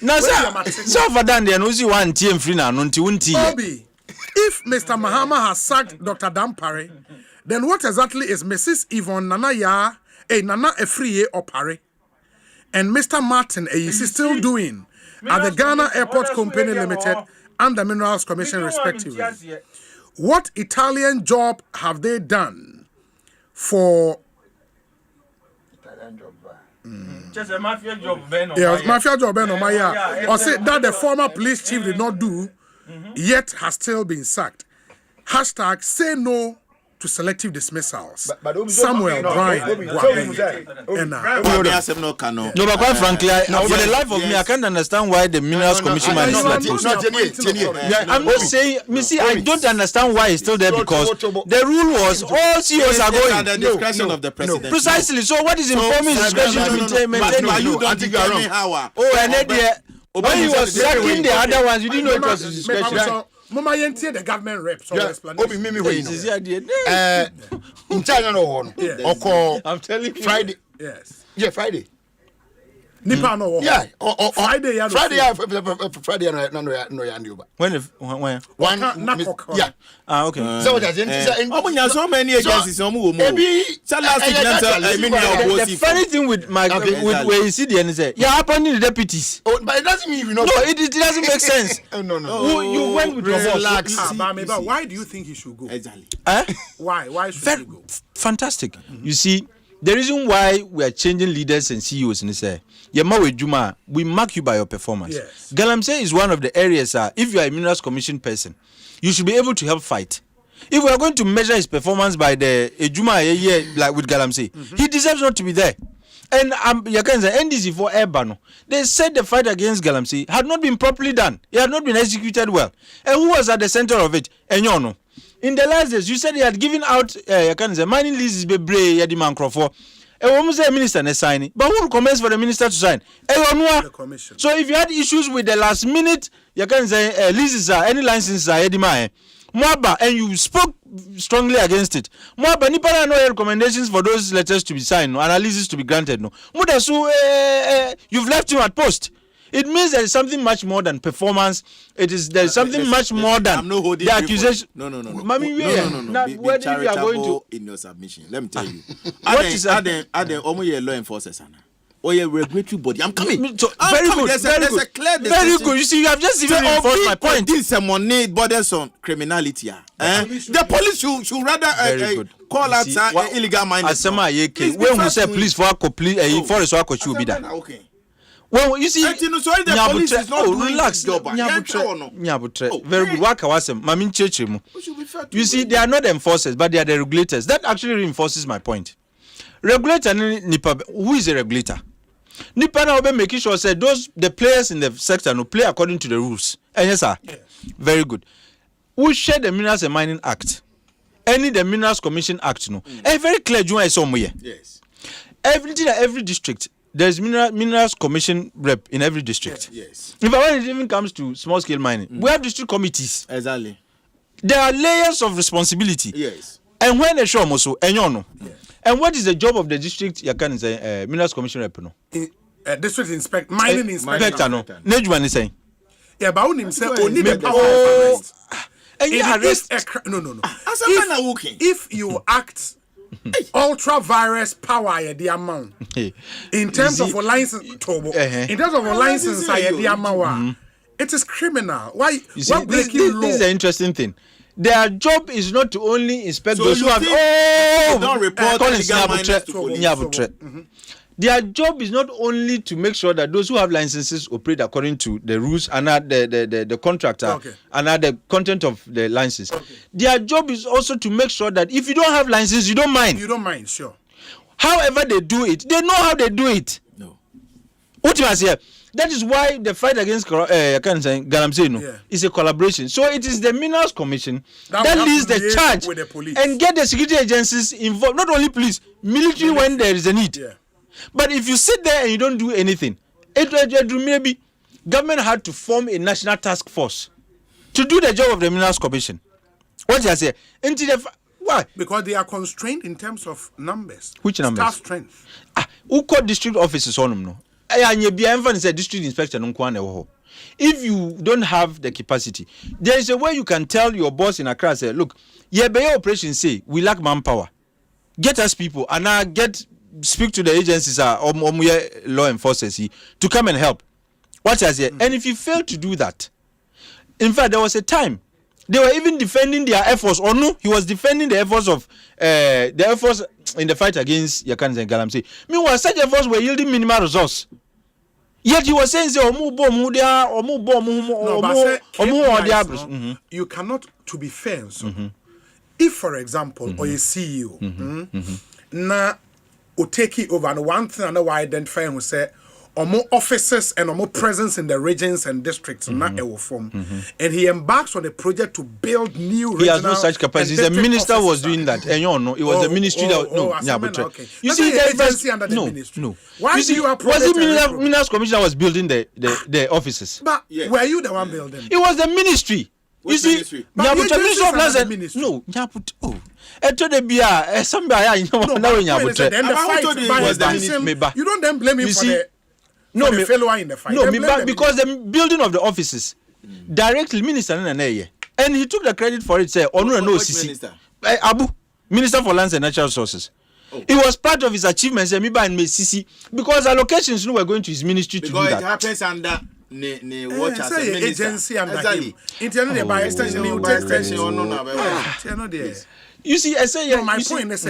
Na so for dan de no usi one team free na no nti wunti. Obi, if Mr. Mahama has sacked Dr. Dampare, then what exactly is Mrs. Yvonne Nana Efriye Opare and Mr. Martin is still doing at the Ghana Airport Company Limited and the Minerals Commission respectively? What Italian job have they done for? Just a mafia job, Ben. Yes, mafia job, Ben. Or say that the former police chief did not do, yet has still been sacked. Hashtag say no to selective dismissals. Samuel Brian. No, but quite frankly, for the life of me, I can't understand why the Minerals Commission man is not. I'm not saying, Missy, I don't understand why he's still there because the rule was all CEOs are going. The discretion of the president. Precisely. So what is informing discretion to maintain? You don't think oh, and then when he was sacking the other ones, you didn't know it was his discretion. Mama yentie the government rep so explanation. Obi mimi we in China no one. Oko I'm telling you. Friday. Yes. Yeah, Friday. Nipa no. Yeah. Friday ya. Friday no ya ndi over. When? Yeah. Okay. So what does it? Omunya so many agencies omu wo mo. The funny thing with my with where you see the end say, you're appointing the deputies. Oh, but it doesn't mean you know. No, it doesn't make sense. No. You went with your boss. But why do you think he should go? Exactly. Why should he go? Fantastic. You see, the reason why we are changing leaders and CEOs in this we mark you by your performance. Yes. Galamsey is one of the areas, if you are a Minerals Commission person, you should be able to help fight. If we are going to measure his performance by the Ejuma like with Galamsey, he deserves not to be there. And NDC for Ebano, they said the fight against Galamsey had not been properly done. It had not been executed well. And who was at the center of it? Enyono. In the last days, you said he had given out mining leases bebre yadi mankrofo. A minister ne signing, but who recommends for the minister to sign? The commission. So if you had issues with the last minute, leases any licenses yadi Mwaba, and you spoke strongly against it. Mwaba, nipa no recommendations for those letters to be signed, no, analysis to be granted, no. Mudasu, you've left him at post. It means there is something much more than performance. There is something much more than the accusation. No. Mami, Be charitable in your submission. Let me tell you. Are there only law enforcers? Or a regulatory body. I'm coming. Very good. There's a clear very good. You see, you have just even reinforced my point. This someone need borders on criminality. The police should rather call out illegal mining. Asema yeke. When we say police for complete forest work should be that. Okay. Well, you see, the police is not relax. Very good. Waka wasem. Mamin chechemu. You see, they are not enforcers, but they are the regulators. That actually reinforces my point. Regulator nipa. Who is a regulator? Nipa na obe making sure say the players in the sector no play according to the rules. And yes, sir. Yes. Very good. We share the Minerals and Mining Act. The Minerals Commission Act no. Very clear. Yes. Every district. There's Minerals Commission rep in every district. Yes. If when it even comes to small scale mining, we have district committees. Exactly. There are layers of responsibility. Yes. And when they show also, yes. And what is the job of the district? You can say Minerals Commission rep no. District inspector, mining inspector. No. Nejuan is saying. Yeah, but only himself only the power. And you arrest. No. If you act ultra virus power the amount in terms of a license in terms of a license the amount it is criminal. Why this is the interesting thing. Their job is not to only inspect those who have don't report Their job is not only to make sure that those who have licenses operate according to the rules and the contractor and the content of the license. Their job is also to make sure that if you don't have license, you don't mind. You don't mind, sure. However they do it, they know how they do it. No. What you must hear. That is why the fight against Galamsey is a collaboration. So it is the Minerals Commission that leads the charge with the police and get the security agencies involved. Not only police, military when there is a need. Yeah. But if you sit there and you don't do anything, maybe government had to form a national task force to do the job of the Minerals Commission. What you say? Why? Because they are constrained in terms of numbers. Which numbers? Staff strength. Who called district offices on them? No. District inspector. If you don't have the capacity, there is a way you can tell your boss in Accra, say, look, operation say we lack manpower. Get us people and now speak to the agencies or law enforcers to come and help. What I say? And if you fail to do that, in fact, there was a time they were even defending their efforts. Or no, he was defending the efforts of the efforts in the fight against Yakans and Galamsey. Meanwhile, such efforts were yielding minimal results. Yet he was saying, you cannot, to be fair, so if, for example, or a CEO, na or take it over, and one thing I know why identify who say or more officers and or more presence in the regions and districts, not a form. And he embarks on a project to build new. He has no such capacity. The minister was doing that, and you know, it was the ministry that You see, the agency under the ministry. No. Why do you approach? Was it Minerals Commissioner was building the offices? But were you the one building? It was the ministry. You see, Ministry of Lands. No, somebody. You don't then blame him for the. No, the failure in the fight. No, because the building of the offices directly minister and he took the credit for it. Say, no, CC. Abu, Minister for Lands and Natural Resources. It was part of his achievements. And CC because allocations were going to his ministry to do that. Because it happens under watch as a agency under him. Internally by extension, you take extension or no. You see, I say my point is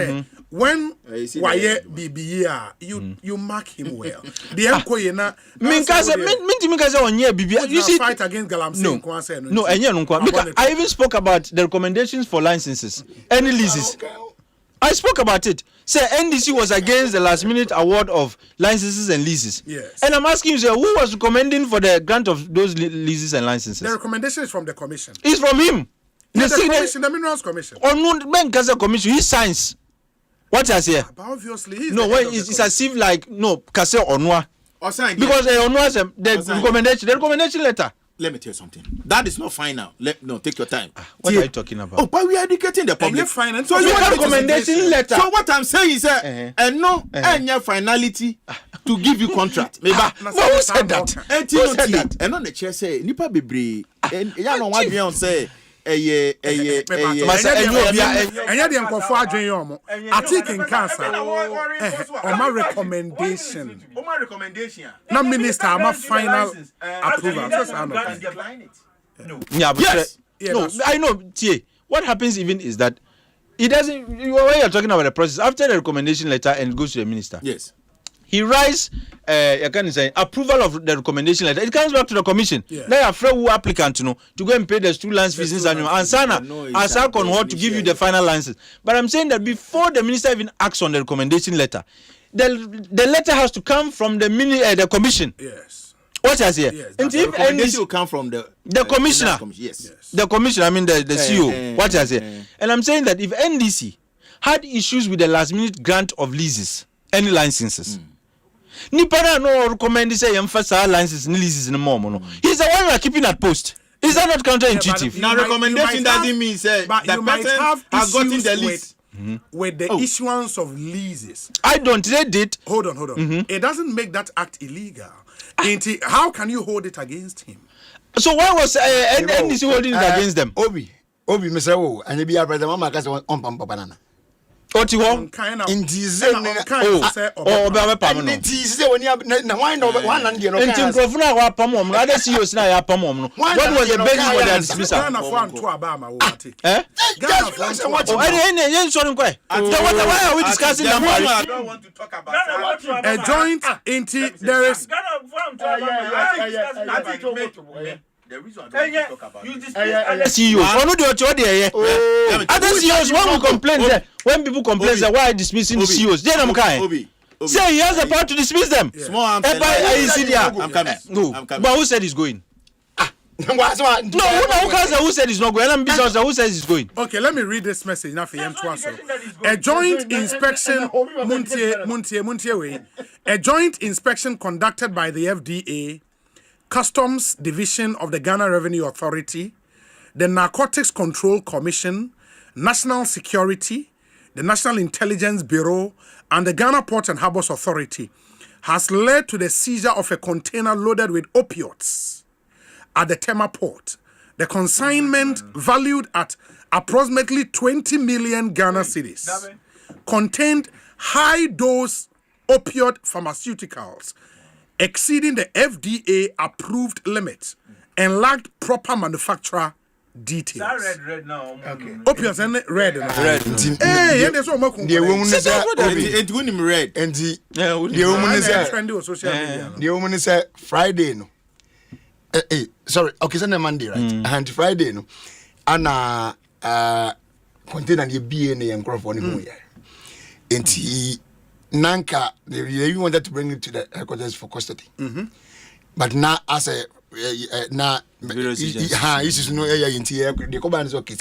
when why BBA you mark him well. The Enkoyena Mintimikaza on ye BBA. You see fight against Galamsey. No, I even spoke about the recommendations for licenses, any leases. I spoke about it. Say NDC was against the last minute award of licenses and leases. Yes. And I'm asking you, sir, who was recommending for the grant of those leases and licenses? The recommendation is from the commission. It's from him. The commission, the Minerals Commission. Or no, Ben Kaza Commission, he signs. What I say? But obviously, he's no, it's as if like no Kase Onwa. Because Onwa the recommendation letter. Let me tell you something. That is not final. Take your time. What are you talking about? Oh, but we are educating the public. So you want recommendation letter. So what I'm saying is and no any finality to give you contract. Who said that? Who said that? And on the chair say nipa bebre. Ya no wan bien say enya de nkofo adwen yomo atik in cancer oma recommendation na minister ama final approval no yes no I know tie what happens even is that it doesn't when you're talking about the process after the recommendation letter and it goes to the minister. Yes. He writes approval of the recommendation letter. It comes back to the commission. They are free applicant to go and pay the 2 lands fees and Sana as I can to give you the final license. But I'm saying that before the minister even acts on the recommendation letter, the letter has to come from the commission. Yes. What I say? Yes, and if NDC will come from the commissioner. Yes. The commissioner, I mean the CEO. What I say? And I'm saying that if NDC had issues with the last minute grant of leases, any licenses. Nipana no recommend say emphasize licenses and leases no more. No. He's the one who are keeping at post. Is that not counterintuitive? Now recommendation doesn't mean say the person has gotten the lease with the issuance of leases. I don't read it. Hold on. It doesn't make that act illegal. How can you hold it against him? So why was NDC holding it against them? Obi, Mr. O, and you be a brother, Mama, because on Pampa Banana. What you want? In diesel, when you have no one and you know, what was the basis for their dismissal? Why are we discussing numbers? I don't want to talk about a joint into there is. The reason I don't talk about other CEOs. Other CEOs, when we complain, when people complain, why are dismissing the CEOs? They don't kind. Say he has the power to dismiss them. Small I'm coming. No, but who said he's going? No, who said he's not going? Who says he's going? Okay, let me read this message now for him. A joint inspection, a joint inspection conducted by the FDA, Customs Division of the Ghana Revenue Authority, the Narcotics Control Commission, National Security, the National Intelligence Bureau, and the Ghana Ports and Harbours Authority has led to the seizure of a container loaded with opioids at the Tema port. The consignment, valued at approximately 20 million Ghana cedis, contained high-dose opioid pharmaceuticals exceeding the FDA approved limit and lacked proper manufacturer details. Red now. Okay. Opioids and red. Hey, there's one more. The woman is it wouldn't red. And the woman is trendy on social media. The woman is Friday. No. Sorry. Okay, Sunday Monday, right? And Friday, no. And container the BNA and Crawford. And he. Nanka, they wanted to bring it to the headquarters for custody. But now, as a issues no area in here, the company is okay,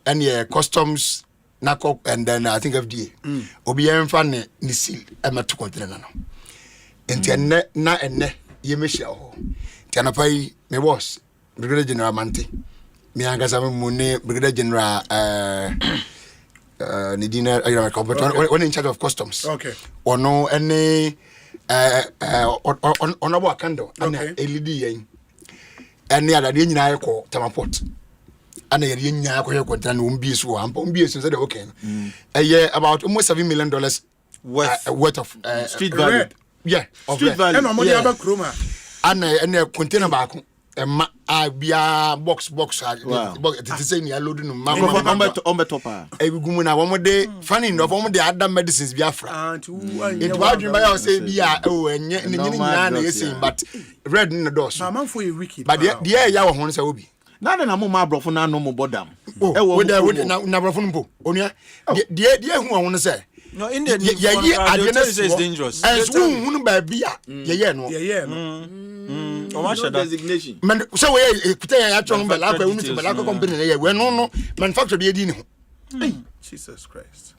and customs, NACO, and then I think FDA. Obian fan ni seal, I'm at 2 container now. And na and ye Michelle. Tianapai, me was Brigadier General Mante. Me Angasam Mune, Brigadier General Nidina, when in charge of customs. Okay. Or no any honorable candle and LED yen. And the other day I call Tamaport. And the yen I call Quentin Umbi so I'm Umbi said okay. A year about almost $7 million worth of street value. Yeah, street value. And money about Kroma. And a container back. Be a box. It is saying you're loading on the top. Every woman, one more day, funny enough, one of the other medicines Biafra. It was you by our say, but red in the door. For a wiki, but the air yaw horns will be. None of my brother, no more bodam. Oh, never from Bo. Onia, dear, who I want to say. No, India, is dangerous. As soon by beer, designation. Man, so we put a company. We're no manufacture be a dinner. Jesus Christ.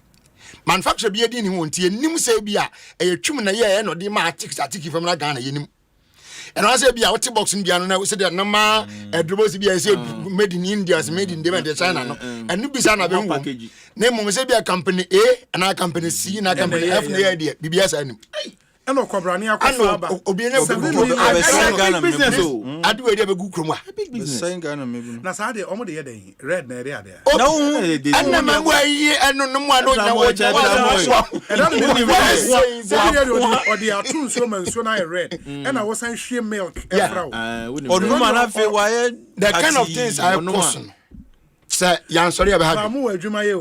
Manufacture be a dinner won't see nim say beer, a tumen a year, no dematics are taking from Lagana. And I say be a box in Diana, we said that no ma, a drobos be a say made in India, made in China, and Nubisana package. Name say be a company A, and our company C, and our company F, the idea, BBS and no Cobrania, I do a good chroma. Big business. Nasade, almost the other red, there. No, and the man where and no one or the are two summons when I read, and I was saying sheer milk. The kind of things I question. Sir, I'm sorry about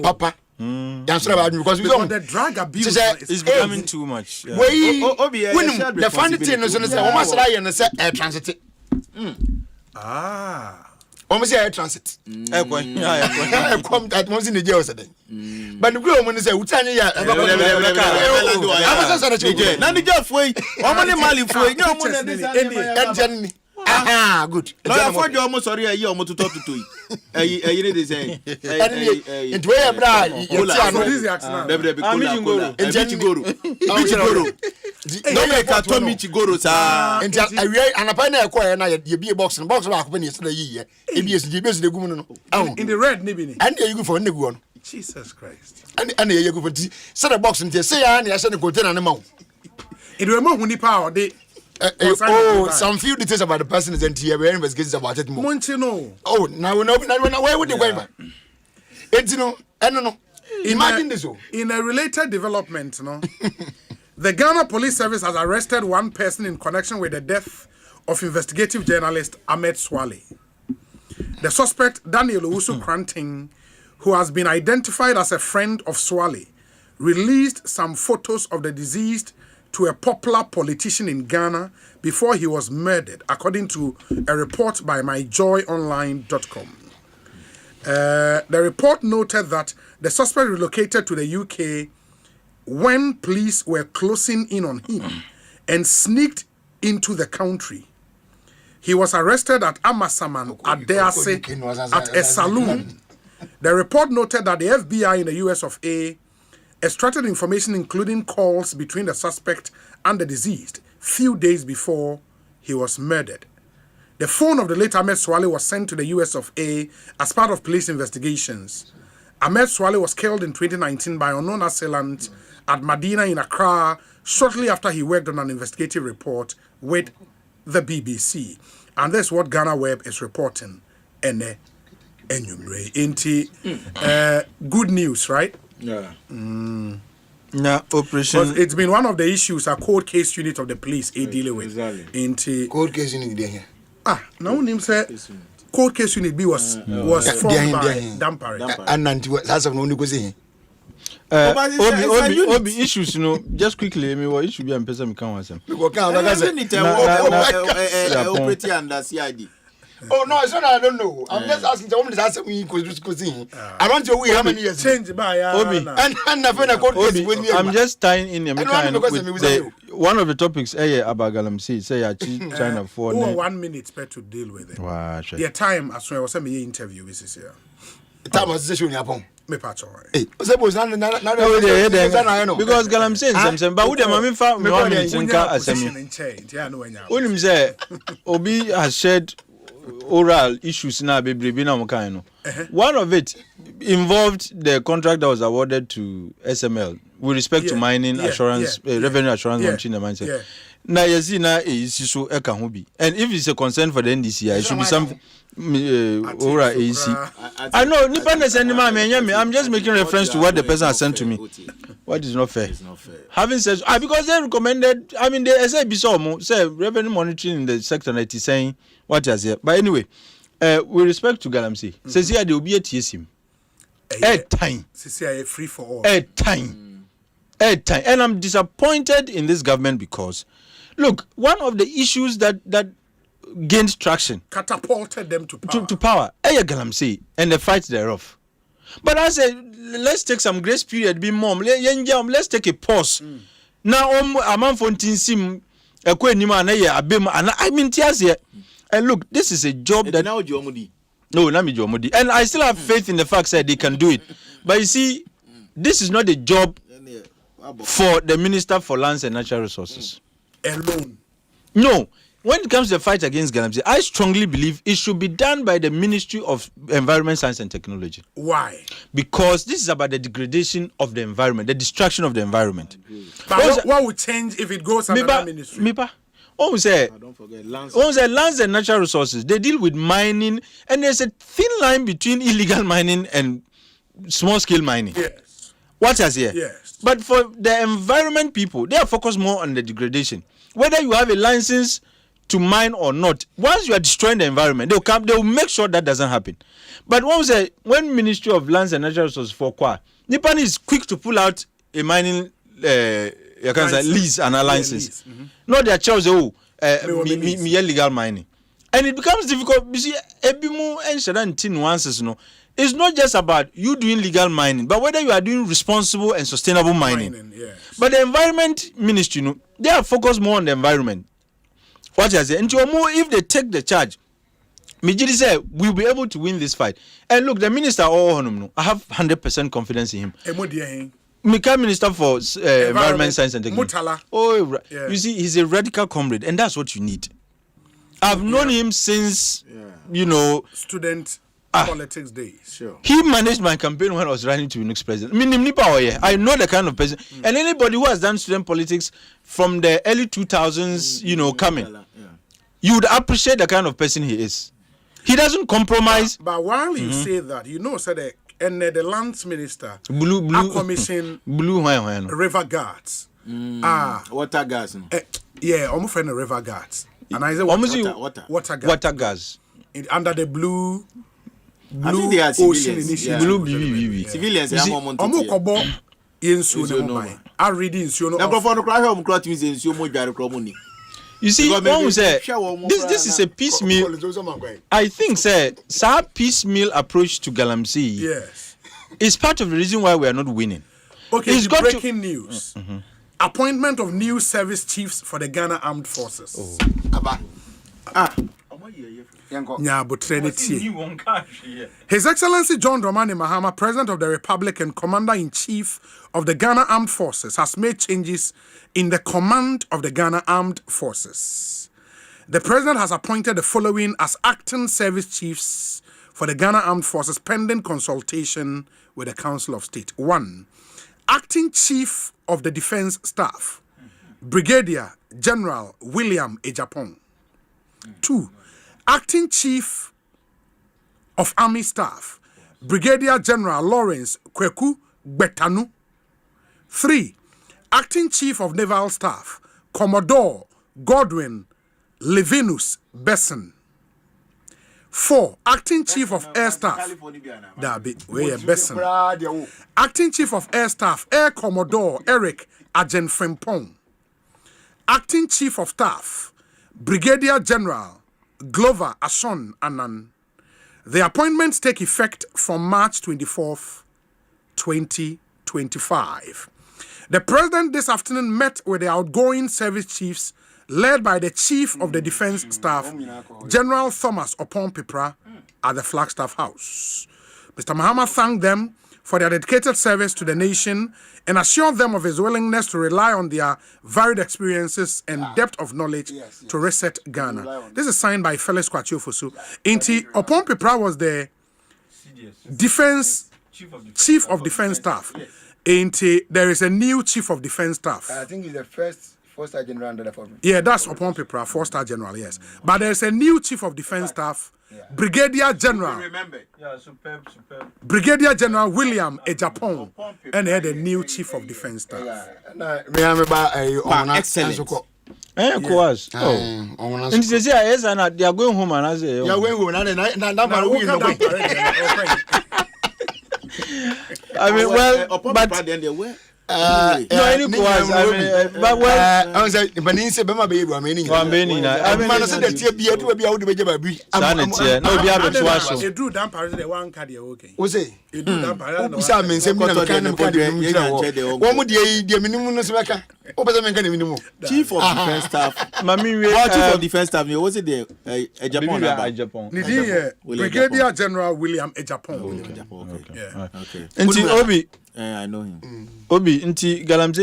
Papa. Because we don't the drug abuse is becoming too much. The funny thing is almost air transit. Almost air transit. Come that was in the jail today. But the girl when they say Utania, aha, good. I thought you almost sorry a year almost to talk to you. You need saying. It way a bra. No make a Tommy Chigoro, sir. And a pioneer choir and I be a box and box back when yesterday year. ABS, the woman in the red nibbing. And you go for a new one. Jesus Christ. And you go for set a box and say, I send a container animal. It will move when the power they. Some few details about the person is here. We're investigating about it more. Oh, now where would you go? It's no, I don't know. Imagine this. In a related development, the Ghana Police Service has arrested one person in connection with the death of investigative journalist Ahmed Swale. The suspect, Daniel Owusu Kranting, who has been identified as a friend of Swale, released some photos of the deceased to a popular politician in Ghana before he was murdered, according to a report by myjoyonline.com. The report noted that the suspect relocated to the UK when police were closing in on him and sneaked into the country. He was arrested at Amasaman at Dease at a saloon. The report noted that the FBI in the US of A extracted information including calls between the suspect and the deceased few days before he was murdered. The phone of the late Ahmed Swale was sent to the US of A as part of police investigations. Ahmed Swale was killed in 2019 by unknown assailant at Medina in Accra shortly after he worked on an investigative report with the BBC. And that's what Ghana Web is reporting. Good news, right? Yeah. Operation. But it's been one of the issues a cold case unit of the police dealing with. Exactly. Cold case unit there. Now him said cold case unit B was formed by Dampare. And that's of no negotiation. Obi issues, just quickly, what issue be a person can answer. Operating under CID. Oh no, it's not. I don't know. I'm just asking the woman to ask me because I want to know how many years change by Obi and I'm just tying in one of the topics about Galamsey say China for 1 minute to deal with it. Wow, the time as well was a interview this year. Time was session upon me patch all right. Because Galamsey something but with them fa me Obi has shared oral issues now be no. One of it involved the contract that was awarded to SML with respect to mining assurance, revenue assurance launching the mindset. Now you see now is so ekahubi, and if it's a concern for the NDC, it should be something. Ora AC. I know I'm just making reference to what the person has sent to me. What is not fair? It's not fair. Having said because they recommended, I mean, they say revenue monitoring in the sector 90 saying what is here. But anyway, with respect to Galamsey, says here there will be a TSM. Time. Free for all. Time. And I'm disappointed in this government because, look, one of the issues that gained traction, catapulted them to power. To power. Galamsey and the fight thereof. But I said, let's take some grace period. Be mom. Let's take a pause. Now, I'm fontin sim. I mean, and look, this is a job that now Jomodi. And I still have faith in the fact that they can do it. But you see, this is not a job for the Minister for Lands and Natural Resources alone. No. When it comes to the fight against Galamsey, I strongly believe it should be done by the Ministry of Environment, Science and Technology. Why? Because this is about the degradation of the environment, the destruction of the environment. But what would change if it goes under that ministry? Don't forget lands and natural resources. They deal with mining, and there's a thin line between illegal mining and small-scale mining. Yes. What has here? Yes. But for the environment people, they are focused more on the degradation. Whether you have a license to mine or not, once you are destroying the environment, they will make sure that doesn't happen. But when Ministry of Lands and Natural Resources for Kwa, Nippon is quick to pull out a mining lease and a license. Not their choice, illegal mining. And it becomes difficult. You see, it's not just about you doing legal mining, but whether you are doing responsible and sustainable mining. Yes. But the Environment Ministry, they are focused more on the environment. What I say, and if they take the charge, Mijidi said we'll be able to win this fight. And look, the minister, I have 100% confidence in him. Mika Minister for Environment, Science and Technology. Mutala. You see, he's a radical comrade, and that's what you need. I've known him since, student politics days. Sure. He managed my campaign when I was running to be next president. I know the kind of person. And anybody who has done student politics from the early 2000s, coming, you would appreciate the kind of person he is. He doesn't compromise. But while you say that, said and the lands minister blue commission river guards. Water guards. Almost friend river guards. And I say water guards. Under the blue ocean initiative. Blue BBB. Civilians are more money. You see, this is a piecemeal. I think, our piecemeal approach to Galamsey is part of the reason why we are not winning. Okay, it's breaking news. Appointment of new service chiefs for the Ghana Armed Forces. His Excellency John Dramani Mahama, President of the Republic and Commander-in-Chief of the Ghana Armed Forces, has made changes in the command of the Ghana Armed Forces. The President has appointed the following as acting service chiefs for the Ghana Armed Forces pending consultation with the Council of State. 1. Acting Chief of the Defense Staff, Brigadier General William Ejapong. 2. Acting Chief of Army Staff, Brigadier General Lawrence Kweku Betanu. 3. Acting Chief of Naval Staff, Commodore Godwin Levinus Besson. 4. Acting Chief of Air Staff, Besson. Acting Chief of Air Staff, Air Commodore Eric Ajenfrempong. Acting Chief of Staff, Brigadier General Glover Ashon Anan. The appointments take effect from March 24th, 2025. The President this afternoon met with the outgoing service chiefs led by the Chief of the Defense Staff, General Thomas Opon Pipra, at the Flagstaff House. Mr. Mahama thanked them for their dedicated service to the nation and assured them of his willingness to rely on their varied experiences and depth of knowledge to reset Ghana. This is signed by Felix Kwachiofosu. Inti Opon Pepra was the Chief of Defense Staff. Inti there is a new Chief of Defense Staff. I think he's the first 4-star general under the form. Yeah, that's Opon Pepra, 4-star general, yes. But there's a new Chief of Defense Staff, Brigadier General. Remember. Yeah, superb. Brigadier General William Ejapon, and he had a new Chief of Defense Staff. Excellent. Course. Oh. And they say, yes, and they are going home and I say, you are going home I mean, well, but no, any cause. I mean, but well, I was like, but he said, "Bema baby, I'm meaning." I mean, I said that you be able to be out of the baby. No, be able to watch. You do damn parade the one card you okay. Osei. You do damn parade. Usa men say me na kind of card you know. One more the minimum no sebeka. Oba men kind minimum. Chief of Defense Staff. Mami, Chief of Defense Staff. Was it the Japan? Brigadier General William Ejapon. Yeah. Okay. And Obi. I know him. Obi, inti galamze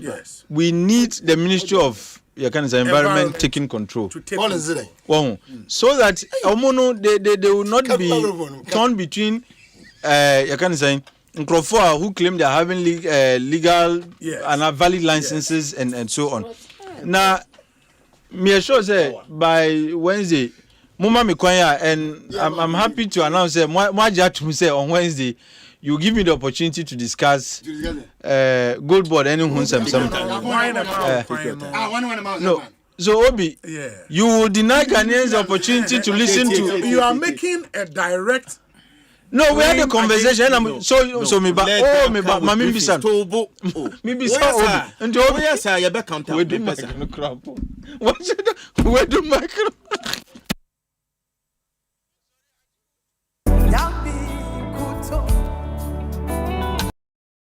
Yes. We need the Ministry of Environment taking control. So that they will not be torn between Nkrofo who claim they are having legal and valid licenses and so on. Now, me sure say by Wednesday, Muma Mikwanya, and I'm happy to announce that on Wednesday. You give me the opportunity to discuss gold board anyone sometime. No. So Obi, you will deny Ghanaians the opportunity to listen to. You are making a direct. No, we had a conversation. So me ba mami bisa. Me bisa Obi. And Obi yes, I be counter. We do micro. What? We do micro.